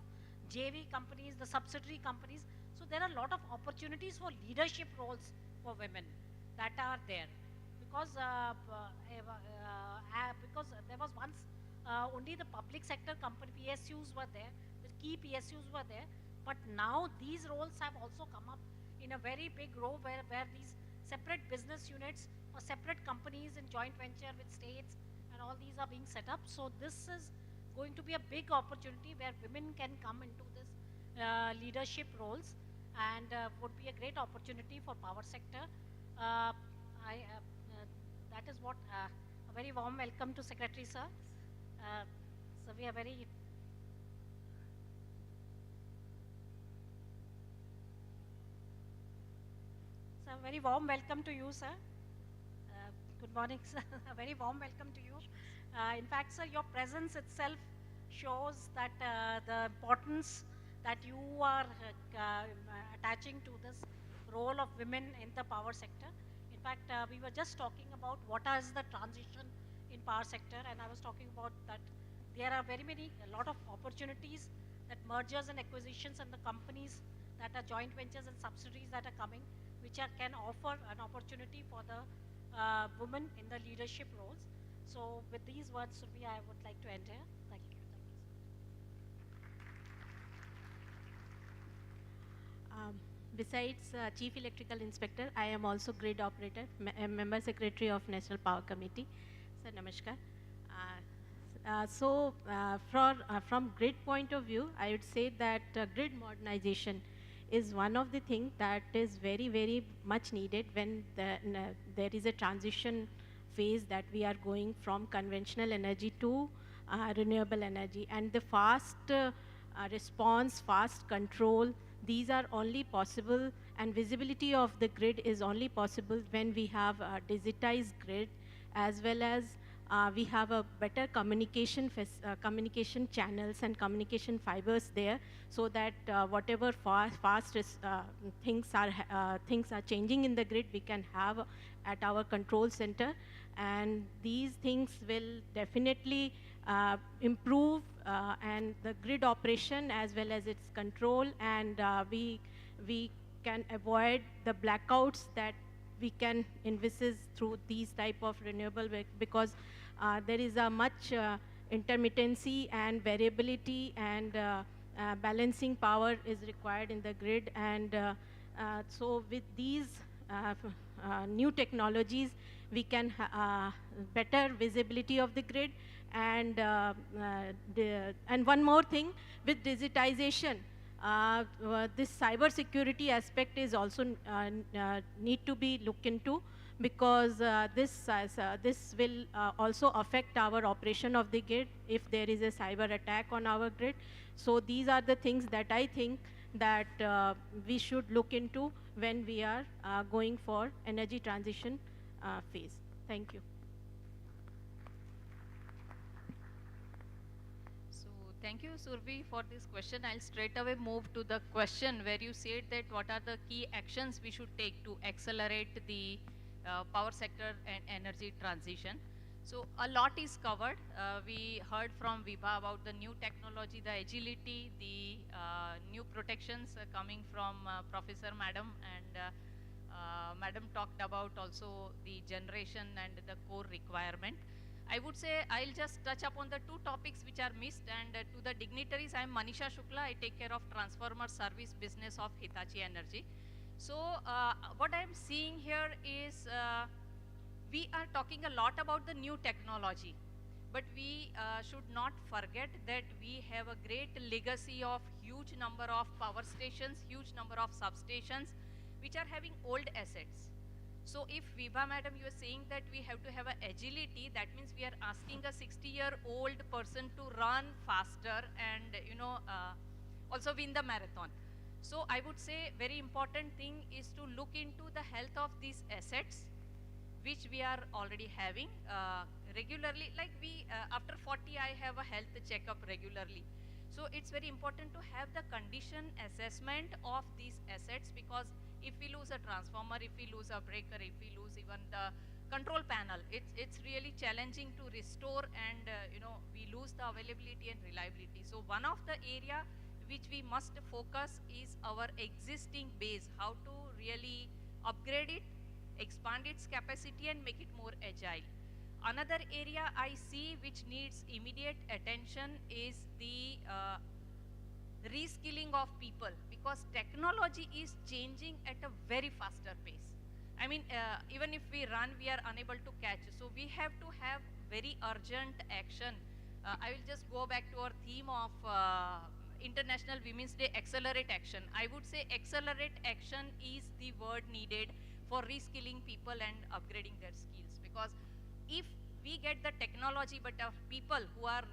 S7: JV companies, the subsidiary companies. So there are a lot of opportunities for leadership roles for women that are there. Because because there was once only the public sector company PSUs were there, the key PSUs were there, but now these roles have also come up in a very big row where these separate business units or separate companies in joint venture with states and all these are being set up. So this is going to be a big opportunity where women can come into this leadership roles, and would be a great opportunity for power sector. That is what a very warm welcome to Secretary Sir. So we are very a very warm welcome to you, sir. Good morning, sir. A very warm welcome to you. In fact, sir, your presence itself shows that the importance that you are attaching to this role of women in the power sector. In fact, we were just talking about what is the transition in power sector, and I was talking about that there are a lot of opportunities, that mergers and acquisitions and the companies that are joint ventures and subsidiaries that are coming, which can offer an opportunity for the women in the leadership roles. So with these words, Surbi, I would like to end here. Thank you.
S16: Besides Chief Electrical Inspector, I am also grid operator, a member secretary of National Power Committee. Sir, namaskar. From grid point of view, I would say that grid modernization is one of the things that is very, very much needed when there is a transition phase that we are going from conventional energy to renewable energy. And the fast response, fast control, these are only possible, and visibility of the grid is only possible when we have a digitized grid, as well as we have a better communication channels and communication fibers there, so that whatever fast things are changing in the grid, we can have at our control center, and these things will definitely improve and the grid operation as well as its control, and we can avoid the blackouts that we can envisage through these type of renewable, because there is a much intermittency and variability, and balancing power is required in the grid. And so with these new technologies, we can better visibility of the grid. And one more thing, with digitization, this cyber security aspect is also need to be looked into, because this will also affect our operation of the grid if there is a cyber attack on our grid. So these are the things that I think that we should look into when we are going for energy transition phase. Thank you.
S4: Thank you, Surbi, for this question. I'll straight away move to the question where you said that what are the key actions we should take to accelerate the power sector and energy transition. So a lot is covered. We heard from Vibha about the new technology, the agility, the new protections coming from Professor Madam, and Madam talked about also the generation and the core requirement. I would say I'll just touch upon the two topics which are missed, and to the dignitaries, I am Manisha Shukla. I take care of transformer service business of Hitachi Energy. So what I am seeing here is we are talking a lot about the new technology, but we should not forget that we have a great legacy of huge number of power stations, huge number of substations, which are having old assets. So if Vibha Madam, you are saying that we have to have an agility, that means we are asking a 60-year-old person to run faster and, also win the marathon. So I would say very important thing is to look into the health of these assets, which we are already having regularly. Like after 40, I have a health checkup regularly. So it's very important to have the condition assessment of these assets, because if we lose a transformer, if we lose a breaker, if we lose even the control panel. It's really challenging to restore, and we lose the availability and reliability. So one of the area which we must focus is our existing base, how to really upgrade it, expand its capacity and make it more agile. Another area I see which needs immediate attention is the reskilling of people, because technology is changing at a very faster pace. I mean, even if we run, we are unable to catch. So we have to have very urgent action. I will just go back to our theme of International Women's Day, accelerate action. I would say accelerate action is the word needed for reskilling people and upgrading their skills. Because if we get the technology, but people who are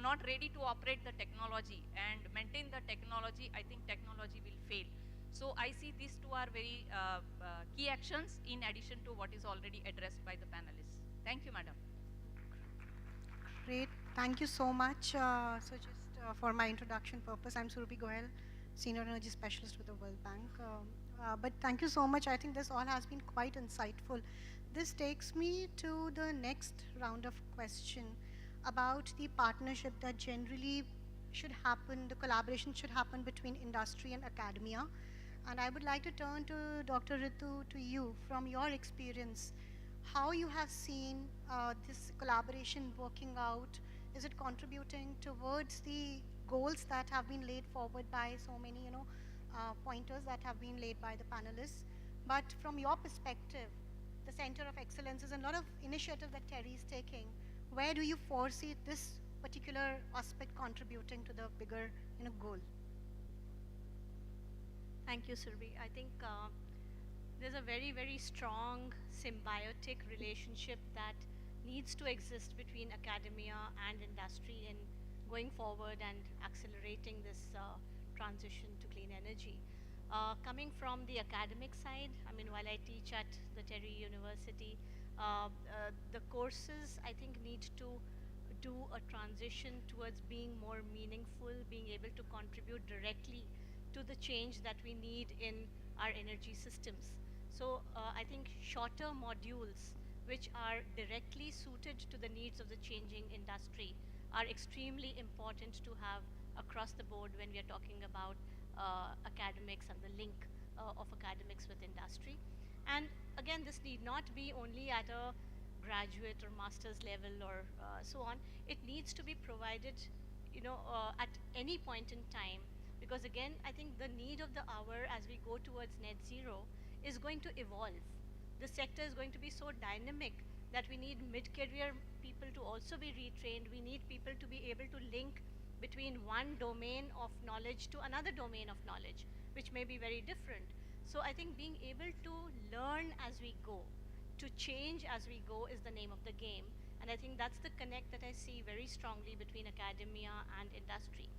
S4: not ready to operate the technology and maintain the technology, I think technology will fail. So I see these two are very key actions in addition to what is already addressed by the panelists. Thank you, madam.
S3: Great, thank you so much. So just for my introduction purpose, I'm Surabhi Goel, Senior Energy Specialist with the World Bank. But thank you so much. I think this all has been quite insightful. This takes me to the next round of question about the partnership that generally should happen, the collaboration should happen between industry and academia. And I would like to turn to Dr. Ritu, to you, from your experience, how you have seen this collaboration working out. Is it contributing towards the goals that have been laid forward by so many, pointers that have been laid by the panelists? But from your perspective, the Center of Excellence is a lot of initiative that Terry is taking. Where do you foresee this particular aspect contributing to the bigger, goal?
S5: Thank you, Surabhi. I think there's a very, very strong symbiotic relationship that needs to exist between academia and industry in going forward and accelerating this transition to clean energy. Coming from the academic side, I mean, while I teach at the Terry University, the courses, I think, need to do a transition towards being more meaningful, being able to contribute directly to the change that we need in our energy systems. So I think shorter modules which are directly suited to the needs of the changing industry are extremely important to have across the board when we are talking about academics and the link of academics with industry. And again, this need not be only at a graduate or master's level or so on. It needs to be provided, at any point in time, because again, I think the need of the hour as we go towards net zero is going to evolve. The sector is going to be so dynamic that we need mid-career people to also be retrained. We need people to be able to link between one domain of knowledge to another domain of knowledge, which may be very different. So I think being able to learn as we go, to change as we go, is the name of the game. And I think that's the connect that I see very strongly between academia and industry.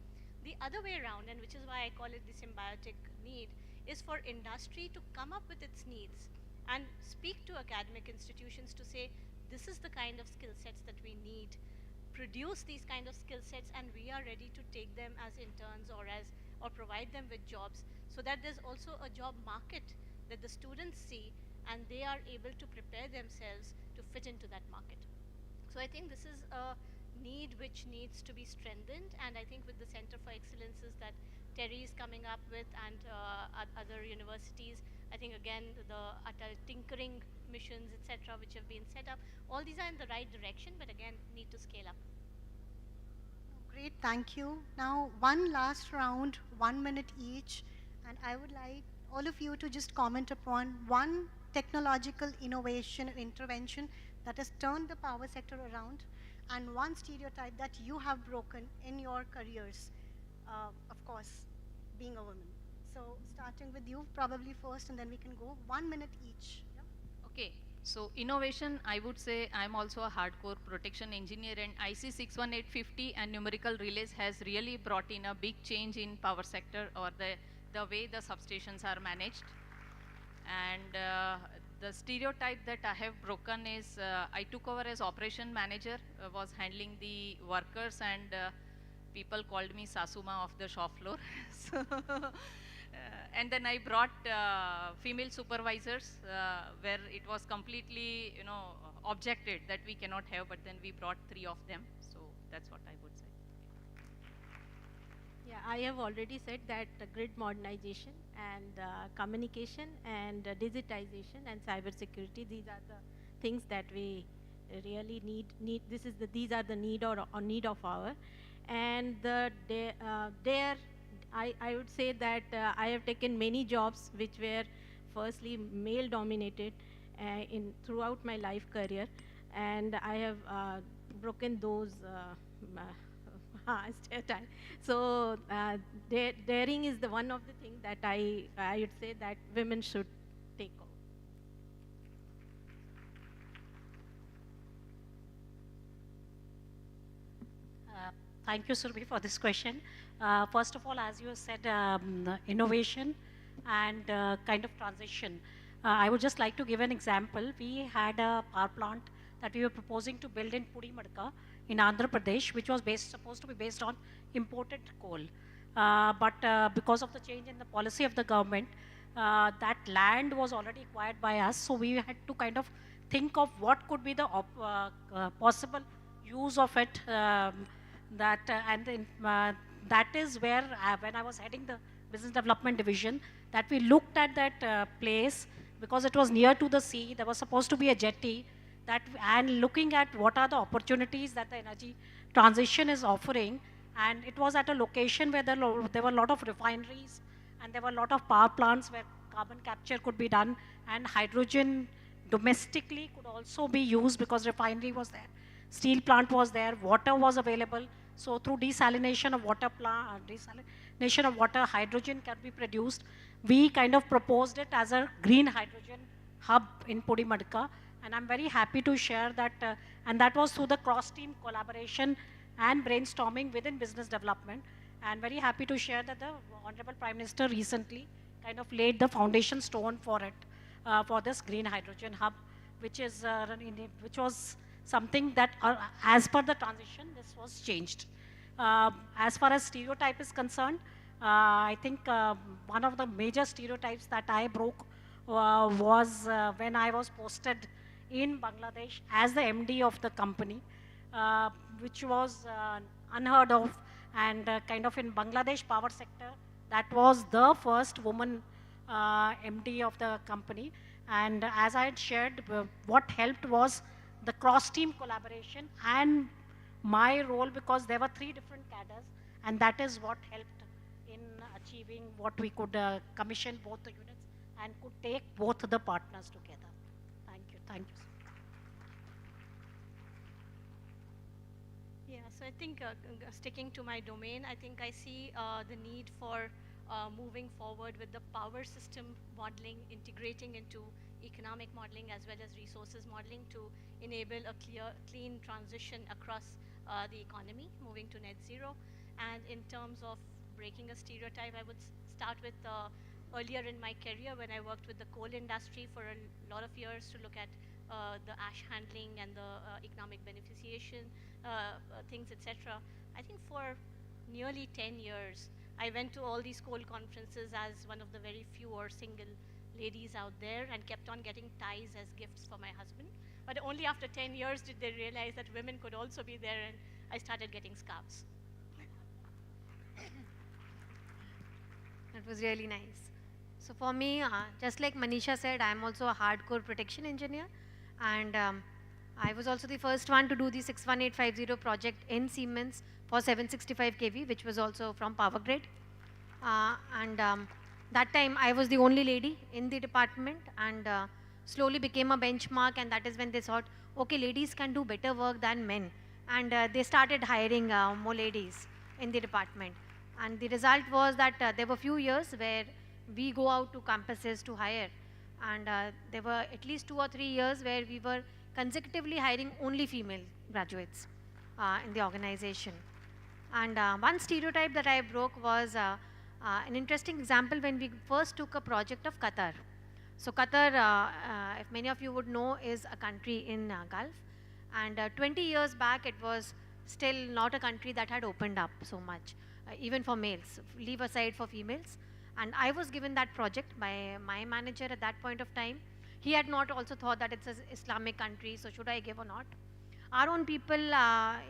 S5: The other way around, and which is why I call it the symbiotic need, is for industry to come up with its needs and speak to academic institutions to say, this is the kind of skill sets that we need, produce these kind of skill sets, and we are ready to take them as interns or provide them with jobs, so that there's also a job market that the students see and they are able to prepare themselves to fit into that market. So I think this is a need which needs to be strengthened, and I think with the Center for Excellences that Terry is coming up with and other universities, I think again the tinkering missions, etc., which have been set up, all these are in the right direction, but again need to scale up.
S3: Great, thank you. Now one last round, 1 minute each, and I would like all of you to just comment upon one technological innovation or intervention that has turned the power sector around, and one stereotype that you have broken in your careers, of course, being a woman. So starting with you probably first, and then we can go 1 minute each. Yeah?
S4: Okay, so innovation, I would say I'm also a hardcore protection engineer, and IC 61850 and numerical relays has really brought in a big change in power sector, or the way the substations are managed. And the stereotype that I have broken is I took over as operation manager, was handling the workers, and people called me Sasuma of the shop floor. So, and then I brought female supervisors where it was completely, objected that we cannot have, but then we brought 3 of them. So that's what I would say.
S5: Yeah, I have already said that grid modernization and communication and digitization and cybersecurity, these are the things that we really need. These are the need or need of hour. And I would say that I have taken many jobs which were firstly male dominated throughout my life career, and I have broken those stereotypes. So daring is the one of the things that I would say that women should take on.
S7: Thank you, Surbi, for this question. First of all, as you said, innovation and kind of transition. I would just like to give an example. We had a power plant that we were proposing to build in Pudimadka in Andhra Pradesh, which was supposed to be based on imported coal. But because of the change in the policy of the government, that land was already acquired by us. So we had to kind of think of what could be the possible use of it. That is where, when I was heading the business development division, that we looked at that place because it was near to the sea. There was supposed to be a jetty, and looking at what are the opportunities that the energy transition is offering. And it was at a location where there were a lot of refineries and there were a lot of power plants where carbon capture could be done, and hydrogen domestically could also be used because refinery was there. Steel plant was there, water was available. So through desalination of water, hydrogen can be produced. We kind of proposed it as a green hydrogen hub in Pudimadka, and I'm very happy to share that. And that was through the cross-team collaboration and brainstorming within business development. And very happy to share that the Honorable Prime Minister recently kind of laid the foundation stone for it, for this green hydrogen hub, which was something that, as per the transition, this was changed. As far as stereotype is concerned, I think one of the major stereotypes that I broke was when I was posted in Bangladesh as the MD of the company, which was unheard of, and kind of in Bangladesh power sector, that was the first woman MD of the company. And as I had shared, what helped was the cross-team collaboration and my role, because there were 3 different cadres, and that is what helped in achieving what we could commission both the units and could take both the partners together. Thank you. Thank you.
S5: Yeah, so I think sticking to my domain, I think I see the need for moving forward with the power system modeling, integrating into economic modeling as well as resources modeling to enable a clean transition across the economy, moving to net zero. And in terms of breaking a stereotype, I would start with earlier in my career when I worked with the coal industry for a lot of years to look at the ash handling and the economic beneficiation, things, etc. I think for nearly 10 years, I went to all these coal conferences as one of the very few or single ladies out there, and kept on getting ties as gifts for my husband. But only after 10 years did they realize that women could also be there, and I started getting scarves.
S8: That was really nice. So for me, just like Manisha said, I'm also a hardcore protection engineer, and I was also the first one to do the 61850 project in Siemens for 765 kV, which was also from Power Grid. That time I was the only lady in the department, and slowly became a benchmark, and that is when they thought, okay, ladies can do better work than men, and they started hiring more ladies in the department. And the result was that there were few years where we go out to campuses to hire, and there were at least 2 or 3 years where we were consecutively hiring only female graduates in the organization. And one stereotype that I broke was an interesting example when we first took a project of Qatar. So Qatar, if many of you would know, is a country in Gulf, and 20 years back it was still not a country that had opened up so much, even for males, leave aside for females. And I was given that project by my manager at that point of time. He had not also thought that it's an Islamic country, so should I give or not? Our own people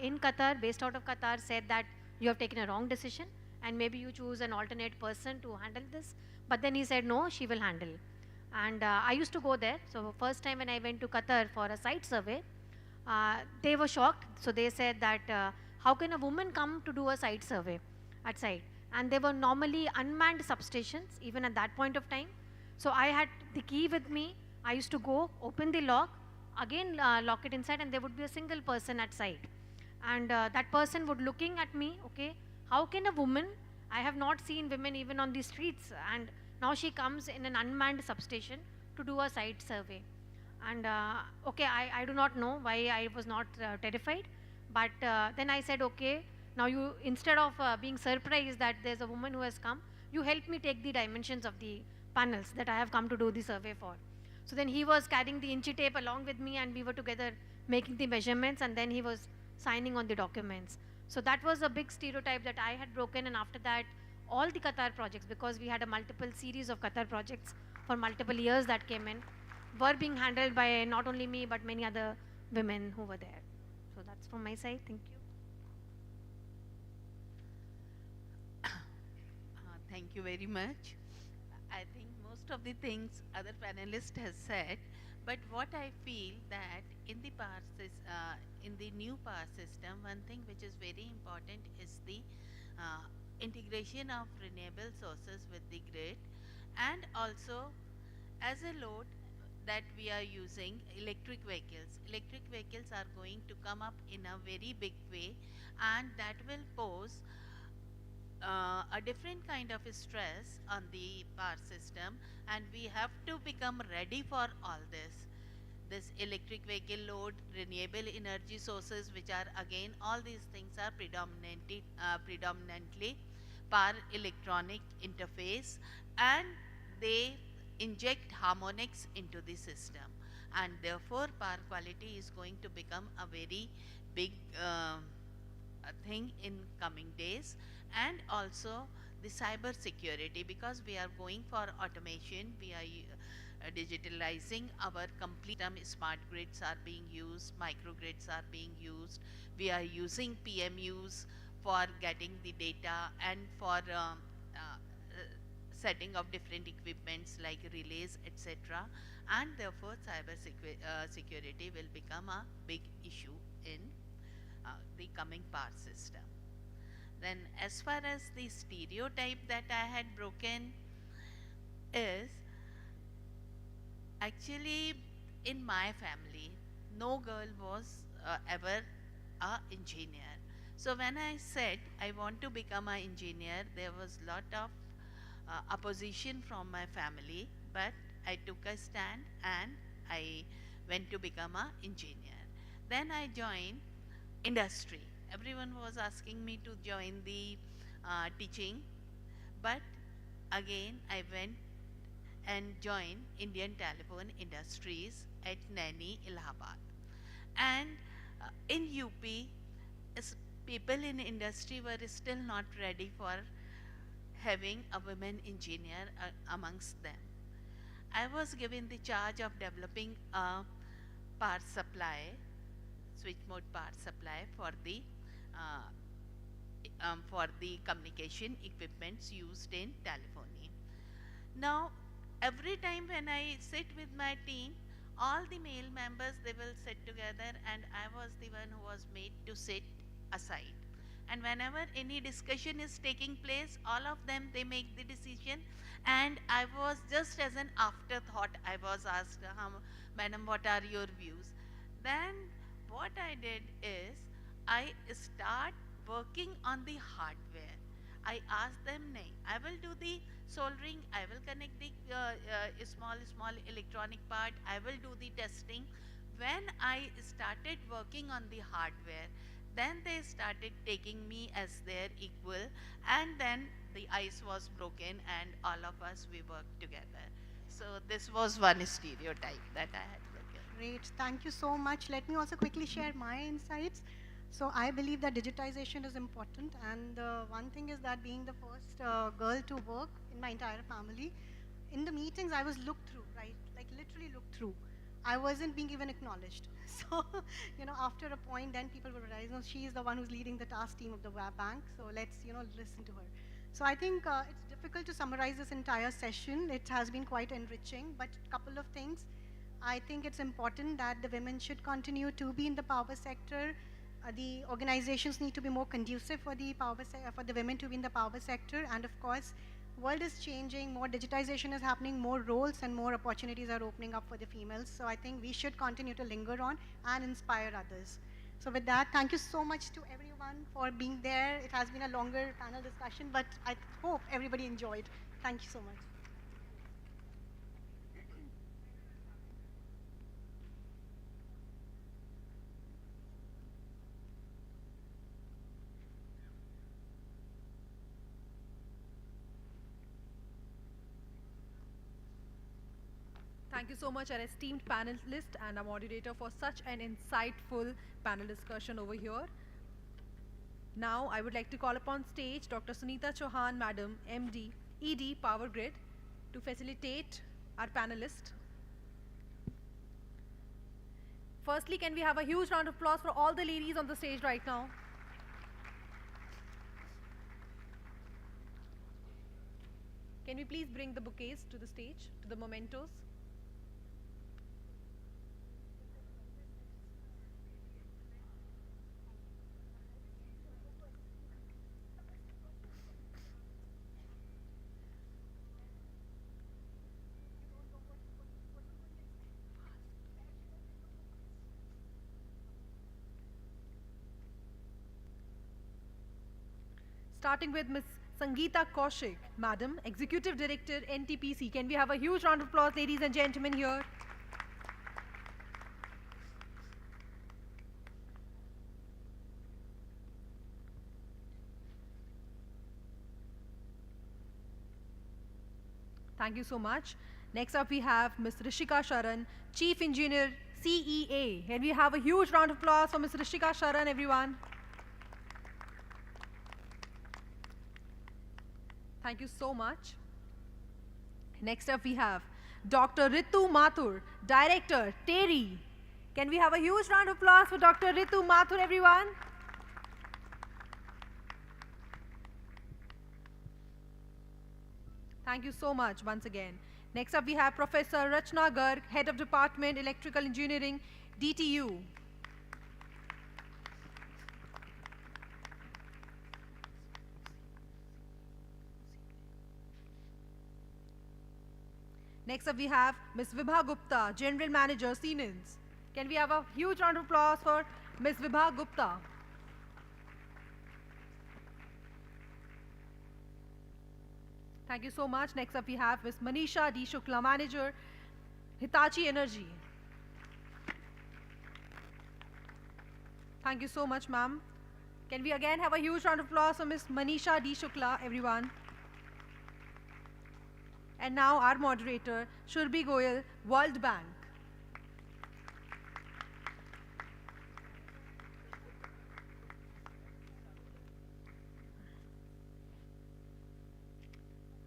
S8: in Qatar, based out of Qatar, said that you have taken a wrong decision and maybe you choose an alternate person to handle this. But then he said, no, she will handle. And I used to go there. So first time when I went to Qatar for a site survey, they were shocked. So they said that how can a woman come to do a site survey at site? And they were normally unmanned substations even at that point of time. So I had the key with me. I used to go, open the lock, again lock it inside, and there would be a single person at site. And that person would looking at me, okay, how can a woman, I have not seen women even on the streets, and now she comes in an unmanned substation to do a site survey. And okay, I do not know why I was not terrified, but then I said, okay, now you, instead of being surprised that there's a woman who has come, you help me take the dimensions of the panels that I have come to do the survey for. So then he was carrying the inchy tape along with me, and we were together making the measurements, and then he was signing on the documents. So that was a big stereotype that I had broken, and after that, all the Qatar projects, because we had a multiple series of Qatar projects for multiple years that came in, were being handled by not only me, but many other women who were there. So that's from my side. Thank you.
S6: Thank you very much. I think most of the things other panelists has said, but what I feel that in the in the new power system, one thing which is very important is the integration of renewable sources with the grid, and also as a load that we are using electric vehicles. Electric vehicles are going to come up in a very big way, and that will pose a different kind of stress on the power system, and we have to become ready for all this electric vehicle load, renewable energy sources, which are again, all these things are predominantly power electronic interface, and they inject harmonics into the system, and therefore power quality is going to become a very big thing in coming days. And also the cyber security, because we are going for automation, we are digitalizing our complete smart grids are being used, microgrids are being used, we are using PMUs for getting the data and for setting of different equipments like relays, etc. And therefore cyber security will become a big issue in the coming power system. Then as far as the stereotype that I had broken is, actually in my family no girl was ever a engineer. So when I said I want to become an engineer, there was lot of opposition from my family, but I took a stand and I went to become an engineer. Then I joined industry. Everyone was asking me to join the teaching, but again I went and joined Indian Telephone Industries at Naini, Allahabad. And in UP, people in industry were still not ready for having a women engineer amongst them. I was given the charge of developing a power supply, switch mode power supply for the communication equipments used in telephony. Now, every time when I sit with my team, all the male members, they will sit together, and I was the one who was made to sit aside. And whenever any discussion is taking place, all of them, they make the decision, and I was just as an afterthought, I was asked, Madam, what are your views? Then what I did is, I start working on the hardware. I asked them, nay, I will do the soldering, I will connect the small electronic part, I will do the testing. When I started working on the hardware, then they started taking me as their equal, and then the ice was broken and all of us, we worked together. So this was one stereotype that I had broken.
S3: Great, thank you so much. Let me also quickly share my insights. So I believe that digitization is important, and one thing is that being the first girl to work in my entire family, in the meetings I was looked through, right? Like literally looked through. I wasn't being even acknowledged. So, after a point, then people will realize, no, she is the one who's leading the task team of the bank, so let's, listen to her. So I think it's difficult to summarize this entire session. It has been quite enriching, but a couple of things. I think it's important that the women should continue to be in the power sector. The organizations need to be more conducive for the for the women to be in the power sector, and of course, world is changing, more digitization is happening, more roles and more opportunities are opening up for the females. So I think we should continue to linger on and inspire others. So with that, thank you so much to everyone for being there. It has been a longer panel discussion, but I hope everybody enjoyed. Thank you so much.
S2: Thank you so much, our esteemed panelist and our moderator, for such an insightful panel discussion over here. Now, I would like to call upon stage Dr. Sunita Chauhan, Madam, MD, ED, Power Grid, to facilitate our panelist. Firstly, can we have a huge round of applause for all the ladies on the stage right now? Can we please bring the bouquets to the stage, to the mementos? Starting with Ms. Sangeeta Kaushik, Madam, Executive Director, NTPC. Can we have a huge round of applause, ladies and gentlemen, here? Thank you so much. Next up, we have Ms. Rishika Sharan, Chief Engineer, CEA. Can we have a huge round of applause for Ms. Rishika Sharan, everyone? Thank you so much. Next up, we have Dr. Ritu Mathur, Director, TERI. Can we have a huge round of applause for Dr. Ritu Mathur, everyone? Thank you so much once again. Next up, we have Professor Rachna Garg, Head of Department, Electrical Engineering, DTU. Next up, we have Ms. Vibha Gupta, General Manager, Siemens. Can we have a huge round of applause for Ms. Vibha Gupta? Thank you so much. Next up, we have Ms. Manisha D. Shukla, Manager, Hitachi Energy. Thank you so much, ma'am. Can we again have a huge round of applause for Ms. Manisha D. Shukla, everyone? And now our moderator, Shurbi Goyal, World Bank.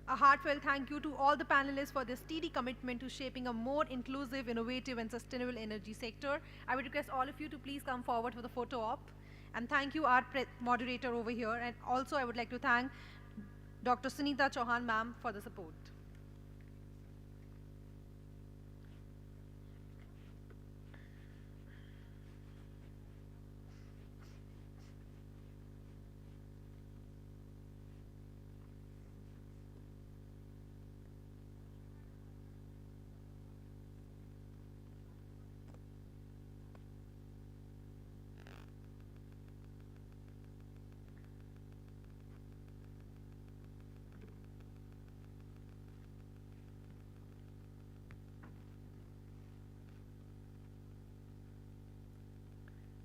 S2: A heartfelt thank you to all the panelists for their steady commitment to shaping a more inclusive, innovative and sustainable energy sector. I would request all of you to please come forward for the photo op. And thank you our moderator over here. And also I would like to thank Dr. Sunita Chauhan ma'am for the support.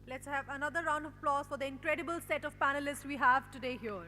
S2: Let's have another round of applause for the incredible set of panelists we have today here.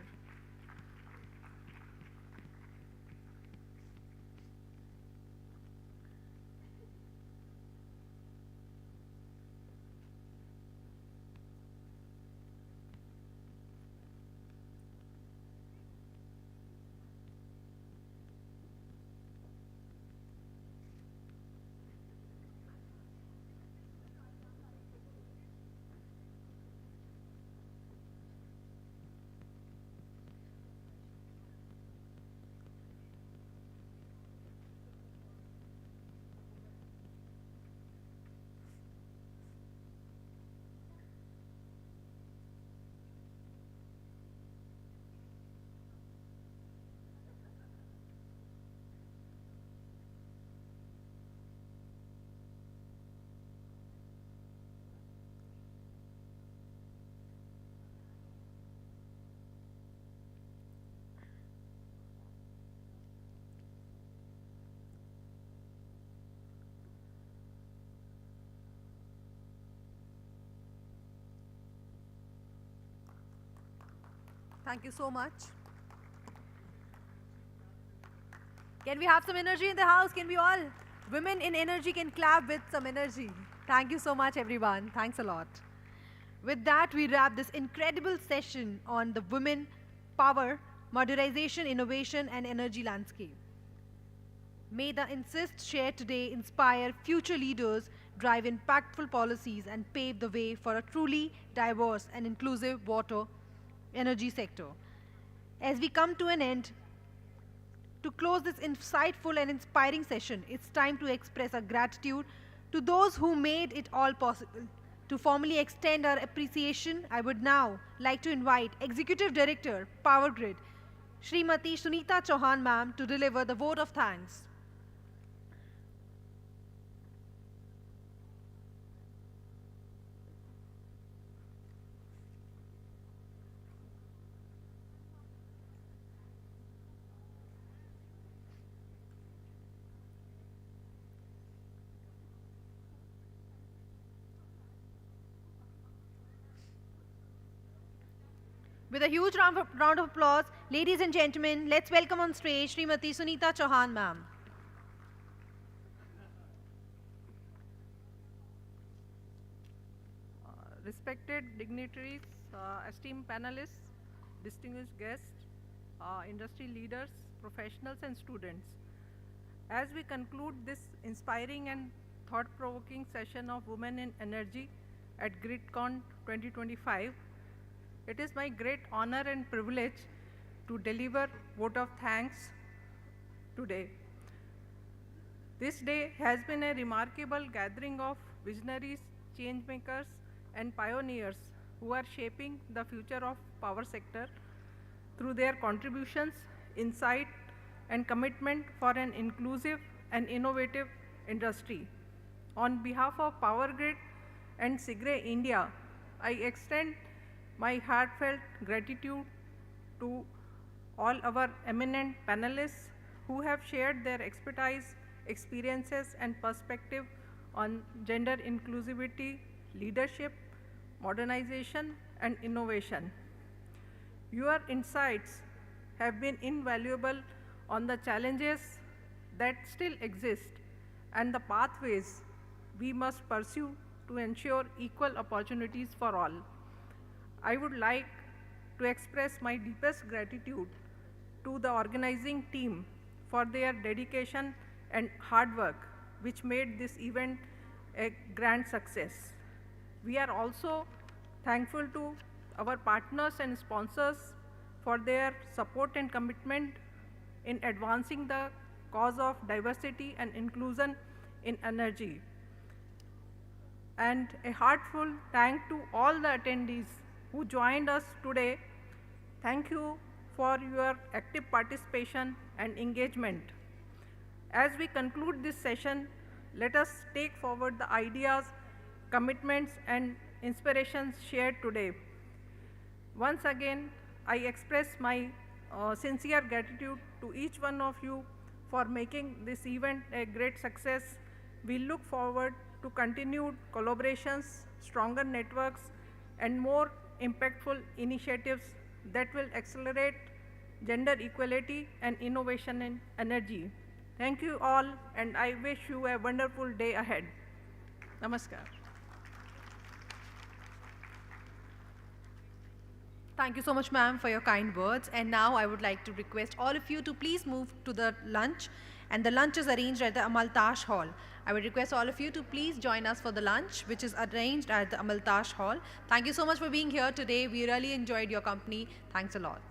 S2: Thank you so much. Can we have some energy in the house? Can we all? Women in energy can clap with some energy. Thank you so much, everyone. Thanks a lot. With that, we wrap this incredible session on the women, power, modernization, innovation, and energy landscape. May the insights shared today inspire future leaders, drive impactful policies, and pave the way for a truly diverse and inclusive water energy sector. As we come to an end, to close this insightful and inspiring session, it's time to express our gratitude to those who made it all possible. To formally extend our appreciation, I would now like to invite Executive Director, Power Grid, Srimati Sunita Chauhan ma'am, to deliver the vote of thanks. With a huge round of applause, ladies and gentlemen, let's welcome on stage Srimati Sunita Chauhan ma'am.
S17: Respected dignitaries, esteemed panelists, distinguished guests, industry leaders, professionals and students. As we conclude this inspiring and thought-provoking session of Women in Energy at GRIDCON 2025, it is my great honor and privilege to deliver vote of thanks today. This day has been a remarkable gathering of visionaries, changemakers, and pioneers who are shaping the future of power sector through their contributions, insight, and commitment for an inclusive and innovative industry. On behalf of Power Grid and SIGRE India, I extend my heartfelt gratitude to all our eminent panelists who have shared their expertise, experiences, and perspective on gender inclusivity, leadership, modernization, and innovation. Your insights have been invaluable on the challenges that still exist and the pathways we must pursue to ensure equal opportunities for all. I would like to express my deepest gratitude to the organizing team for their dedication and hard work, which made this event a grand success. We are also thankful to our partners and sponsors for their support and commitment in advancing the cause of diversity and inclusion in energy. And a heartfelt thank to all the attendees who joined us today. Thank you for your active participation and engagement. As we conclude this session, let us take forward the ideas, commitments, and inspirations shared today. Once again, I express my sincere gratitude to each one of you for making this event a great success. We look forward to continued collaborations, stronger networks, and more impactful initiatives that will accelerate gender equality and innovation in energy. Thank you all, and I wish you a wonderful day ahead. Namaskar.
S2: Thank you so much, ma'am, for your kind words. And now I would like to request all of you to please move to the lunch. And the lunch is arranged at the Amaltash Hall. I would request all of you to please join us for the lunch, which is arranged at the Amaltash Hall. Thank you so much for being here today. We really enjoyed your company. Thanks a lot.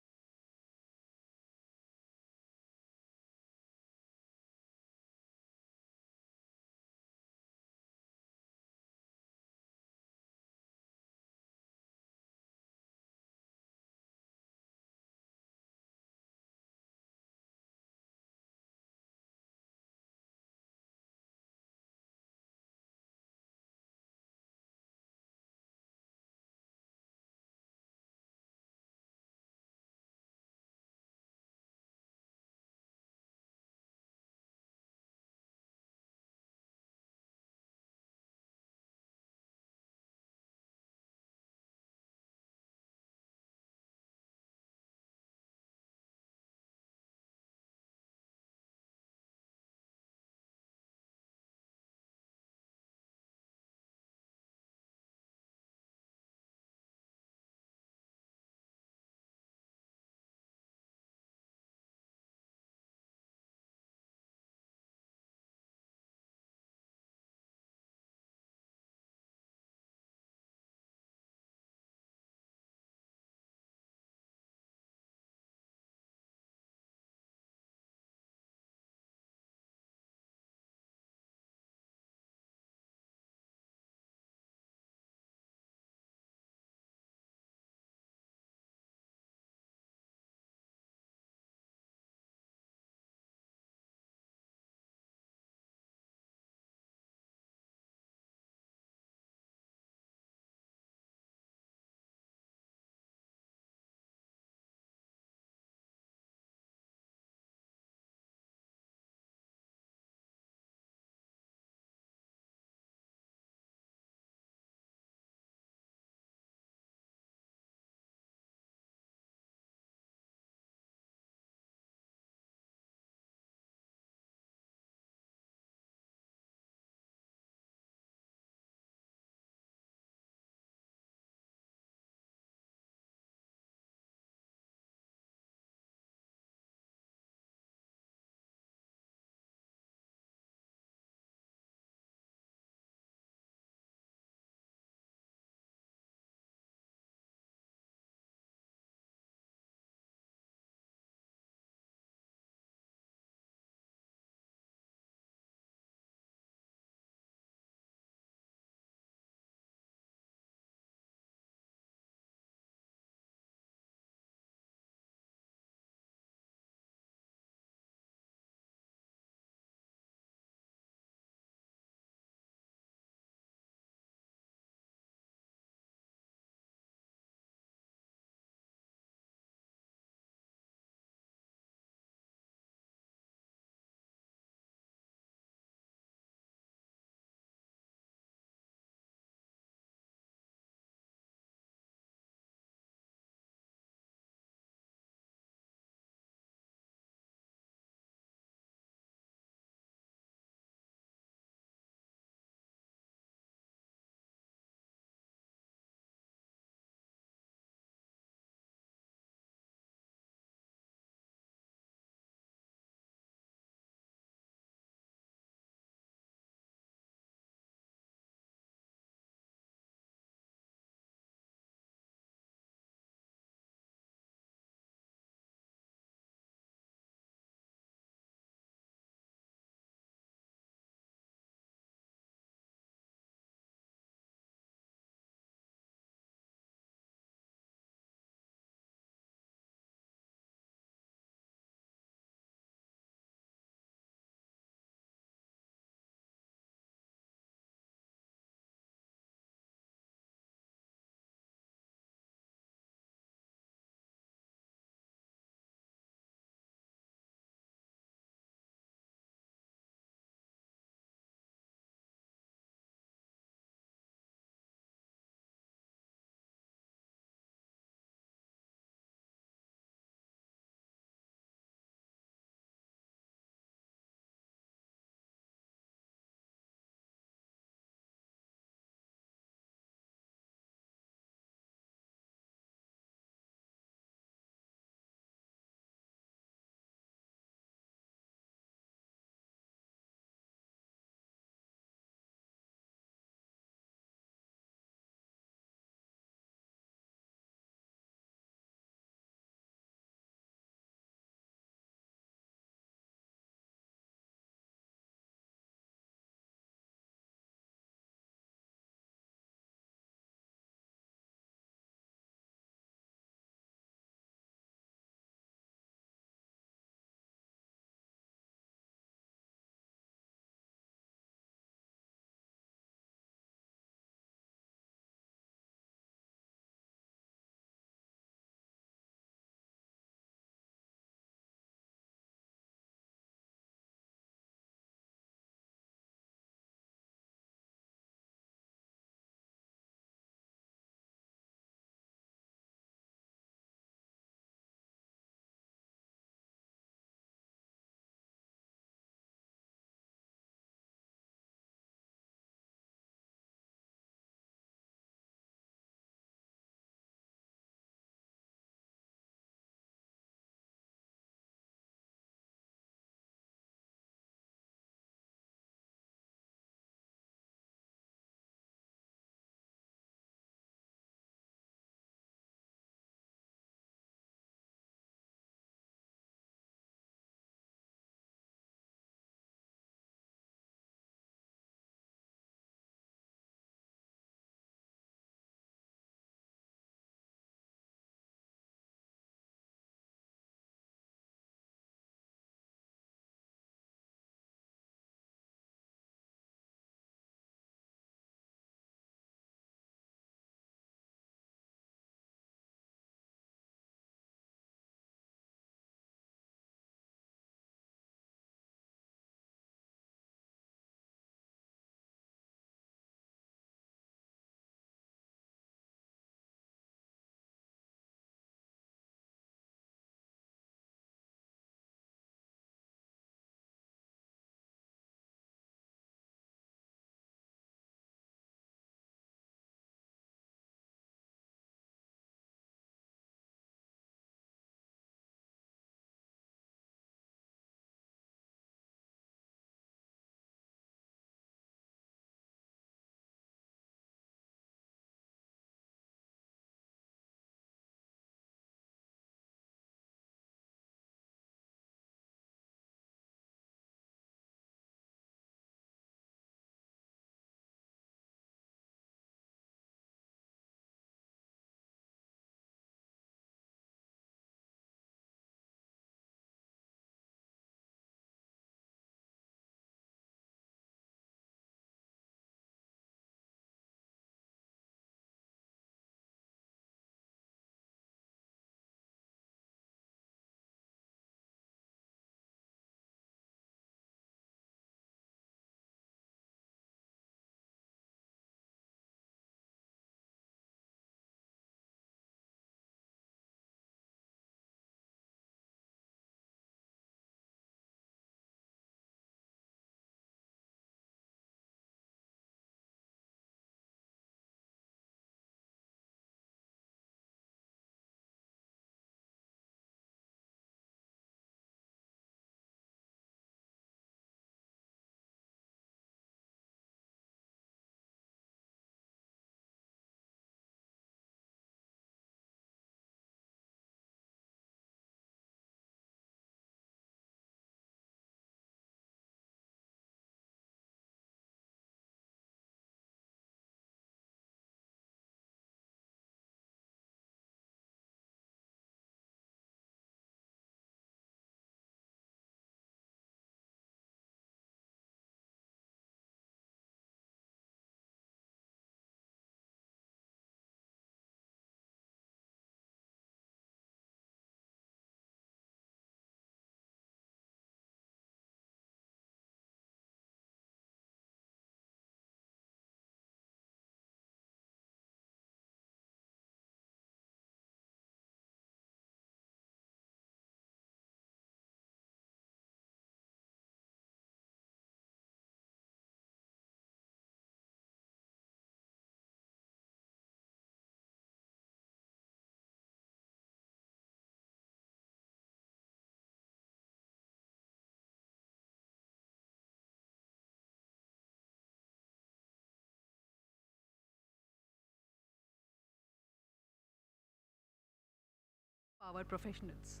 S2: Power professionals.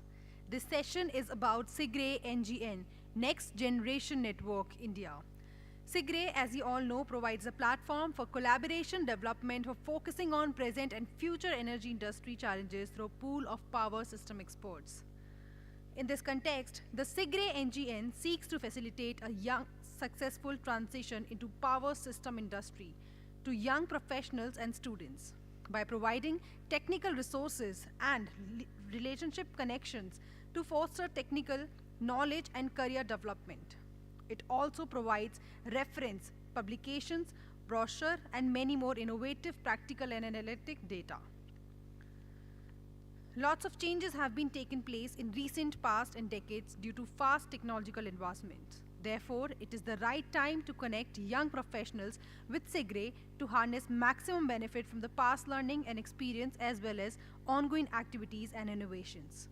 S2: This session is about SIGRE NGN, Next Generation Network India. SIGRE, as you all know, provides a platform for collaboration development for focusing on present and future energy industry challenges through a pool of power system experts. In this context, the SIGRE NGN seeks to facilitate a young, successful transition into power system industry to young professionals and students by providing technical resources and relationship connections to foster technical knowledge and career development. It also provides reference, publications, brochure, and many more innovative practical and analytic data. Lots of changes have been taken place in recent past and decades due to fast technological advancement. Therefore, it is the right time to connect young professionals with SIGRE to harness maximum benefit from the past learning and experience as well as ongoing activities and innovations.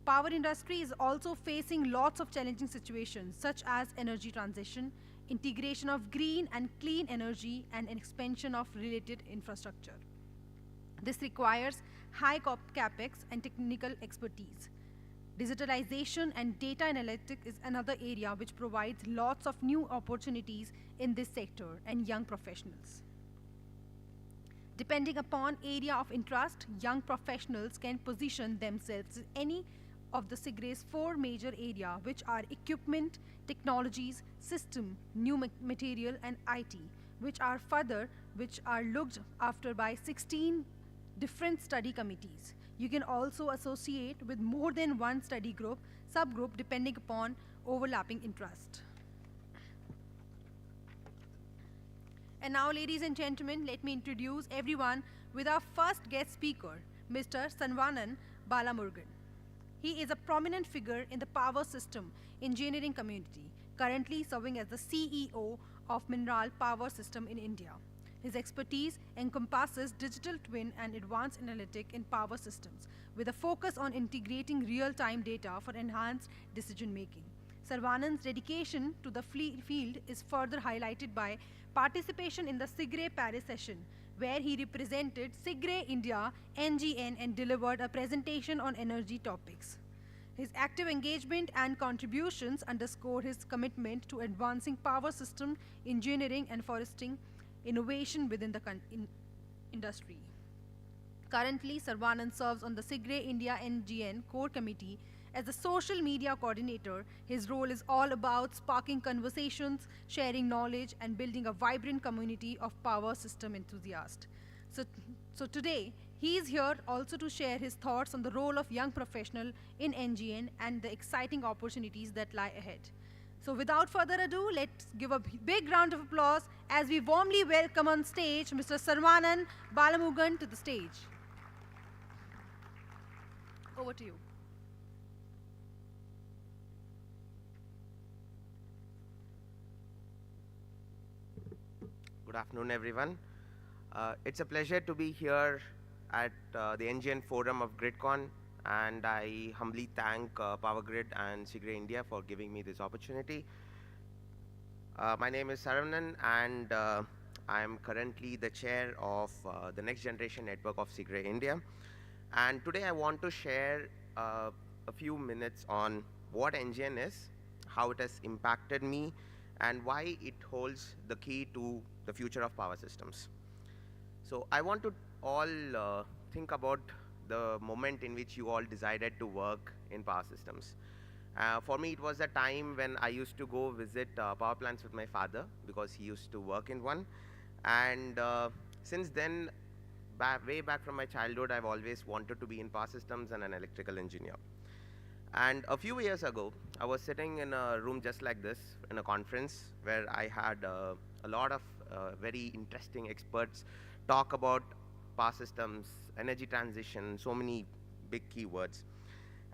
S2: Power industry is also facing lots of challenging situations such as energy transition, integration of green and clean energy, and an expansion of related infrastructure. This requires high capex and technical expertise. Digitalization and data analytics is another area which provides lots of new opportunities in this sector and young professionals. Depending upon area of interest, young professionals can position themselves in any of the SIGRE's 4 major areas, which are equipment, technologies, system, new material, and IT, which are looked after by 16 different study committees. You can also associate with more than one study group, subgroup, depending upon overlapping interest. And now, ladies and gentlemen, let me introduce everyone with our first guest speaker, Mr. Sarvanan Balamurgan. He is a prominent figure in the power system engineering community, currently serving as the CEO of Mineral Power System in India. His expertise encompasses digital twin and advanced analytic in power systems, with a focus on integrating real-time data for enhanced decision-making. Sarvanan's dedication to the field is further highlighted by participation in the SIGRE Paris session, where he represented SIGRE India NGN and delivered a presentation on energy topics. His active engagement and contributions underscore his commitment to advancing power system engineering and fostering innovation within the industry. Currently, Sarvanan serves on the SIGRE India NGN Core Committee as the social media coordinator. His role is all about sparking conversations, sharing knowledge, and building a vibrant community of power system enthusiasts. So today, he is here also to share his thoughts on the role of young professional in NGN and the exciting opportunities that lie ahead. So without further ado, let's give a big round of applause as we warmly welcome on stage Mr. Sarvanan Balamurgan to the stage. Over to you.
S18: Good afternoon, everyone. It's a pleasure to be here at the NGN Forum of GRIDCON, and I humbly thank PowerGrid and SIGRE India for giving me this opportunity. My name is Saravanan, and I am currently the chair of the Next Generation Network of SIGRE India. And today I want to share a few minutes on what NGN is, how it has impacted me, and why it holds the key to the future of power systems. So I want to all think about the moment in which you all decided to work in power systems. For me, it was a time when I used to go visit power plants with my father because he used to work in one. And since then, way back from my childhood, I've always wanted to be in power systems and an electrical engineer. And a few years ago, I was sitting in a room just like this in a conference where I had a lot of very interesting experts talk about power systems, energy transition, so many big keywords.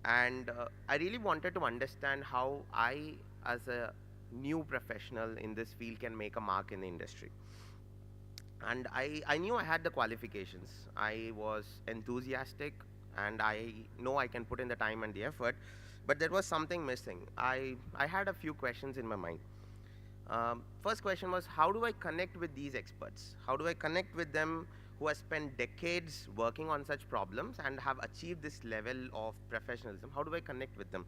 S18: And I really wanted to understand how I, as a new professional in this field, can make a mark in the industry. And I knew I had the qualifications. I was enthusiastic, and I know I can put in the time and the effort, but there was something missing. I had a few questions in my mind. First question was, how do I connect with these experts? How do I connect with them who have spent decades working on such problems and have achieved this level of professionalism? How do I connect with them?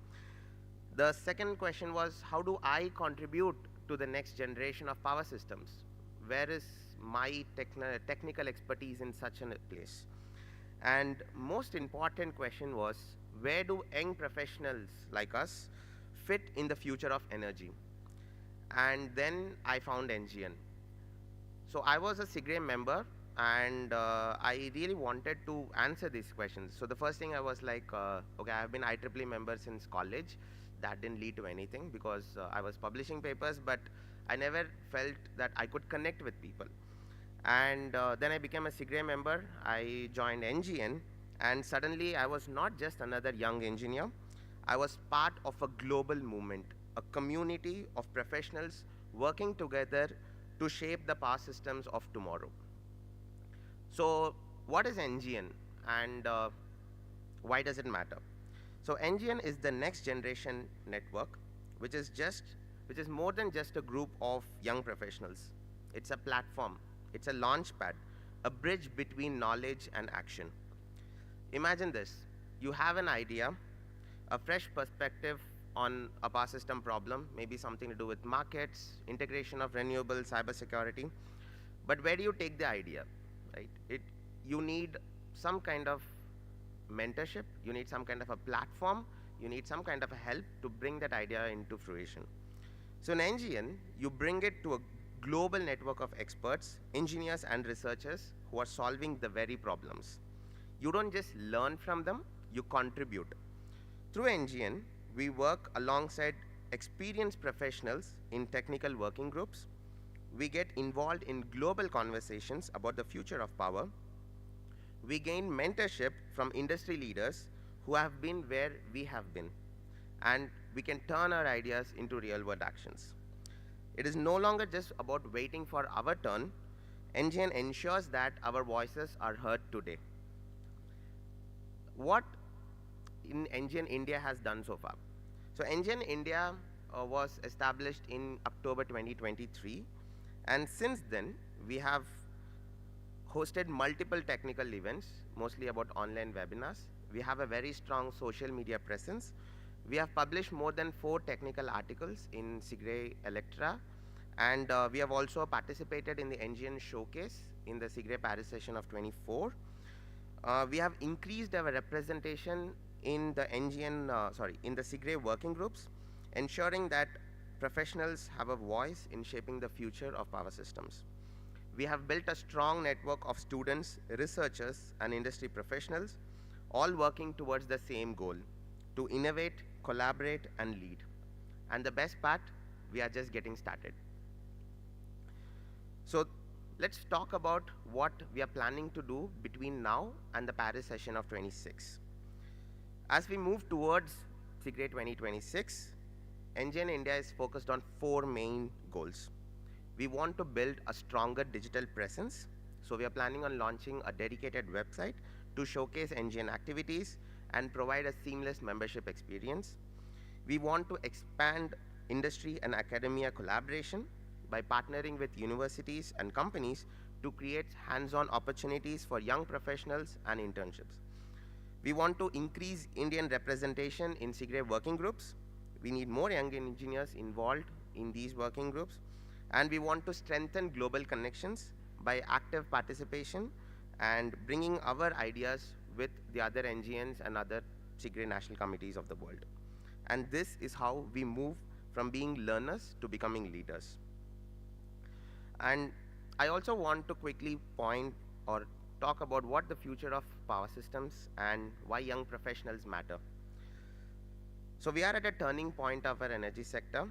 S18: The second question was, how do I contribute to the next generation of power systems? Where is my technical expertise in such a place? And most important question was, where do young professionals like us fit in the future of energy? And then I found NGN. So I was a SIGRE member, and I really wanted to answer these questions. So the first thing I was like, okay, I've been IEEE member since college. That didn't lead to anything because I was publishing papers, but I never felt that I could connect with people. And then I became a SIGRE member. I joined NGN, and suddenly I was not just another young engineer. I was part of a global movement, a community of professionals working together to shape the power systems of tomorrow. So what is NGN, and why does it matter? So NGN is the next generation network, which is more than just a group of young professionals. It's a platform, it's a launch pad, a bridge between knowledge and action. Imagine this: you have an idea, a fresh perspective on a power system problem, maybe something to do with markets, integration of renewables, cybersecurity. But where do you take the idea, right? You need some kind of mentorship, you need some kind of a platform, you need some kind of a help to bring that idea into fruition. So in NGN, you bring it to a global network of experts, engineers and researchers who are solving the very problems. You don't just learn from them, you contribute. Through NGN, we work alongside experienced professionals in technical working groups. We get involved in global conversations about the future of power. We gain mentorship from industry leaders who have been where we have been. And we can turn our ideas into real-world actions. It is no longer just about waiting for our turn. NGN ensures that our voices are heard today. What in NGN India has done so far? So NGN India was established in October 2023, and since then we have hosted multiple technical events, mostly about online webinars. We have a very strong social media presence. We have published more than 4 technical articles in SIGRE Electra, and we have also participated in the NGN showcase in the SIGRE Paris session of 24. We have increased our representation in the in the SIGRE working groups, ensuring that professionals have a voice in shaping the future of power systems. We have built a strong network of students, researchers, and industry professionals, all working towards the same goal: to innovate, collaborate, and lead. And the best part, we are just getting started. So let's talk about what we are planning to do between now and the Paris session of 26. As we move towards SIGRE 2026, NGN India is focused on 4 main goals. We want to build a stronger digital presence, so we are planning on launching a dedicated website to showcase NGN activities and provide a seamless membership experience. We want to expand industry and academia collaboration by partnering with universities and companies to create hands-on opportunities for young professionals and internships. We want to increase Indian representation in SIGRE working groups. We need more young engineers involved in these working groups. And we want to strengthen global connections by active participation and bringing our ideas with the other NGNs and other SIGRE national committees of the world. And this is how we move from being learners to becoming leaders. And I also want to quickly point or talk about what the future of power systems and why young professionals matter. So we are at a turning point of our energy sector.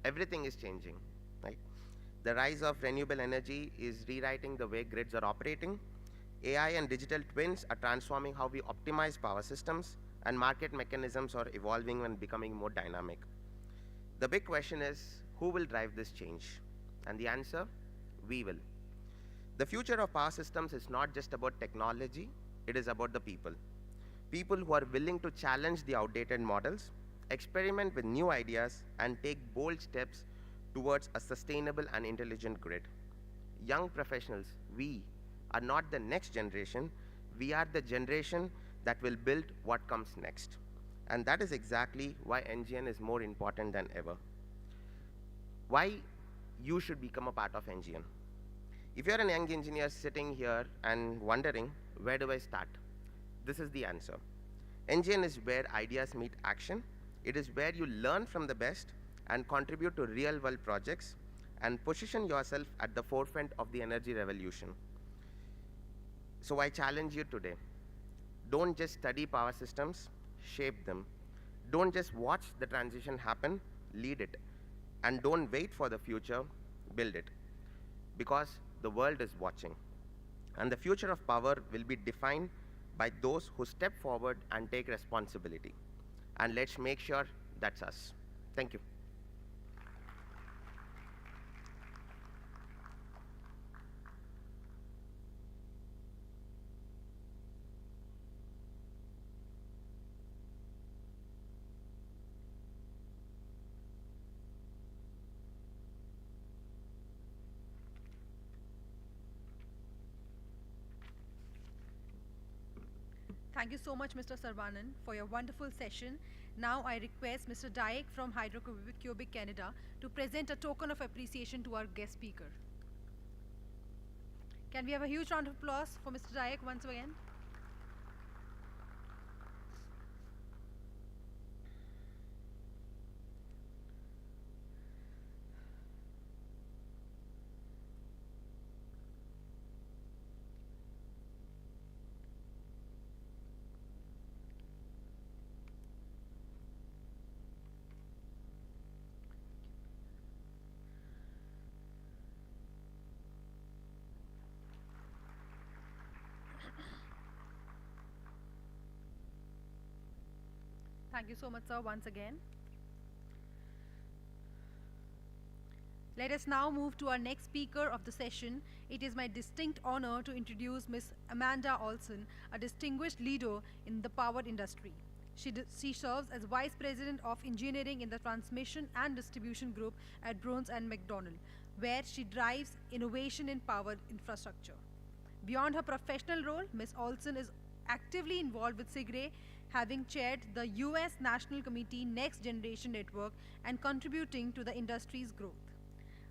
S18: Everything is changing, right? The rise of renewable energy is rewriting the way grids are operating. AI and digital twins are transforming how we optimize power systems, and market mechanisms are evolving and becoming more dynamic. The big question is, who will drive this change? And the answer, we will. The future of power systems is not just about technology, it is about the people. People who are willing to challenge the outdated models, experiment with new ideas, and take bold steps towards a sustainable and intelligent grid. Young professionals, we are not the next generation. We are the generation that will build what comes next. And that is exactly why NGN is more important than ever. Why you should become a part of NGN. If you're a young engineer sitting here and wondering, where do I start? This is the answer. NGN is where ideas meet action. It is where you learn from the best and contribute to real-world projects and position yourself at the forefront of the energy revolution. So I challenge you today. Don't just study power systems, shape them. Don't just watch the transition happen, lead it. And don't wait for the future, build it. Because the world is watching. And the future of power will be defined by those who step forward and take responsibility. And let's make sure that's us. Thank you.
S2: Thank you so much, Mr. Sarvanan, for your wonderful session. Now I request Mr. Dayak from Hydrocubic Canada to present a token of appreciation to our guest speaker. Can we have a huge round of applause for Mr. Dayak once again? Thank you so much, sir, once again. Let us now move to our next speaker of the session. It is my distinct honor to introduce Ms. Amanda Olson, a distinguished leader in the power industry. She serves as Vice President of Engineering in the Transmission and Distribution Group at Bruns and McDonnell, where she drives innovation in power infrastructure. Beyond her professional role, Ms. Olson is actively involved with SIGRE, having chaired the US National Committee Next Generation Network and contributing to the industry's growth.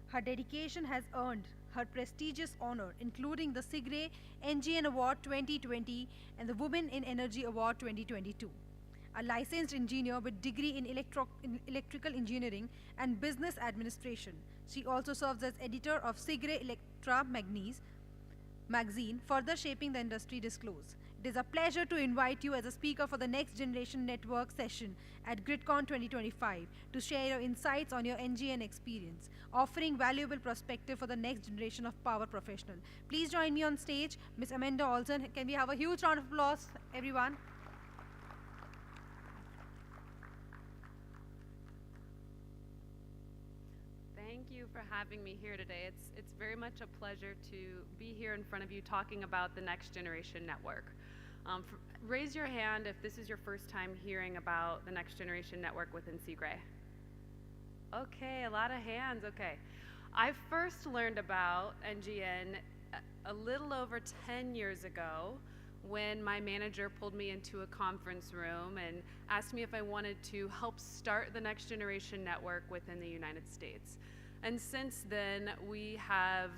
S2: Her dedication has earned her prestigious honor, including the SIGRE NGN Award 2020 and the Women in Energy Award 2022. A licensed engineer with degree in electrical engineering and business administration, she also serves as editor of SIGRE Electra magazine, further shaping the industry disclose. It is a pleasure to invite you as a speaker for the Next Generation Network session at GRIDCON 2025 to share your insights on your NGN experience, offering valuable perspective for the next generation of power professional. Please join me on stage, Ms. Amanda Olson. Can we have a huge round of applause, everyone?
S11: Thank you for having me here today. It's very much a pleasure to be here in front of you talking about the Next Generation Network. Raise your hand if this is your first time hearing about the Next Generation Network within SIGRE. Okay, a lot of hands, okay. I first learned about NGN a little over 10 years ago when my manager pulled me into a conference room and asked me if I wanted to help start the Next Generation Network within the United States. And since then, we have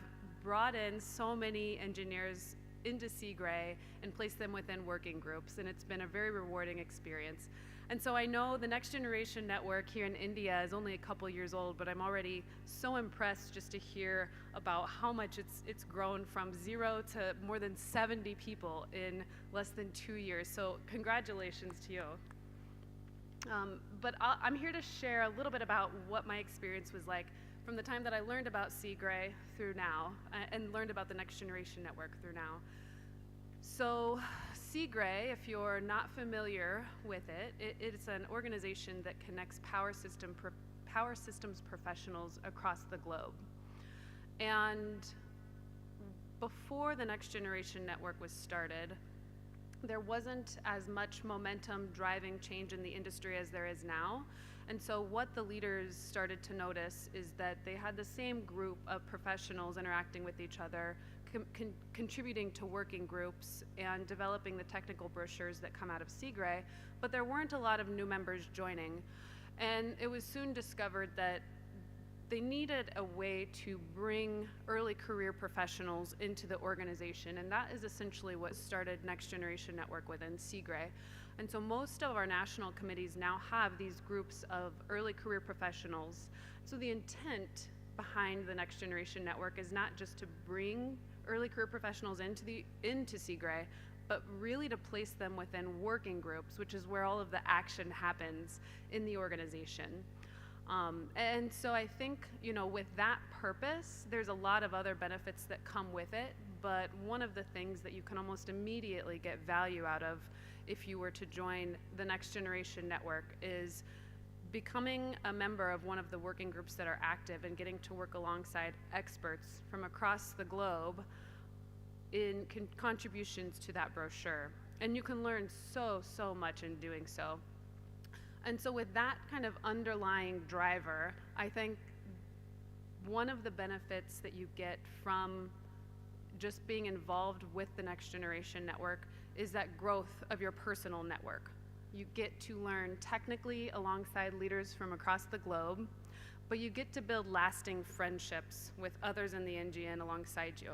S11: brought in so many engineers into SIGRE and placed them within working groups, and it's been a very rewarding experience. And so I know the Next Generation Network here in India is only a couple years old, but I'm already so impressed just to hear about how much it's grown from 0 to more than 70 people in less than 2 years. So congratulations to you. But I'm here to share a little bit about what my experience was like from the time that I learned about SIGRE through now, and learned about the Next Generation Network through now. So SIGRE, if you're not familiar with it's an organization that connects power systems professionals across the globe. And before the Next Generation Network was started, there wasn't as much momentum driving change in the industry as there is now. And so what the leaders started to notice is that they had the same group of professionals interacting with each other, contributing to working groups and developing the technical brochures that come out of CGRE, but there weren't a lot of new members joining. And it was soon discovered that they needed a way to bring early career professionals into the organization, and that is essentially what started Next Generation Network within CGRE. And so most of our national committees now have these groups of early career professionals. So the intent behind the Next Generation Network is not just to bring early career professionals into CGRE, but really to place them within working groups, which is where all of the action happens in the organization. And so I think, you know, with that purpose, there's a lot of other benefits that come with it, but one of the things that you can almost immediately get value out of if you were to join the Next Generation Network is becoming a member of one of the working groups that are active and getting to work alongside experts from across the globe in contributions to that brochure. And you can learn so much in doing so. And so with that kind of underlying driver, I think one of the benefits that you get from just being involved with the Next Generation Network is that growth of your personal network. You get to learn technically alongside leaders from across the globe, but you get to build lasting friendships with others in the NGN alongside you.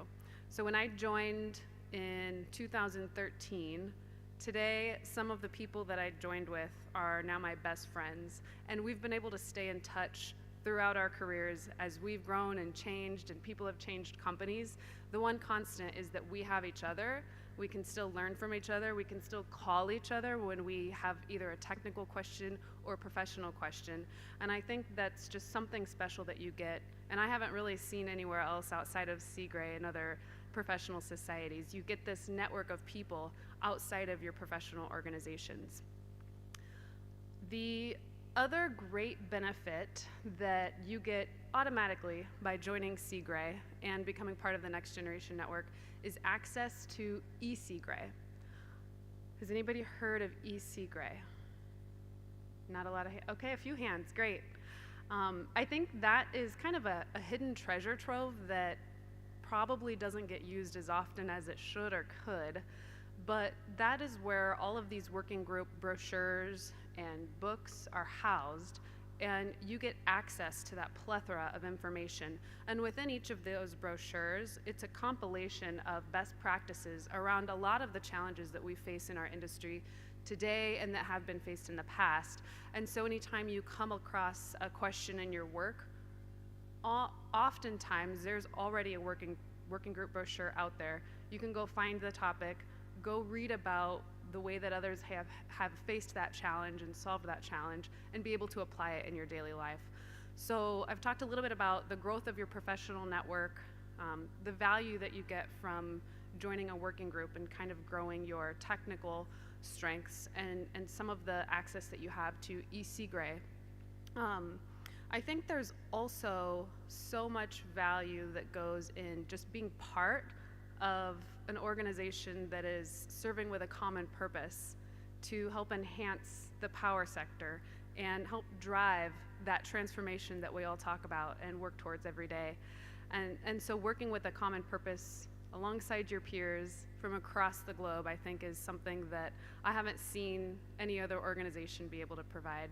S11: So when I joined in 2013, today, some of the people that I joined with are now my best friends, and we've been able to stay in touch throughout our careers as we've grown and changed and people have changed companies. The one constant is that we have each other. We can still learn from each other. We can still call each other when we have either a technical question or a professional question. And I think that's just something special that you get. And I haven't really seen anywhere else outside of CGRE and other professional societies. You get this network of people outside of your professional organizations. The other great benefit that you get automatically by joining CGRE and becoming part of the Next Generation Network is access to eCGRE. Has anybody heard of eCGRE? Not a lot of, okay, a few hands, great. I think that is kind of a hidden treasure trove that probably doesn't get used as often as it should or could, but that is where all of these working group brochures and books are housed, and you get access to that plethora of information. And within each of those brochures, it's a compilation of best practices around a lot of the challenges that we face in our industry today and that have been faced in the past. And so anytime you come across a question in your work, oftentimes there's already a working group brochure out there. You can go find the topic, go read about the way that others have faced that challenge and solved that challenge, and be able to apply it in your daily life. So I've talked a little bit about the growth of your professional network, the value that you get from joining a working group and kind of growing your technical strengths, and some of the access that you have to eCGRE. I think there's also so much value that goes in just being part of an organization that is serving with a common purpose to help enhance the power sector and help drive that transformation that we all talk about and work towards every day. And so working with a common purpose alongside your peers from across the globe, I think, is something that I haven't seen any other organization be able to provide.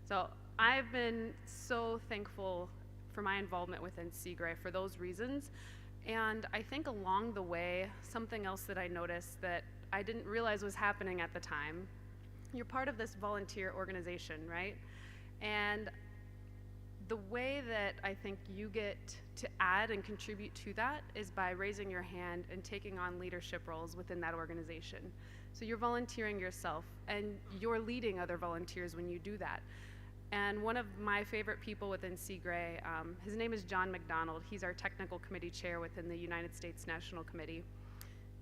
S11: So I've been so thankful for my involvement within CGRE for those reasons. And I think along the way, something else that I noticed that I didn't realize was happening at the time, you're part of this volunteer organization, right? And the way that I think you get to add and contribute to that is by raising your hand and taking on leadership roles within that organization. So you're volunteering yourself, and you're leading other volunteers when you do that. And one of my favorite people within CGRE, his name is John McDonald. He's our technical committee chair within the United States National Committee.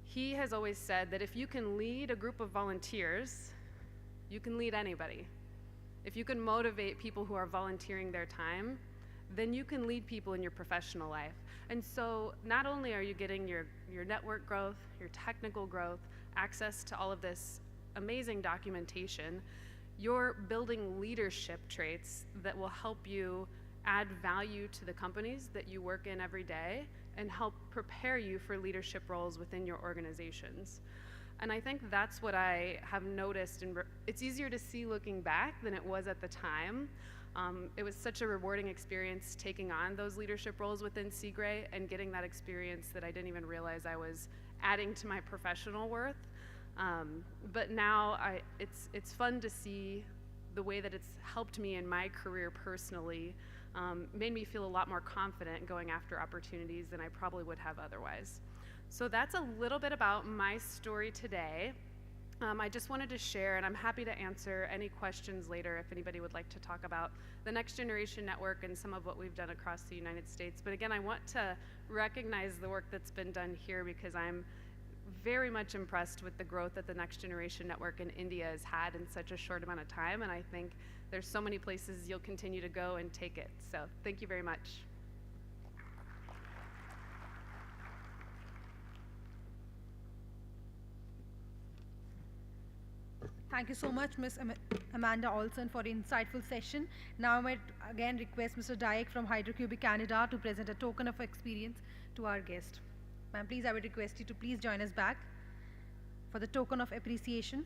S11: He has always said that if you can lead a group of volunteers, you can lead anybody. If you can motivate people who are volunteering their time, then you can lead people in your professional life. And so not only are you getting your network growth, your technical growth, access to all of this amazing documentation, you're building leadership traits that will help you add value to the companies that you work in every day and help prepare you for leadership roles within your organizations. And I think that's what I have noticed, and it's easier to see looking back than it was at the time. It was such a rewarding experience taking on those leadership roles within SEGRE and getting that experience that I didn't even realize I was adding to my professional worth. But now it's fun to see the way that it's helped me in my career personally, made me feel a lot more confident going after opportunities than I probably would have otherwise. So that's a little bit about my story today. I just wanted to share, and I'm happy to answer any questions later if anybody would like to talk about the Next Generation Network and some of what we've done across the United States. But again, I want to recognize the work that's been done here because I'm very much impressed with the growth that the Next Generation Network in India has had in such a short amount of time, and I think there's so many places you'll continue to go and take it. So thank you very much.
S2: Thank you so much, Ms. Amanda Olson, for the insightful session. Now I might again request Mr. Dyack from Hydrocubic Canada to present a token of experience to our guest. Ma'am, please, I would request you to please join us back for the token of appreciation.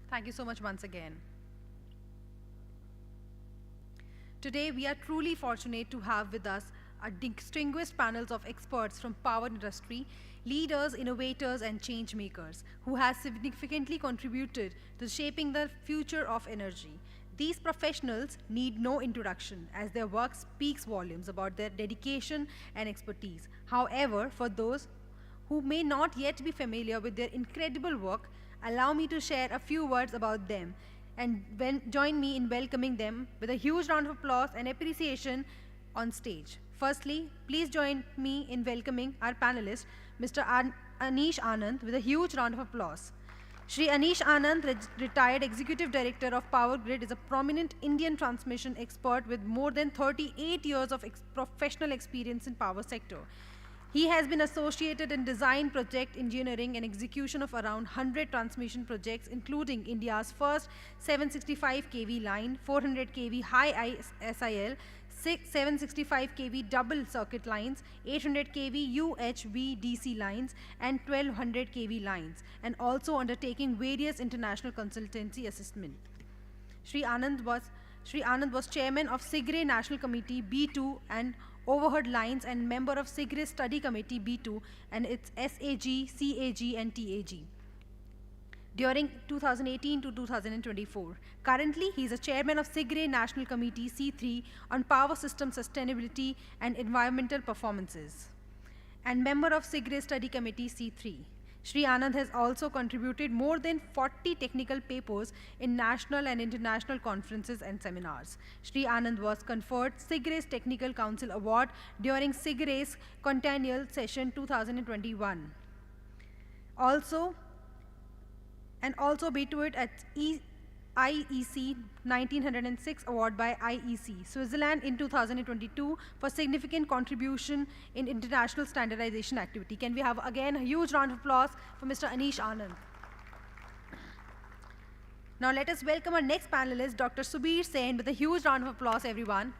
S2: Thank you so much once again. Today, we are truly fortunate to have with us a distinguished panels of experts from power industry, leaders, innovators, and change makers who have significantly contributed to shaping the future of energy. These professionals need no introduction as their work speaks volumes about their dedication and expertise. However, for those who may not yet be familiar with their incredible work, allow me to share a few words about them and join me in welcoming them with a huge round of applause and appreciation on stage. Firstly, please join me in welcoming our panelist, Mr. Anish Anand, with a huge round of applause. Shri Anish Anand, retired Executive Director of Power Grid, is a prominent Indian transmission expert with more than 38 years of professional experience in power sector. He has been associated in design, project engineering, and execution of around 100 transmission projects, including India's first 765 kV line, 400 kV high SIL, 765 kV double circuit lines, 800 kV UHV DC lines, and 1200 kV lines, and also undertaking various international consultancy assessment. Shri Anand was chairman of SEGRE National Committee B2 and Overhead Lines and member of SEGRE Study Committee B2 and its SAG, CAG, and TAG during 2018 to 2024. Currently, he is a chairman of SEGRE National Committee C3 on Power System Sustainability and Environmental Performances and member of SEGRE Study Committee C3. Shri Anand has also contributed more than 40 technical papers in national and international conferences and seminars. Shri Anand was conferred SEGRE's Technical Council Award during SEGRE's Centennial Session 2021. Also beat at IEC 1906 award by IEC Switzerland in 2022 for significant contribution in international standardization activity. Can we have again a huge round of applause for Mr. Anish Anand? Now let us welcome our next panelist, Dr. Subir Sen, with a huge round of applause, everyone.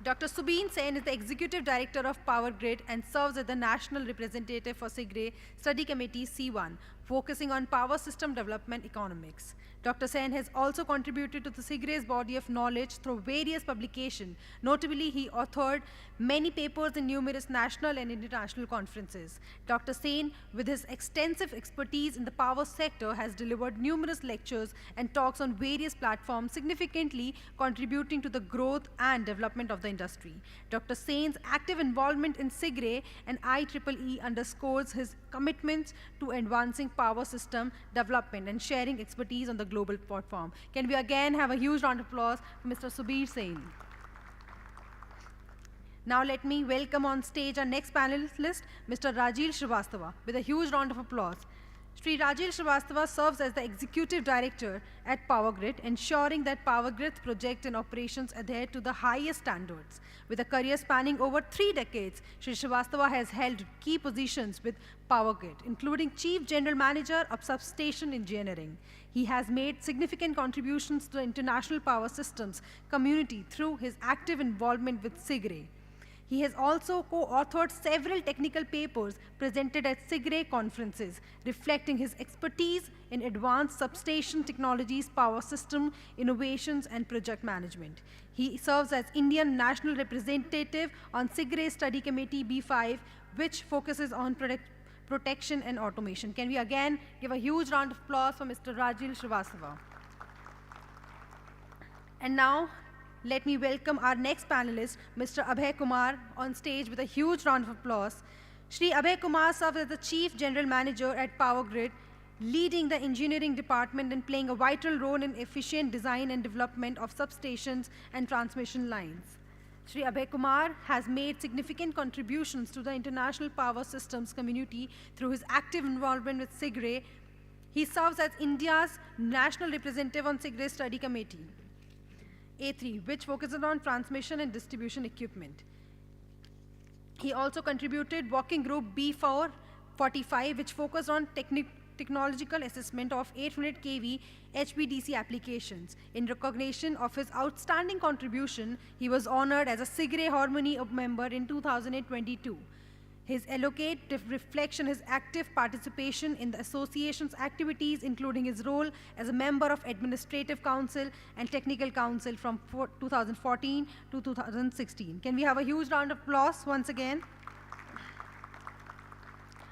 S2: Dr. Subir Sen is the Executive Director of Power Grid and serves as the National Representative for SEGRE Study Committee C1, focusing on power system development economics. Dr. Sen has also contributed to the SEGRE's body of knowledge through various publications. Notably, he authored many papers in numerous national and international conferences. Dr. Sen, with his extensive expertise in the power sector, has delivered numerous lectures and talks on various platforms, significantly contributing to the growth and development of the industry. Dr. Sen's active involvement in SEGRE and IEEE underscores his commitment to advancing power system development and sharing expertise on the global platform. Can we again have a huge round of applause for Mr. Subir Sen? Now let me welcome on stage our next panelist, Mr. Rajiv Srivastava, with a huge round of applause. Sri Rajil Srivastava serves as the Executive Director at Power Grid, ensuring that Power Grid's project and operations adhere to the highest standards. With a career spanning over 3 decades, Sri Srivastava has held key positions with Power Grid, including Chief General Manager of Substation Engineering. He has made significant contributions to the international power systems community through his active involvement with SIGRE. He has also co-authored several technical papers presented at SIGRE conferences, reflecting his expertise in advanced substation technologies, power system innovations, and project management. He serves as Indian National Representative on SIGRE Study Committee B5, which focuses on protection and automation. Can we again give a huge round of applause for Mr. Rajil Srivastava? And now, let me welcome our next panelist, Mr. Abhay Kumar, on stage with a huge round of applause. Shri Abhay Kumar serves as the Chief General Manager at Power Grid, leading the engineering department and playing a vital role in efficient design and development of substations and transmission lines. Shri Abhay Kumar has made significant contributions to the international power systems community through his active involvement with SIGRE. He serves as India's national representative on SIGRE Study Committee A3, which focuses on transmission and distribution equipment. He also contributed Working Group B445, which focused on technological assessment of 800 kV HVDC applications. In recognition of his outstanding contribution, he was honored as a SIGRE Harmony member in 2022. His eloquent reflection, his active participation in the association's activities, including his role as a member of Administrative Council and Technical Council from 2014 to 2016. Can we have a huge round of applause once again?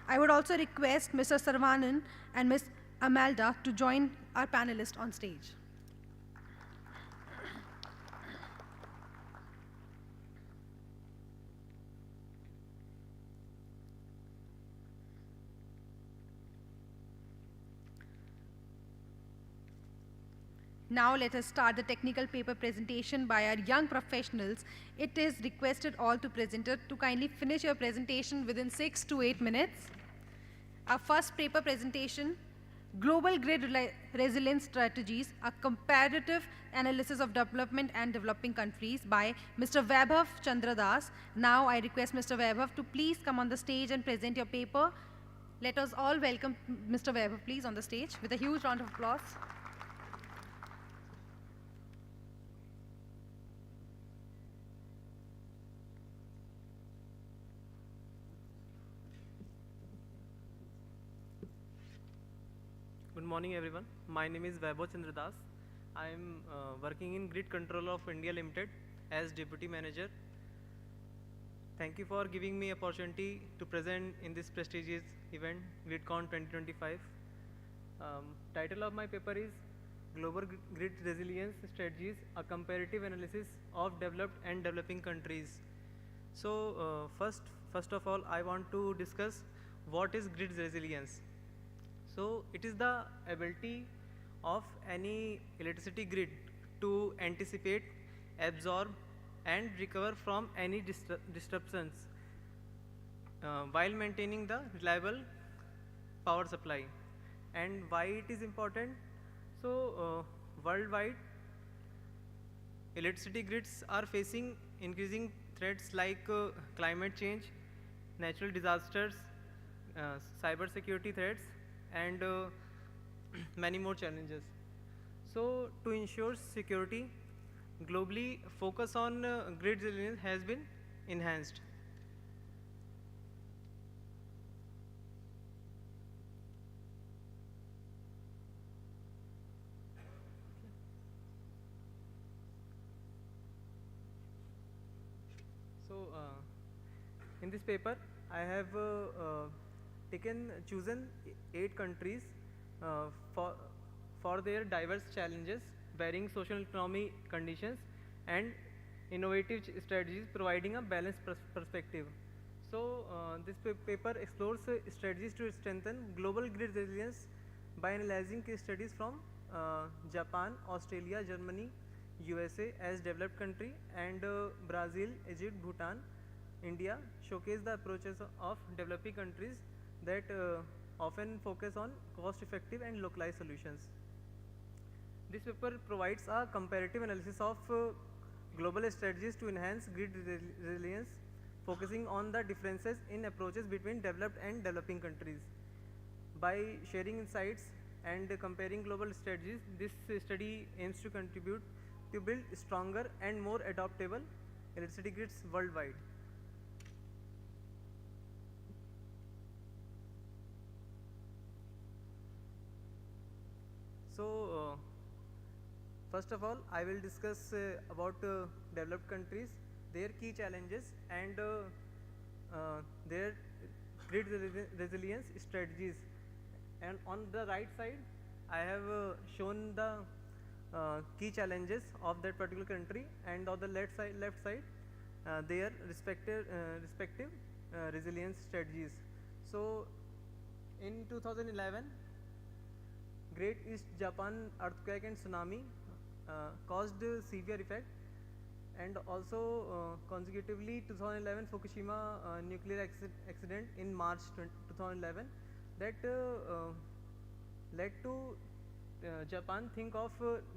S2: I would also request Mr. Sarvanan and Ms. Amalda to join our panelists on stage. Now let us start the technical paper presentation by our young professionals. It is requested all to presenters to kindly finish your presentation within 6 to 8 minutes. Our first paper presentation, Global Grid Resilience Strategies, a comparative analysis of development and developing countries by Mr. Vaibhav Chandradas. Now I request Mr. Vaibhav to please come on the stage and present your paper. Let us all welcome Mr. Vaibhav, please, on the stage with a huge round of applause.
S19: Good morning everyone. My name is Vaibhav Chandradas. I am working in Grid Control of India Limited as Deputy Manager. Thank you for giving me opportunity to present in this prestigious event, GRIDCON 2025. Title of my paper is Global Grid Resilience Strategies, a comparative analysis of developed and developing countries. So first of all, I want to discuss what is grid resilience. So it is the ability of any electricity grid to anticipate, absorb and recover from any disruptions while maintaining the reliable power supply. And why it is important? So worldwide, electricity grids are facing increasing threats like climate change, natural disasters, cyber security threats, and many more challenges. So to ensure security, globally focus on grid resilience has been enhanced. So in this paper, I have chosen 8 countries for their diverse challenges, varying social and economic conditions, and innovative strategies providing a balanced perspective. So this paper explores strategies to strengthen global grid resilience by analyzing case studies from Japan, Australia, Germany, USA as developed country, and Brazil, Egypt, Bhutan, India showcase the approaches of developing countries that often focus on cost-effective and localized solutions. This paper provides a comparative analysis of global strategies to enhance grid resilience, focusing on the differences in approaches between developed and developing countries. By sharing insights and comparing global strategies, this study aims to contribute to build stronger and more adaptable electricity grids worldwide. So, first of all, I will discuss about developed countries, their key challenges, and their grid resilience strategies. And on the right side, I have shown the key challenges of that particular country, and on the left side, their respective resilience strategies. So, in 2011, Great East Japan earthquake and tsunami caused severe effect, and also consecutively 2011 Fukushima nuclear accident in March 2011 that led to Japan think of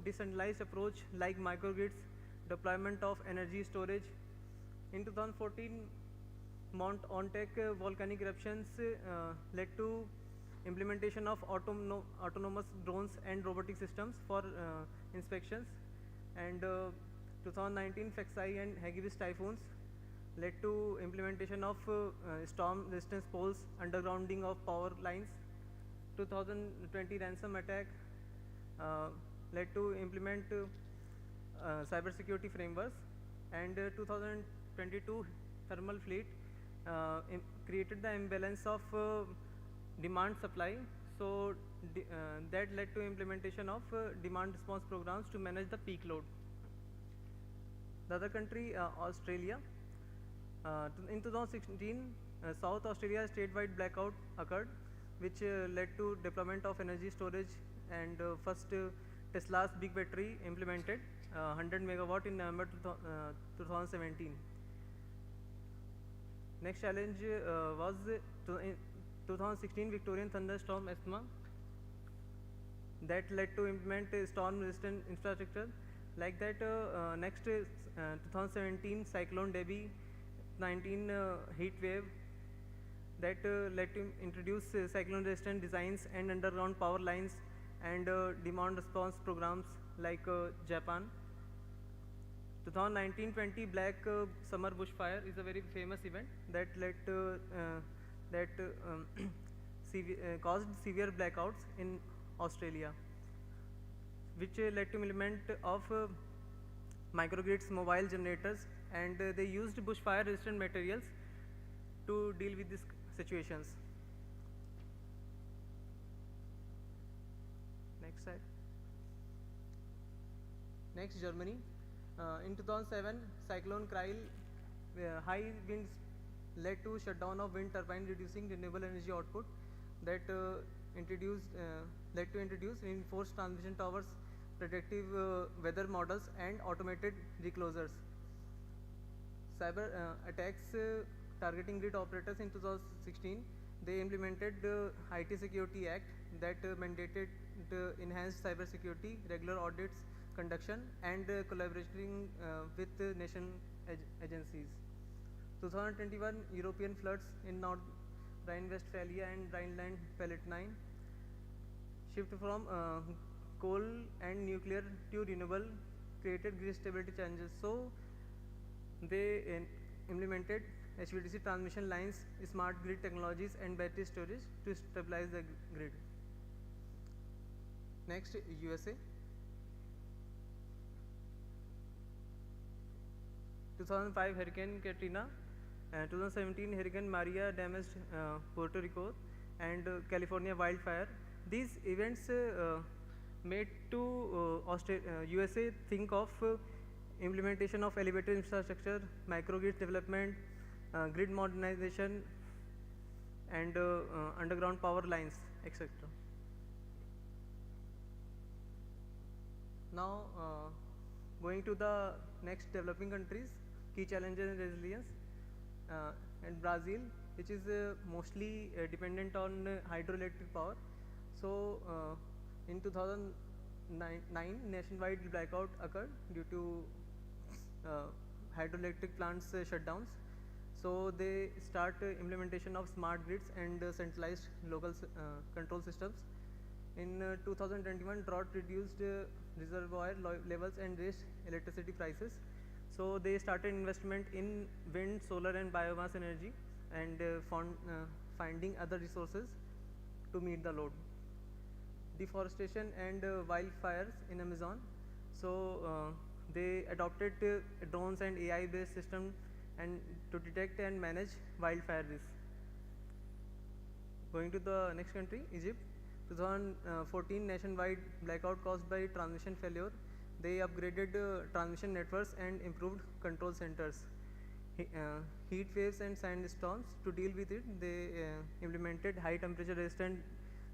S19: decentralized approach like microgrids, deployment of energy storage. In 2014, Mount Ontek volcanic eruptions led to implementation of autonomous drones and robotic systems for inspections, and 2019 Faxai and Hagibis typhoons led to implementation of storm resistance poles, undergrounding of power lines. 2020 ransom attack led to implement cybersecurity frameworks, and 2022 thermal fleet created the imbalance of demand supply, so that led to implementation of demand response programs to manage the peak load. The other country, Australia, in 2016 South Australia statewide blackout occurred, which led to deployment of energy storage, and first Tesla's big battery implemented 100 megawatt in November 2017. Next challenge was 2016 Victorian thunderstorm asthma that led to implement storm resistant infrastructure. Like that, next 2017 cyclone Debbie 19 heat wave that led to introduce cyclone resistant designs and underground power lines and demand response programs like Japan. 2019-20 Black Summer Bushfire is a very famous event that led to caused severe blackouts in Australia, which led to implement of microgrids mobile generators, and they used bushfire resistant materials to deal with these situations. Next slide. Next, Germany. In 2007, cyclone Kyle, high winds led to shutdown of wind turbine, reducing renewable energy output. That led to introduce reinforced transmission towers, predictive weather models, and automated reclosers. Cyber attacks targeting grid operators in 2016. They implemented the IT Security Act that mandated enhanced cyber security, regular audits conduction, and collaborating with nation agencies. 2021 European floods in North Rhine-Westphalia and Rhineland-Palatinate. Shift from coal and nuclear to renewable created grid stability challenges. So they implemented HVDC transmission lines, smart grid technologies, and battery storage to stabilize the grid. Next, USA. 2005 Hurricane Katrina, 2017 Hurricane Maria damaged Puerto Rico, and California wildfire. These events made to USA think of implementation of elevated infrastructure, microgrid development, grid modernization, and underground power lines, etc. Now, going to the next developing countries, key challenges and resilience. And Brazil, which is mostly dependent on hydroelectric power. So in 2009, nationwide blackout occurred due to hydroelectric plants shutdowns. So they start implementation of smart grids and centralized local control systems. In 2021, drought reduced reservoir levels and raised electricity prices. So they started investment in wind, solar and biomass energy and finding other resources to meet the load. Deforestation and wildfires in Amazon. So they adopted drones and AI based systems and to detect and manage wildfire risk. Going to the next country, Egypt. 2014 nationwide blackout caused by transmission failure. They upgraded transmission networks and improved control centers. Heat waves and sandstorms. To deal with it, they implemented high temperature resistant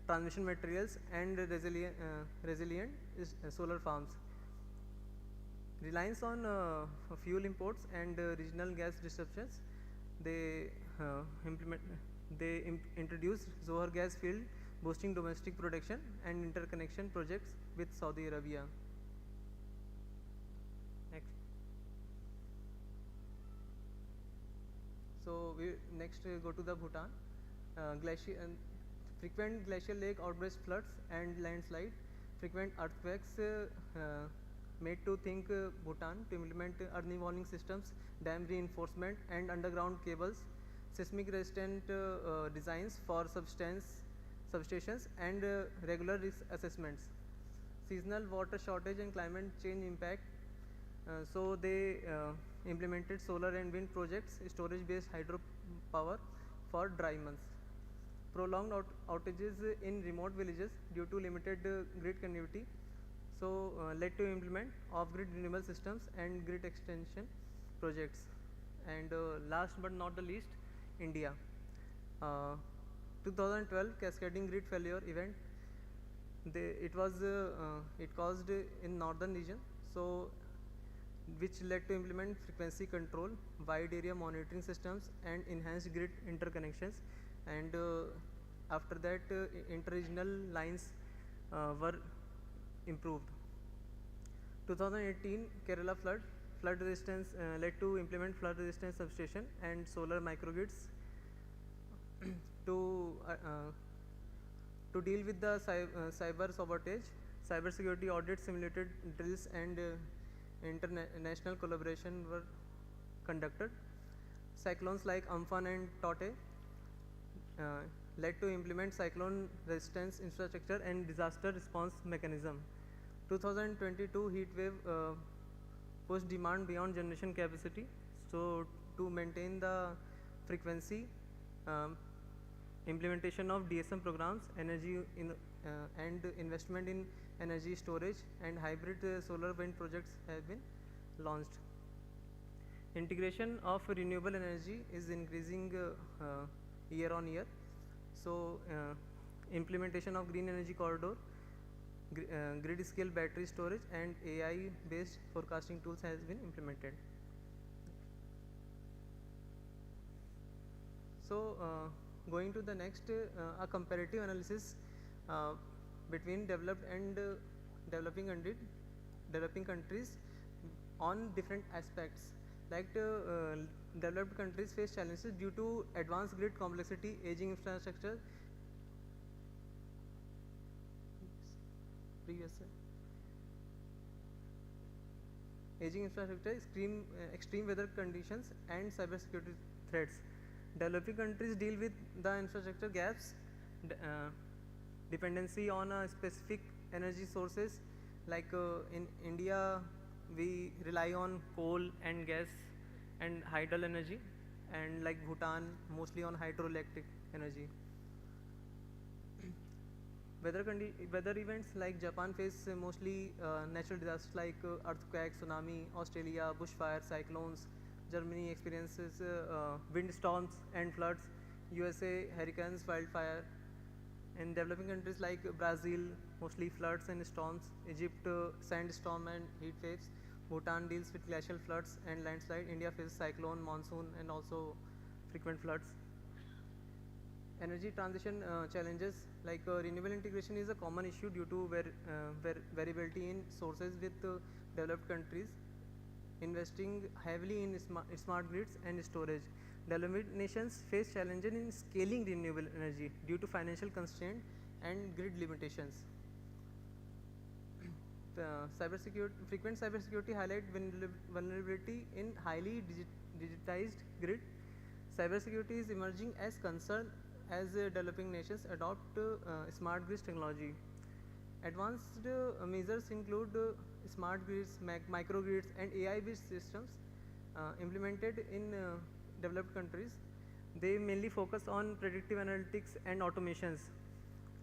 S19: transmission materials and resilient solar farms. Reliance on fuel imports and regional gas disruptions. They introduced Zohar gas field, boosting domestic production and interconnection projects with Saudi Arabia. Next. So we next go to the Bhutan. Frequent glacial lake outburst floods and landslide. Frequent earthquakes made to think Bhutan to implement early warning systems, dam reinforcement and underground cables, seismic resistant designs for substations and regular risk assessments. Seasonal water shortage and climate change impact. So they implemented solar and wind projects, storage based hydropower for dry months. Prolonged outages in remote villages due to limited grid connectivity. So led to implement off-grid renewable systems and grid extension projects. And last but not the least, India. 2012 cascading grid failure event. It caused in northern region. So which led to implement frequency control, wide area monitoring systems and enhanced grid interconnections. And after that inter-regional lines were improved. 2018 Kerala flood resistance led to implement flood resistance substation and solar microgrids to deal with the cyber sabotage. Cybersecurity audits, simulated drills and international collaboration were conducted. Cyclones like Amphan and Tote led to implement cyclone resistance infrastructure and disaster response mechanism. 2022 heat wave pushed demand beyond generation capacity. So to maintain the frequency, implementation of DSM programs, energy and investment in energy storage and hybrid solar wind projects have been launched. Integration of renewable energy is increasing year on year. So implementation of green energy corridor, grid scale battery storage and AI based forecasting tools has been implemented. So going to the next, a comparative analysis between developed and developing countries on different aspects. Like developed countries face challenges due to advanced grid complexity, aging infrastructure. Aging infrastructure, extreme weather conditions and cybersecurity threats. Developing countries deal with the infrastructure gaps, dependency on specific energy sources. Like in India, we rely on coal and gas and hydel energy, and like Bhutan, mostly on hydroelectric energy. Weather events like Japan face mostly natural disasters like earthquake, tsunami. Australia, bushfire, cyclones. Germany experiences windstorms and floods. USA, hurricanes, wildfire. In developing countries like Brazil, mostly floods and storms. Egypt, sandstorm and heat waves. Bhutan deals with glacial floods and landslide. India faces cyclone, monsoon and also frequent floods. energy transition challenges, like renewable integration is a common issue due to variability in sources with developed countries investing heavily in smart grids and storage. Developing nations face challenges in scaling renewable energy due to financial constraints and grid limitations. Frequent cybersecurity highlight vulnerability in highly digitized grid. Cybersecurity is emerging as concern as developing nations adopt smart grid technology. Advanced measures include smart grids, microgrids, and AI-based systems implemented in developed countries. They mainly focus on predictive analytics and automations.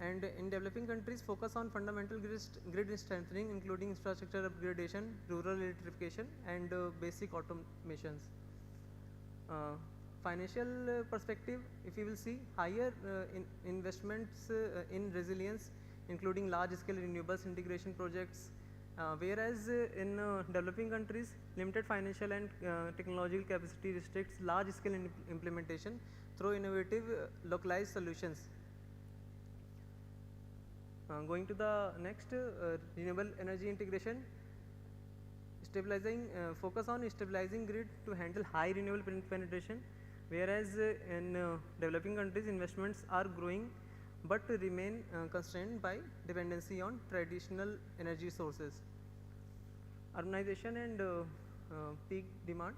S19: And in developing countries, focus on fundamental grid strengthening, including infrastructure upgradation, rural electrification, and basic automations. Financial perspective, if you will see, higher investments in resilience, including large-scale renewables integration projects, whereas in developing countries, limited financial and technological capacity restricts large-scale implementation through innovative localized solutions. Going to the next, renewable energy integration, focus on stabilizing grid to handle high renewable penetration, whereas in developing countries investments are growing but remain constrained by dependency on traditional energy sources. Urbanization and peak demand.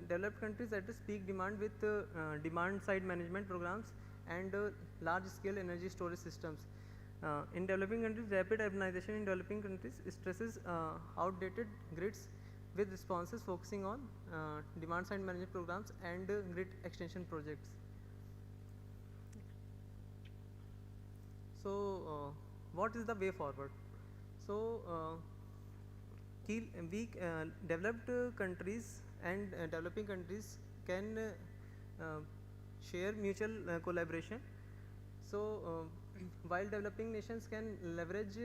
S19: Developed countries address peak demand with demand side management programs and large scale energy storage systems. In developing countries, rapid urbanization in developing countries stresses outdated grids with responses focusing on demand side management programs and grid extension projects. So, what is the way forward? So, developed countries and developing countries can share mutual collaboration. So, while developing nations can leverage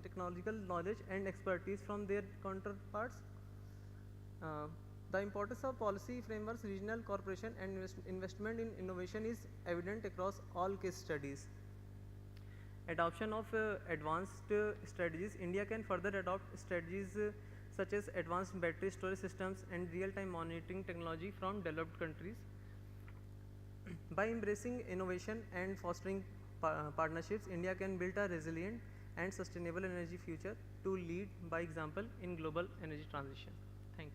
S19: technological knowledge and expertise from their counterparts, the importance of policy frameworks, regional cooperation, and investment in innovation is evident across all case studies. Adoption of advanced strategies. India can further adopt strategies such as advanced battery storage systems and real-time monitoring technology from developed countries. By embracing innovation and fostering partnerships, India can build a resilient and sustainable energy future to lead by example in global energy transition. Thank you.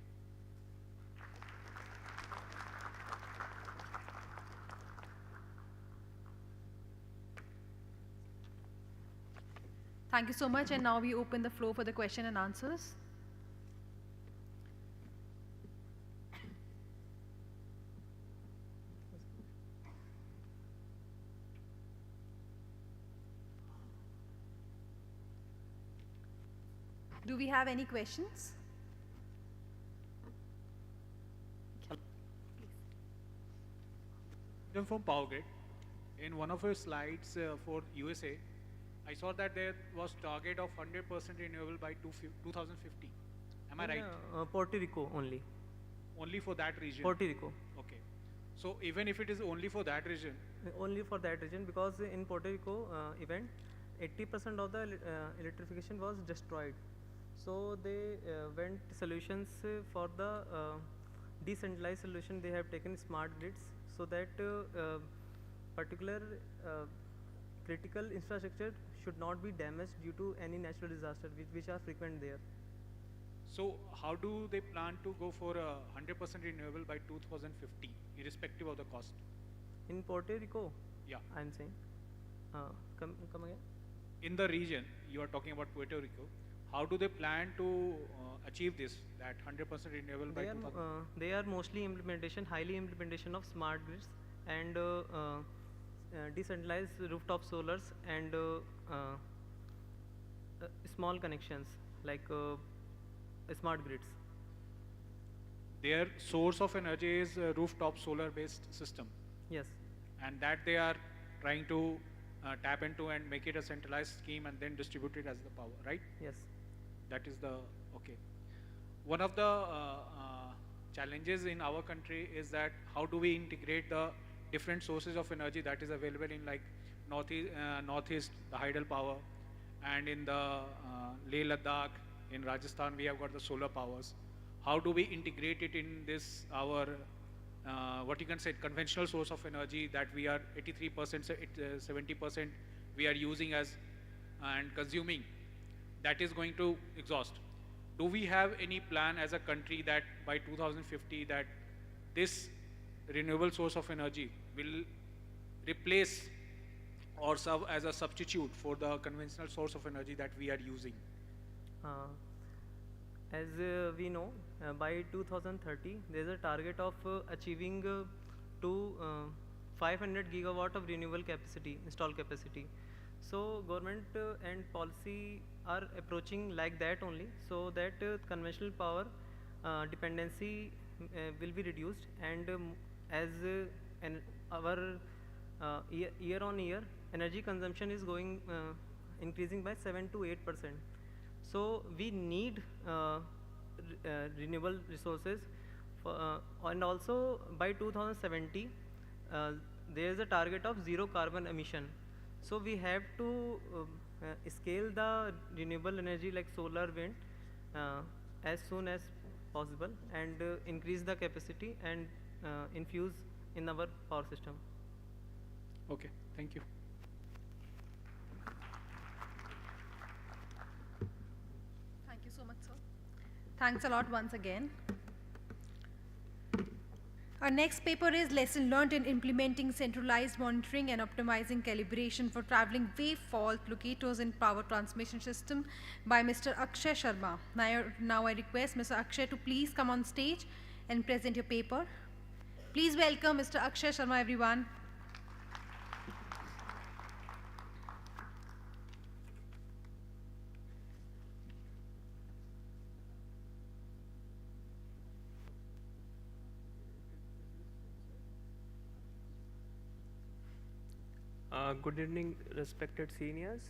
S2: Thank you so much, and now we open the floor for the question and answers. Do we have any questions?
S20: I'm from PowerGrid. In one of your slides for USA, I saw that there was target of 100% renewable by 2050. Am I right?
S19: Puerto Rico only.
S20: Only for that region?
S19: Puerto Rico.
S20: Okay. So even if it is only for that region?
S19: Only for that region, because in Puerto Rico event, 80% of the electrification was destroyed. So they went solutions for the decentralized solution. They have taken smart grids so that particular critical infrastructure should not be damaged due to any natural disaster which are frequent there.
S20: So how do they plan to go for 100% renewable by 2050, irrespective of the cost?
S19: In Puerto Rico?
S20: Yeah.
S19: I'm saying. Come again?
S20: In the region, you are talking about Puerto Rico. How do they plan to achieve this, that 100% renewable by 2050?
S19: They are mostly highly implementation of smart grids and decentralized rooftop solars and small connections like smart grids.
S20: Their source of energy is a rooftop solar based system.
S19: Yes.
S20: And that they are trying to tap into and make it a centralized scheme and then distribute it as the power, right?
S19: Yes.
S20: That is the, okay. One of the challenges in our country is that how do we integrate the different sources of energy that is available in like northeast, the hydel power, and in the Leh Ladakh, in Rajasthan, we have got the solar powers. How do we integrate it in this, our, what you can say, conventional source of energy that we are 83%, 70% we are using as and consuming, that is going to exhaust. Do we have any plan as a country that by 2050 that this renewable source of energy will replace or serve as a substitute for the conventional source of energy that we are using?
S19: As we know, by 2030, there is a target of achieving to 500 gigawatt of renewable capacity, installed capacity. So government and policy are approaching like that only, so that conventional power dependency will be reduced, and as our year on year energy consumption is going increasing by 7 to 8%. So we need renewable resources for, and also by 2070 there is a target of zero carbon emission. So we have to scale the renewable energy like solar, wind as soon as possible, and increase the capacity and infuse in our power system.
S20: Okay, thank you.
S2: Thank you so much, sir. Thanks a lot once again. Our next paper is Lesson Learned in Implementing Centralized Monitoring and Optimizing Calibration for Traveling Wave Fault Locators in Power Transmission System by Mr. Akshay Sharma. Now I request Mr. Akshay to please come on stage and present your paper. Please welcome Mr. Akshay Sharma, everyone.
S21: Good evening, respected seniors,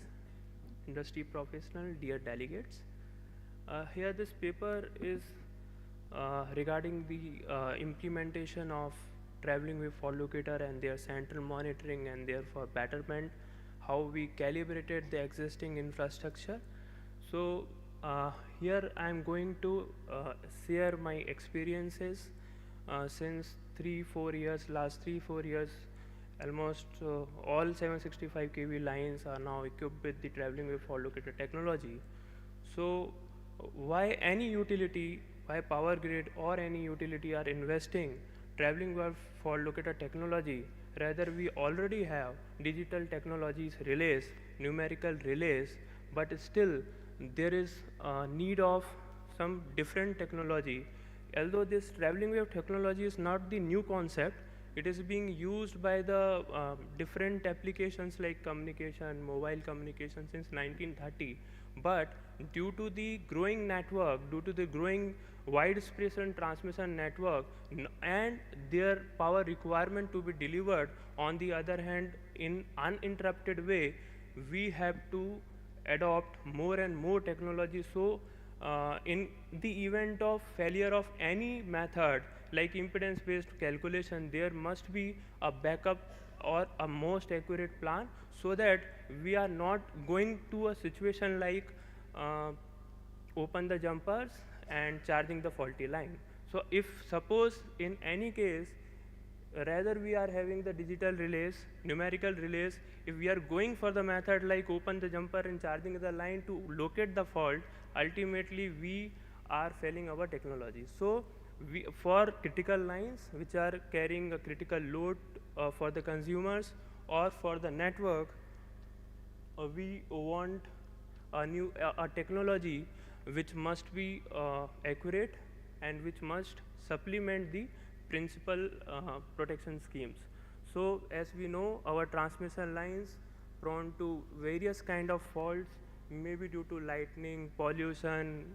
S21: industry professional, dear delegates. Here this paper is regarding the implementation of traveling wave fault locator and their central monitoring and therefore betterment, how we calibrated the existing infrastructure. So here I am going to share my experiences since last 3-4 years. Almost all 765 kV lines are now equipped with the traveling wave fault locator technology. So why any utility, why Power Grid or any utility are investing traveling wave fault locator technology? Rather, we already have digital technologies relays, numerical relays, but still there is a need of some different technology. Although this traveling wave technology is not the new concept, it is being used by the different applications like communication, mobile communication since 1930. But due to the growing network, due to the growing widespread transmission network and their power requirement to be delivered on the other hand in uninterrupted way, we have to adopt more and more technology. So in the event of failure of any method like impedance based calculation, there must be a backup or a most accurate plan, so that we are not going to a situation like open the jumpers and charging the faulty line. So if suppose in any case rather we are having the digital relays, numerical relays, if we are going for the method like open the jumper and charging the line to locate the fault, ultimately we are failing our technology. So for critical lines which are carrying a critical load for the consumers or for the network, we want a technology which must be accurate and which must supplement the principal protection schemes. So as we know, our transmission lines prone to various kind of faults, maybe due to lightning, pollution,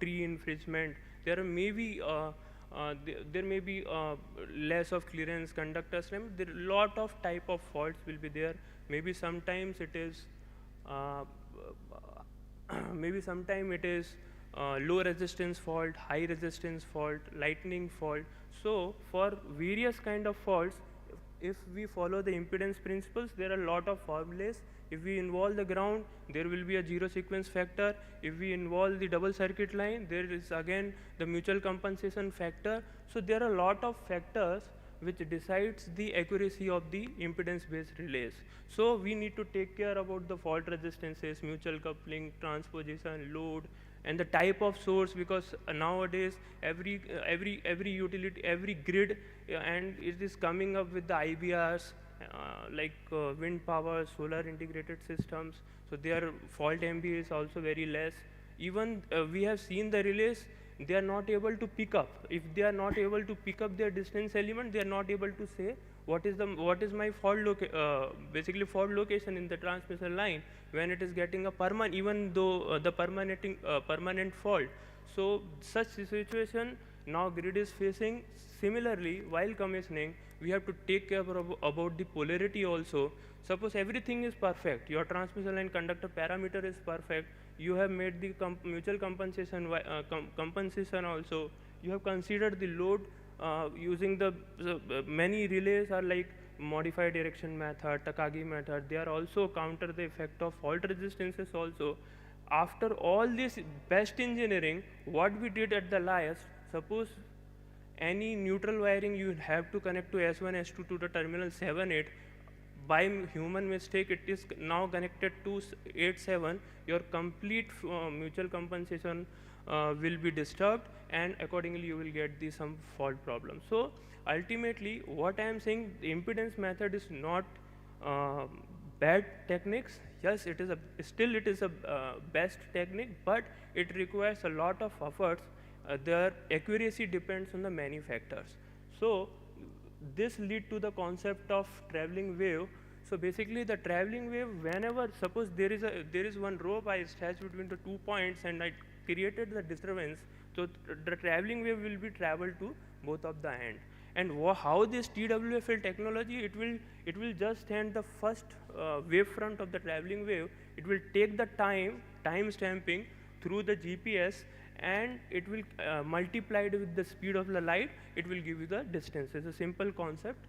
S21: tree infringement. There may be less of clearance, conductors. There are lot of type of faults will be there. Maybe sometimes it is low resistance fault, high resistance fault, lightning fault. So for various kind of faults, if we follow the impedance principles, there are a lot of formulas. If we involve the ground, there will be a zero sequence factor. If we involve the double circuit line, there is again the mutual compensation factor. So there are a lot of factors which decides the accuracy of the impedance based relays. So we need to take care about the fault resistances, mutual coupling, transposition, load, and the type of source, because nowadays every utility, every grid, and it is coming up with the IBRs, like wind power, solar integrated systems. So their fault MVA is also very less. Even we have seen the relays, they are not able to pick up. If they are not able to pick up their distance element, they are not able to say what is my fault basically fault location in the transmission line when it is getting a permanent, even though the permanent fault. So such situation now grid is facing. Similarly, while commissioning, we have to take care about the polarity also. Suppose everything is perfect, your transmission line conductor parameter is perfect, you have made the mutual compensation compensation also, you have considered the load using the many relays are like modified direction method, Takagi method, they are also counter the effect of fault resistances also. After all this best engineering, what we did at the last, suppose any neutral wiring you have to connect to S1, S2 to the terminal 7, 8, by human mistake it is now connected to 8, 7, your complete mutual compensation will be disturbed, and accordingly you will get some fault problem. So ultimately what I am saying, the impedance method is not bad techniques. Yes, it is still a best technique, but it requires a lot of efforts. Their accuracy depends on the many factors. So this lead to the concept of traveling wave. So basically the traveling wave, whenever suppose there is one rope I stretched between the 2 points and I created the disturbance, so the traveling wave will be traveled to both of the end. And how this TWFL technology, it will just stand the first wave front of the traveling wave. It will take the time stamping through the GPS, and it will multiplied with the speed of the light, it will give you the distance. It's a simple concept.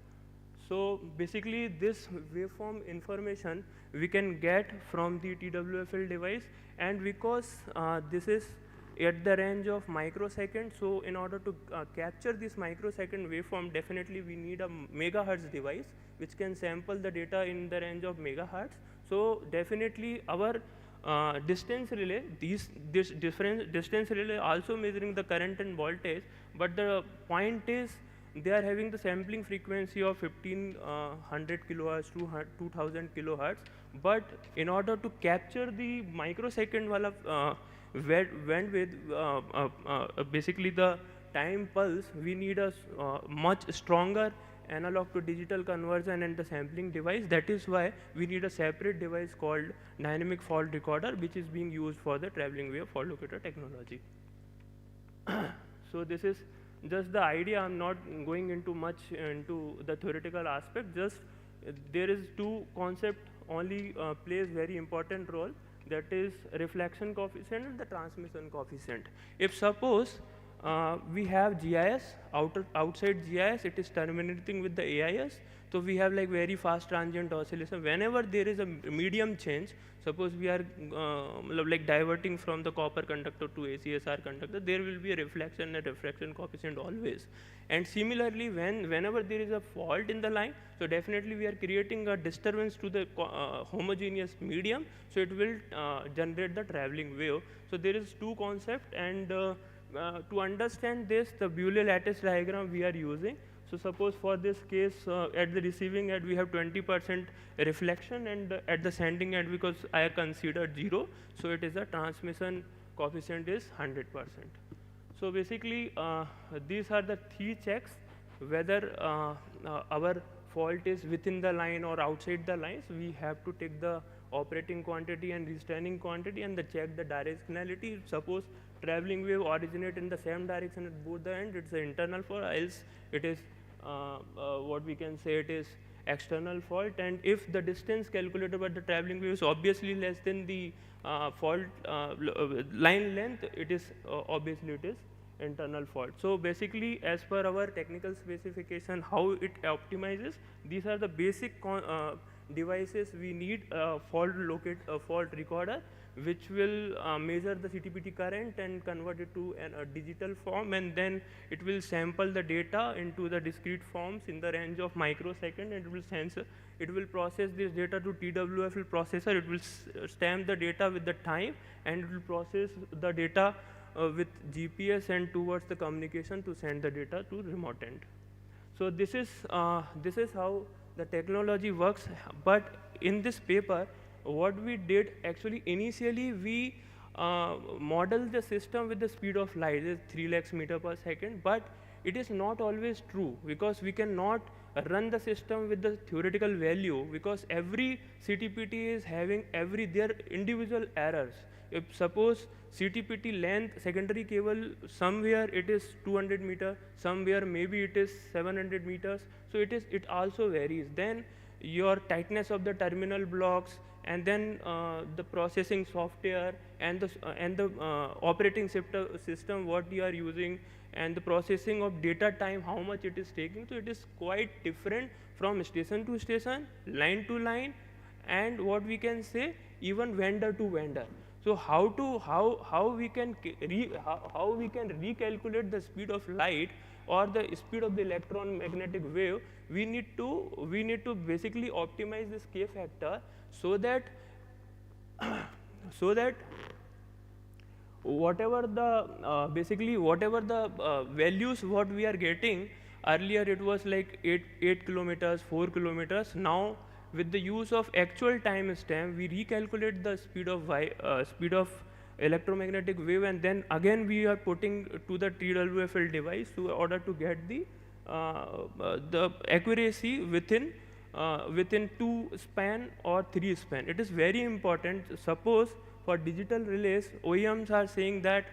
S21: So basically this waveform information we can get from the TWFL device, and because this is at the range of microseconds, so in order to capture this microsecond waveform, definitely we need a megahertz device which can sample the data in the range of megahertz. So definitely our distance relay, this different distance relay also measuring the current and voltage, but the point is they are having the sampling frequency of 1500 kilohertz to 2000 kilohertz, but in order to capture the microsecond wala bandwidth, basically the time pulse, we need a much stronger analog to digital conversion and the sampling device. That is why we need a separate device called dynamic fault recorder, which is being used for the traveling wave fault locator technology. So this is just the idea. I'm not going into much into the theoretical aspect. Just there is two concept only plays very important role, that is reflection coefficient and the transmission coefficient. If suppose we have GIS, outside GIS it is terminating with the AIS, so we have like very fast transient oscillation. Whenever there is a medium change, suppose we are like diverting from the copper conductor to ACSR conductor, there will be a reflection and refraction coefficient always. And similarly, whenever there is a fault in the line, so definitely we are creating a disturbance to the homogeneous medium, so it will generate the traveling wave. So there is two concepts, and to understand this, the Bewley lattice diagram we are using. So suppose for this case, at the receiving end we have 20% reflection, and at the sending end, because I considered 0, so it is a transmission coefficient is 100%. So basically these are the three checks, whether our fault is within the line or outside the lines. We have to take the operating quantity and restraining quantity and check the directionality. Suppose traveling wave originate in the same direction at both the ends, it's an internal fault, else it is what we can say, it is external fault. And if the distance calculated by the traveling wave is obviously less than the fault line length, it is obviously it is internal fault. So basically, as per our technical specification, how it optimizes, these are the basic devices we need: fault recorder, which will measure the CTPT current and convert it to a digital form, and then it will sample the data into the discrete forms in the range of microsecond, and it will process this data to TWFL processor. It will stamp the data with the time, and it will process the data with GPS and towards the communication to send the data to remote end. So this is how the technology works. But in this paper, what we did actually, initially we modeled the system with the speed of light, is 3 lakhs meter per second, but it is not always true, because we cannot run the system with the theoretical value, because every CTPT is having their individual errors. If suppose CTPT length, secondary cable, somewhere it is 200 meter, somewhere maybe it is 700 meters, so it also varies. Then your tightness of the terminal blocks, and then the processing software, and the operating system what you are using, and the processing of data time, how much it is taking. So it is quite different from station to station, line to line, and what we can say, even vendor to vendor. So how we can recalculate the speed of light or the speed of the electromagnetic wave? We need to basically optimize this K factor, so that whatever the values what we are getting, earlier it was like 8 kilometers, 4 kilometers. Now with the use of actual time stamp, we recalculate the speed of electromagnetic wave, and then again we are putting to the TWFL device in order to get the accuracy within 2 span or 3 span. It is very important. Suppose for digital relays, OEMs are saying that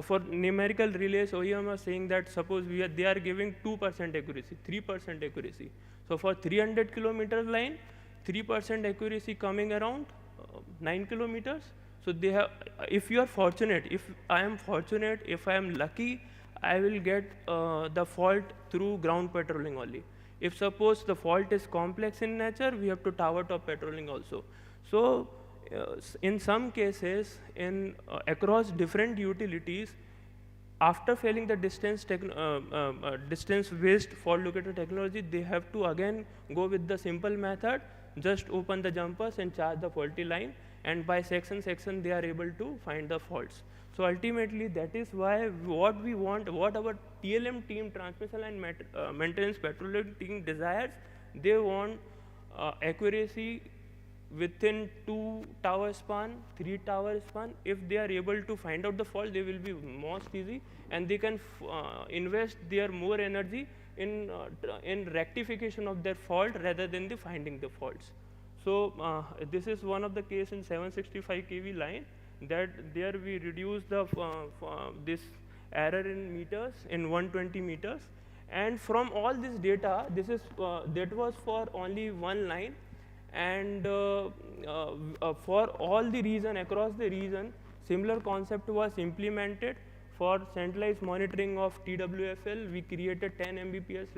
S21: for numerical relays, OEM are saying that suppose they are giving 2% accuracy, 3% accuracy. So for 300 kilometer line, 3% accuracy coming around 9 kilometers. So they have, if you are fortunate, if I am fortunate, if I am lucky, I will get the fault through ground patrolling only. If suppose the fault is complex in nature, we have to tower top patrolling also. So in some cases, across different utilities, after failing the distance-based fault locator technology, they have to again go with the simple method, just open the jumpers and charge the faulty line, and by section they are able to find the faults. So ultimately, that is why what our TLM team, transmission and maintenance patrolling team desires, they want accuracy within 2 tower span, 3 tower span. If they are able to find out the fault, they will be most easy, and they can invest their more energy in rectification of their fault rather than the finding the faults. So this is one of the case in 765 kV line, that there we reduce the this error in meters in 120 meters, and from all this data, this is that was for only one line, and for all the region, across the region, similar concept was implemented. For centralized monitoring of TWFL, we created 10 Mbps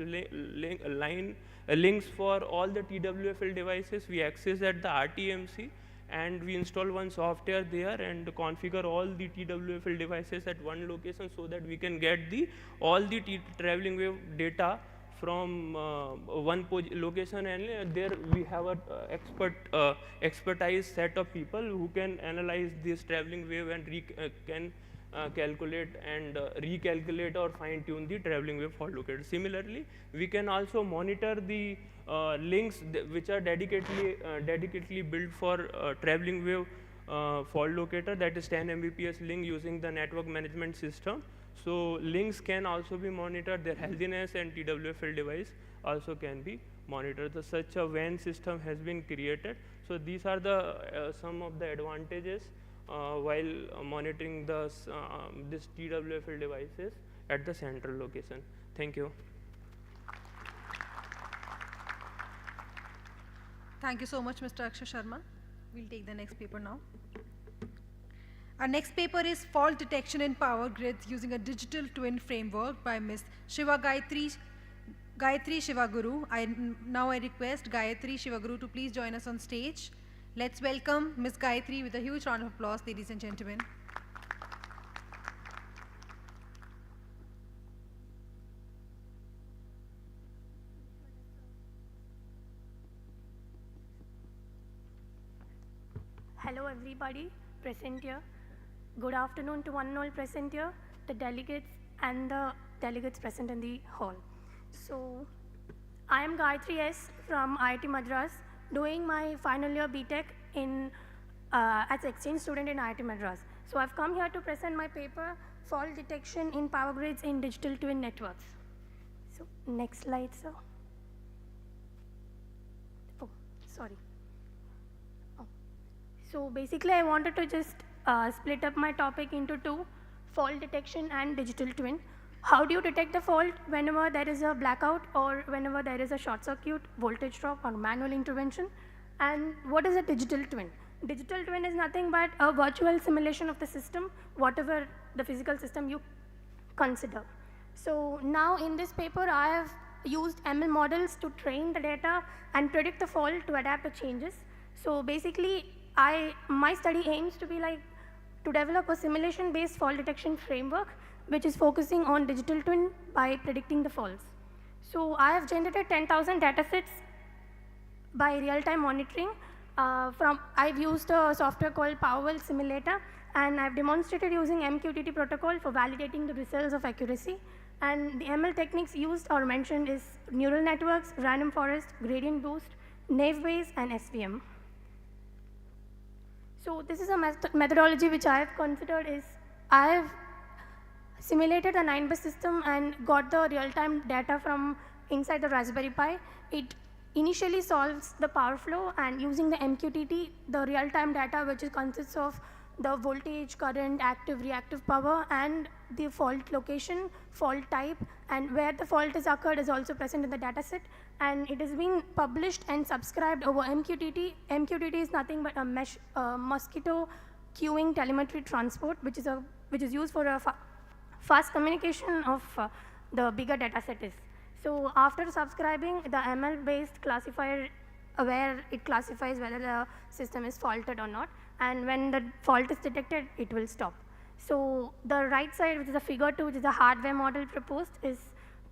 S21: links for all the TWFL devices. We access at the RTMC, and we install one software there and configure all the TWFL devices at one location, so that we can get all the traveling wave data from one location, and there we have a expertise set of people who can analyze this traveling wave and can calculate and recalculate or fine tune the traveling wave fault locator. Similarly, we can also monitor the links which are dedicatedly built for traveling wave fault locator, that is 10 Mbps link using the network management system. So links can also be monitored, their healthiness, and TWFL device also can be monitored. Such a WAN system has been created. So these are the some of the advantages while monitoring this TWFL devices at the central location. Thank you.
S2: Thank you so much, Mr. Akshay Sharma. We'll take the next paper now. Our next paper is Fault Detection in Power Grids using a Digital Twin Framework by Ms. Gayatri Shivaguru. Now I request Gayatri Shivaguru to please join us on stage. Let's welcome Ms. Gayatri with a huge round of applause, ladies and gentlemen.
S15: Hello everybody present here. Good afternoon to one and all present here, the delegates and the delegates present in the hall. So, I am Gayatri S from IIT Madras, doing my final year BTech as exchange student in IIT Madras. So, I've come here to present my paper, Fault Detection in Power Grids in Digital Twin Networks. So, next slide, sir. Oh, sorry. So basically, I wanted to just split up my topic into two, fault detection and digital twin. How do you detect the fault whenever there is a blackout or whenever there is a short circuit, voltage drop or manual intervention? And what is a digital twin? Digital twin is nothing but a virtual simulation of the system, whatever the physical system you consider. So now in this paper, I have used ML models to train the data and predict the fault to adapt to changes. So basically, my study aims to be to develop a simulation-based fault detection framework, which is focusing on digital twin by predicting the faults. So I have generated 10,000 datasets by real-time monitoring. I've used a software called Powerwell Simulator, and I've demonstrated using MQTT protocol for validating the results of accuracy. And the ML techniques used or mentioned is neural networks, random forest, gradient boost, naive-Bayes, and SVM. So this is a methodology which I have considered is I have simulated the 9-bus system and got the real-time data from inside the Raspberry Pi. It initially solves the power flow, and using the MQTT, the real-time data which consists of the voltage, current, active, reactive power, and the fault location, fault type, and where the fault is occurred is also present in the dataset. And it has been published and subscribed over MQTT. MQTT is nothing but a mosquito queuing telemetry transport, which is used for a fast communication of the bigger dataset is. So after subscribing, the ML-based classifier where it classifies whether the system is faulted or not, and when the fault is detected, it will stop. So the right side, which is a figure 2, which is a hardware model proposed, is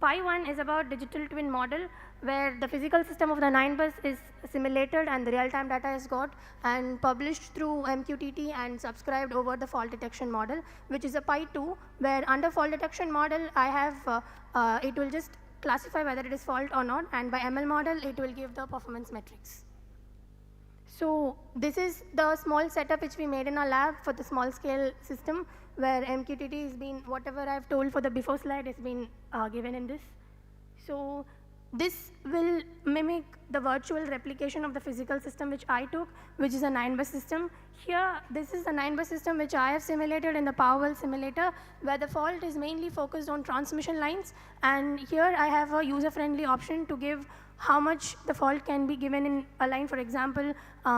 S15: Pi 1 is about digital twin model, where the physical system of the 9-bus is simulated and the real-time data is got and published through MQTT and subscribed over the fault detection model, which is a Pi 2, where under fault detection model, I have, it will just classify whether it is fault or not, and by ML model, it will give the performance metrics. So this is the small setup which we made in our lab for the small scale system, where MQTT has been, whatever I've told for the before slide has been given in this. So this will mimic the virtual replication of the physical system which I took, which is a 9-bus system. Here, this is a 9-bus system which I have simulated in the Powerwell simulator, where the fault is mainly focused on transmission lines. And here I have a user-friendly option to give how much the fault can be given in a line, for example,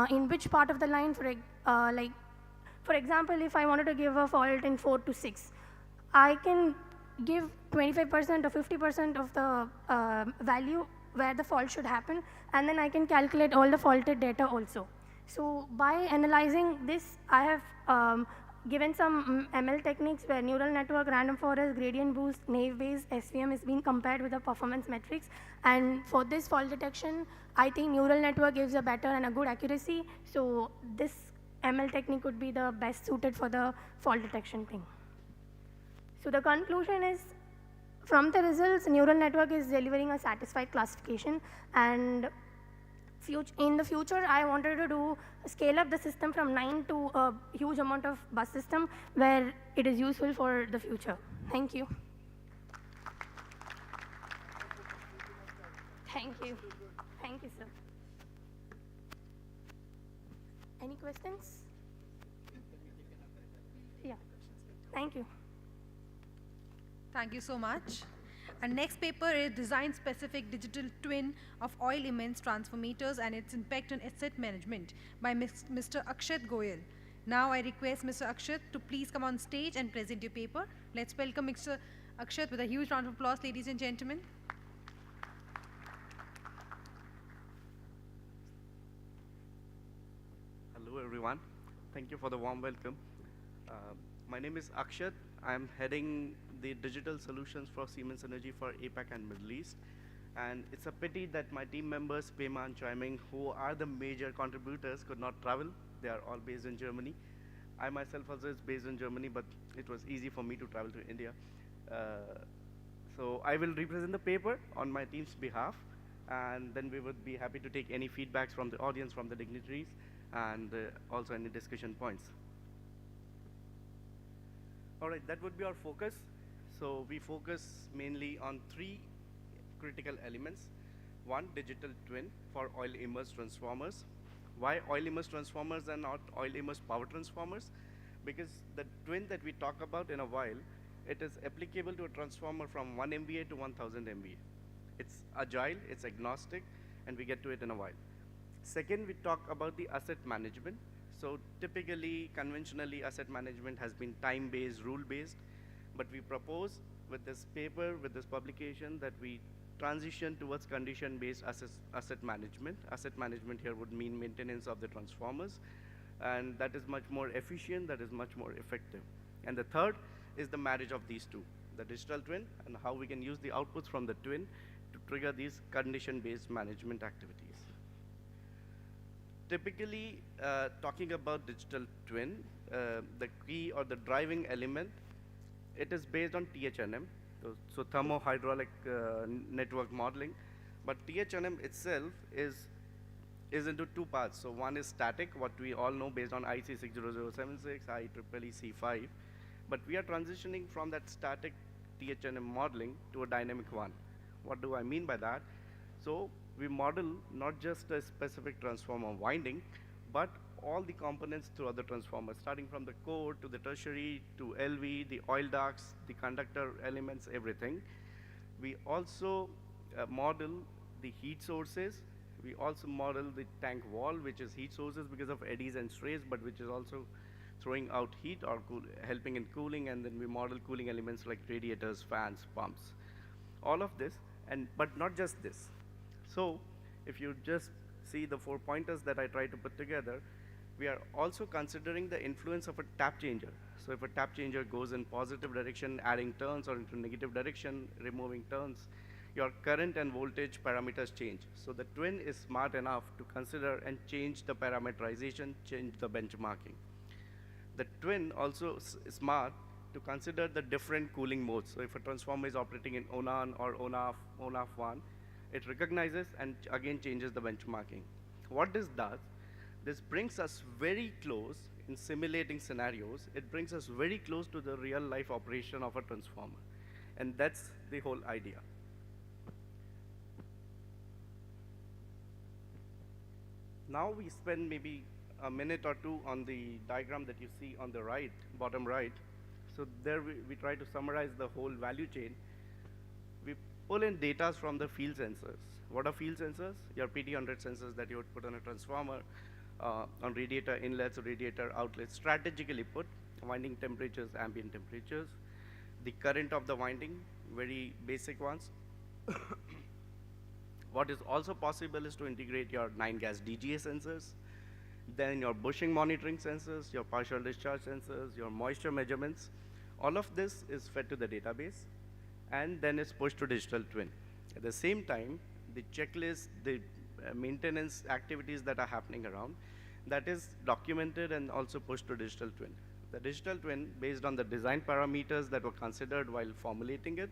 S15: in which part of the line, for example, if I wanted to give a fault in 4 to 6, I can give 25% or 50% of the value where the fault should happen, and then I can calculate all the faulted data also. So by analyzing this, I have given some ML techniques where neural network, random forest, gradient boost, naive-Bayes, SVM is being compared with the performance metrics. And for this fault detection, I think neural network gives a better and a good accuracy. So this ML technique would be the best suited for the fault detection thing. So the conclusion is, from the results, neural network is delivering a satisfied classification, and in the future, I wanted to scale up the system from 9 to a huge amount of bus system where it is useful for the future. Thank you. Thank you. Thank you, sir. Any questions? Yeah. Thank you.
S2: Thank you so much. Our next paper is Design-Specific Digital Twin of Oil Immense Transformators and its Impact on Asset Management by Mr. Akshat Goyal. Now I request Mr. Akshat to please come on stage and present your paper. Let's welcome Mr. Akshat with a huge round of applause, ladies and gentlemen.
S13: Hello everyone. Thank you for the warm welcome. My name is Akshat. I'm heading the digital solutions for Siemens Energy for APAC and Middle East. And it's a pity that my team members, Pema and Choiming, who are the major contributors, could not travel. They are all based in Germany. I myself also is based in Germany, but it was easy for me to travel to India. So I will represent the paper on my team's behalf, and then we would be happy to take any feedbacks from the audience, from the dignitaries, and also any discussion points. All right, that would be our focus. So we focus mainly on 3 critical elements. 1, digital twin for oil immersed transformers. Why oil immersed transformers and not oil immersed power transformers? Because the twin that we talk about in a while, it is applicable to a transformer from 1 MVA to 1000 MVA. It's agile, it's agnostic, and we get to it in a while. Second, we talk about the asset management. So typically, conventionally, asset management has been time-based, rule-based, but we propose with this paper, with this publication, that we transition towards condition-based asset management. Asset management here would mean maintenance of the transformers, and that is much more efficient, that is much more effective. And the third is the marriage of these two, the digital twin and how we can use the outputs from the twin to trigger these condition-based management activities. Typically, talking about digital twin, the key or the driving element, it is based on THNM, so thermo-hydraulic network modeling. But THNM itself is into 2 parts. So one is static, what we all know based on IC 60076, IEEE C5. But we are transitioning from that static THNM modeling to a dynamic one. What do I mean by that? So we model not just a specific transformer winding, but all the components throughout the transformer, starting from the core to the tertiary to LV, the oil ducts, the conductor elements, everything. We also model the heat sources. We also model the tank wall, which is heat sources because of eddies and strays, but which is also throwing out heat or helping in cooling, and then we model cooling elements like radiators, fans, pumps. All of this, but not just this. So if you just see the 4 pointers that I try to put together, we are also considering the influence of a tap changer. So if a tap changer goes in positive direction, adding turns, or into negative direction, removing turns, your current and voltage parameters change. So the twin is smart enough to consider and change the parameterization, change the benchmarking. The twin also is smart to consider the different cooling modes. So if a transformer is operating in ONAN or ONAF1, it recognizes and again changes the benchmarking. What this does, this brings us very close in simulating scenarios. It brings us very close to the real life operation of a transformer. And that's the whole idea. Now we spend maybe a minute or two on the diagram that you see on the right, bottom right. So there we try to summarize the whole value chain. We pull in data from the field sensors. What are field sensors? Your PT100 sensors that you would put on a transformer, on radiator inlets, radiator outlets, strategically put, winding temperatures, ambient temperatures, the current of the winding, very basic ones. What is also possible is to integrate your 9-gas DGA sensors, then your bushing monitoring sensors, your partial discharge sensors, your moisture measurements. All of this is fed to the database, and then is pushed to digital twin. At the same time, the checklist, the maintenance activities that are happening around, that is documented and also pushed to digital twin. The digital twin, based on the design parameters that were considered while formulating it,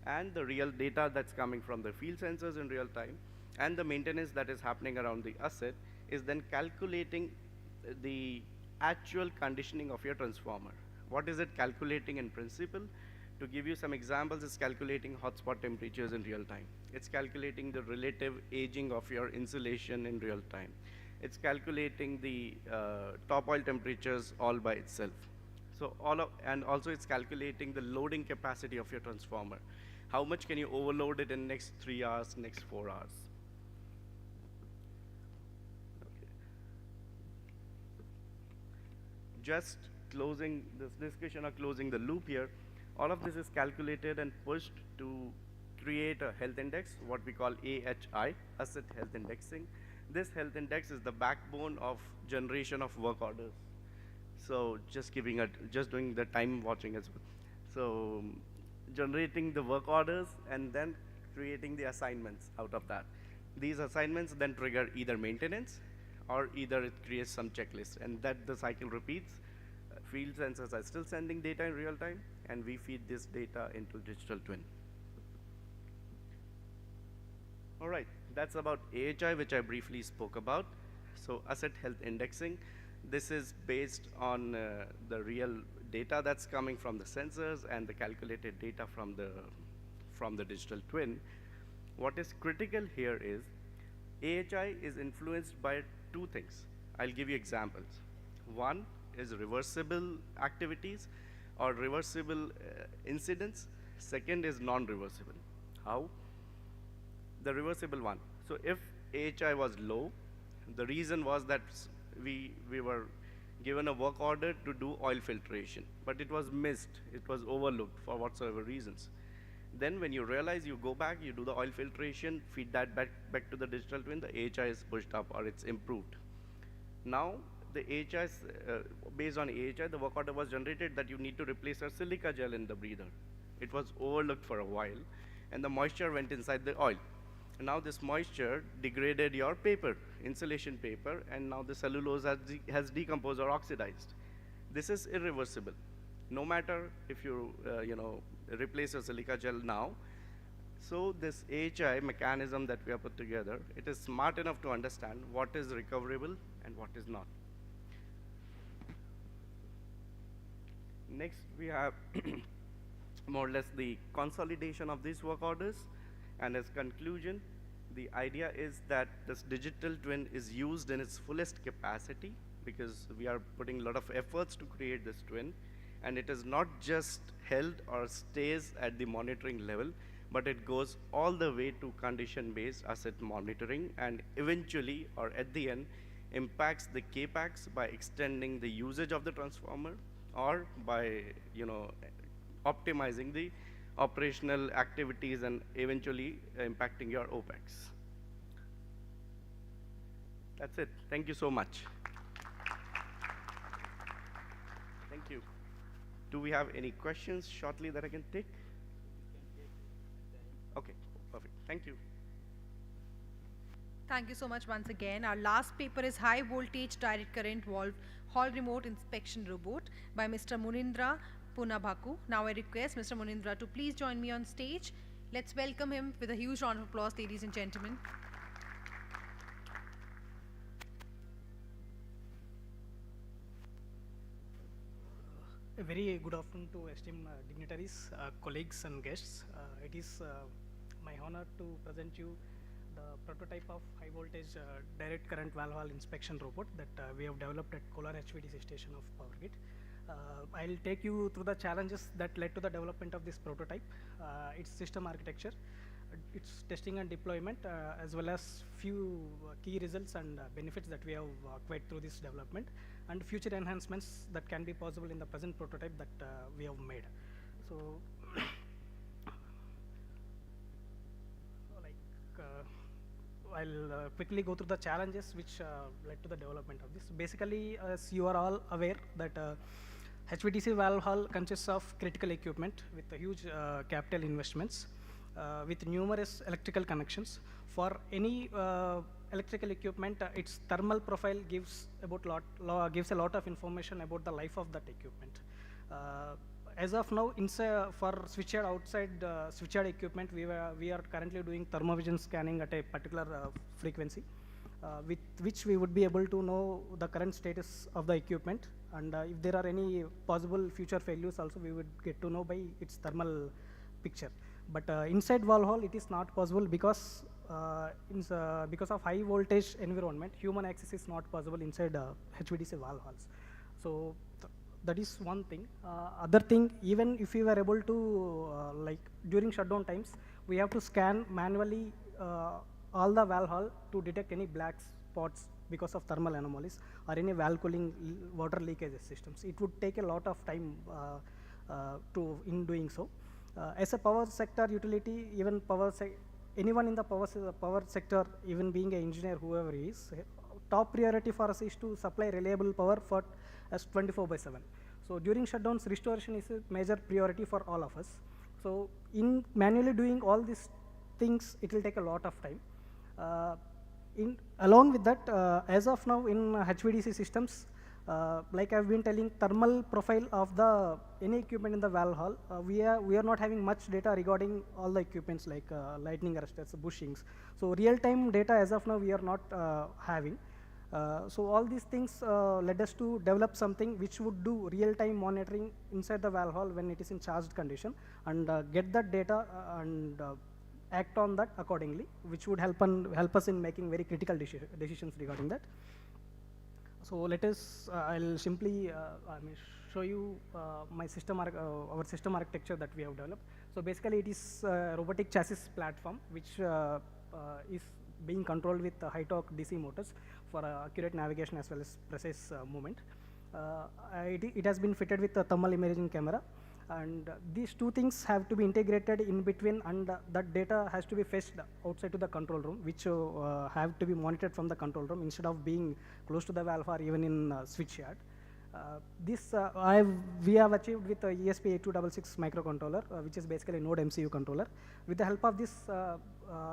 S13: and the real data that's coming from the field sensors in real time, and the maintenance that is happening around the asset, is then calculating the actual conditioning of your transformer. What is it calculating in principle? To give you some examples, it's calculating hotspot temperatures in real time. It's calculating the relative aging of your insulation in real time. It's calculating the top oil temperatures all by itself. So and also it's calculating the loading capacity of your transformer. How much can you overload it in next 3 hours, next 4 hours? just closing this discussion or closing the loop here, all of this is calculated and pushed to create a health index, what we call AHI, Asset Health Indexing. This health index is the backbone of generation of work orders. So just doing the time watching as well. So generating the work orders and then creating the assignments out of that. These assignments then trigger either maintenance or either it creates some checklist, and that the cycle repeats. Field sensors are still sending data in real time, and we feed this data into digital twin. All right, that's about AHI, which I briefly spoke about. So asset health indexing, this is based on the real data that's coming from the sensors and the calculated data from the digital twin. What is critical here is AHI is influenced by two things. I'll give you examples. One is reversible activities or reversible incidents. Second is non-reversible. How? The reversible one. So if AHI was low, the reason was that we were given a work order to do oil filtration, but it was missed, it was overlooked for whatsoever reasons. Then when you realize, you go back, you do the oil filtration, feed that back to the digital twin, the AHI is pushed up or it's improved. Now the AHI, based on AHI, the work order was generated that you need to replace a silica gel in the breather. It was overlooked for a while, and the moisture went inside the oil. And now this moisture degraded your paper, insulation paper, and now the cellulose has decomposed or oxidized. This is irreversible. No matter if you replace your silica gel now. So this AHI mechanism that we have put together, it is smart enough to understand what is recoverable and what is not. Next, we have more or less the consolidation of these work orders. And as conclusion, the idea is that this digital twin is used in its fullest capacity because we are putting a lot of efforts to create this twin. And it is not just held or stays at the monitoring level, but it goes all the way to condition-based asset monitoring, and eventually, or at the end, impacts the CAPEX by extending the usage of the transformer or by optimizing the operational activities and eventually impacting your OPEX. That's it. Thank you so much. Thank you. Do we have any questions shortly that I can take? Okay, perfect. Thank you.
S2: Thank you so much once again. Our last paper is High Voltage Direct Current Valve Hall Remote Inspection Robot by Mr. Munindra Punabhaku. Now I request Mr. Munindra to please join me on stage. Let's welcome him with a huge round of applause, ladies and gentlemen.
S10: A very good afternoon to esteemed dignitaries, colleagues and guests. It is my honor to present you the prototype of high voltage direct current valve hall inspection robot that we have developed at Kolar HVDC station of Power Grid. I'll take you through the challenges that led to the development of this prototype, its system architecture, its testing and deployment, as well as few key results and benefits that we have acquired through this development, and future enhancements that can be possible in the present prototype that we have made. So, I'll quickly go through the challenges which led to the development of this. Basically, as you are all aware that HVDC valve hall consists of critical equipment with huge capital investments, with numerous electrical connections. For any electrical equipment, its thermal profile gives a lot of information about the life of that equipment. As of now, for switchyard outside switchyard equipment, we are currently doing thermovision scanning at a particular frequency, with which we would be able to know the current status of the equipment, and if there are any possible future failures also, we would get to know by its thermal picture. But inside valve hall, it is not possible because of high voltage environment, human access is not possible inside HVDC valve halls. So that is one thing. Other thing, even if we were able to, like during shutdown times, we have to scan manually all the valve hall to detect any black spots because of thermal anomalies or any valve cooling water leakage systems. It would take a lot of time in doing so. As a power sector utility, even anyone in the power sector, even being an engineer, whoever he is, top priority for us is to supply reliable power for us 24/7. So during shutdowns, restoration is a major priority for all of us. So in manually doing all these things, it will take a lot of time. Along with that, as of now in HVDC systems, like I've been telling, thermal profile of any equipment in the valve hall, we are not having much data regarding all the equipments like lightning arresters, bushings. So real-time data as of now we are not having. So all these things led us to develop something which would do real-time monitoring inside the valve hall when it is in charged condition, and get that data and act on that accordingly, which would help us in making very critical decisions regarding that. So let us, I'll simply show you our system architecture that we have developed. So basically it is a robotic chassis platform which is being controlled with high torque DC motors for accurate navigation as well as precise movement. It has been fitted with a thermal imaging camera, and these two things have to be integrated in between, and that data has to be fetched outside to the control room, which have to be monitored from the control room instead of being close to the valve or even in switch yard. We have achieved with the ESP8266 microcontroller, which is basically a node MCU controller. With the help of this,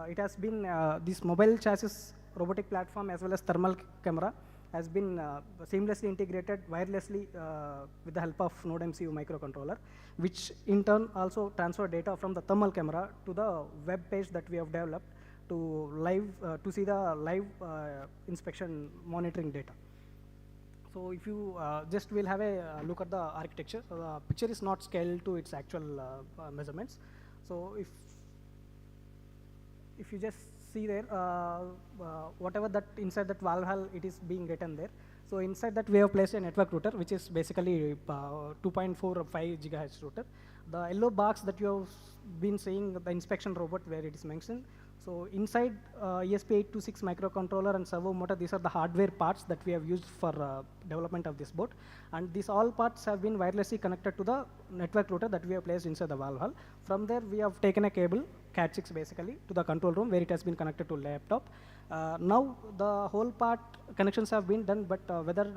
S10: it has been this mobile chassis robotic platform as well as thermal camera has been seamlessly integrated wirelessly with the help of node MCU microcontroller, which in turn also transfer data from the thermal camera to the web page that we have developed to see the live inspection monitoring data. So if you just will have a look at the architecture, the picture is not scaled to its actual measurements. So if you just see there, whatever that inside that valve hall, it is being written there. So inside that we have placed a network router, which is basically 2.4 or 5 gigahertz router. The yellow box that you have been seeing, the inspection robot where it is mentioned. So inside ESP8266 microcontroller and servo motor, these are the hardware parts that we have used for development of this board. And these all parts have been wirelessly connected to the network router that we have placed inside the valve hall. From there, we have taken a cable, Cat6 basically, to the control room where it has been connected to laptop. Now the whole part connections have been done, but whether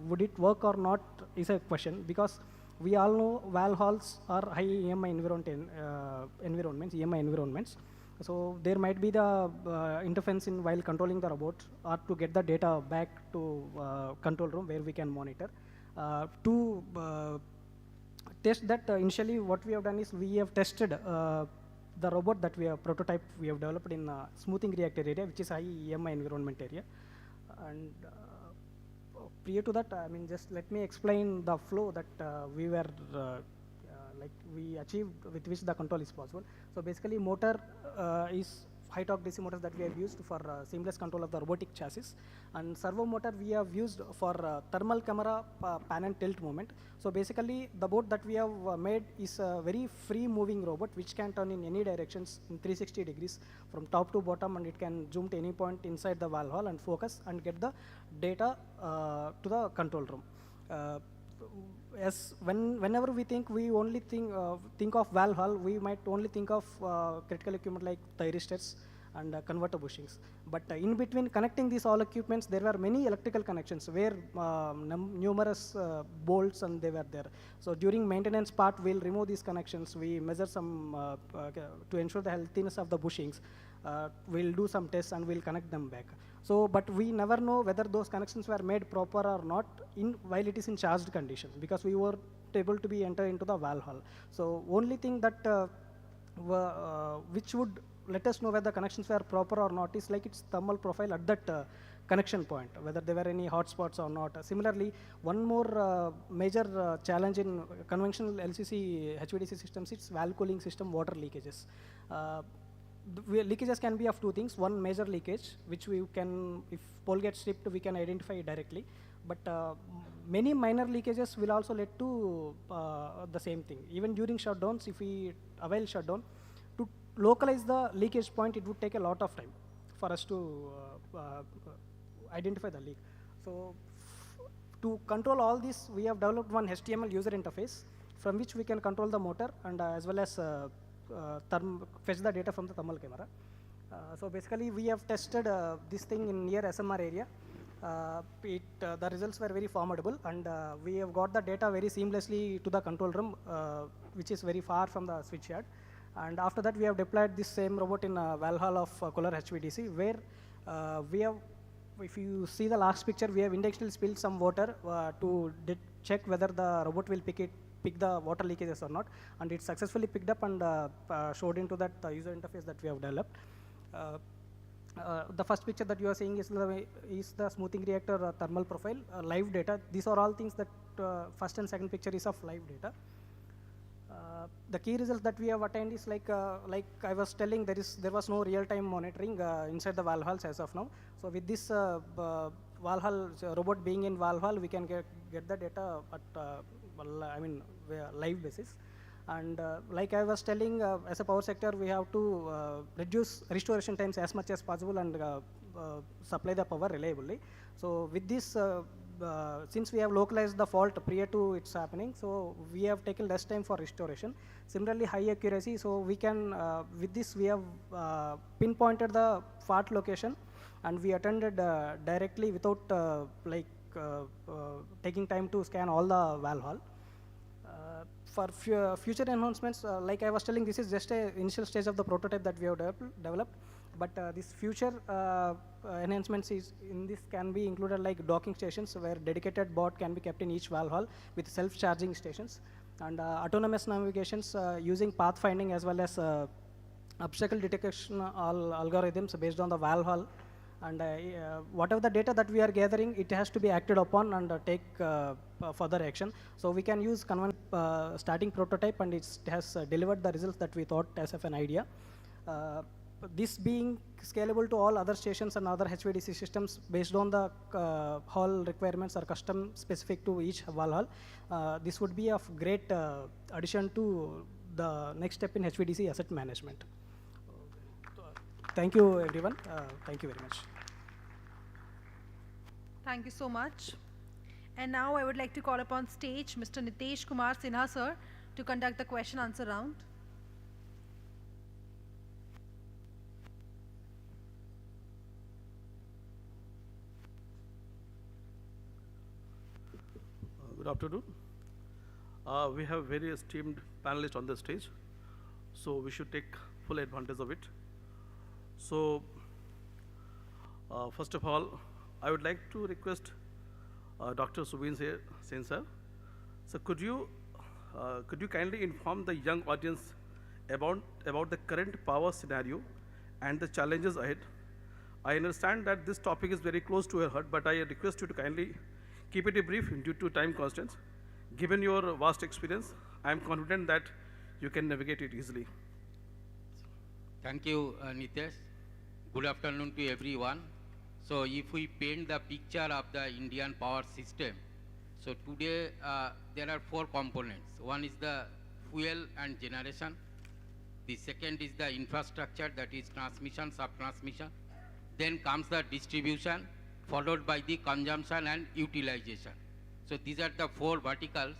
S10: would it work or not is a question, because we all know valve halls are high EMI environments. So there might be the interference in while controlling the robot, or to get the data back to control room where we can monitor. To test that, initially what we have done is we have tested the robot that we have prototype we have developed in smoothing reactor area, which is high EMI environment area. And prior to that, just let me explain the flow that we achieved with which the control is possible. So basically motor is high torque DC motors that we have used for seamless control of the robotic chassis, and servo motor we have used for thermal camera pan and tilt movement. So basically the board that we have made is a very free moving robot which can turn in any directions in 360 degrees from top to bottom, and it can zoom to any point inside the valve hall and focus and get the data to the control room. Whenever we only think of valve hall, we might only think of critical equipment like thyristors and converter bushings. But in between connecting these all equipments, there were many electrical connections where numerous bolts and they were there. So during maintenance part, we'll remove these connections. We measure some to ensure the healthiness of the bushings. We'll do some tests and we'll connect them back. So, but we never know whether those connections were made proper or not while it is in charged conditions, because we were able to be enter into the valve hall. So only thing that which would let us know whether the connections were proper or not is like its thermal profile at that connection point, whether there were any hotspots or not. Similarly, one more major challenge in conventional LCC HVDC systems is valve cooling system water leakages. Leakages can be of two things. One, major leakage, which we can, if pole gets stripped, we can identify it directly. But many minor leakages will also lead to the same thing. Even during shutdowns, if we avail shutdown, to localize the leakage point, it would take a lot of time for us to identify the leak. So to control all this, we have developed one HTML user interface from which we can control the motor and as well as fetch the data from the thermal camera. So basically, we have tested this thing in near SMR area. The results were very formidable, and we have got the data very seamlessly to the control room, which is very far from the switch yard. And after that, we have deployed this same robot in Valhalla of Kolar HVDC, where we have, if you see the last picture, we have intentionally spilled some water to check whether the robot will pick the water leakages or not, and it successfully picked up and showed into that user interface that we have developed. The first picture that you are seeing is the smoothing reactor thermal profile, live data. These are all things that first and second picture is of live data. The key results that we have attained is like I was telling, there was no real-time monitoring inside the Valhalla as of now. So with this Valhalla robot being in Valhalla, we can get the data at live basis. And like I was telling, as a power sector, we have to reduce restoration times as much as possible and supply the power reliably. So with this, since we have localized the fault prior to its happening, so we have taken less time for restoration. Similarly, high accuracy, so we can, with this, we have pinpointed the fault location, and we attended directly without taking time to scan all the Valhalla. For future enhancements, like I was telling, this is just an initial stage of the prototype that we have developed. But this future enhancements in this can be included like docking stations where dedicated board can be kept in each Valhalla with self-charging stations, and autonomous navigations using pathfinding as well as obstacle detection algorithms based on the Valhalla. And whatever the data that we are gathering, it has to be acted upon and take further action. So we can use starting prototype, and it has delivered the results that we thought as of an idea. This being scalable to all other stations and other HVDC systems based on the hall requirements are custom specific to each Valhalla. This would be of great addition to the next step in HVDC asset management. Thank you, everyone. Thank you very much.
S2: Thank you so much. And now I would like to call upon stage Mr. Nitesh Kumar Sinha, sir, to conduct the question-answer round.
S12: Good afternoon. We have very esteemed panelists on the stage, so we should take full advantage of it. So, first of all, I would like to request Dr. Subin Sen sir. So, could you kindly inform the young audience about the current power scenario and the challenges ahead? I understand that this topic is very close to your heart, but I request you to kindly keep it brief due to time constraints. Given your vast experience, I am confident that you can navigate it easily.
S22: Thank you, Nitesh. Good afternoon to everyone. So if we paint the picture of the Indian power system, so today there are four components. One is the fuel and generation. The second is the infrastructure, that is transmission, sub-transmission. Then comes the distribution, followed by the consumption and utilization. So these are the four verticals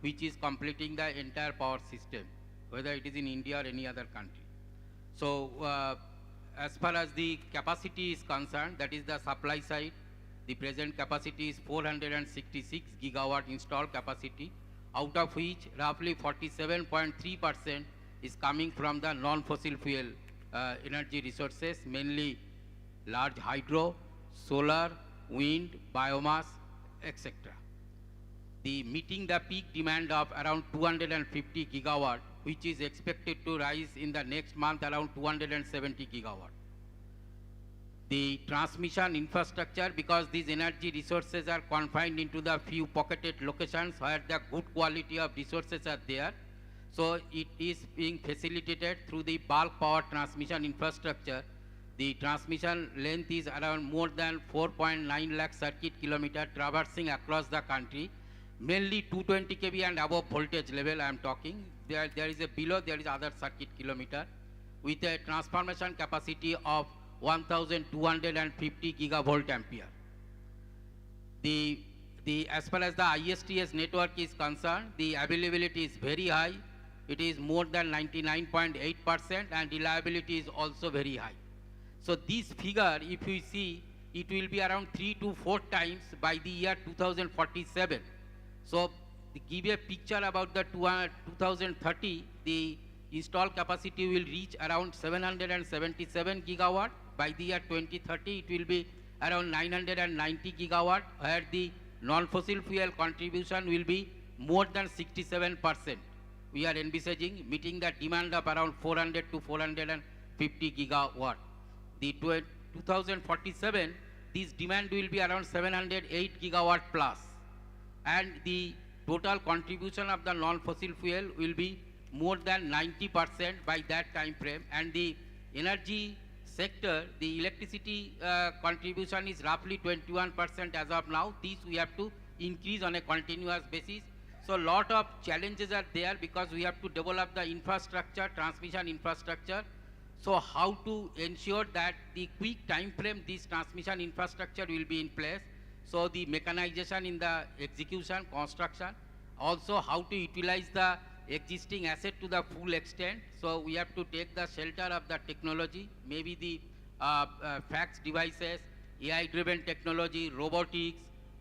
S22: which is completing the entire power system, whether it is in India or any other country. So as far as the capacity is concerned, that is the supply side, the present capacity is 466 gigawatt installed capacity, out of which roughly 47.3% is coming from the non-fossil fuel energy resources, mainly large hydro, solar, wind, biomass, etc. The meeting the peak demand of around 250 gigawatt, which is expected to rise in the next month around 270 gigawatt. The transmission infrastructure, because these energy resources are confined into the few pocketed locations where the good quality of resources are there, so it is being facilitated through the bulk power transmission infrastructure. The transmission length is around more than 4.9 lakh circuit kilometer traversing across the country, mainly 220 kV and above voltage level I am talking. There is a below, there is other circuit kilometer with a transformation capacity of 1250 gigavolt ampere. As far as the ISTS network is concerned, the availability is very high. It is more than 99.8% and reliability is also very high. So this figure, if you see, it will be around 3 to 4 times by the year 2047. So to give a picture about the 2030, the installed capacity will reach around 777 gigawatt. By the year 2030, it will be around 990 gigawatt, where the non-fossil fuel contribution will be more than 67%. We are envisaging meeting the demand of around 400 to 450 gigawatt. The 2047, this demand will be around 708 gigawatt plus. And the total contribution of the non-fossil fuel will be more than 90% by that time frame. And the energy sector, the electricity contribution is roughly 21% as of now. This we have to increase on a continuous basis. So a lot of challenges are there because we have to develop the infrastructure, transmission infrastructure. So how to ensure that the quick time frame this transmission infrastructure will be in place. So the mechanization in the execution, construction, also how to utilize the existing asset to the full extent. So we have to take the shelter of the technology, maybe the fax devices, AI driven technology, robotics,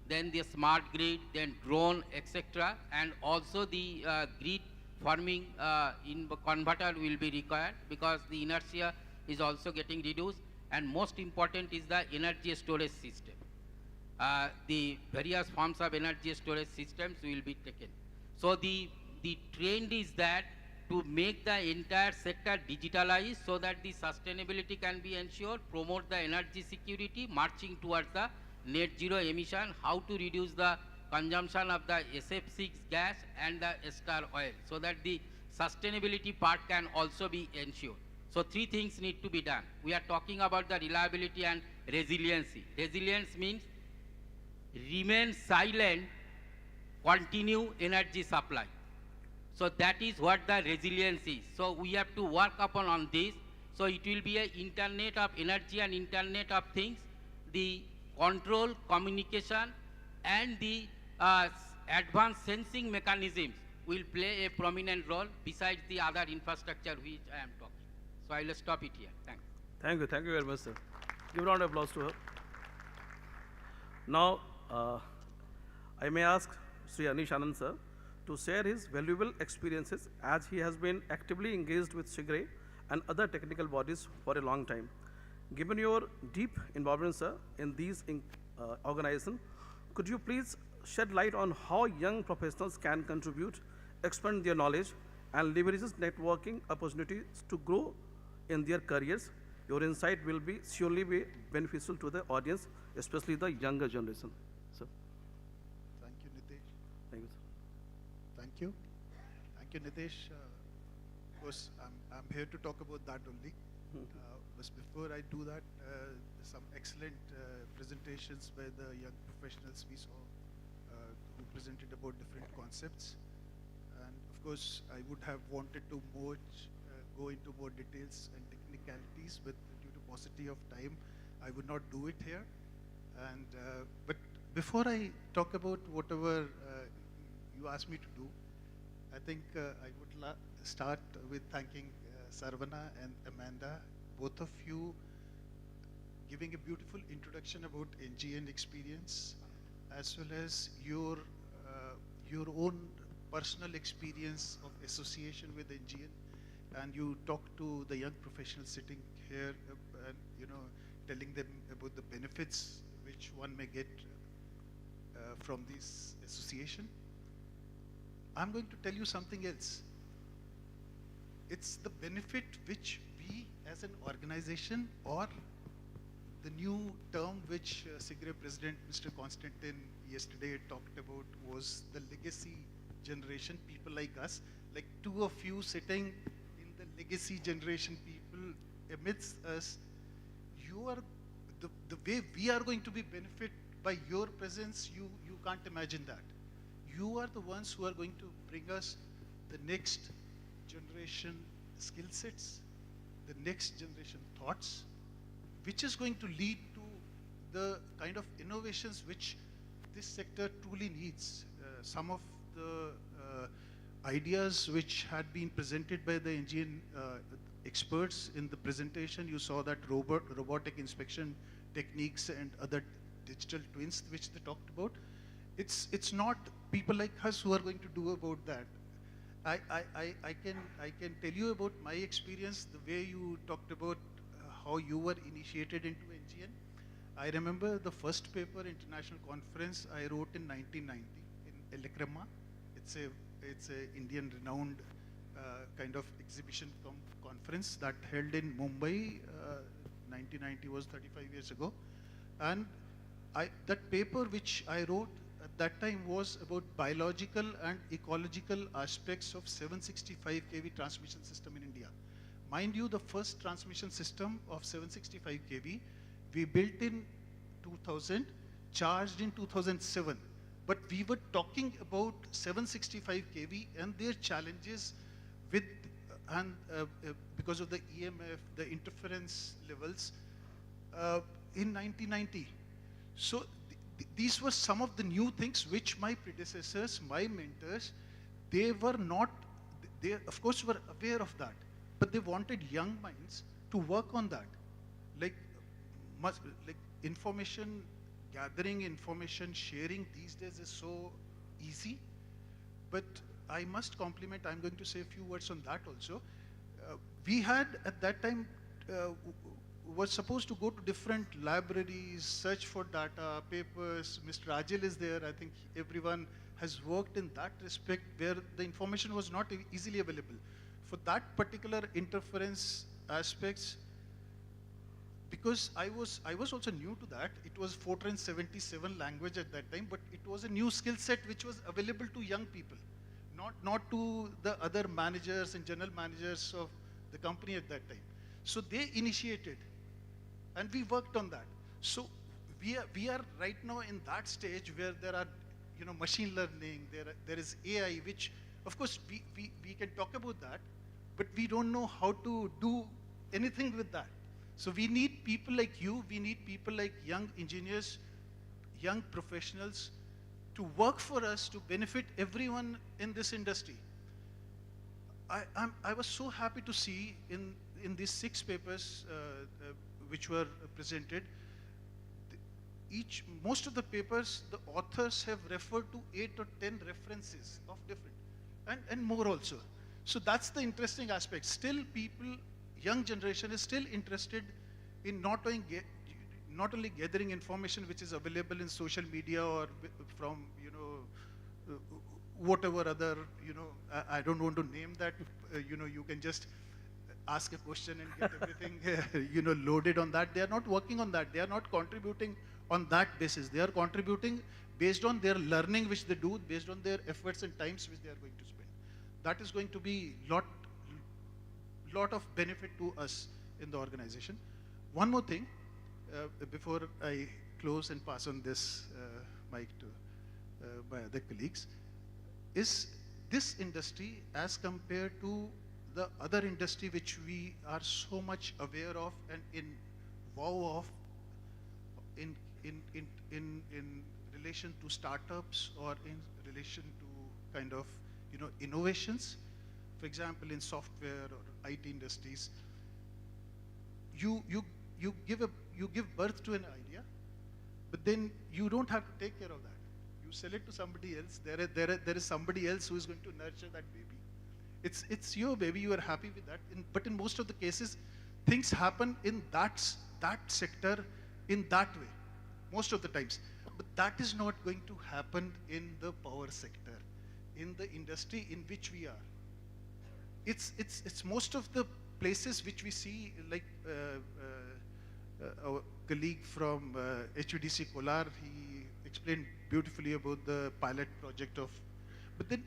S22: then the smart grid, then drone, etc. And also the grid forming in converter will be required because the inertia is also getting reduced. And most important is the energy storage system. The various forms of energy storage systems will be taken. So the trend is that to make the entire sector digitalized so that the sustainability can be ensured, promote the energy security, marching towards the net zero emission, how to reduce the consumption of the SF6 gas and the ester oil so that the sustainability part can also be ensured. So 3 things need to be done. We are talking about the reliability and resiliency. Resilience means remain silent, continue energy supply. So that is what the resilience is. So we have to work upon on this. So it will be an internet of energy and internet of things. The control, communication and the advanced sensing mechanisms will play a prominent role besides the other infrastructure which I am talking. So I will stop it here. Thanks.
S12: Thank you very much, sir. Give a round of applause to her. Now, I may ask Sri Anish Anand sir to share his valuable experiences as he has been actively engaged with SIGRE and other technical bodies for a long time. Given your deep involvement, sir, in these organizations, could you please shed light on how young professionals can contribute, expand their knowledge, and leverage networking opportunities to grow in their careers? Your insight will surely be beneficial to the audience, especially the younger generation. Sir.
S9: Thank you, Nitesh.
S12: Thank you, sir.
S9: Thank you. Thank you, Nitesh. Of course, I'm here to talk about that only. But before I do that, some excellent presentations by the young professionals we saw who presented about different concepts. And of course, I would have wanted to go into more details and technicalities, but due to paucity of time, I would not do it here. And but before I talk about whatever you asked me to do, I think I would start with thanking Sarvana and Amanda, both of you giving a beautiful introduction about NGN experience, as well as your own personal experience of association with NGN, and you talk to the young professionals sitting here and telling them about the benefits which one may get from this association. I'm going to tell you something else. It's the benefit which we as an organization, or the new term which SIGRE President Mr. Constantine yesterday talked about, was the legacy generation, people like us, like 2 of you sitting in the legacy generation people amidst us. You are the way we are going to be benefit by your presence, you can't imagine that. You are the ones who are going to bring us the next generation skill sets, the next generation thoughts, which is going to lead to the kind of innovations which this sector truly needs. Some of the ideas which had been presented by the Indian experts in the presentation, you saw that robotic inspection techniques and other digital twins which they talked about. It's not people like us who are going to do about that. I can tell you about my experience, the way you talked about how you were initiated into NGN. I remember the first paper, international conference, I wrote in 1990 in Elekrama. It's a Indian renowned kind of exhibition conference that held in Mumbai. 1990 was 35 years ago. And that paper which I wrote at that time was about biological and ecological aspects of 765 kV transmission system in India. Mind you, the first transmission system of 765 kV we built in 2000, charged in 2007. But we were talking about 765 kV and their challenges with, because of the EMF, the interference levels in 1990. So these were some of the new things which my predecessors, my mentors, they were not, they of course were aware of that, but they wanted young minds to work on that. Like information gathering, information sharing these days is so easy, but I must compliment, I'm going to say a few words on that also. We had at that time, was supposed to go to different libraries, search for data, papers. Mr. Ajil is there. I think everyone has worked in that respect where the information was not easily available. For that particular interference aspects, because I was also new to that. It was Fortran 77 language at that time, but it was a new skill set which was available to young people, not to the other managers and general managers of the company at that time. So they initiated, and we worked on that. So we are right now in that stage where there are, machine learning, there is AI, which of course we can talk about that, but we don't know how to do anything with that. So we need people like you, we need people like young engineers, young professionals to work for us to benefit everyone in this industry. I was so happy to see in these 6 papers which were presented, most of the papers, the authors have referred to 8 or 10 references of different, and more also. So that's the interesting aspect. Still people, young generation is still interested in not only gathering information which is available in social media or from, whatever other, I don't want to name that, you can just ask a question and get everything, loaded on that. They are not working on that. They are not contributing on that basis. They are contributing based on their learning which they do, based on their efforts and times which they are going to spend. That is going to be lot of benefit to us in the organization. One more thing, before I close and pass on this mic to my other colleagues, is this industry as compared to the other industry which we are so much aware of and in wow of in relation to startups or in relation to kind of innovations. For example, in software or IT industries, you give birth to an idea, but then you don't have to take care of that. You sell it to somebody else. There is somebody else who is going to nurture that baby. It's your baby. You are happy with that. But in most of the cases, things happen in that sector in that way, most of the times. But that is not going to happen in the power sector, in the industry in which we are. It's most of the places which we see, like our colleague from HVDC Kolar, he explained beautifully about the pilot project of, but then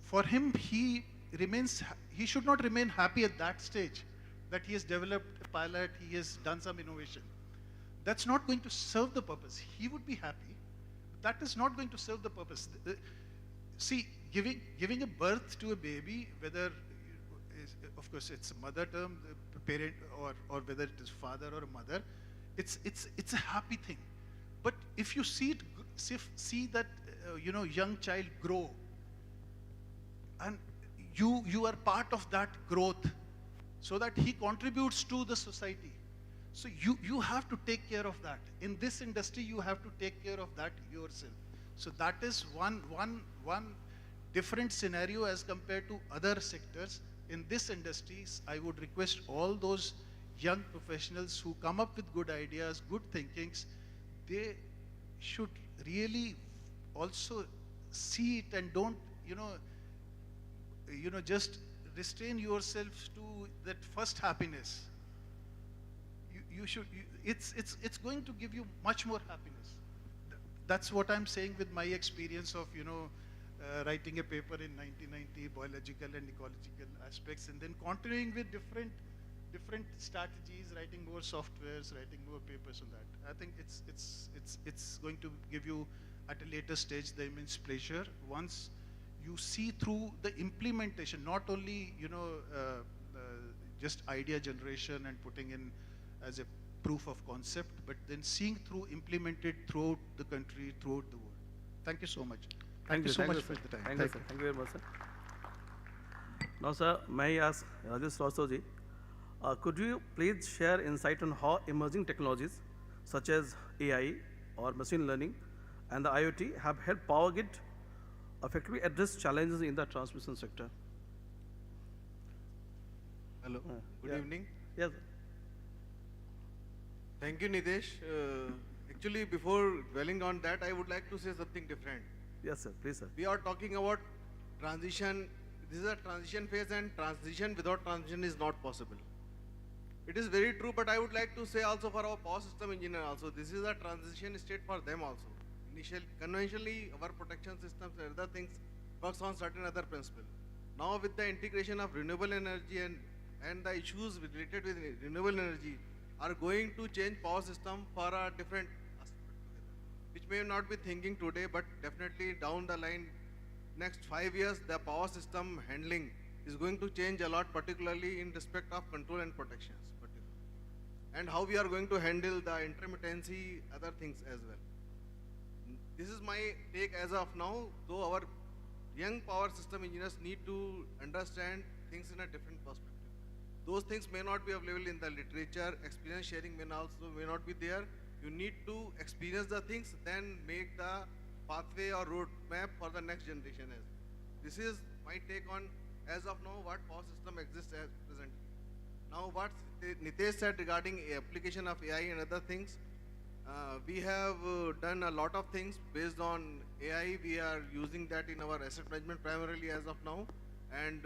S9: for him, he should not remain happy at that stage, that he has developed a pilot, he has done some innovation. That's not going to serve the purpose. He would be happy, but that is not going to serve the purpose. See, giving a birth to a baby, whether, of course, it's a mother term, the parent, or whether it is father or a mother, it's a happy thing. But if you see it, see that young child grow, and you are part of that growth, so that he contributes to the society. So you have to take care of that. In this industry, you have to take care of that yourself. So that is one different scenario as compared to other sectors. In this industries, I would request all those young professionals who come up with good ideas, good thinkings, they should really also see it, and don't just restrain yourself to that first happiness. It's going to give you much more happiness. That's what I'm saying with my experience of writing a paper in 1990, biological and ecological aspects, and then continuing with different strategies, writing more softwares, writing more papers on that. I think it's going to give you at a later stage the immense pleasure once you see through the implementation, not only just idea generation and putting in as a proof of concept, but then seeing through implemented throughout the country, throughout the world. Thank you so much. Thank you so much for the time.
S12: Thank you, sir. Thank you very much, sir. Now, sir, may I ask Rajesh Rastoji, could you please share insight on how emerging technologies such as AI or machine learning and the IoT have helped PowerGrid effectively address challenges in the transmission sector?
S1: Hello. Good evening.
S12: Yes.
S1: Thank you, Nitesh. Actually, before dwelling on that, I would like to say something different.
S12: Yes, sir. Please, sir.
S1: We are talking about transition. This is a transition phase, and transition without transition is not possible. It is very true, but I would like to say also for our power system engineer also, this is a transition state for them also. Conventionally, our protection systems and other things works on certain other principle. Now with the integration of renewable energy and the issues related with renewable energy are going to change power system for a different aspect, which may not be thinking today, but definitely down the line, next 5 years, the power system handling is going to change a lot, particularly in respect of control and protections, and how we are going to handle the intermittency, other things as well. This is my take as of now, though our young power system engineers need to understand things in a different perspective. Those things may not be available in the literature, experience sharing may not be there. You need to experience the things, then make the pathway or roadmap for the next generation. This is my take on, as of now, what power system exists as presently. Now what Nitesh said regarding application of AI and other things, we have done a lot of things based on AI. We are using that in our asset management primarily as of now, and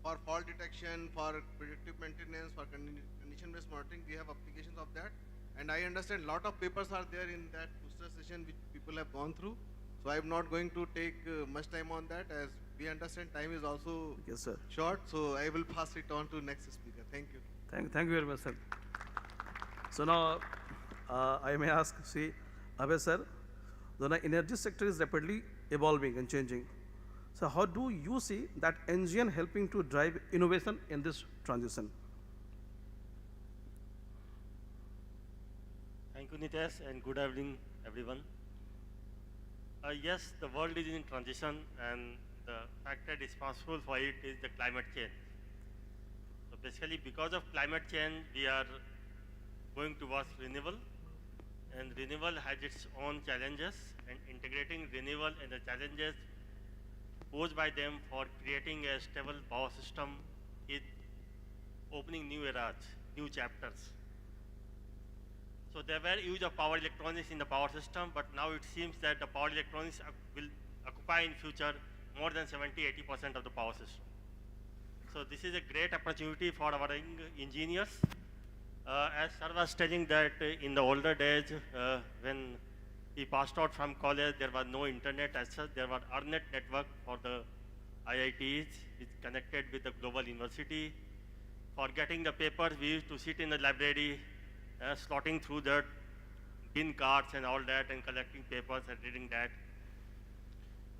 S1: for fault detection, for predictive maintenance, for condition-based monitoring, we have applications of that. And I understand a lot of papers are there in that booster session which people have gone through. So I'm not going to take much time on that, as we understand time is also short. So I will pass it on to next speaker. Thank you.
S12: Thank you very much, sir. So now I may ask, Abhay sir, the energy sector is rapidly evolving and changing. So how do you see that NGN helping to drive innovation in this transition?
S14: Thank you, Nitesh, and good evening, everyone. Yes, the world is in transition, and the factor responsible for it is the climate change. So basically, because of climate change, we are going towards renewable, and renewable has its own challenges, and integrating renewable and the challenges posed by them for creating a stable power system is opening new eras, new chapters. So there were use of power electronics in the power system, but now it seems that the power electronics will occupy in future more than 70–80% of the power system. So this is a great opportunity for our engineers. As sir was telling that in the older days, when he passed out from college, there was no internet as such. There was EarNet network for the IITs, which connected with the global university. For getting the papers, we used to sit in the library, slotting through the bin cards and all that, and collecting papers and reading that.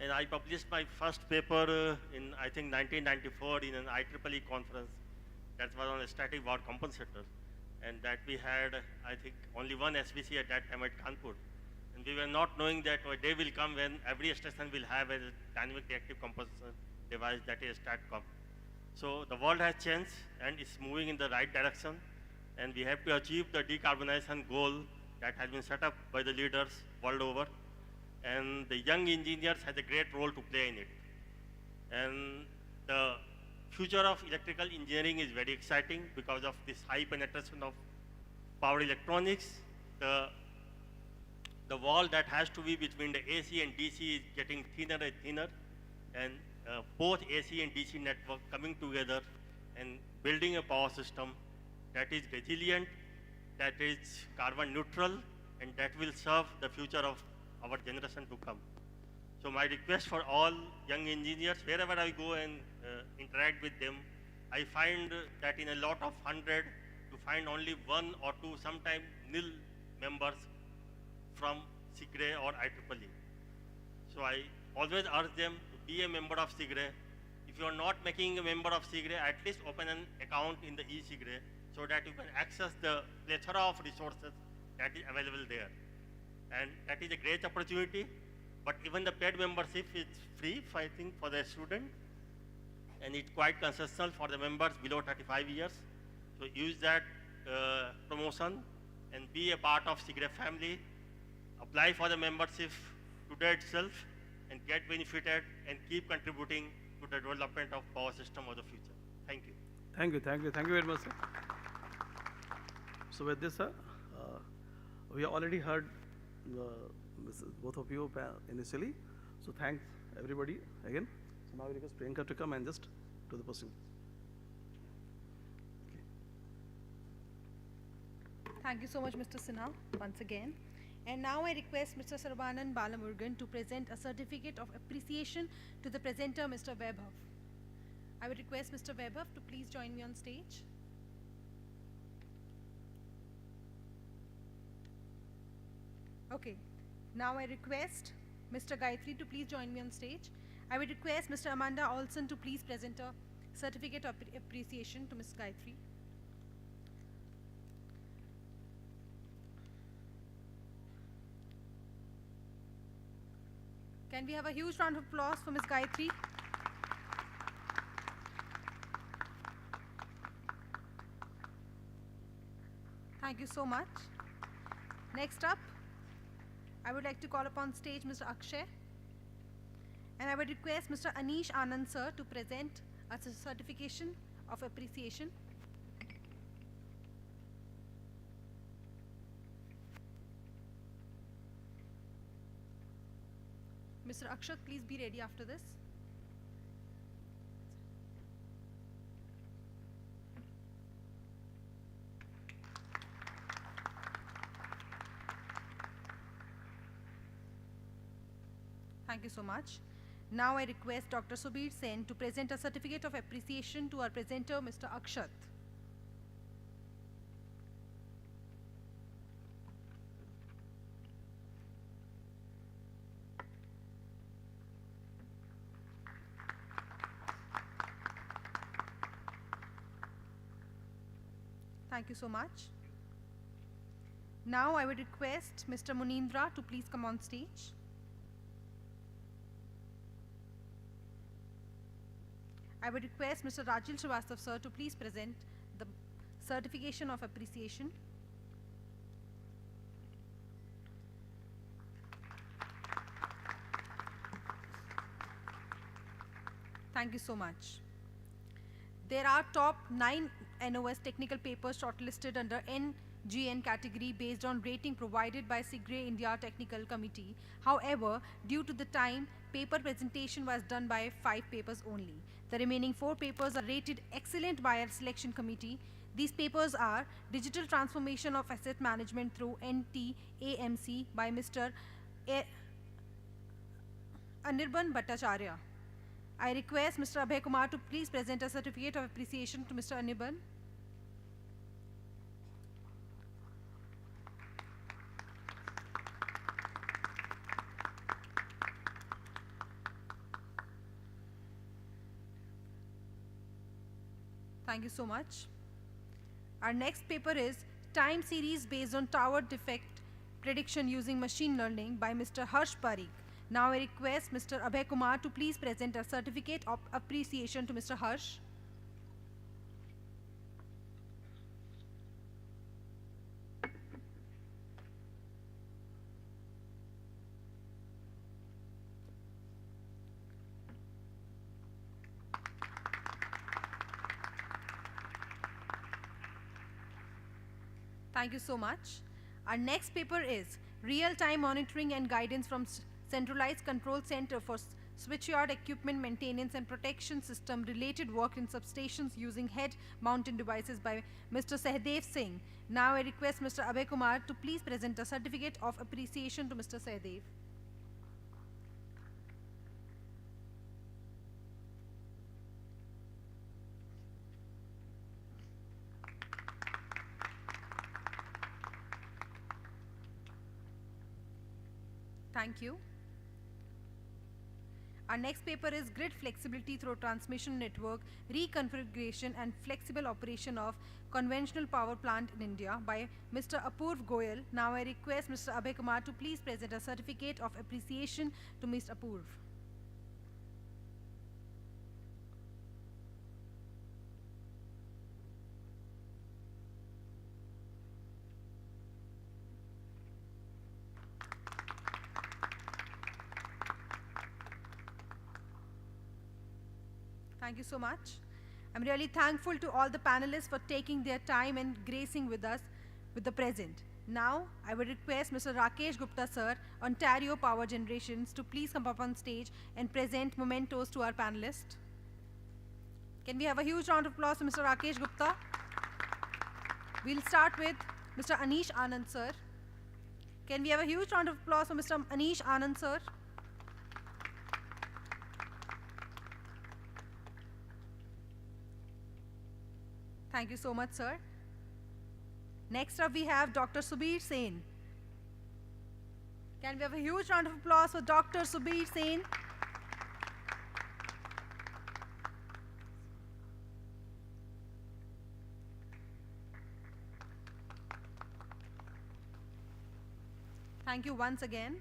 S14: And I published my first paper in, I think, 1994 in an IEEE conference that was on a static war compensator. and that we had, I think, only one SBC at that time at Kanpur. And we were not knowing that a day will come when every station will have a dynamic reactive composition device, that is STATCOM. So the world has changed and is moving in the right direction, and we have to achieve the decarbonization goal that has been set up by the leaders world over. And the young engineers have a great role to play in it. And the future of electrical engineering is very exciting because of this high penetration of power electronics. The wall that has to be between the AC and DC is getting thinner and thinner, and both AC and DC network coming together and building a power system that is resilient, that is carbon neutral, and that will serve the future of our generation to come. So my request for all young engineers, wherever I go and interact with them, I find that in a lot of 100, to find only 1 or 2, sometimes nil members from SIGRE or IEEE. So I always urge them to be a member of SIGRE. If you are not making a member of SIGRE, at least open an account in the e-SIGRE so that you can access the plethora of resources that is available there. And that is a great opportunity. But even the paid membership is free, I think, for the student, and it's quite concessional for the members below 35 years. So use that promotion and be a part of SIGRE family. Apply for the membership today itself and get benefited and keep contributing to the development of power system of the future. Thank you.
S12: Thank you, thank you, thank you very much, sir. So with this, sir, we have already heard both of you initially. So thanks everybody again. So now we request Priyanka to come and just do the posting.
S2: Thank you so much, Mr. Sinha, once again. And now I request Mr. Sarvanan Balamurgan to present a certificate of appreciation to the presenter, Mr. Vaibhav. I would request Mr. Vaibhav to please join me on stage. Okay, now I request Mr. Gayatri to please join me on stage. I would request Mr. Amanda Olson to please present a certificate of appreciation to Ms. Gayatri. Can we have a huge round of applause for Ms. Gayatri? Thank you so much. Next up, I would like to call upon stage Mr. Akshay. And I would request Mr. Anish Anand sir to present a certification of appreciation. Mr. Akshat, please be ready after this. Thank you so much. Now I request Dr. Subir Sen to present a certificate of appreciation to our presenter, Mr. Akshat. Thank you so much. Now I would request Mr. Munindra to please come on stage. I would request Mr. Rajil Srivastav sir to please present the certification of appreciation. Thank you so much. There are top 9 NOS technical papers shortlisted under NGN category based on rating provided by SIGRE India Technical Committee. However, due to the time, paper presentation was done by 5 papers only. The remaining 4 papers are rated excellent by our selection committee. These papers are Digital Transformation of Asset Management through NTAMC by Mr. Anirban Bhattacharya. I request Mr. Abhay Kumar to please present a certificate of appreciation to Mr. Anirban. Thank you so much. Our next paper is Time Series Based on Tower Defect Prediction Using Machine Learning by Mr. Harsh Parikh. Now I request Mr. Abhay Kumar to please present a certificate of appreciation to Mr. Harsh. Thank you so much. Our next paper is Real-Time Monitoring and Guidance from Centralized Control Center for Switchyard Equipment Maintenance and Protection System Related Work in Substations Using Head-Mounted Devices by Mr. Sahdev Singh. Now I request Mr. Abhay Kumar to please present a certificate of appreciation to Mr. Sahdev. Thank you. Our next paper is Grid Flexibility Through Transmission Network Reconfiguration and Flexible Operation of Conventional Power Plant in India by Mr. Apurv Goyal. Now I request Mr. Abhay Kumar to please present a certificate of appreciation to Mr. Apurv. Thank you so much. I'm really thankful to all the panelists for taking their time and gracing with us with the present. Now, I would request Mr. Rakesh Gupta, sir, Ontario Power Generations, to please come up on stage and present mementos to our panelists. Can we have a huge round of applause for Mr. Rakesh Gupta? We'll start with Mr. Anish Anand, sir. Can we have a huge round of applause for Mr. Anish Anand, sir? Thank you so much, sir. Next up, we have Dr. Subir Sen. Can we have a huge round of applause for Dr. Subir Sen? Thank you once again.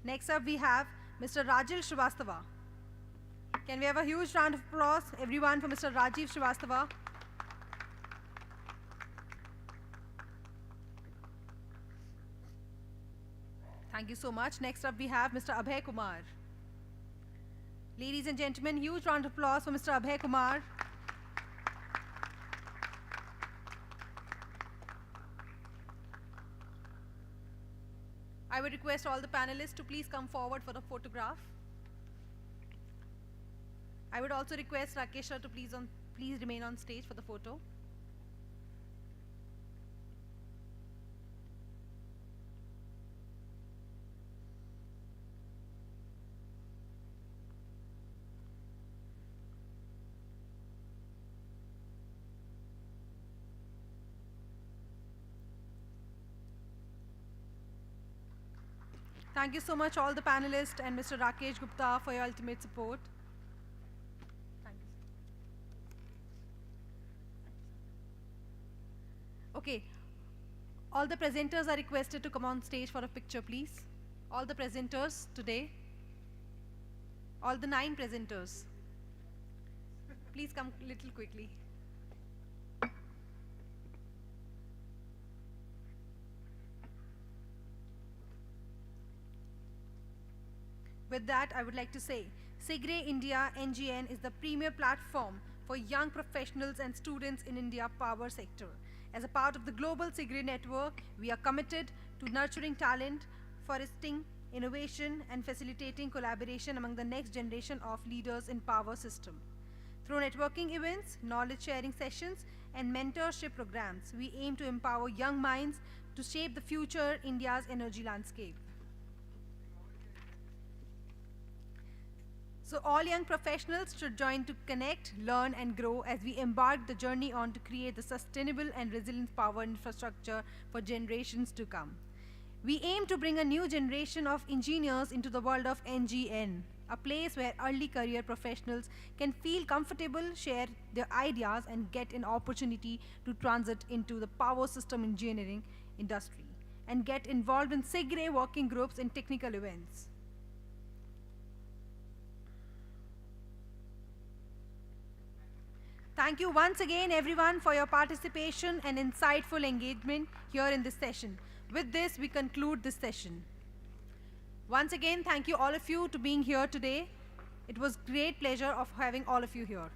S2: Next up, we have Mr. Rajiv Srivastava. Can we have a huge round of applause, everyone, for Mr. Rajiv Srivastava? Thank you so much. Next up, we have Mr. Abhay Kumar. Ladies and gentlemen, huge round of applause for Mr. Abhay Kumar. I would request all the panelists to please come forward for the photograph. I would also request Rakesh sir to please remain on stage for the photo. Thank you so much, all the panelists and Mr. Rakesh Gupta, for your ultimate support. Thank you. Okay, all the presenters are requested to come on stage for a picture, please. All the presenters today, all the 9 presenters, please come a little quickly. With that, I would like to say, SIGRE India NGN is the premier platform for young professionals and students in India power sector. As a part of the global SIGRE network, we are committed to nurturing talent, fostering innovation, and facilitating collaboration among the next generation of leaders in power system. Through networking events, knowledge sharing sessions, and mentorship programs, we aim to empower young minds to shape the future India's energy landscape. So all young professionals should join to connect, learn, and grow as we embark the journey on to create the sustainable and resilient power infrastructure for generations to come. We aim to bring a new generation of engineers into the world of NGN. a place where early career professionals can feel comfortable, share their ideas, and get an opportunity to transit into the power system engineering industry and get involved in SIGRE working groups and technical events. Thank you once again, everyone, for your participation and insightful engagement here in this session. With this, we conclude this session. Once again, thank you all of you to being here today. It was great pleasure of having all of you here.